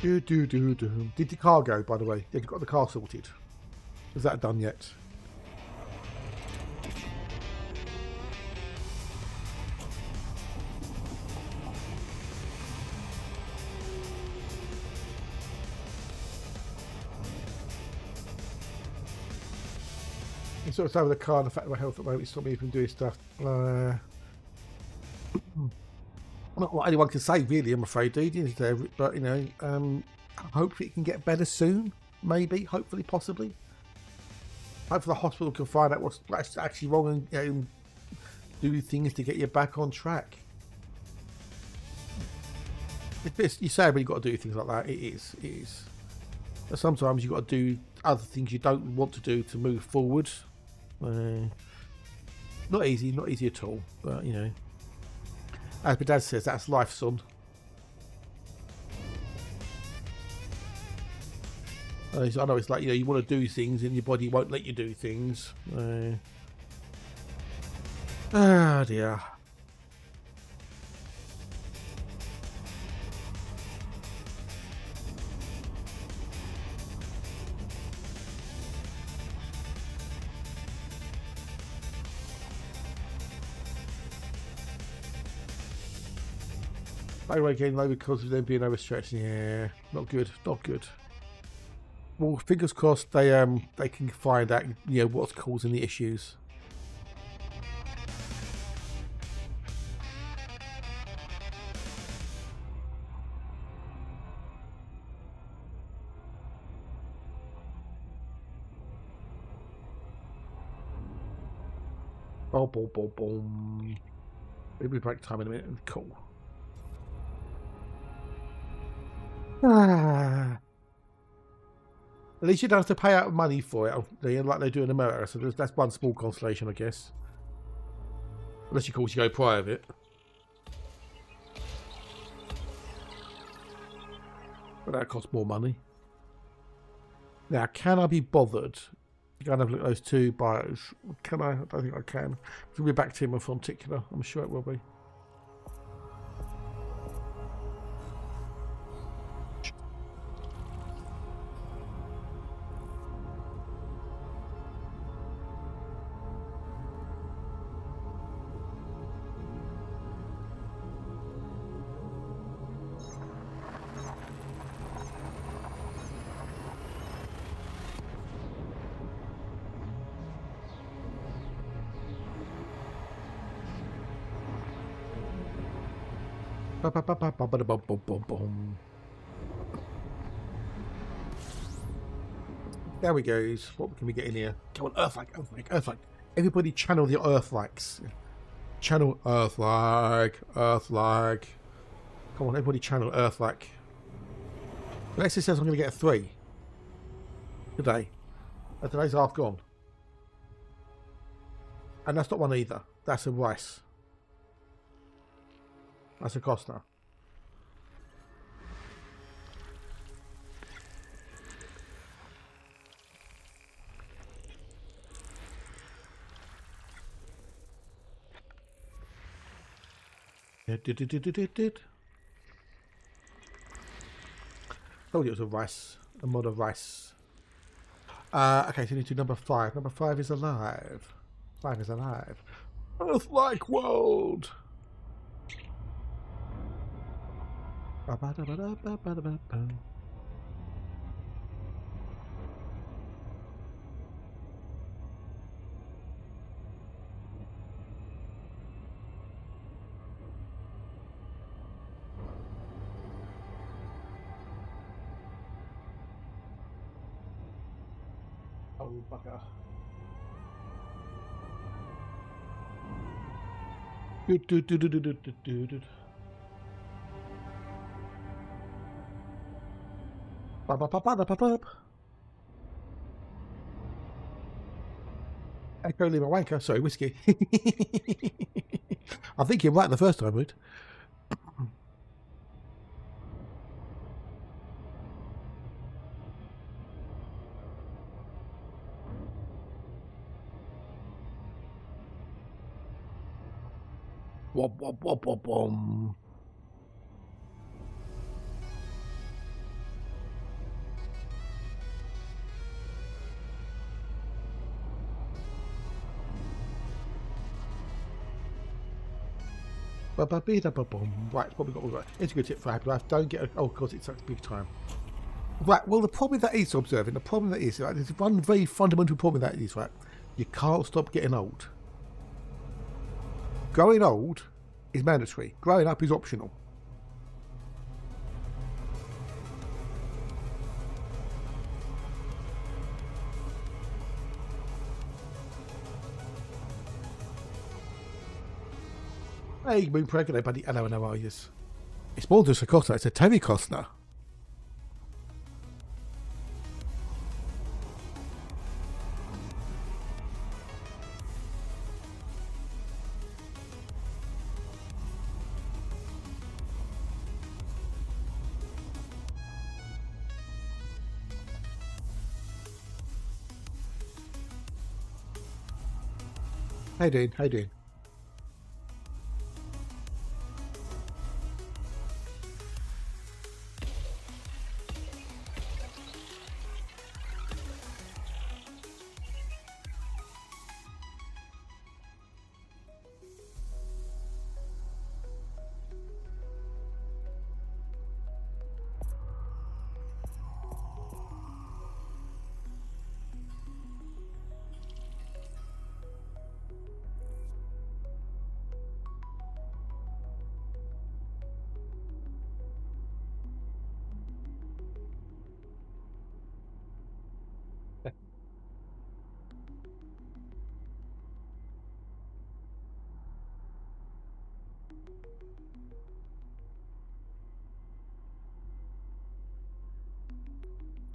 Did the car go, by the way? They've got the car sorted. Is that done yet? It's sort of over the car and the fact of my health at the moment, it's stopped me from doing stuff. Not what anyone can say, really, I'm afraid, dude. But, you know, hopefully it can get better soon. Maybe, hopefully, possibly. Hopefully the hospital can find out what's actually wrong and, you know, do things to get you back on track. You say when you've got to do things like that, it is. But sometimes you've got to do other things you don't want to do to move forward. Not easy at all, but, you know. As my dad says, that's life, son. I know it's like, you know, you want to do things and your body won't let you do things. Oh dear. Anyway, getting low because of them being overstretched. Yeah, not good. Well, fingers crossed they can find out, you know, what's causing the issues. Boom, boom, boom, boom. It'll be break time in a minute. Cool. Ah. At least you don't have to pay out money for it, like they do in America. So that's one small consolation, I guess. Unless, of course, you go private. But that costs more money. Now, can I be bothered? You gotta have a look at those two bios. Can I? I don't think I can. It'll be back to him from particular. I'm sure it will be. There we go. What can we get in here? Come on, Earthlike, Earthlike, Earthlike. Everybody channel the Earthlikes. Channel Earthlike, Earthlike. Come on, everybody channel Earthlike. Alexis says I'm going to get a 3 today. And today's half gone. And that's not one either. That's a rice. That's a Costa. Told you it was a rice. A mod of rice. Okay, so you need to do number 5. Number 5 is alive. 5 is alive. Earth-like world. Oh, bugger. Echo Lima Wanker. Sorry, whiskey. I think you're right the first time, Rude. Wop, wop, wop, wop, wom. Right, what we got? It's a good tip for happy life. Don't get. Oh, of course, it's such a big time. Right. Well, the problem that is observing. The problem that is, right, there's one very fundamental problem that is, right. You can't stop getting old. Growing old is mandatory. Growing up is optional. Hey, Moon Pregnant, buddy. Hello, how are you? It's more than just a Costa, it's a Terry Costner. How you doing? How you doing?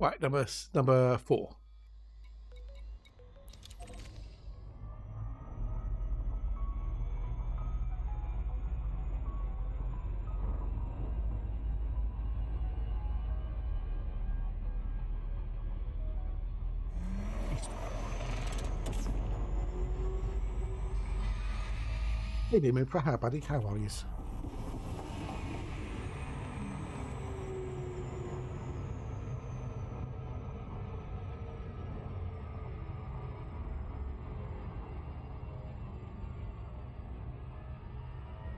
Right, number 4. Hey, Damon, hi, buddy. How are you?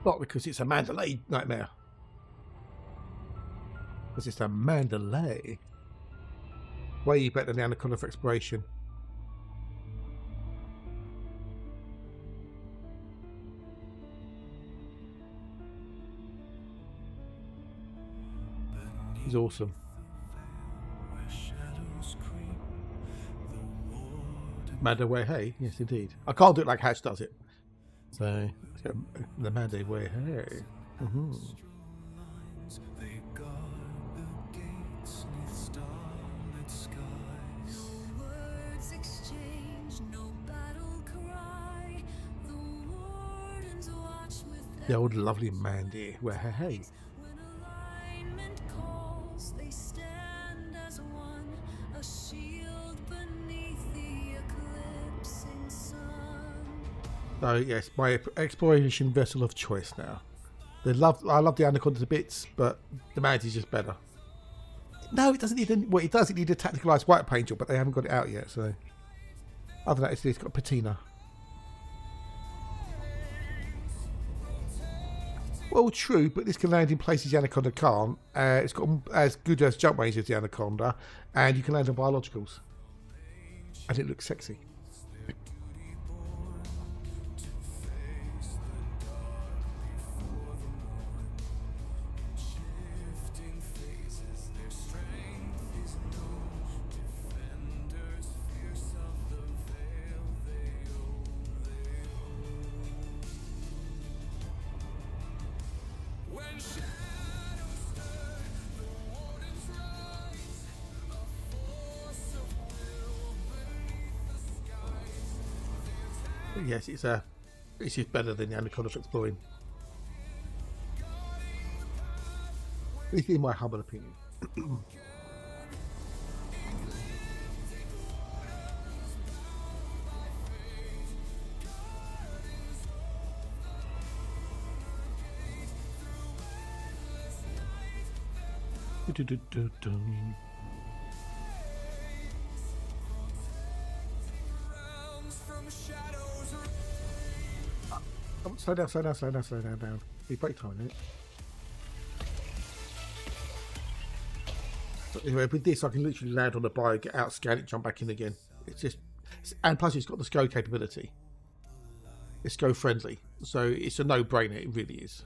Not because it's a Mandalay nightmare. Because it's a Mandalay. Way better than the Anaconda for exploration. He's awesome. Mandalay, hey, yes indeed. I can't do it like Hatch does it. So let's go the Mandalay, hey. The old lovely Mandy, where hey. So yes, my exploration vessel of choice now. I love the Anaconda to bits, but the Mandy's just better. No, it doesn't need well, it does. It needs a tacticalized white angel, but they haven't got it out yet. So other than that, it's got patina. Well, true, but this can land in places the Anaconda can't. It's got as good as jump range as the Anaconda, and you can land on biologicals. And it looks sexy. Yes, it's just better than the Anaconda for exploring. At least in my humble opinion. Slow down. Be break time, isn't it? So anyway, with this, I can literally land on the bio, get out, scan it, jump back in again. It's just, and plus it's got the SCO capability. It's SCO friendly, so it's a no-brainer. It really is.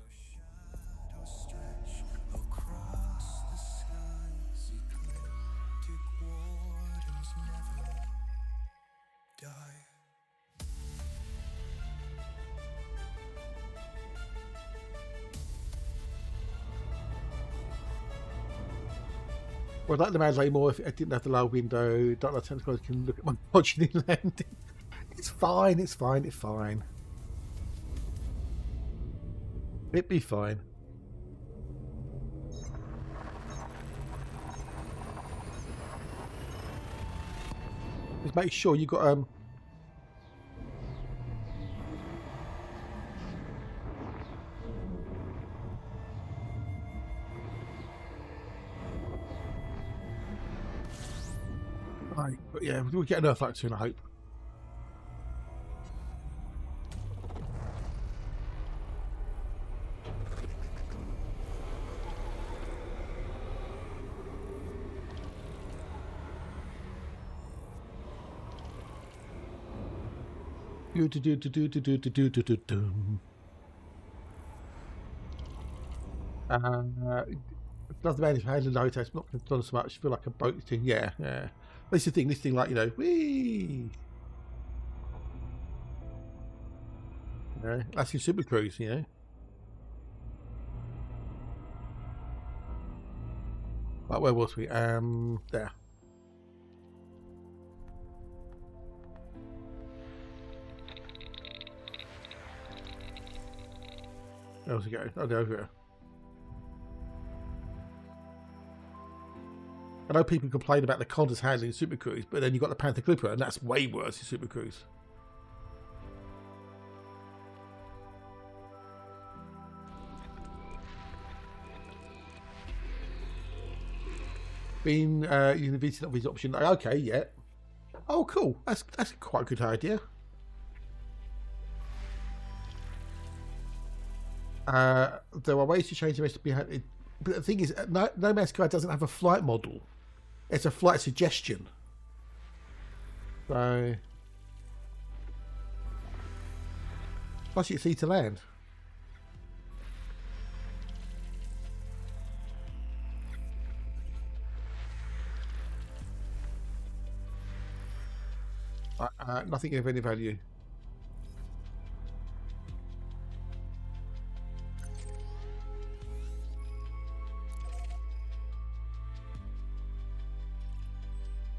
Well, I'd like the Mandalay more if I didn't have the low window. Don't like technical, I can look at my dodging in landing. It's fine. It'd be fine. Just make sure you got right, but yeah, we'll get an Earthlike soon, I hope. Doesn't matter if I had a low test, not done so much. I feel like a boat thing, yeah. This thing, like, you know, whee! Yeah, that's your super cruise, you know. But where was we? There. How's it go? Oh, there we go. I know people complain about the Condor's handling in Super Cruise, but then you've got the Panther Clipper, and that's way worse in Super Cruise. Been using the VC Visa option. Okay, yeah. Oh, cool. That's quite a good idea. There are ways to change the recipe. But the thing is, No Man's Sky doesn't have a flight model. It's a flight suggestion. So, plus it's easy to land. Nothing of any value.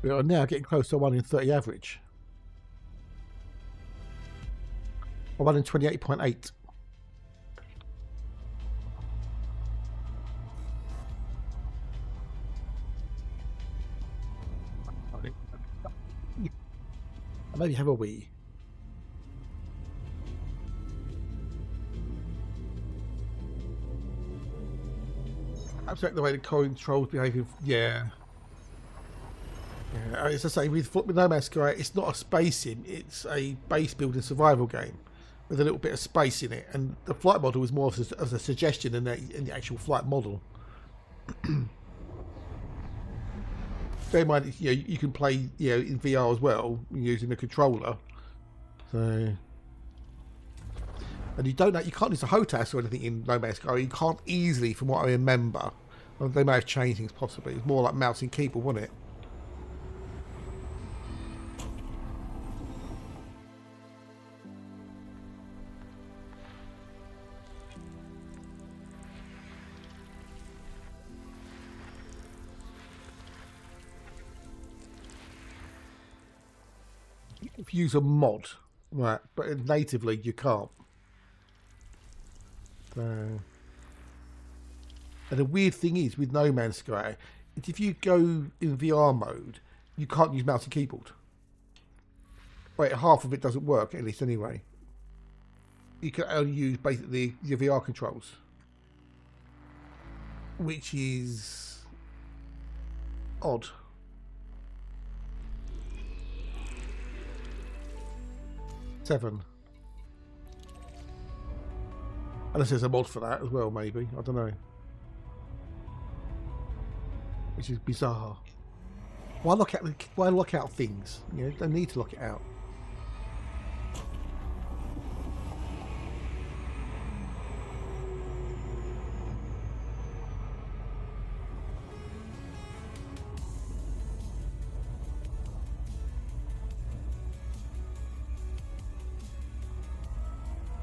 We are now getting close to 1 in 30 average. Or 1 in 28.8. Maybe have a wee. Abstract the way the controls behave. Yeah. Yeah, as I say, with No Man's Sky, it's not a space sim, it's a base building survival game with a little bit of space in it, and the flight model is more of a suggestion than the actual flight model. Bear in mind, you can play in VR as well using the controller. So, and you can't use a HOTAS or anything in No Man's Sky. You can't easily, from what I remember. Well, they may have changed things possibly. It's more like mouse and keyboard, wasn't it? If you use a mod, right, but natively you can't. So, and the weird thing is with No Man's Sky, is if you go in VR mode, you can't use mouse and keyboard. Wait, half of it doesn't work, at least anyway. You can only use basically your VR controls, which is odd. Seven. Unless there's a mod for that as well, maybe. I don't know. Which is bizarre. Why lock out things? Don't need to lock it out.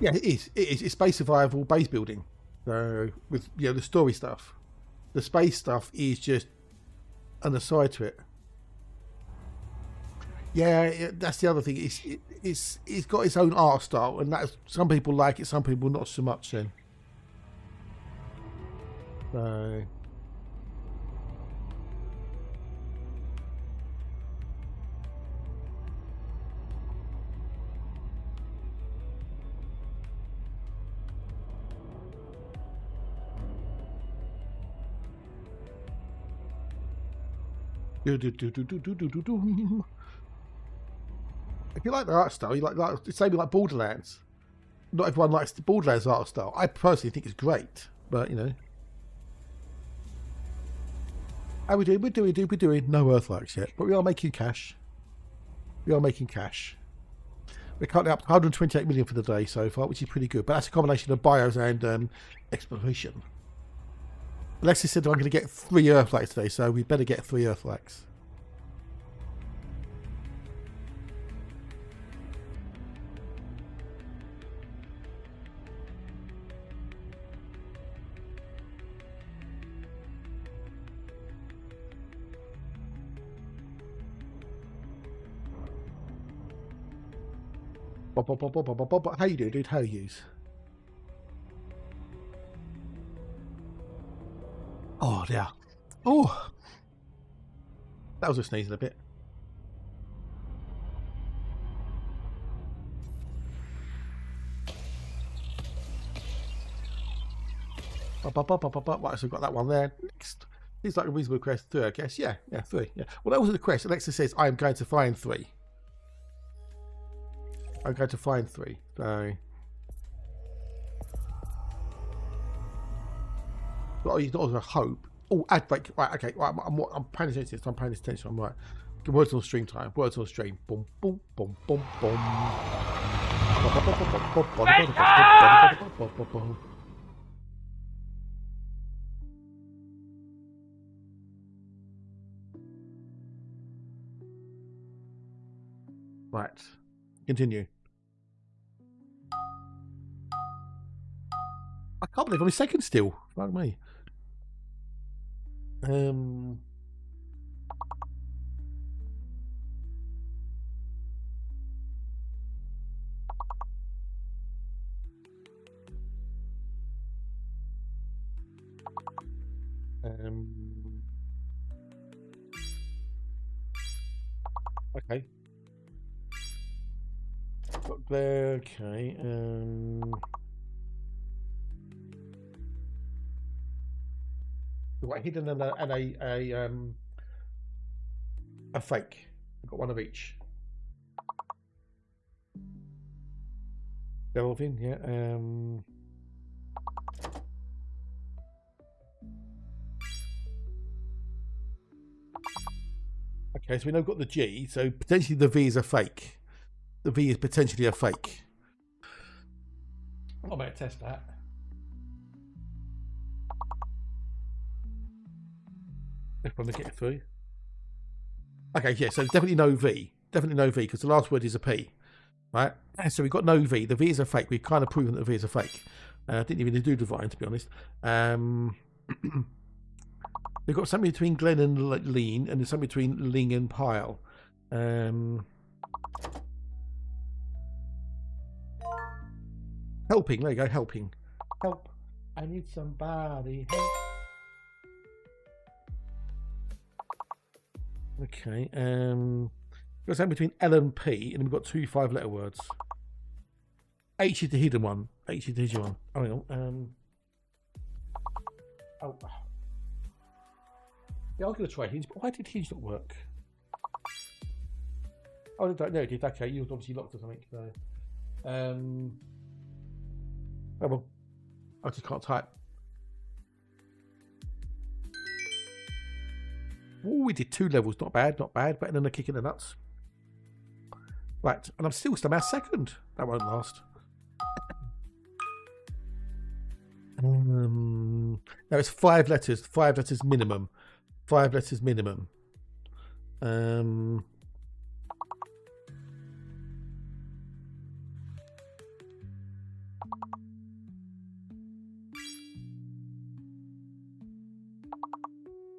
Yeah, it is. It's space survival, base building. So with the story stuff, the space stuff is just an aside to it. Yeah, that's the other thing. It's got its own art style, and that's some people like it, some people not so much. Then. So. If you like the art style, you like it's maybe like Borderlands. Not everyone likes the Borderlands art style. I personally think it's great, but how we doing? We're doing no Earthlikes yet, but we are making cash. We're currently up to 128 million for the day so far, which is pretty good. But that's a combination of bios and exploration. Alexis said I'm going to get 3 Earthlikes today, so we better get 3 Earthlikes. How you doing, dude? How are yous? Oh, yeah. Oh. That was a sneezing a bit. Right, so we've got that one there. Next. Seems like a reasonable quest. 3, I guess. Yeah, 3. Yeah. Well, that wasn't the quest. Alexa says, I'm going to find 3. I'm going to find 3. So. Oh, he's not a hope. Oh, add break. Right, okay. Right, I'm paying attention. I'm paying attention. I'm right. Words on stream time. Words on stream. Boom, boom, boom, boom, boom. Right. Continue. I can't believe I'm in second still. Fuck me. Okay. Got there. Okay. Right, hidden and a fake. I've got one of each. Delving, yeah. Okay, so we know we've got the G, so potentially the V is a fake. The V is potentially a fake. I might test that. If I'm get through. Okay, yeah, so definitely no V. Definitely no V, because the last word is a P. Right? So we've got no V. The V is a fake. We've kind of proven that the V is a fake. Didn't even do divine, to be honest. We've got something between Glen and Lean, and there's something between Ling and Pile. Helping. There you go. Helping. Help. I need somebody. Help. Okay. Got something between L and P, and then we've got 2 5-letter words. H is the hidden one. H is the hidden one. Oh, hang on. Oh. Yeah, I'm going to try Hinge, but why did Hinge not work? Oh, no, it did. Okay, you was obviously locked or something. So. Oh, well. I just can't type. Oh, we did 2 levels. Not bad, not bad. Better than a kick in the nuts. Right, and I'm still somehow second. That won't last. No, it's 5 letters. 5 letters minimum. 5 letters minimum.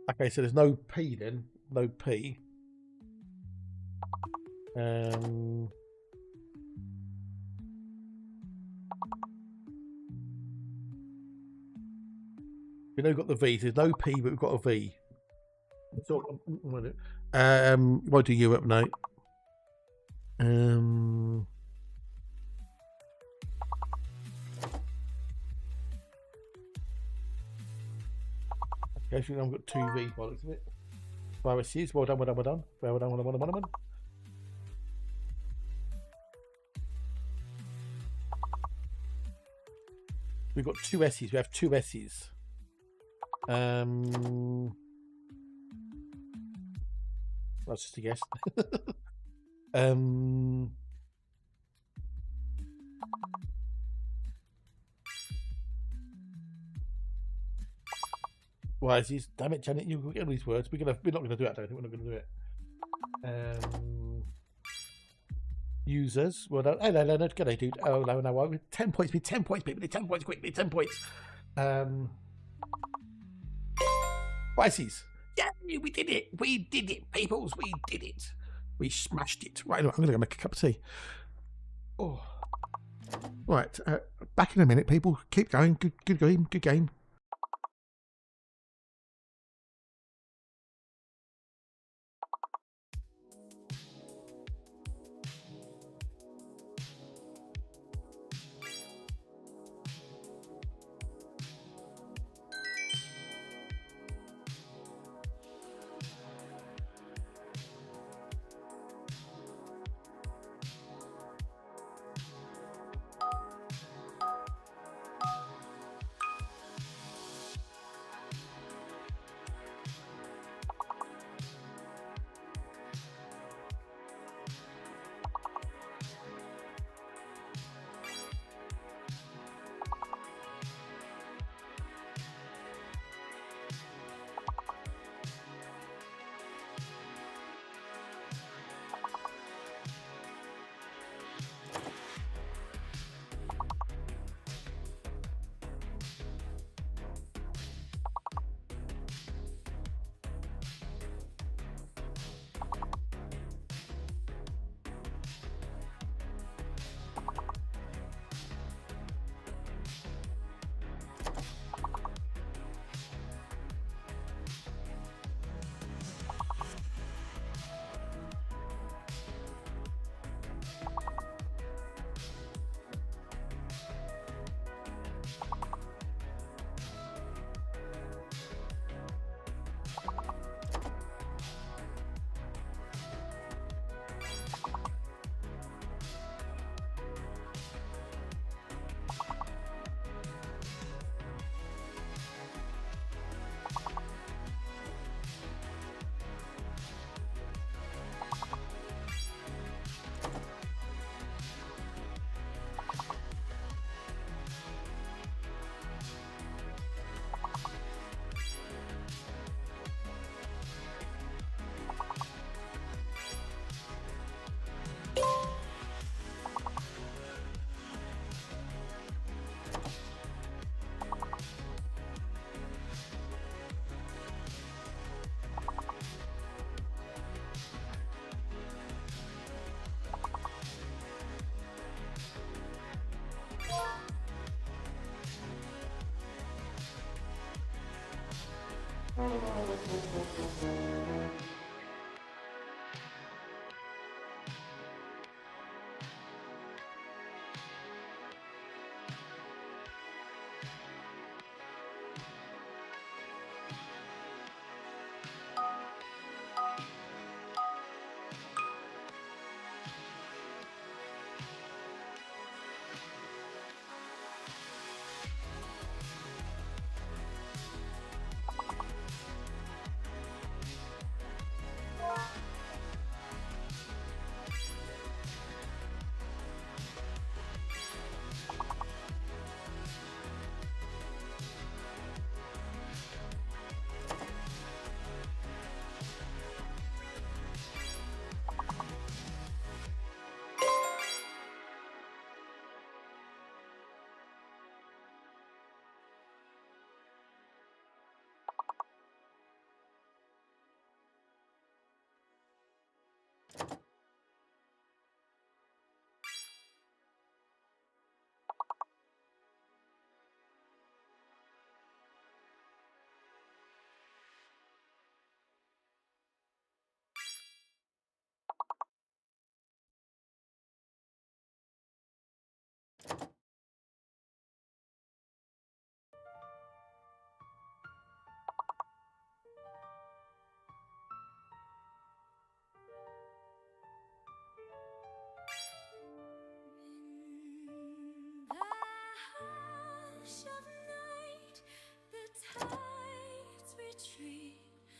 Okay, so there's no P then. No P. We know we've got the V. There's no P, but we've got a V. So, what do Europe know? Okay, so I've got 2 V by the looks of it. Viruses, well done, well done, well done. Well done, well done, well done, well done. We've got 2 S's. We have 2 S's. That's just a guess. Why is this? Damn it, Janet! You get all these words. We're not gonna do it. I don't think we're not gonna do it. Users. Well, no, hello, Leonard. G'day, dude. Oh no. 10 points. We 10 points, people. 10 points quickly. 10 points. Pisces. Yeah, we did it. We did it, peoples. We did it. We smashed it. Right, I'm going to go make a cup of tea. Oh. Right, back in a minute, people. Keep going. Good game. Good game.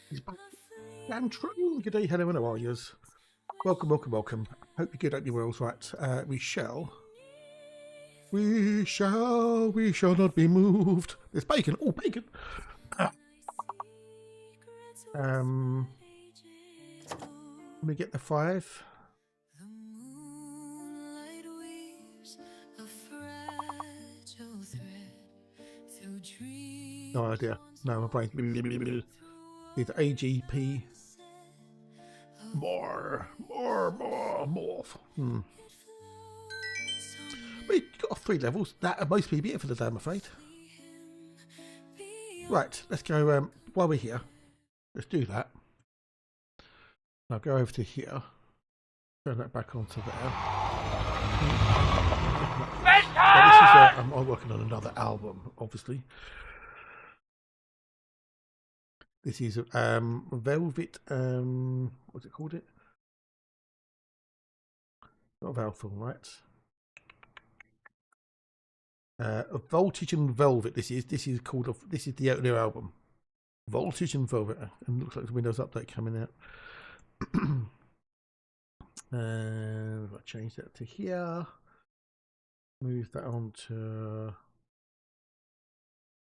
He's back. Damn true. Good day, hello, and how are yous? Welcome, welcome, welcome. Hope you're good, hope you're well. Right, we shall not be moved. There's bacon. Oh, bacon. Let me get the 5. No idea. No, my brain. It's AGP. More. We've got 3 levels. That'll mostly be it for the day, I'm afraid. Right, let's go. While we're here, let's do that. I'll go over to here. Turn that back onto there. So this is I'm working on another album, obviously. This is Velvet. What's it called? It not Valful, right? Voltage and Velvet. This is called. This is the new album. Voltage and Velvet, and looks like the Windows update coming out. I'll change that to here. Move that on to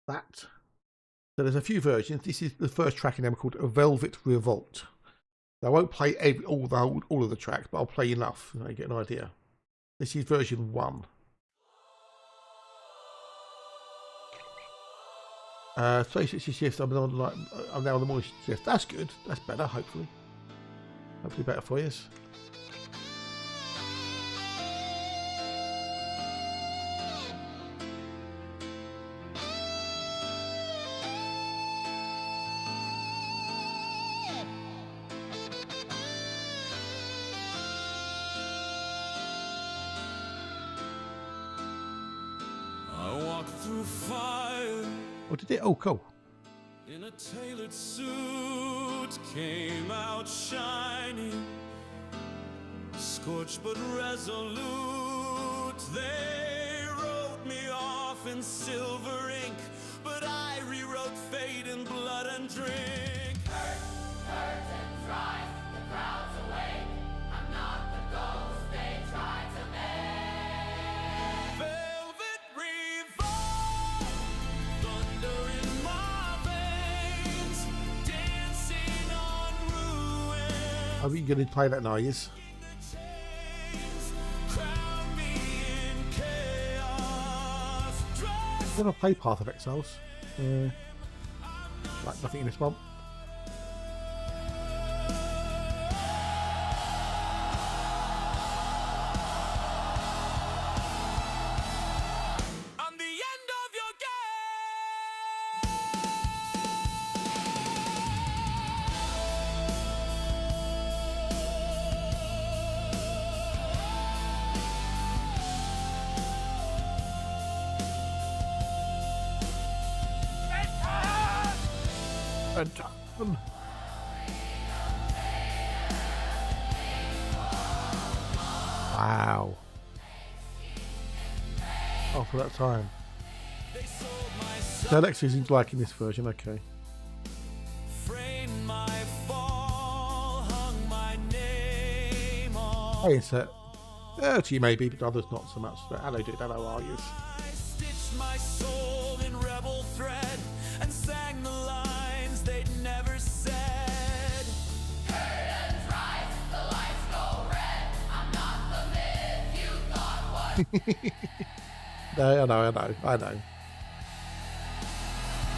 that. So there's a few versions. This is the first track in them called A Velvet Revolt. I won't play all of the tracks, but I'll play enough so you get an idea. This is version 1. 360 shifts. I'm now on the morning shift. That's good. That's better. Hopefully better for you. What did it? Oh, cool. In a tailored suit, came out shining, scorched but resolute. They wrote me off in silver ink, but I rewrote fate in blood and drink. Curtains rise, the crowd's awake. I'm not the ghost they tried to make. Velvet revolt, thunder in my veins, dancing on ruins. Are we going to play that now? Yes. I'm going to play Path of Exiles. Like nothing in this one. momentum. Wow. Oh, for that time. No, Alexa seems liking this version, okay. Hey, it's that 30 maybe, but others not so much. So, hello, dude. Hello, are you? I stitched my soul in rebel thread and sang the lines they'd never said. Curtains rise, the lights go red. I'm not the myth you thought was. No, I know.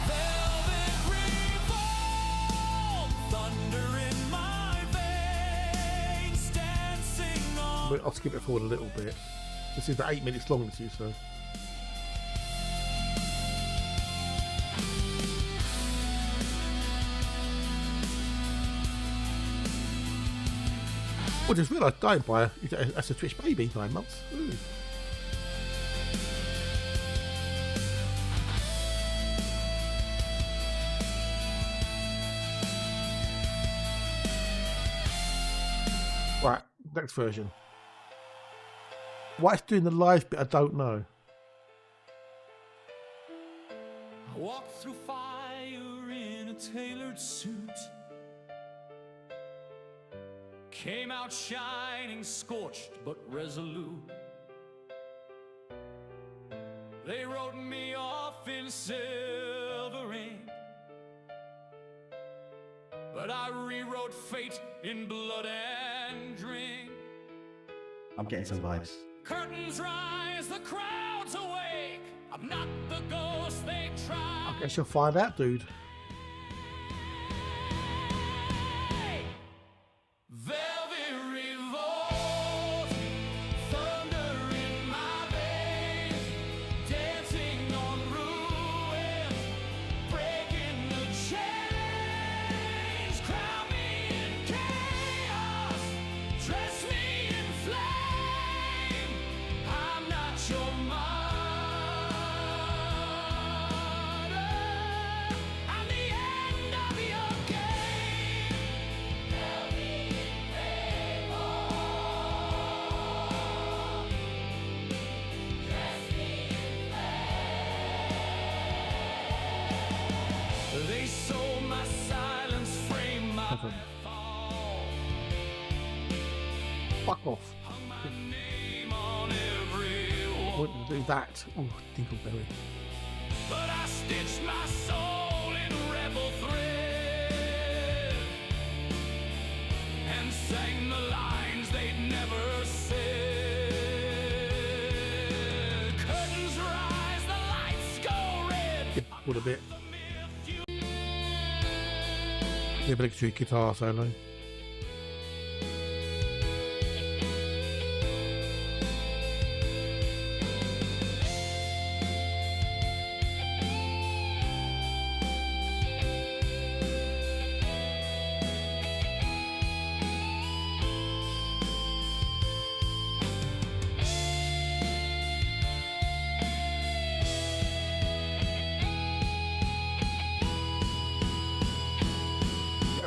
Velvet revolt, thunder in my veins, dancing on. But I'll skip it forward a little bit. This is about 8 minutes long, this is, so. Well, just realised dying by that's a Twitch baby, 9 months. Ooh. Right, next version. Why it's doing the live bit, I don't know. I walked through fire in a tailored suit. Came out shining, scorched but resolute. They wrote me off in silver ink, but I rewrote fate in blood and drink. I'm getting some vibes. Curtains rise, the crowd's awake. I'm not the ghost they tried. I guess you'll find out, dude. Velvet revolt, thunder in my veins, dancing on ruins, breaking the chains, crown me in chaos, dress me in flame. I'm not your martyr. I'm the end of your game. Tell me they sold my silence, frame my fall. Fuck off. Hung my name on every wall. Wouldn't do that. Oh, Dinkleberry. But I stitched my soul in rebel thread and sang the lines they'd never said. Curtains rise, the lights go red. Get backward a bit. The electric guitar solo.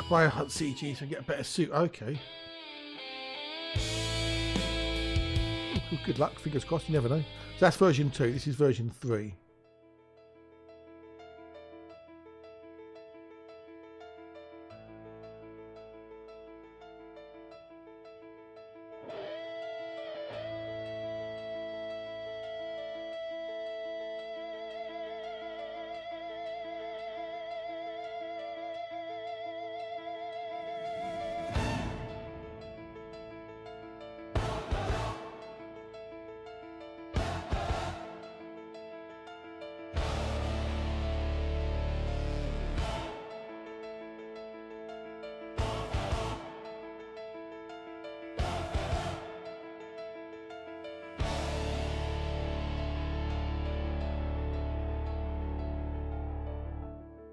Buy a Hunt CG so I get a better suit. Okay. Ooh, good luck. Fingers crossed. You never know. So that's version 2. This is version 3.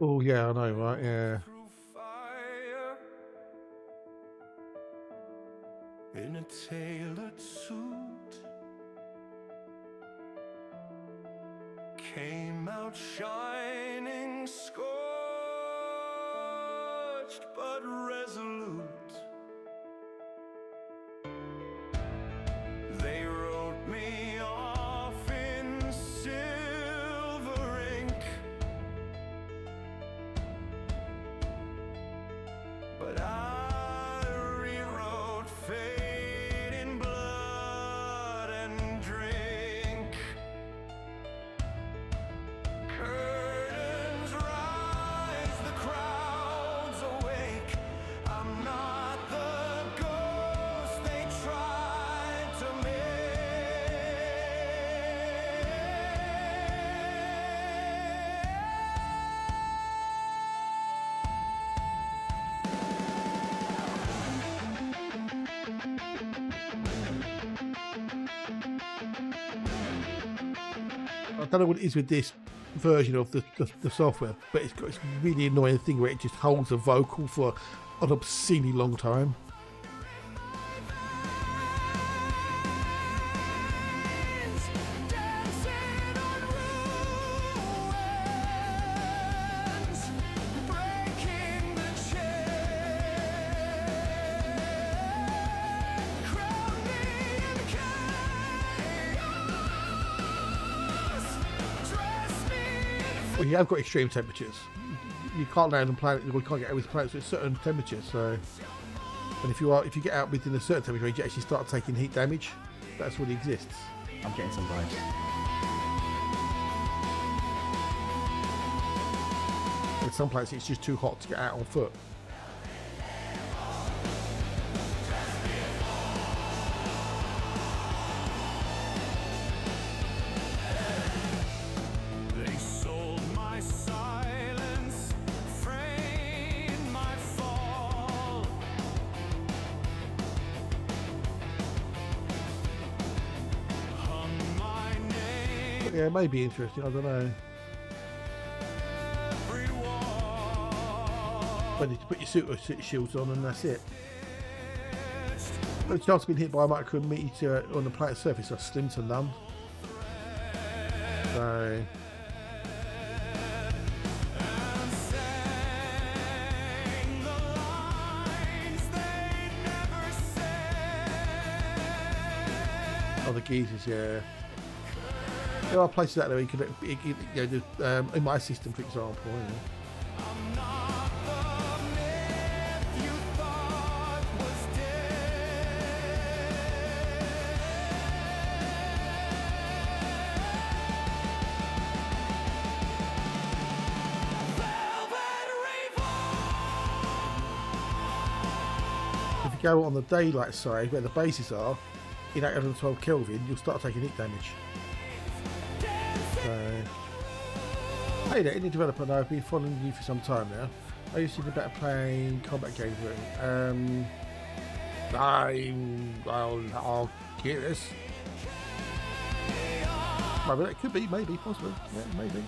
Oh yeah, I know, right? Yeah. Through fire in a tailored suit, came out shining, scorched but resolute. They wrote me off in silver ink, but I rewrote fate in blood and drink. Curtains rise, the crowds awake. I'm not the ghost they tried to I don't know what it is with this version of the software, but it's got this really annoying thing where it just holds a vocal for an obscenely long time. Well, you have got extreme temperatures. You can't land on planet. You can't get out with planets at certain temperatures. So, and if you get out within a certain temperature range, you actually start taking heat damage. That's what exists. I'm getting some vibes. In some places, it's just too hot to get out on foot. They sold my silence, framed my fall. Hung my name But yeah, it may be interesting. I don't know. every wall. But you put your suit shields on, and that's it. But the chance of being hit by a micrometeor on the planet's surface are slim to none. So. Sang the lines they never said. Oh, the geezers, yeah. There are places out there where you can, in my system, for example. I'm not the myth you thought was If you go on the daylight side, where the bases are, in 812 Kelvin, you'll start taking heat damage. So, hey there, indie developer, and I've been following you for some time now. I used to think about playing combat games. I'll get this. Maybe that could be, maybe, possibly, yeah, maybe.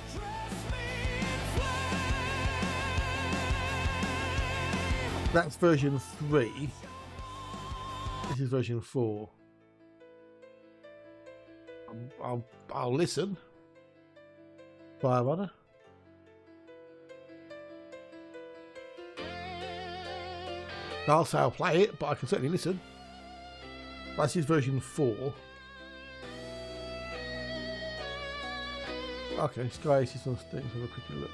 That's version 3. This is version 4. I'll listen. Fire runner. I'll say I'll play it, but I can certainly listen. This is version 4. Okay, Sky is on stage. Let's have a quick look.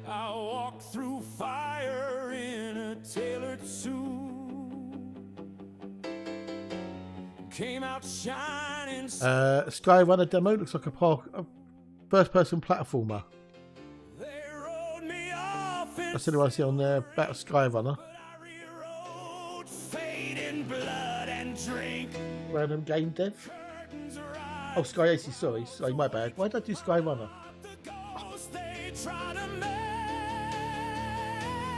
I walk through fire in a tailored suit. Came out shining. Sky Runner demo looks like a first-person platformer. They rode me off in That's the one I see on there about Sky Runner. but I rewrote fate in blood and drink. Random game dev. Curtains rise, Oh, Sky Aces, sorry, my bad. Why did I do Sky Runner? the ghost they try to make.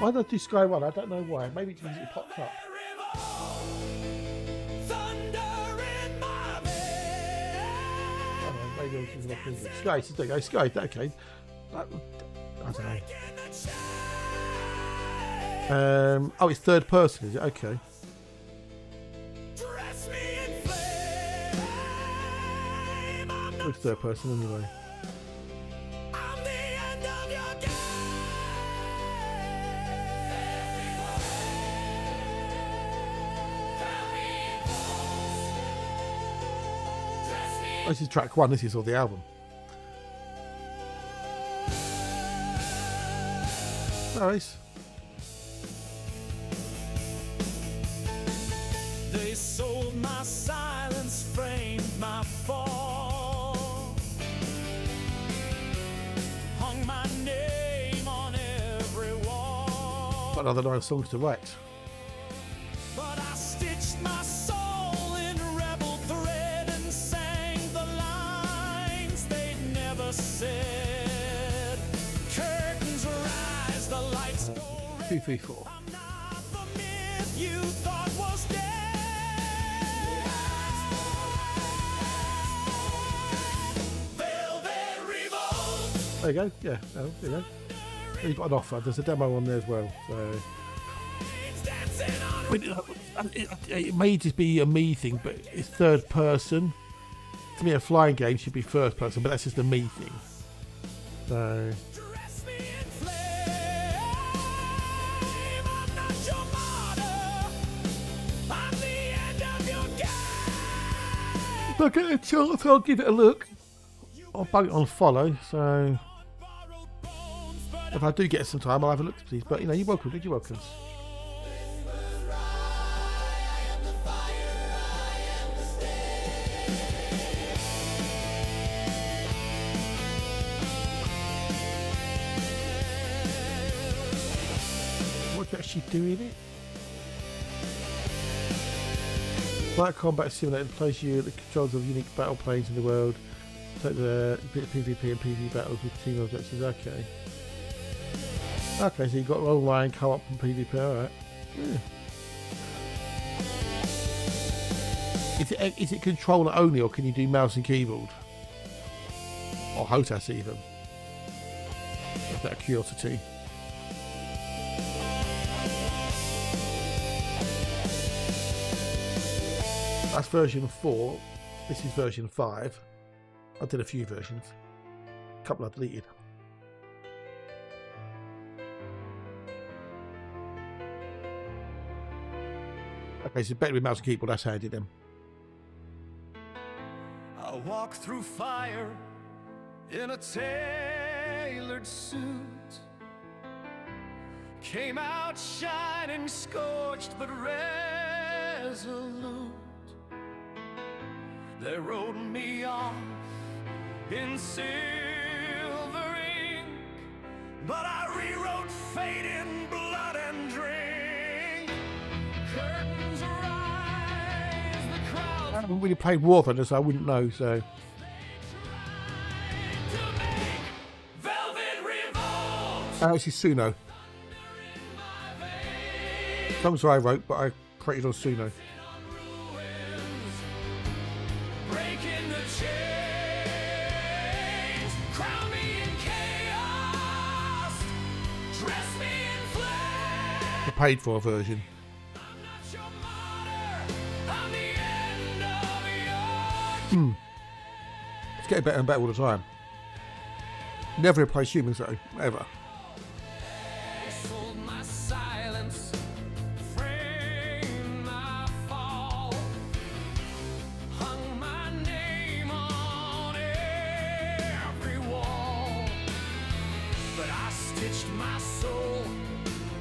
Why did I do Sky Runner? I don't know why. Maybe it's because it popped up. Thunder in my bed. I don't know, maybe I was using my fingers. Sky Aces, there you go. Sky, okay. I don't know. In the chain. Oh, it's third person, is it? Okay. Dress me in flames. It's third person anyway. I'm the end of your Oh, this is track 1. This is all the album. Nice. They sold my silence, framed my fall, hung my name on every wall. Got another 9 songs to write. But I stitched my soul in rebel thread and sang the lines they'd never said. Curtains rise, the lights go red. 2, 3, 4. I'm not the myth you thought was dead. Velvet revolt. There you go. Yeah, oh, there you go. You've got an offer. There's a demo on there as well. So Dancing on I mean, it may just be a me thing, but it's third person. To me, a flying game should be first person, but that's just a me thing. So dress me in flame. I'm not your martyr. I'm the end of your game. if I get a chance, I'll give it a look. I'll bug it on follow. So Borrowed bones, but if I do get some time, I'll have a look, please. But you know, you're welcome. You're welcome. What you actually do in it? Flight combat simulator plays you at the controls of unique battle planes in the world. Take the PvP and PvP battles with team objectives. Okay. Okay, so you've got online co-op and PvP. Alright. Yeah. Is it controller only, or can you do mouse and keyboard? Or HOTAS even? Just out of curiosity. That's version 4. This is version 5. I did a few versions. A couple I deleted. Okay, so better with mouse and keyboard. That's how I did them. I walk through fire in a tailored suit. Came out shining, scorched but resolute. They wrote me off in silver ink, but I rewrote fate in blood and drink. Curtains rise, the crowd I haven't really played Warfare, so I wouldn't know. So velvet revolt. this is Suno. Songs I wrote, but I created on Suno. Breaking the chains, crown me in chaos, dress me in flame. The paid for version. I'm not your martyr, I'm the end of your It's getting better and better all the time. Never replace humans though, ever. sold my silence, framed my fall, hung my name on every wall, but I stitched my soul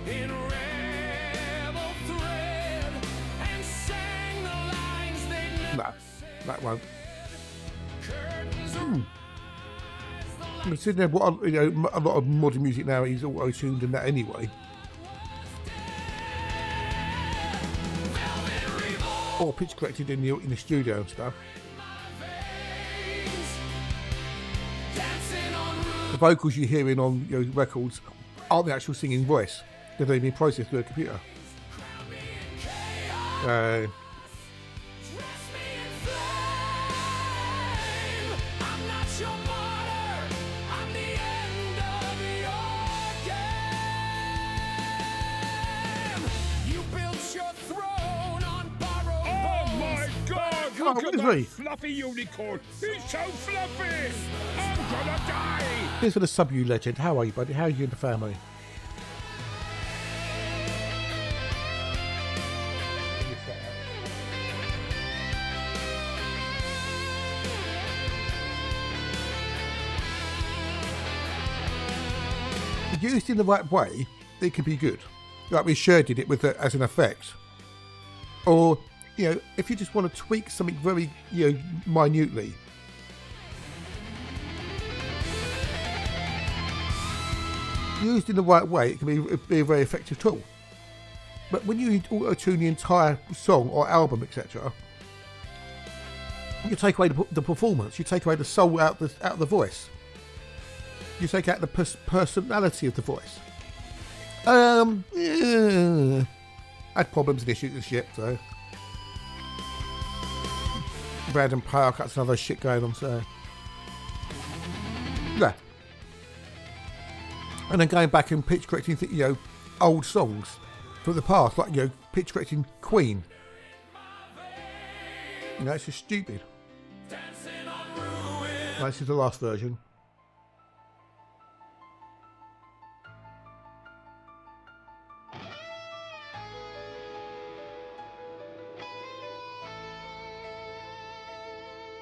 in rebel thread and sang the lines they never No, that won't. curtains Considering what you know, a lot of modern music now is auto-tuned and that anyway. Or pitch corrected in the studio and stuff. dancing on roofs. The vocals you're hearing on records aren't the actual singing voice. They've only been processed through a computer. Dress me in flame. I'm not your martyr. I'm the end of your game. You built your throne on borrowed Oh my bones, God! but Look what at is that he? fluffy unicorn. He's so fluffy. I'm gonna die. Here's for the sub-U legend. How are you, buddy? How are you and the family? Used in the right way, it can be good. Like we sure did it with the, as an effect. Or, you know, if you just want to tweak something very, you know, minutely. Used in the right way, it can be a very effective tool. But when you auto-tune the entire song or album, etc., you take away the performance, you take away the soul out of the voice. You take out the personality of the voice. Yeah. I had problems and issues and shit, so. Random power cuts and other shit going on, so. Yeah. And then going back and pitch correcting, you know, old songs from the past, like, you know, pitch correcting Queen. You know, it's just stupid. No, this is the last version.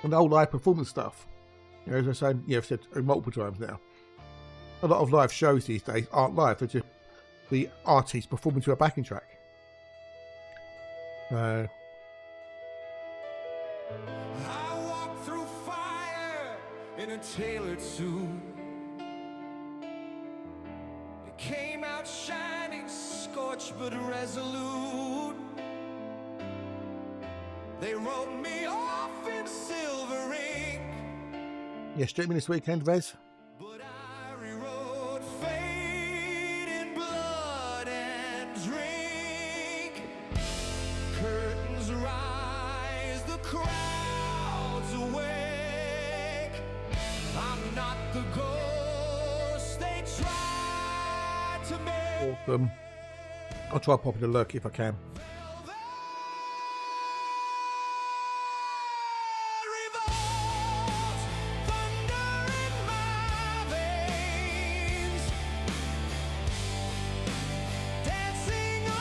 And the whole live performance stuff, you know, as I said, you know, I've said multiple times now, a lot of live shows these days aren't live, they're just the artist performing to a backing track. I walk through fire in a tailored suit. It came out shining, scorched but resolute. They wrote me off in silver ink. Yeah, streaming this weekend, Rez. But I rewrote fate in blood and drink. Curtains rise, the crowd's awake. I'm not the ghost they tried to make. Awesome. I'll try popping a lurk if I can.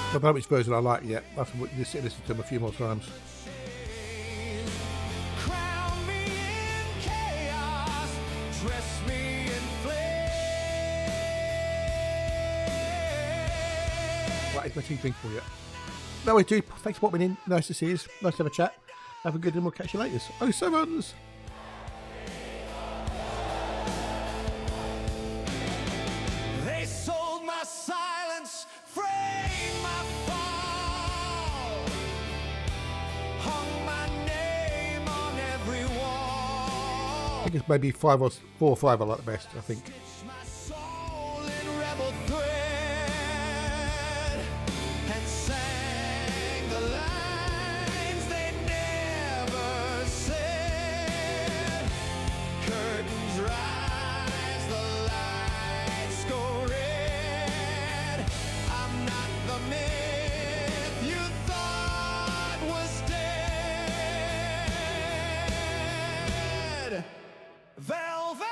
I don't know which version I like yet. I have to listen to them a few more times. Crown me in chaos, dress me in flame. Right, is my tea drink for you? No, I do. Thanks for popping in. Nice to see you. Nice to have a chat. Have a good one. We'll catch you later. Oh, so much. They sold my silence, framed my fall, hung my name on every wall. I think it's maybe 4 or 5 I like the best, I think. Stitched my soul in rebel thread and sang the lines they never said. Curtains rise, the lights go red. I'm not the myth you thought was dead. Velvet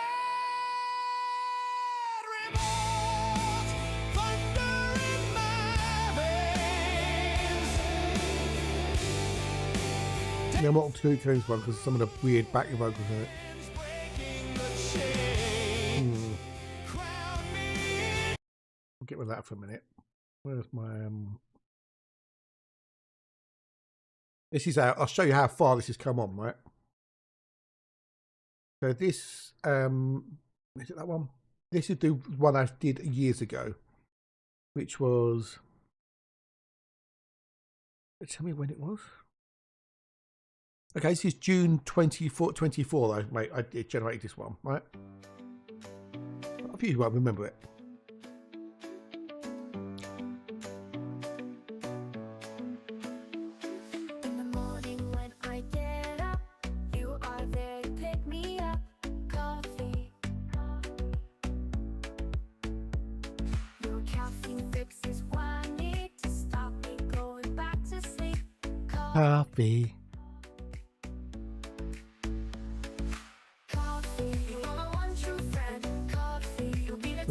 revolt, thunder in my veins. Yeah, I'm not too close one because some of the weird backing vocals in it. Breaking the chain. Crown me. I'll get rid of that for a minute. Where's my This is how I'll show you how far this has come on, right? So this is it that one? This is the one I did years ago, which was, tell me when it was. Okay, this is June 24 though, mate. It generated this one, right? A few won't remember it. In the morning when I get up, you are there to pick me up. Coffee. Your caffeine fix is what I need to stop me going back to sleep. Coffee.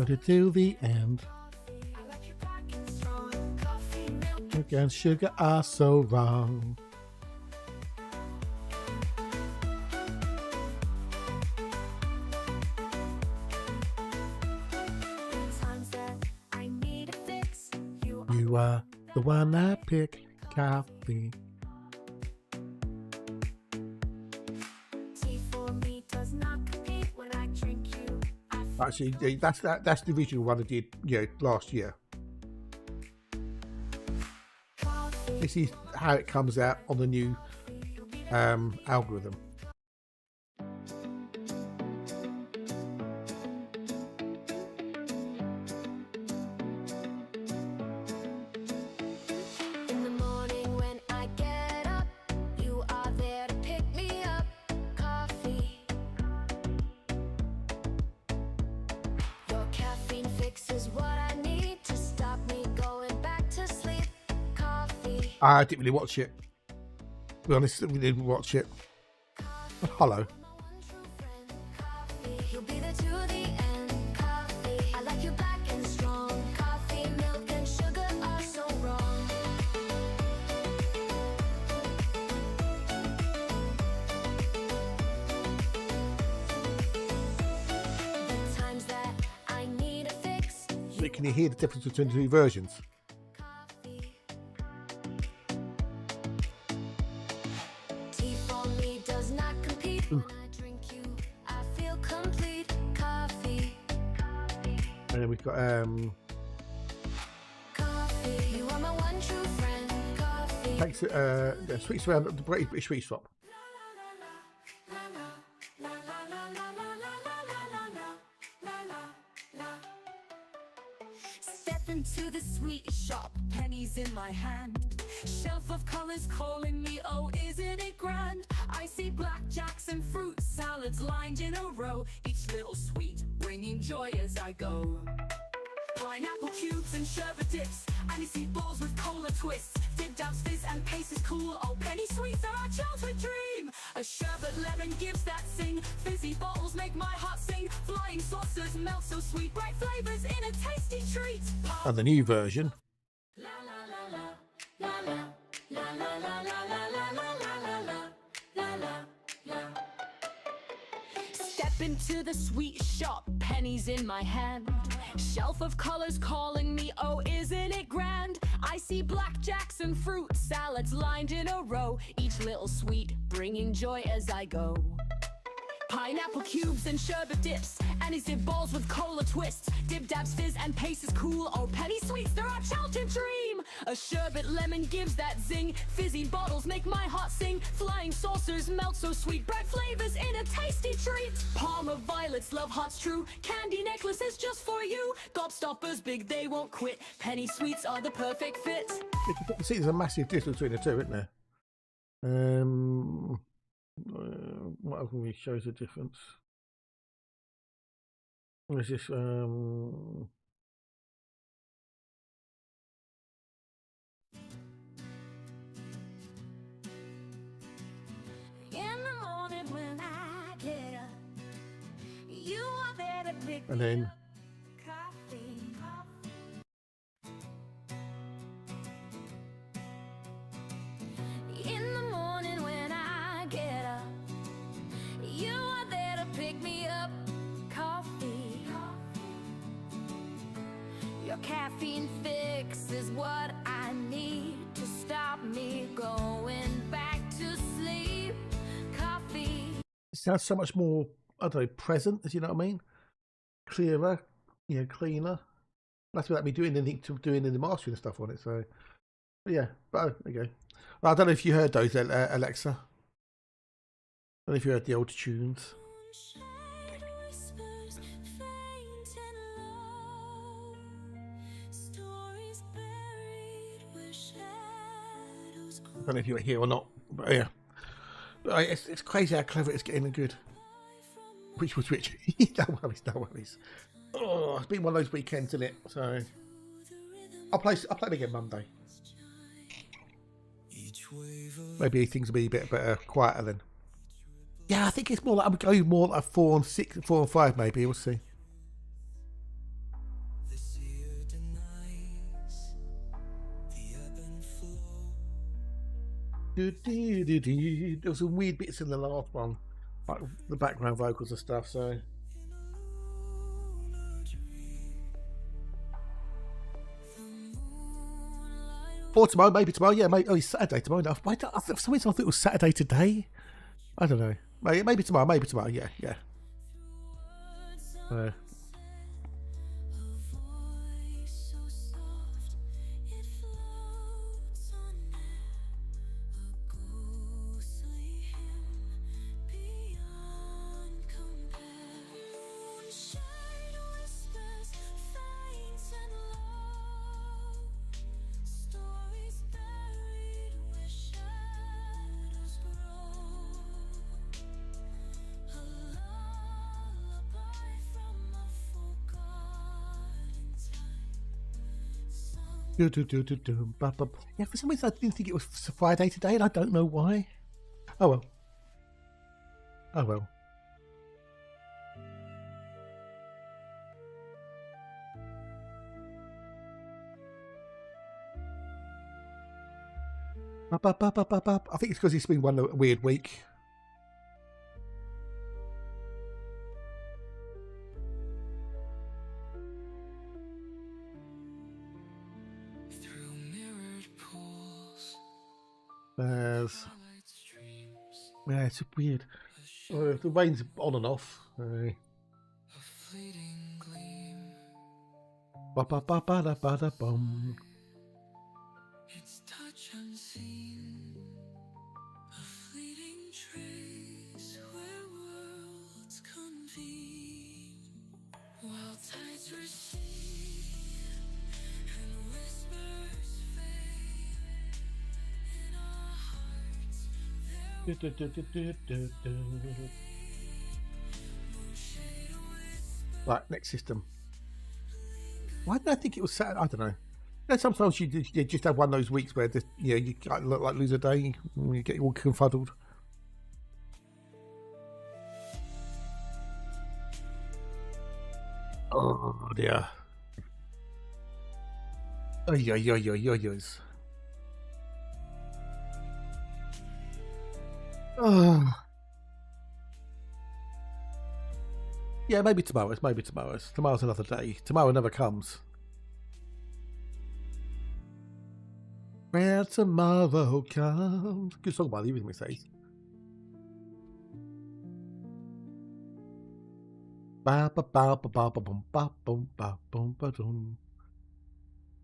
Got it till the end. Milk and sugar are so wrong. You are the one I pick. Coffee. Actually, that's the original one I did, last year. This is how it comes out on the new algorithm. I didn't really watch it. To be honest, we didn't watch it. Hello. Can you hear the difference between the two versions? And then we've got thanks sweets around the British sweet shop. Step into the sweet shop, pennies in my hand. Shelf of colors calling me, oh, isn't it grand? I see blackjacks and fruit salads lined in a row, each little sweet bringing joy as I go. Pineapple cubes and sherbet dips, aniseed balls with cola twists, dip dabs fizz and pace is cool. Oh, penny sweets are our childhood dream. A sherbet lemon gives that zing, fizzy bottles make my heart sing. Flying saucers melt so sweet, bright flavors in a tasty treat. And the new version. La la la la la la la la la la la la la la la. Step into the sweet shop, pennies in my hand. Shelf of colors calling me, oh, isn't it grand? I see blackjacks and fruit salads lined in a row, each little sweet bringing joy as I go. Pineapple cubes and sherbet dips, aniseed balls with cola twists, dip dabs fizz and pace is cool. Oh, penny sweets, they're our childhood dream. A sherbet lemon gives that zing, fizzy bottles make my heart sing. Flying saucers melt so sweet, bright flavors in a tasty treat. Palmer violets, love hearts true, candy necklaces just for you. Gobstoppers big, they won't quit, penny sweets are the perfect fit. You can see there's a massive difference between the two, isn't there? What else really shows a difference? What is this? And then in the morning when I get up, you are there to pick me up. Coffee. Your caffeine fix is what I need to stop me going back to sleep. Coffee. it sounds so much more, I don't know, present, if you know what I mean? Clearer, cleaner. That's without me doing anything to doing any mastering and stuff on it. So, but yeah, but there you go. Well, I don't know if you heard those, Alexa. I don't know if you heard the old tunes. I don't know if you were here or not, but yeah. But it's crazy how clever it's getting and good. Which was which? No worries. Oh, it's been one of those weekends, isn't it? So I'll play them again Monday. Maybe things will be a bit better, quieter then. Yeah, I think it's more like I'm going more like 4 and 6, 4 and 5 maybe. We'll see. There was some weird bits in the last one, like the background vocals and stuff. So. Or tomorrow, maybe tomorrow. Yeah, maybe. Oh, it's Saturday tomorrow. For some reason, I thought it was Saturday today. I don't know. Maybe tomorrow. Maybe tomorrow. Yeah, yeah. Yeah, for some reason I didn't think it was Friday today, and I don't know why. Oh well. Oh well. I think it's because it's been one weird week. Yeah, it's weird. The rain's on and off. Its touch unseen, a fleeting trace where worlds convene, while tides recede and whispers fade in our hearts. Right, next system. Why did I think it was Saturday? I don't know. You know, sometimes you just have one of those weeks where you look like lose a day when you get all confuddled. Oh dear. Yeah, maybe tomorrow. Maybe tomorrow's. Tomorrow's another day. Tomorrow never comes. Where tomorrow comes. Good song by the Evening Says. But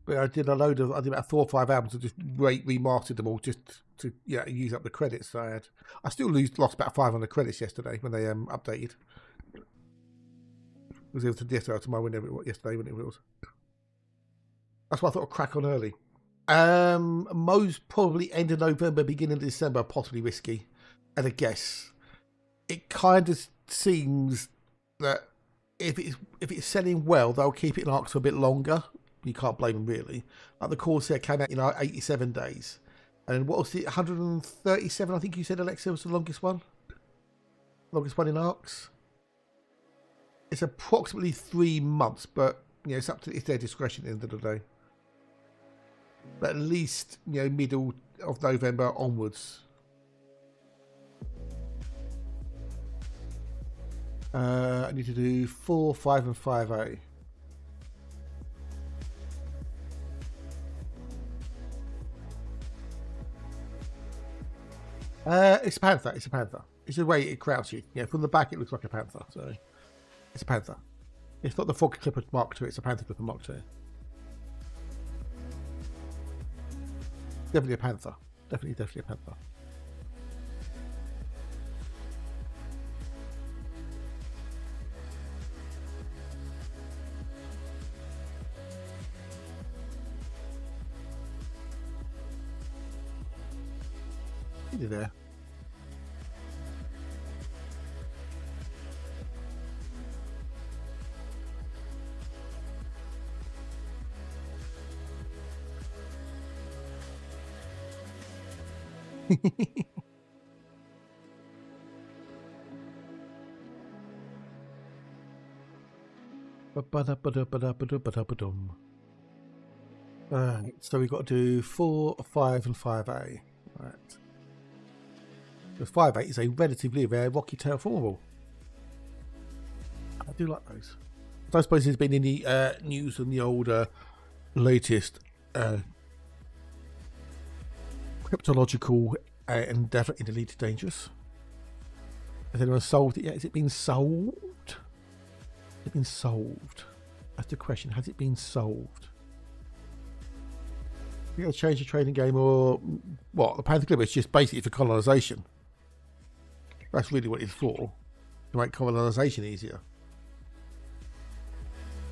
I did about 4 or 5 albums and just remastered them all just to use up the credits I had. I still lost about 500 credits yesterday when they updated. It was yesterday, tomorrow, whenever it was, yesterday, whenever it was. That's why I thought I'd crack on early. Most probably end of November, beginning of December, possibly risky. And a guess. It kind of seems that if it's selling well, they'll keep it in ARCs for a bit longer. You can't blame them really. Like the Corsair came out in 87 days. And what was it, 137, I think you said, Alexa, was the longest one? Longest one in ARCs? It's approximately 3 months, but it's their discretion at the end of the day. But at least middle of November onwards. I need to do 4, 5, and 5A. It's a panther. It's a panther. It's the way it crowds you. Yeah, from the back it looks like a panther. So it's a panther. It's not the Fog Clipper Mark II. It's a Panther Clipper Mark II. Definitely a panther. Definitely a panther. You there? So we've got to do 4, 5, and 5A. Right. Because 5.8 is a relatively rare rocky terraformable. I do like those. I suppose there's been any news on the old latest cryptological endeavour in Elite Dangerous. Has anyone solved it yet? Has it been solved? Has it been solved? That's the question. Has it been solved? You got to change the trading game, or what? The Panther Glimmer is just basically for colonisation. That's really what it's for, to make colonisation easier.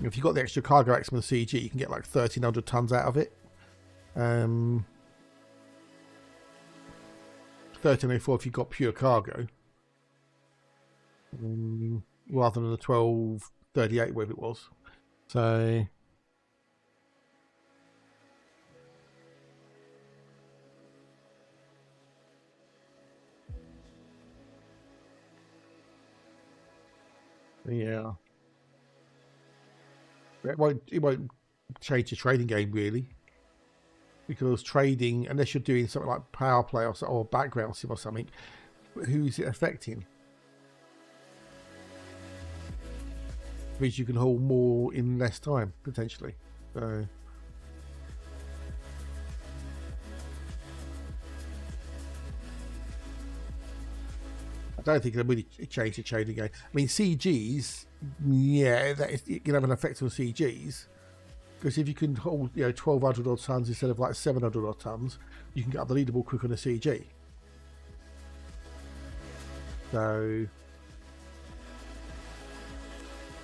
If you've got the extra cargo maximum CG, you can get like 1,300 tons out of it. 1304 if you've got pure cargo, rather than the 1238 whatever it was. So yeah, it won't change the trading game really, because trading, unless you're doing something like power play or background sim or something, who's it affecting? Because you can hold more in less time potentially. So I don't think it'll really change the trading game. I mean, CGs, yeah, it can have an effect on CGs, because if you can hold 1,200 odd tons instead of like 700 odd tons, you can get up the leaderboard quicker on a CG. So,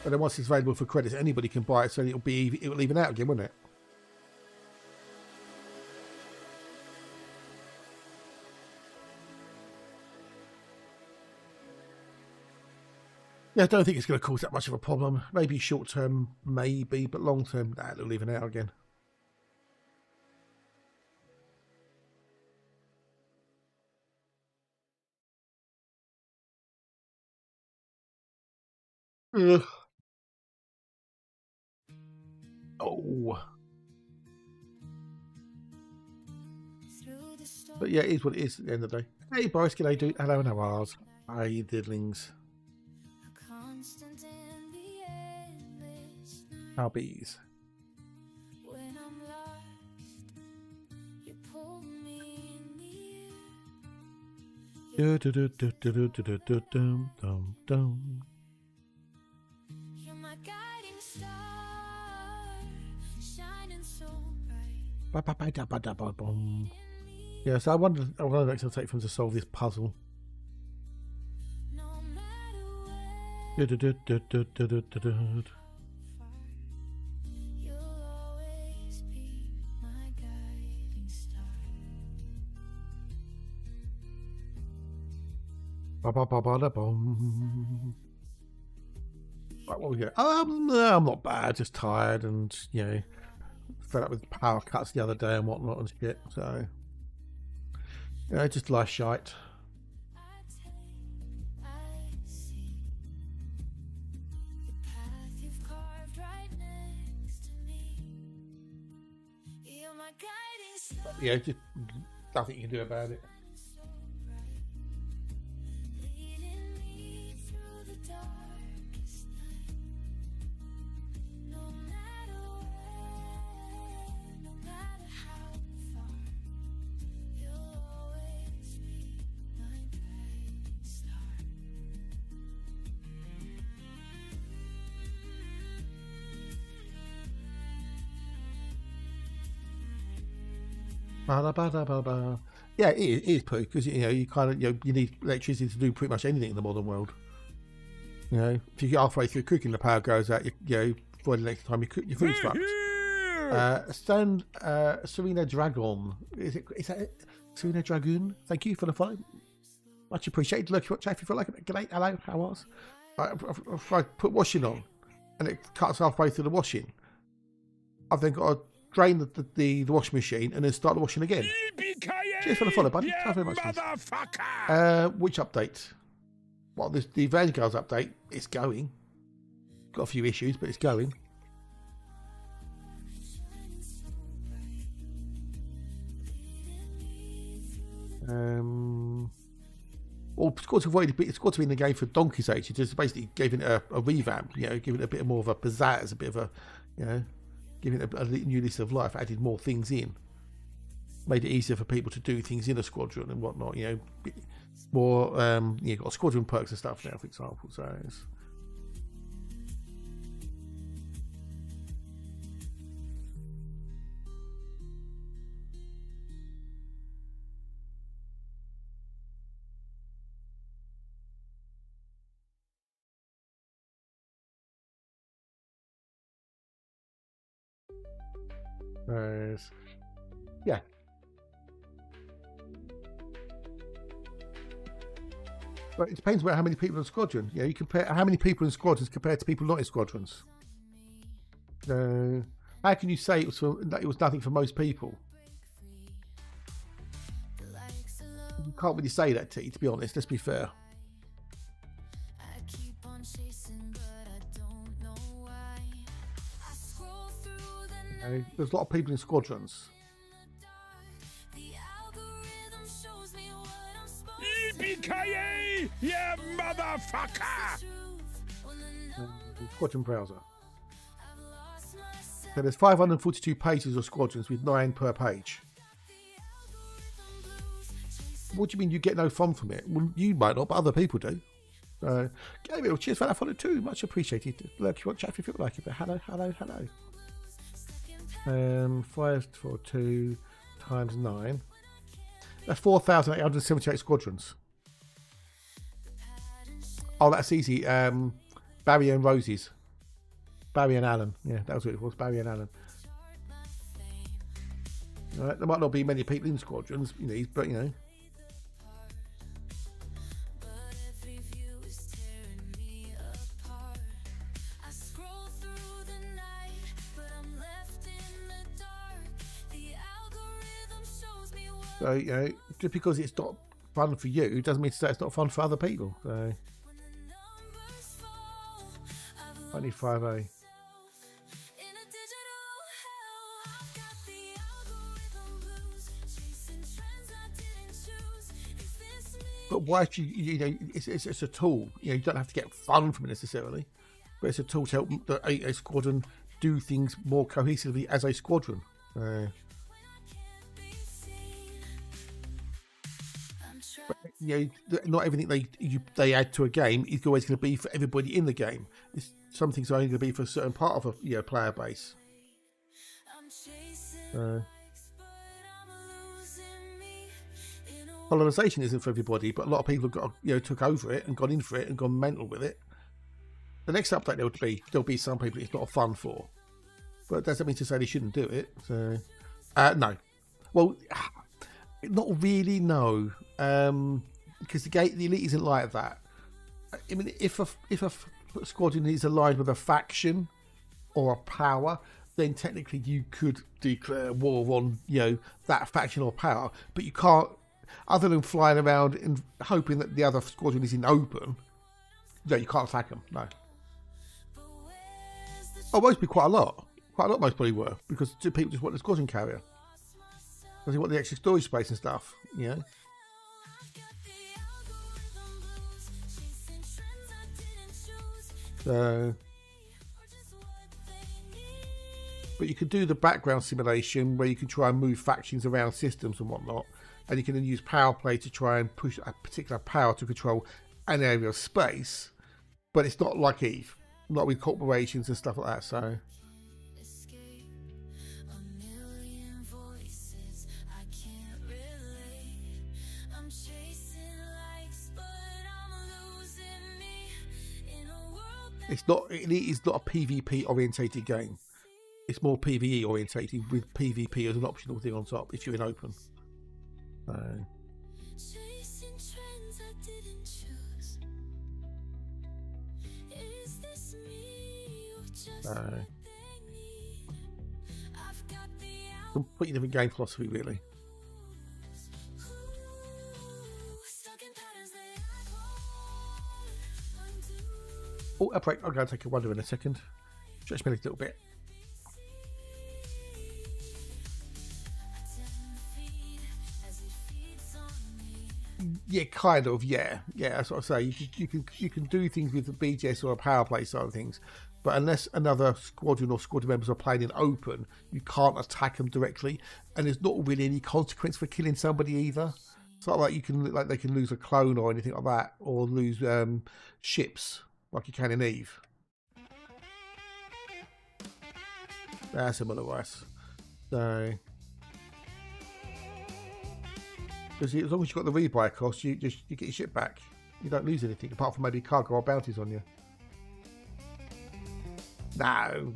but then once it's available for credits, anybody can buy it, so it'll even out again, won't it? Yeah, I don't think it's going to cause that much of a problem. Maybe short term, maybe, but long term, nah, it'll even out again. Ugh. Oh. But yeah, it is what it is at the end of the day. Hey, Boris, can I do? Hello, and how are you? Hi, diddlings. How bees? Do do do do do do do do dum dum dum. You're my guiding star, shining so bright. Ba ba ba da ba da ba boom. Yeah, so I wonder next I'll take from to solve this puzzle. Do do do do do do do do do. Ba ba ba ba da boom. Right, what we got? No, I'm not bad, just tired and fed up with power cuts the other day and whatnot and shit. So just life shite. Yeah, just nothing you can do about it. Yeah, it is poo, because you kind of you need electricity to do pretty much anything in the modern world. If you get halfway through cooking, the power goes out. For the next time you cook, your food's fucked. Serena Dragon, is that it? Serena Dragoon? Thank you for the follow. Much appreciated. Look, what if you feel like it? Good night. Hello, how was? If I put washing on and it cuts halfway through the washing, I've then got to drain the washing machine and then start the washing again. Cheers for the follow, buddy. Thank you very much. Which update? Well, the Vanguard's update. It's going. Got a few issues, but it's going. Well, Squadrons of Void, it's got to be in the game for donkey's age. It just basically gave it a revamp, you know, giving it a bit more of a pizzazz, a bit of a, you know, giving it a new lease of life, added more things in, made it easier for people to do things in a squadron and whatnot, you know, more, you've got squadron perks and stuff now, for example, so it's... Yeah. But it depends on how many people in a squadron. You know, you compare how many people in squadrons compared to people not in squadrons. How can you say that it was nothing for most people? You can't really say that, to be honest. Let's be fair. There's a lot of people in squadrons. Yippee-ki-yay, yeah, motherfucker! Squadron browser. So there's 542 pages of squadrons with 9 per page. What do you mean you get no fun from it? Well, you might not, but other people do. Gabriel, cheers for that follow too. Much appreciated. Look, you want to chat if you feel like it, but hello. 542 times 9. That's 4,878 squadrons. Oh, that's easy. Barry and Roses. Barry and Alan. Yeah, that was what it was. Barry and Alan. Right, there might not be many people in squadrons, you know, but you know. So, you know, just because it's not fun for you doesn't mean to say it's not fun for other people. So, 25A. But why should you know, it's a tool. You know, you don't have to get fun from it necessarily, but it's a tool to help a squadron do things more cohesively as a squadron. You know, not everything they add to a game is always going to be for everybody in the game. Some things are only going to be for a certain part of a player base. Colonization isn't for everybody, but a lot of people have got, you know, took over it and gone in for it and gone mental with it. The next update there'll be some people it's not fun for, but it doesn't mean to say they shouldn't do it. So no, well, not really, no. Because the elite isn't like that. I mean, if a squadron is aligned with a faction or a power, then technically you could declare war on, you know, that faction or power. But you can't, other than flying around and hoping that the other squadron is in open. No, you can't attack them. No. Oh, most be quite a lot. Most probably were, because people just want the squadron carrier. Because they want the extra storage space and stuff, you know. So, but you can do the background simulation where you can try and move factions around systems and whatnot, and you can then use power play to try and push a particular power to control an area of space. But it's not like Eve, not with corporations and stuff like that. So. It is not a PvP orientated game. It's more PvE orientated with PvP as an optional thing on top if you're in open. Completely different game philosophy, really. Oh, a break. I'm going to take a wander in a second. Stretch my legs a little bit. Yeah, kind of. Yeah. That's what I say. You can do things with the BGS or a power play side of things, but unless another squadron or squadron members are playing in open, you can't attack them directly, and there's not really any consequence for killing somebody either. It's not like they can lose a clone or anything like that, or lose ships like you can in Eve. That's a lot of rice. So, because as long as you've got the rebuy cost, you get your ship back. You don't lose anything apart from maybe cargo or bounties on you. No.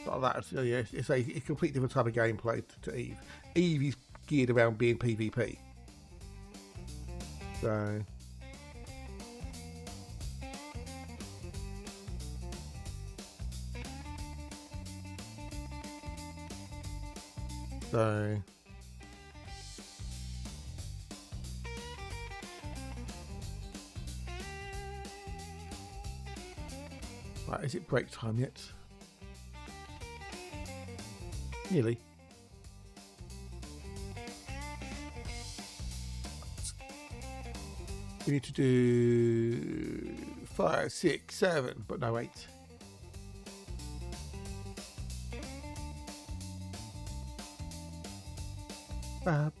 Like that. So yeah, it's a completely different type of gameplay to Eve. Eve is geared around being PvP. So. Right, is it break time yet? Nearly. We need to do 5, 6, 7, but no 8. The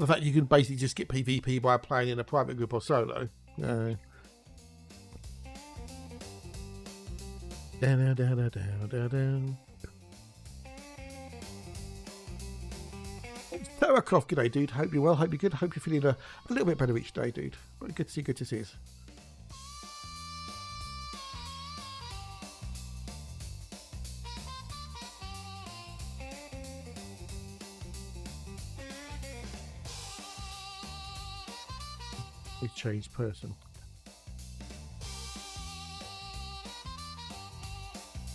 fact you can basically just get PvP by playing in a private group or solo. Terracroft, g'day dude. Hope you're well, hope you're good, hope you're feeling a little bit better each day, dude. But good to see us. A changed person.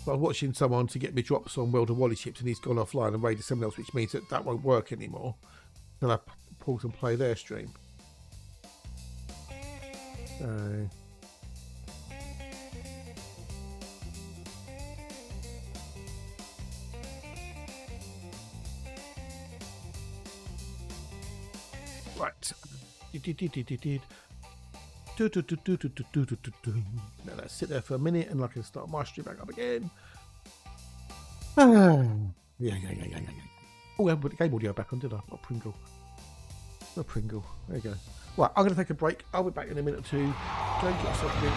I was watching someone to get me drops on World of Wally ships, and he's gone offline and raided someone else, which means that won't work anymore. Then I pause and play their stream. So. Right. Now let's sit there for a minute and I can start my stream back up again. Yeah. Oh, I haven't put the game audio back on, did I? Not Pringle. There you go. Right, I'm going to take a break. I'll be back in a minute or two. Don't get yourself a drink.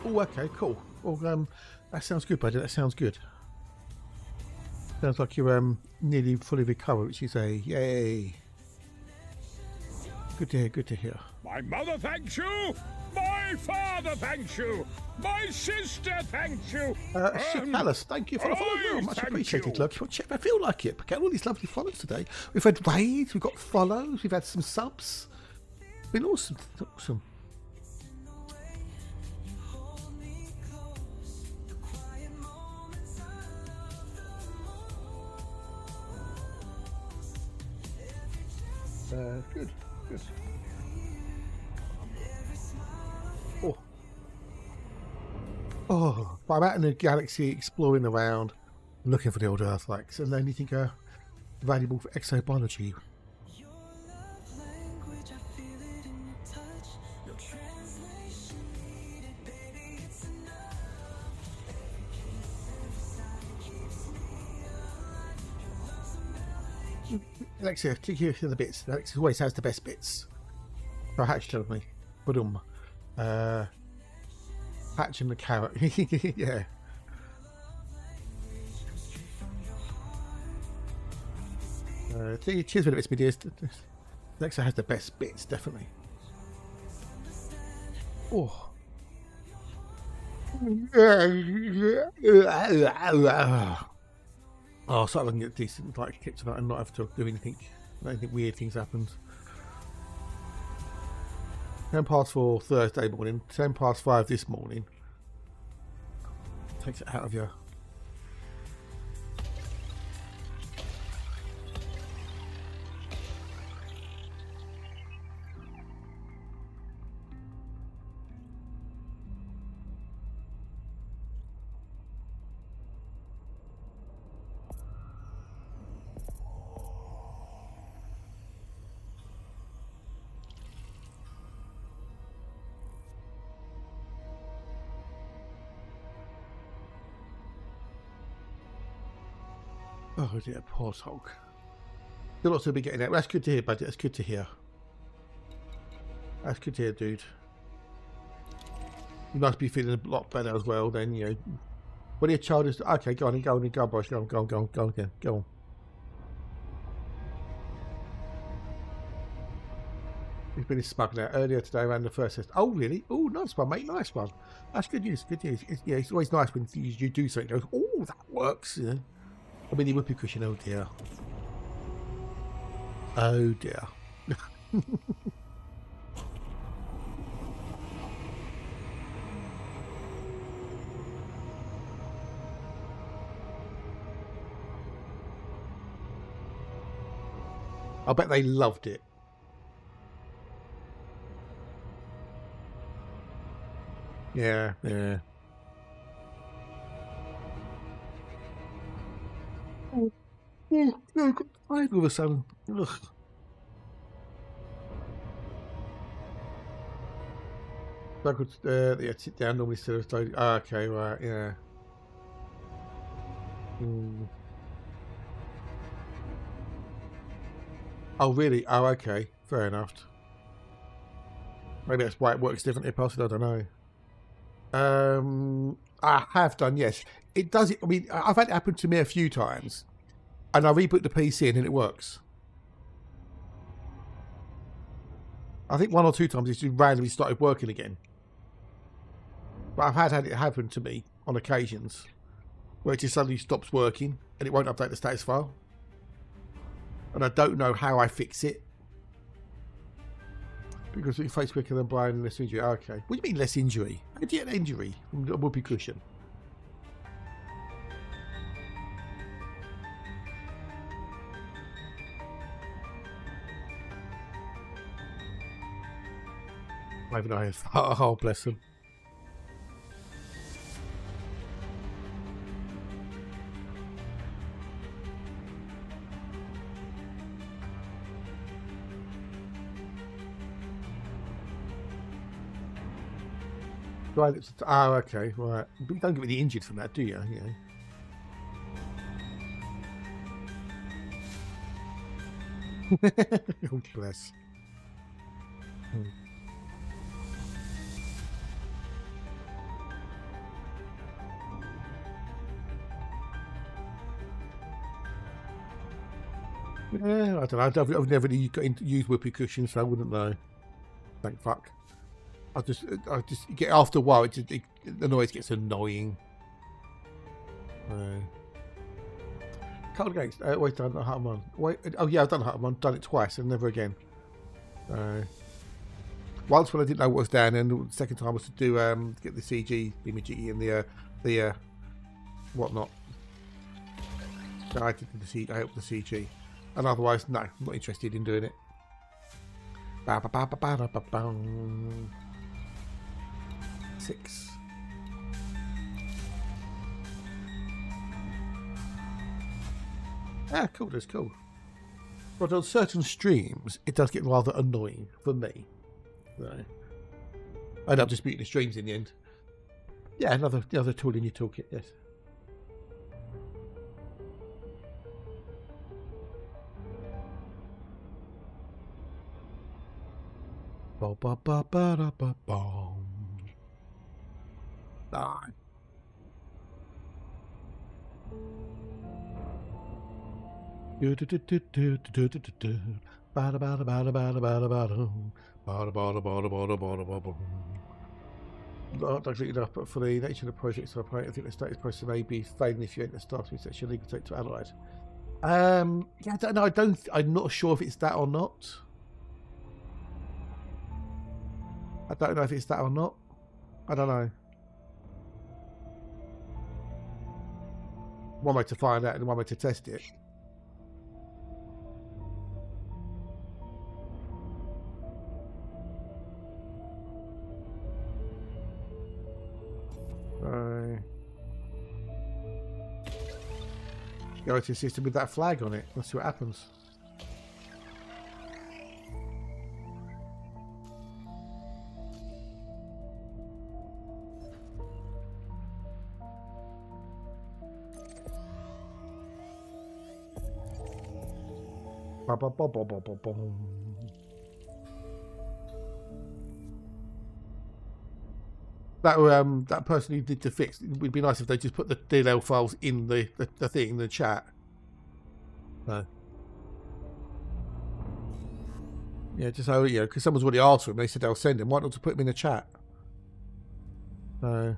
Oh, okay, cool. Well, that sounds good, buddy. That sounds good. Sounds like you're nearly fully recovered, which is a yay. Good to hear. Good to hear. My mother thanks you. My father thanks you. My sister thanks you. Alice, thank you for the follow. I Much thank appreciated, you. love. I feel like it. Get all these lovely follows today. We've had raids, we've got follows, we've had some subs. It's been awesome. Awesome. Good. Good. Oh, I'm out in the galaxy exploring around, looking for the old Earthlikes, and then you think valuable for exobiology. Alexa, click here for the bits. Alexa always has the best bits. So Hatch told me. Boom. Hatch and the carrot. Yeah. Cheers for the bits, my dears. Alexa has the best bits, definitely. Oh. Oh, so I can get decent like kit tonight and not have to do anything. I don't think weird things happened. 4:10 Thursday morning, 5:10 this morning. Takes it out of you. Oh dear, poor Hulk. Still lots to be getting out. That's good to hear, buddy. That's good to hear. That's good to hear, dude. You must be feeling a lot better as well. Then you know, when your child is okay. Go on, boys. Go on again. Go on. He's been smuggling out earlier today around the first test. Oh really? Oh, nice one, mate. Nice one. That's good news. Good news. Yeah, it's always nice when you do something. Goes, oh, that works. You know. I mean, the whoopee cushion, oh dear. Oh dear. I bet they loved it. Yeah, yeah. Yeah, I've got tired all of a sudden. Ugh. So I could yeah, sit down normally instead of study. Ah, okay, right, yeah. Oh, really? Oh, okay. Fair enough. Maybe that's why it works differently, possibly. I don't know. I have done, yes. It does. I mean, I've had it happen to me a few times, and I reboot the PC and it works. I think 1 or 2 times it's just randomly started working again. But I've had it happen to me on occasions where it just suddenly stops working and it won't update the status file. And I don't know how I fix it. Because we face quicker than Brian and less injury. Okay. What do you mean less injury? How do you get an injury from a whoopee cushion? Maybe I have. Oh, bless them. Right. Oh, okay. Right. But you don't get really injured from that, do you? Yeah. Oh, bless. Yeah, I don't know. I've never really got into use whoopee cushions, so I wouldn't know. Thank fuck. I just get after a while. The noise gets annoying. Couple of games. Always done a Hartman. Wait. Oh yeah, I've done Hartman. Done it twice and never again. Once when I didn't know what was down, and the second time was to do get the CG imagery and the whatnot. So I did I helped the CG, and otherwise no, I'm not interested in doing it. 6. Ah, cool. That's cool. But on certain streams, it does get rather annoying for me. Right. I end up just muting the streams in the end. Yeah, another tool in your toolkit, yes. Ba ba ba ba da ba bom. Ah. Do do do do do do do do. Ba da ba da ba da ba da ba da ba da. Ba da ba da ba da ba da ba da ba da. Not actually enough, but for the nature of the project to operate, I think the status process may be failing if you enter the starting section legal take to analyze. Yeah, I don't know. I'm not sure if it's that or not. I don't know if it's that or not. I don't know. One way to find out and one way to test it. Go to a system with that flag on it. Let's see what happens. Ba ba ba ba ba ba ba. That person who did the fix, it would be nice if they just put the DLL files in the thing in the chat. No. Yeah, just so because someone's already asked for them. They said they'll send them. Why not to put them in the chat? No.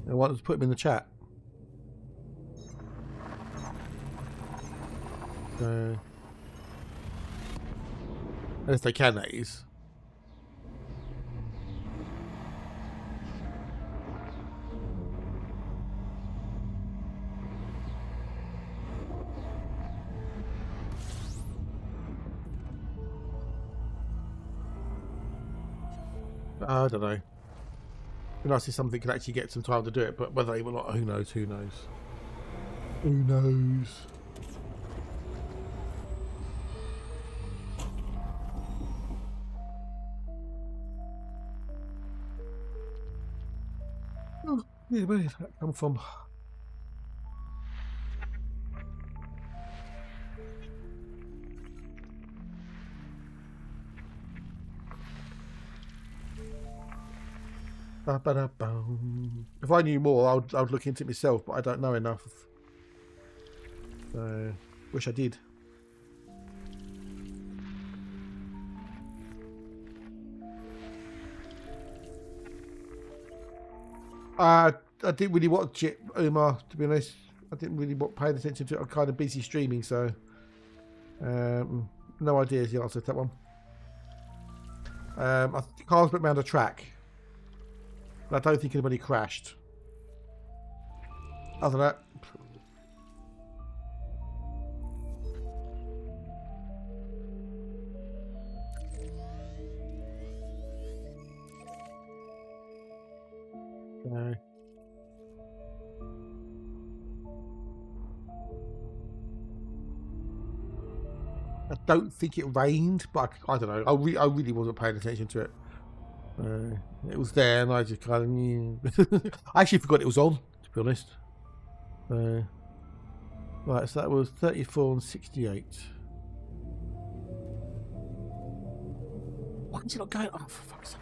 Why not to put them in the chat? As they can, that is. I don't know. Be nice if something could actually get some time to do it, but whether they will not, who knows? Who knows? Who knows? Yeah, where did that come from? If I knew more, I would look into it myself, but I don't know enough. So, wish I did. I didn't really watch it, Umar, to be honest. I didn't really pay attention to it. I'm kind of busy streaming, so no idea is the answer to that one. I think cars went round a track. I don't think anybody crashed. Other than that, no. I don't think it rained, but I don't know. I really wasn't paying attention to it. It was there, and I just kind of knew. I actually forgot it was on, to be honest. Right, so that was 34 and 68. Why is it not going? Oh, for fuck's sake!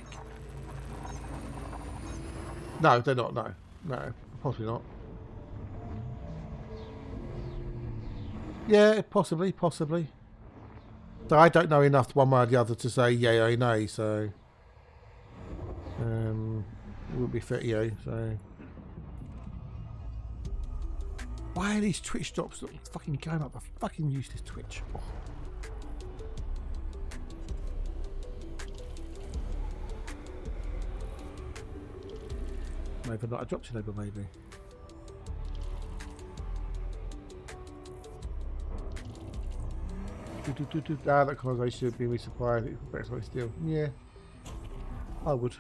No, they're not. No, possibly not. Yeah, possibly. So I don't know enough one way or the other to say yay or nay, so it would be fair, so why are these Twitch drops fucking going up? The fucking useless Twitch. Oh. Maybe not a drop today, but maybe. That conversation would be me surprised if it was still. Yeah, I would.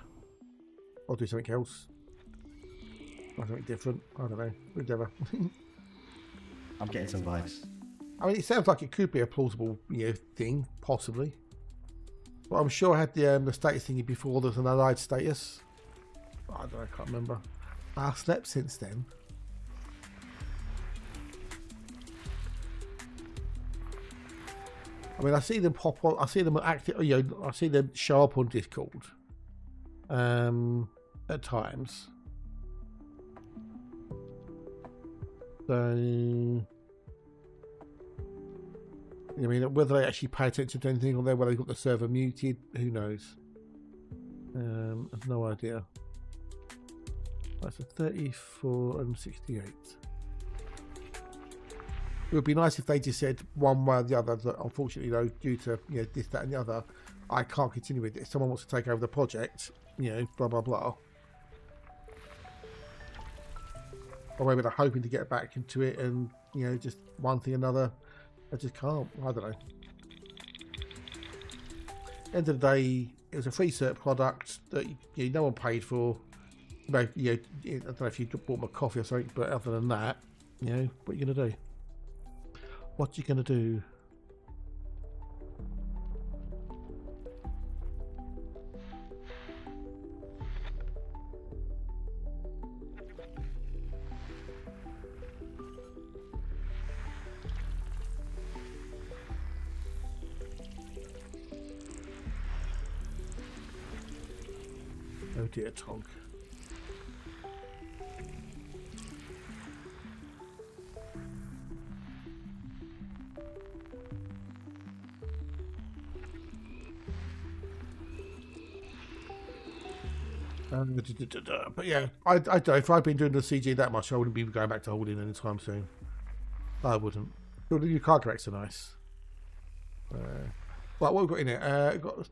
I'll do something else. Or something different. I don't know. Whatever. I'm getting some vibes. I mean, it sounds like it could be a plausible, thing, possibly. But I'm sure I had the status thingy before there's an allied status. I don't know, I can't remember. I've slept since then. I mean, I see them pop on. I see them active. I see them show up on Discord. At times. So, I mean, whether they actually pay attention to anything on there, whether they've got the server muted, who knows? I've no idea. That's a 34 and 68. It would be nice if they just said one way or the other that unfortunately, though, due to this, that, and the other, I can't continue with it. If someone wants to take over the project, blah blah blah. Or maybe they're hoping to get back into it, and just one thing or another, I just can't. I don't know. End of the day, it was a free cert product that no one paid for. I don't know if you bought my coffee or something, but other than that, what are you gonna do? What you gonna do? Oh dear, Tonk. But yeah, I don't know. If I'd been doing the CG that much, I wouldn't be going back to holding anytime soon. I wouldn't. The new card directs are nice. Right, what have we got in it? Got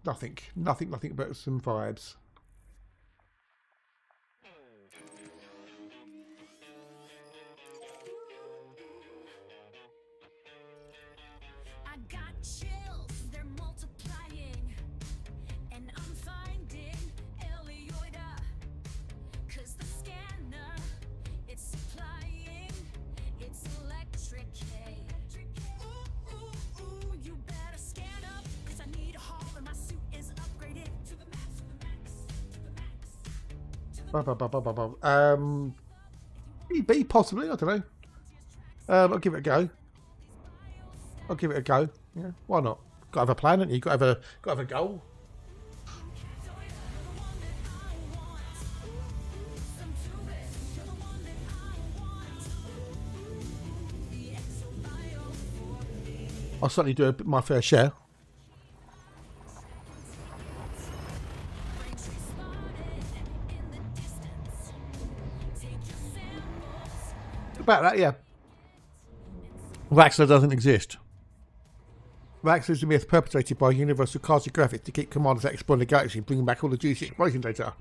nothing but some vibes. I got chills, they're multiplying, and I'm finding Elioida, 'cause the scanner, it's supplying, it's electric. Ooh, ooh, ooh, you better scan up, 'cause I need a haul and my suit is upgraded to the max, to the max, to the max. B possibly, I don't know. I'll give it a go. Yeah, why not? Got to have a plan, haven't you? Got to have a goal. I'll certainly do my fair share. About that, yeah. Vaxler doesn't exist. Vaxler is a myth perpetrated by Universal Cartographic Graphics to keep commanders at exploring the galaxy and bringing back all the juicy exploration data.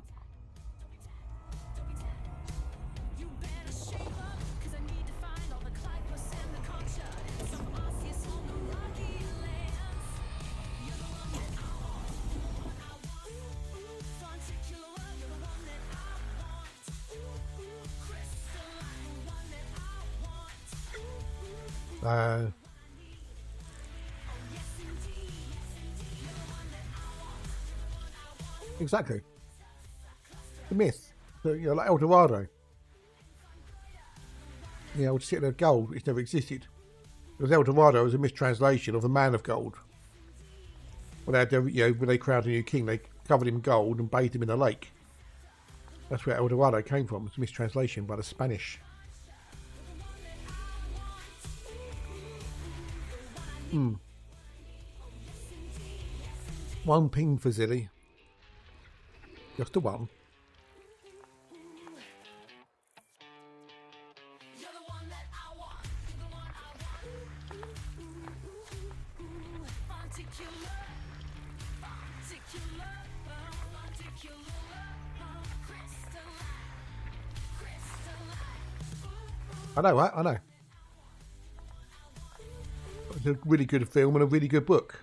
Exactly. The myth. Like El Dorado. We're sitting there gold, it's never existed. Because El Dorado was a mistranslation of the Man of Gold. When they had when they crowned a new king, they covered him in gold and bathed him in a lake. That's where El Dorado came from. It's a mistranslation by the Spanish. One ping for Zilly. Just the one. You're the one that I want. You're the one I want. Particular, particular, crystalline. I know, right? I know. It's a really good film and a really good book.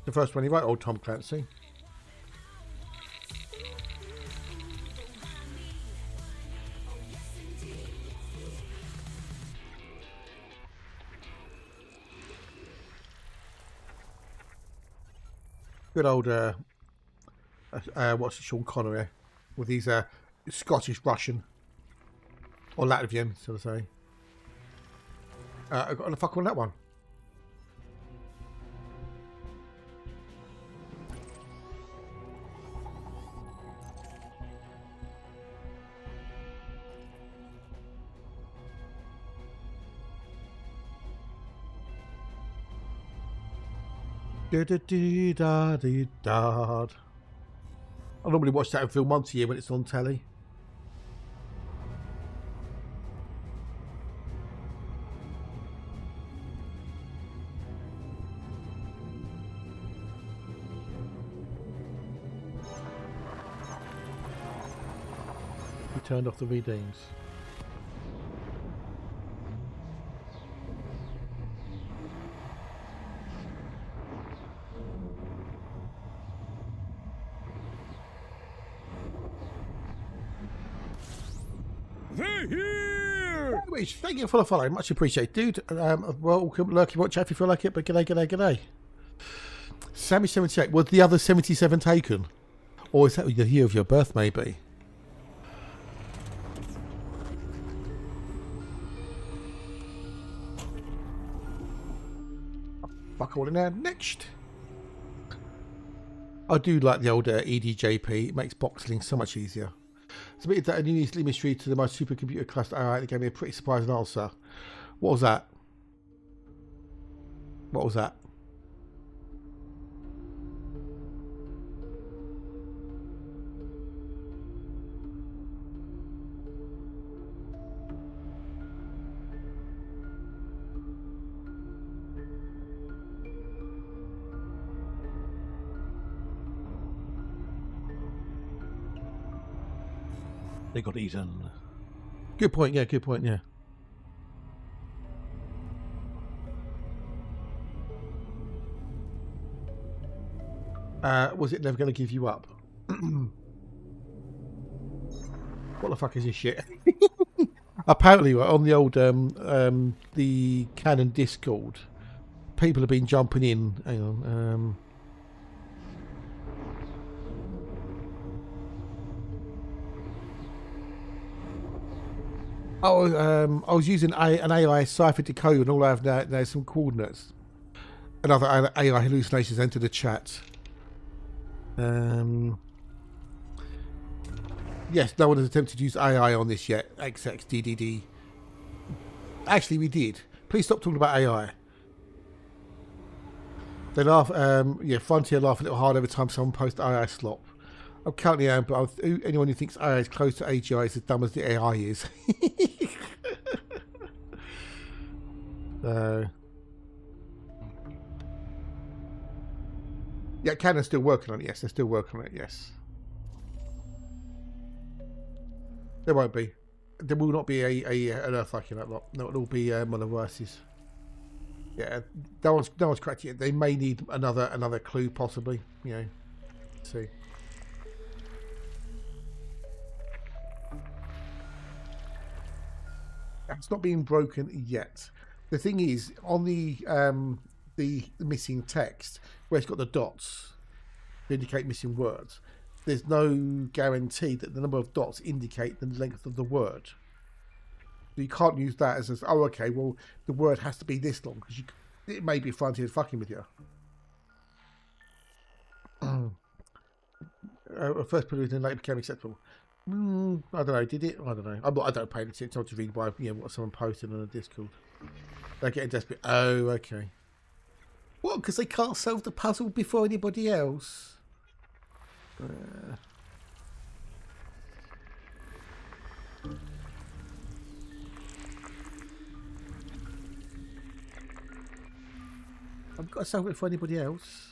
The first one he wrote, old Tom Clancy. Good old, what's it, Sean Connery with his Scottish Russian or Latvian, so to say. I got the fuck on that one. I normally watch that film once a year when it's on telly. He turned off the readings. They're here! Anyways, thank you for the follow. Much appreciated, dude. Welcome, Lurky Watch, if you feel like it, but g'day. Sammy 78, was the other 77 taken? Or is that the year of your birth, maybe? Fuck all in there. Next. I do like the old EDJP. It makes boxing so much easier. Submitted that a new mystery to my supercomputer cluster. Alright, they gave me a pretty surprising answer. What was that? What was that? They got eaten. Good point, yeah, good point, yeah. Was it never going to give you up? What the fuck is this shit? Apparently, on the old the Canon Discord, people have been jumping in. Hang on. I was using an AI cipher decoder, and all I have now is some coordinates. Another AI hallucinations enter the chat. Yes, no one has attempted to use AI on this yet. XXDDD. Actually, we did. Please stop talking about AI. They laugh. Yeah, Frontier laugh a little hard every time someone posts AI slop. I'm currently am, but anyone who thinks AI is close to AGI is as dumb as the AI is. Yeah, Canon's still working on it. Yes, they're still working on it. Yes, there won't be. There will not be an Earthlike in that lot. No, it'll be one of the worses. Yeah, no one's cracked it yet. They may need another clue, possibly. You know, let's see. It's not being broken yet. The thing is, on the missing text, where it's got the dots to indicate missing words, there's no guarantee that the number of dots indicate the length of the word. So you can't use that as oh, okay, well, the word has to be this long, because it may be Frontier fucking with you. First production later became acceptable. I don't know. Did it? I don't know. I don't pay attention to read by what someone posted on a Discord. They're getting desperate. Oh, okay. What? Because they can't solve the puzzle before anybody else? I've got to solve it for anybody else.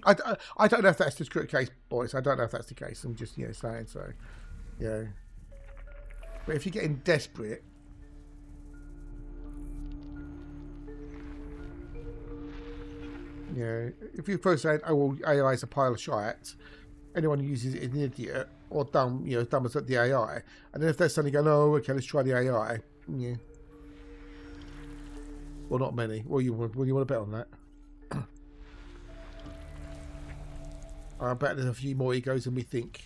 I don't know if that's the correct case, boys. I don't know if that's the case. I'm just, saying so. Yeah. But if you're getting desperate, if you're first saying, "Oh, well, AI is a pile of shite," anyone who uses it is an idiot or dumb, dumb as the AI. And then if they're suddenly going, "Oh, okay, let's try the AI," yeah. Well, not many. Well, you want to bet on that? I bet there's a few more egos than we think.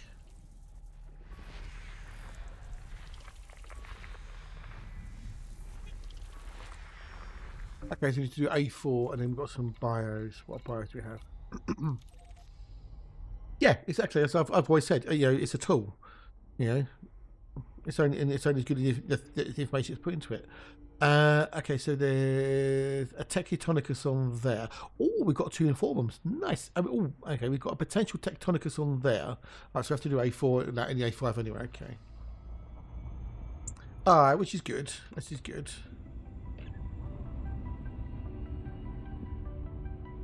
Okay, so we need to do A4, and then we've got some bios. What bios do we have? Yeah, exactly. As I've always said, it's a tool. It's only as good as the information is put into it. Okay, so there's a Tectonicus on there. Oh, we've got 2 informums. Nice. Okay, we've got a potential Tectonicus on there. Right, so we have to do A4 in the A5 anyway. Okay. Alright, which is good. This is good.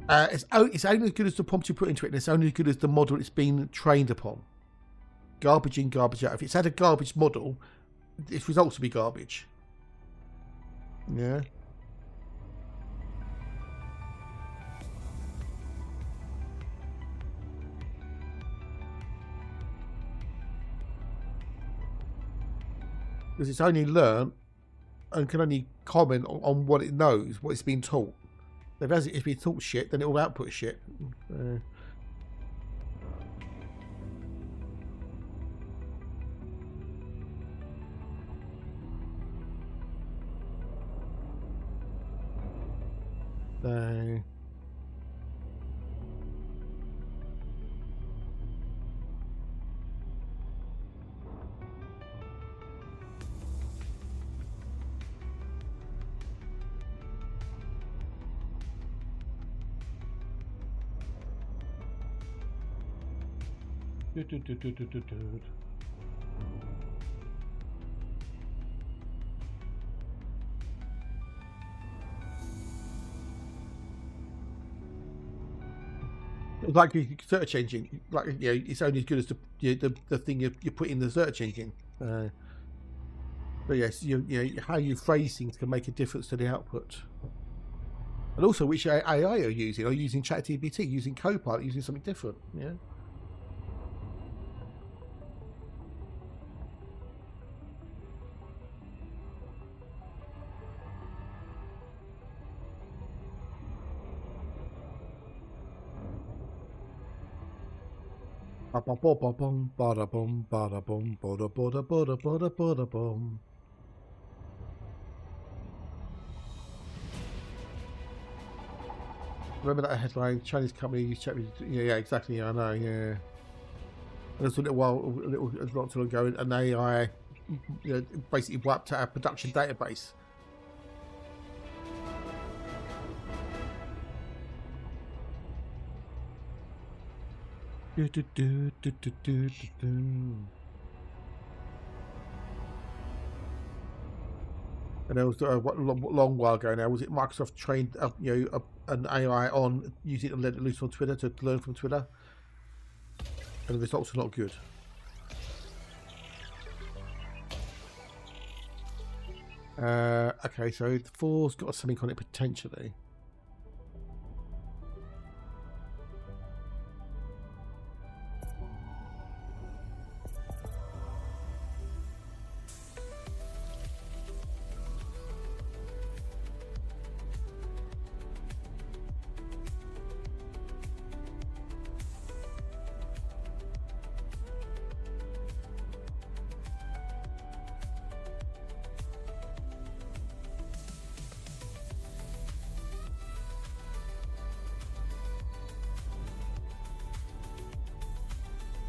It's only as good as the prompt you put into it, and it's only as good as the model it's been trained upon. Garbage in, garbage out. If it's had a garbage model, its results will be garbage. Yeah. Because it's only learned and can only comment on what it knows, what it's been taught. If it's been taught shit, then it will output shit. So like your search engine, it's only as good as the thing you put in the search engine. But yes, how you phrase things can make a difference to the output. And also which AI are you using? Are you using ChatGPT, using Copilot, using something different? Yeah. Remember that headline? Chinese company use ChatGPT. Yeah, exactly. I know. Yeah. There's a not too long ago, an AI, basically wiped out our production database. And there was a long while ago now. Was it Microsoft trained an AI on using it and let it loose on Twitter to learn from Twitter, and the results are not good. Okay, so the 4's got something on it potentially.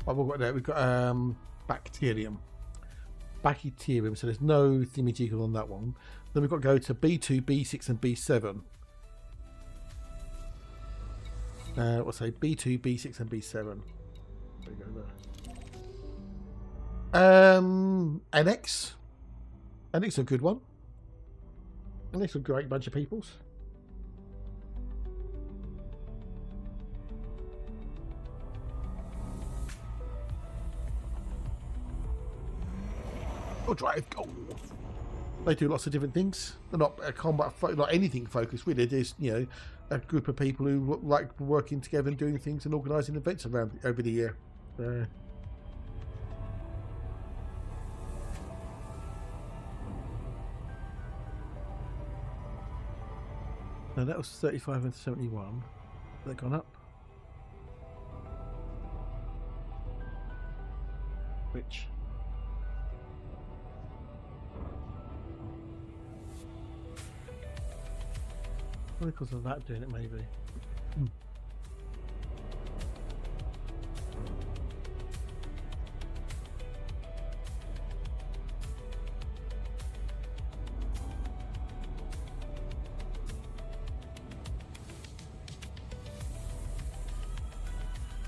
What have we got there? We've got bacterium. Bacterium, so there's no thingamajiggle on that one. Then we've got to go to B2, B6 and B7. What's say B2, B6 and B7. There we go there. NX. NX is a good one. NX is a great bunch of peoples. Or drive gold. They do lots of different things. They're not a combat, not anything focused really. There's, you know, a group of people who like working together and doing things and organising events around over the year. No, that was 35 and 71. They've gone up. Which? Probably because of that doing it, maybe.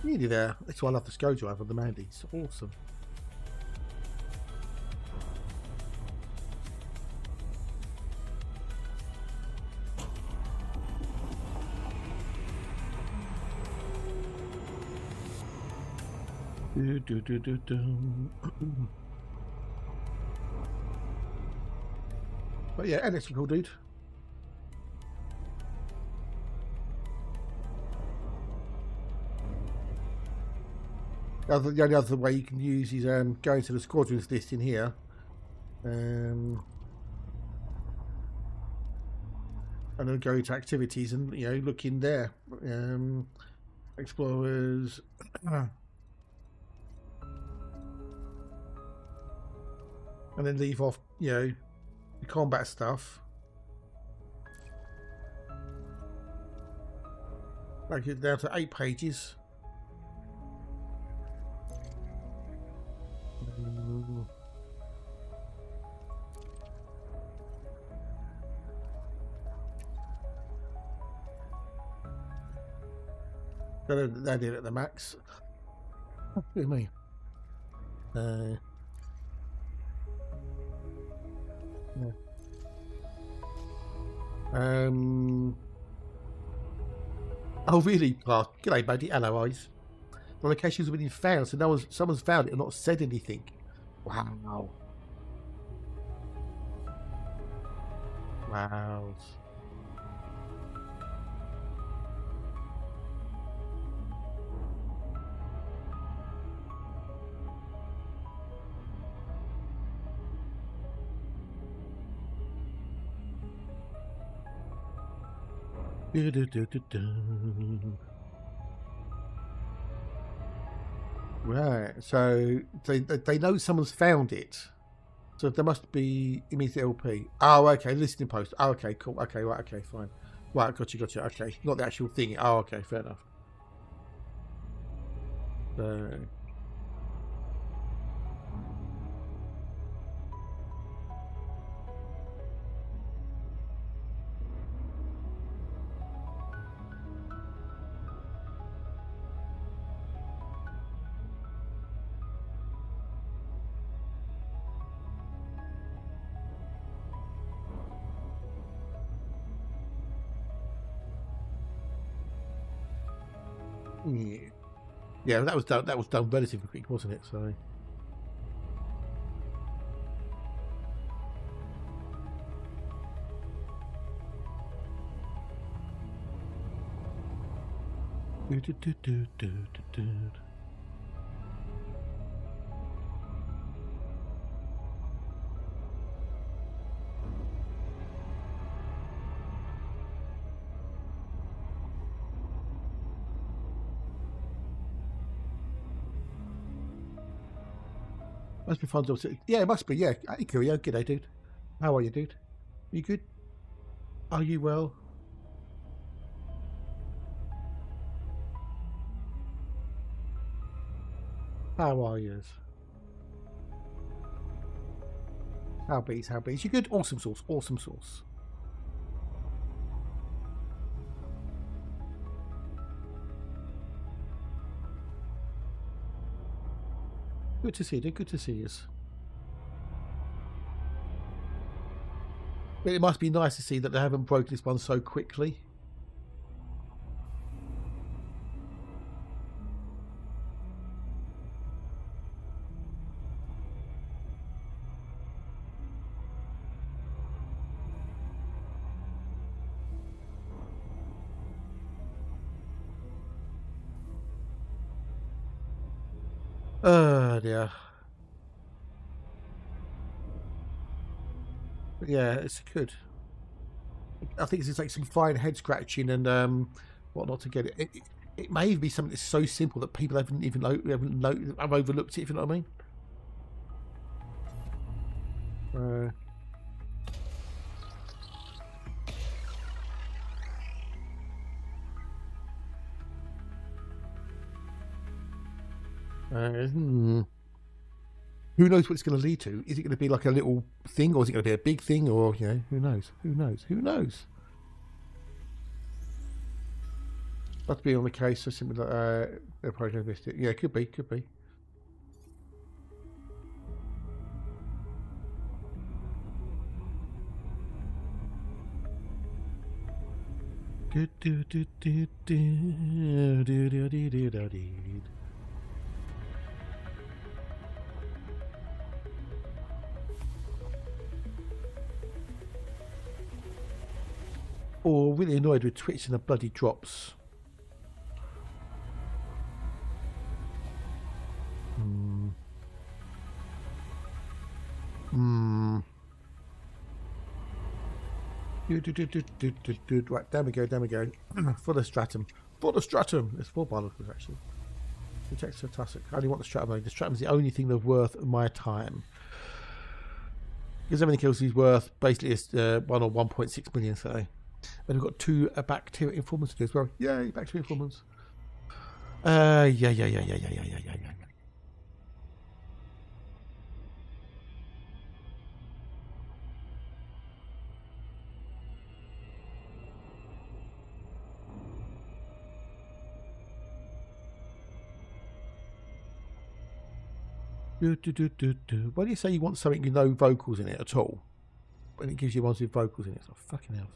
Nearly there. That's why I love the SCO drive of the Mandy. It's awesome. But yeah, and it's a cool dude. The only other way you can use is going to the squadrons list in here. And then go to activities and, you know, look in there. Explorers. And then leave off, you know, the combat stuff. Like it down to 8 pages. They did it at the max. Look at me. Yeah. Oh really, Clark? G'day, buddy. Hello, eyes. The locations have been found, so someone's found it and not said anything. Wow. Wow. Right, so they know someone's found it, so there must be immediate LP. Oh, okay, listening post. Oh, okay, cool. Okay, right, okay, fine. Right, gotcha. Okay, not the actual thing. Oh, okay, fair enough. So. Yeah, that was done relatively quick, wasn't it? So must be fun to see. Yeah, it must be. Yeah, hey, Curio, g'day, dude. How are you, dude? You good? Are you well? How are you? How bees? How bees? You good? Awesome sauce. Awesome sauce. Good to see you. Good to see you. But it must be nice to see that they haven't broken this one so quickly. Oh dear. But yeah, it's good. I think it's just like some fine head scratching and whatnot to get it. It may even be something that's so simple that people haven't even I've overlooked it. If you know what I mean. Who knows what it's going to lead to? Is it going to be like a little thing, or is it going to be a big thing, or you know, who knows? Who knows? Who knows? That'd be on the case or something like they're probably going to miss it. Yeah, could be, could be. Do do do do do do do do do do. Or really annoyed with Twitch and the bloody drops. Right, down we go, down we go. For the stratum. For the stratum! There's 4 biologicals actually. Protects the tussock. I only want the stratum only. The stratum is the only thing that's worth my time. Because everything else is worth basically is 1 or 1.6 million, so. And we've got 2 bacteria informants to do as well. Yay, bacteria informants. Yeah. Why do you say you want something with no vocals in it at all? When it gives you ones with vocals in it, it's like fucking hell.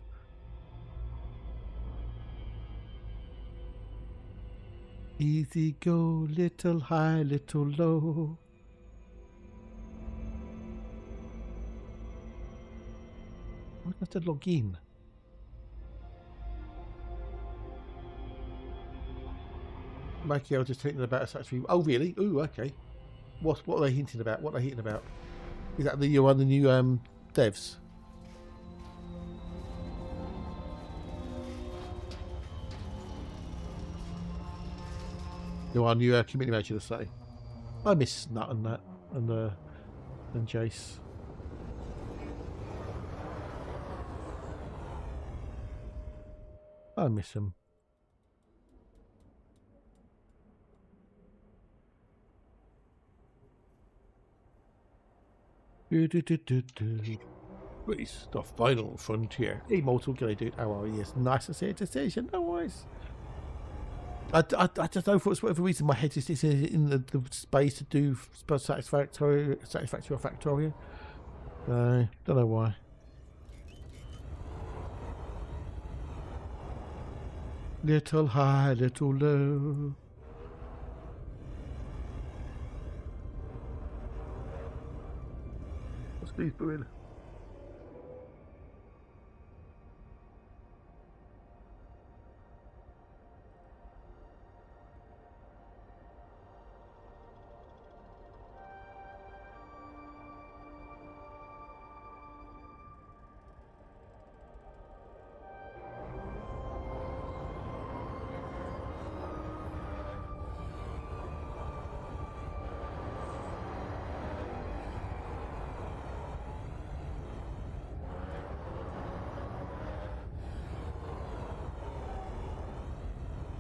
Easy go, little high, little low. Why do I have to log in? Mikey, I was just thinking about a such view. Oh, really? Ooh, okay. What are they hinting about? What are they hinting about? Is that the new devs? The new community manager to say. I miss Nut and that and Jace. I miss him. It's the final frontier. Immortal guy, dude. How are you? It's nice to see a decision. No worries. I just know for whatever reason my head is in the space to do satisfactory or factorio. Don't know why. Little high, little low. What's these doing?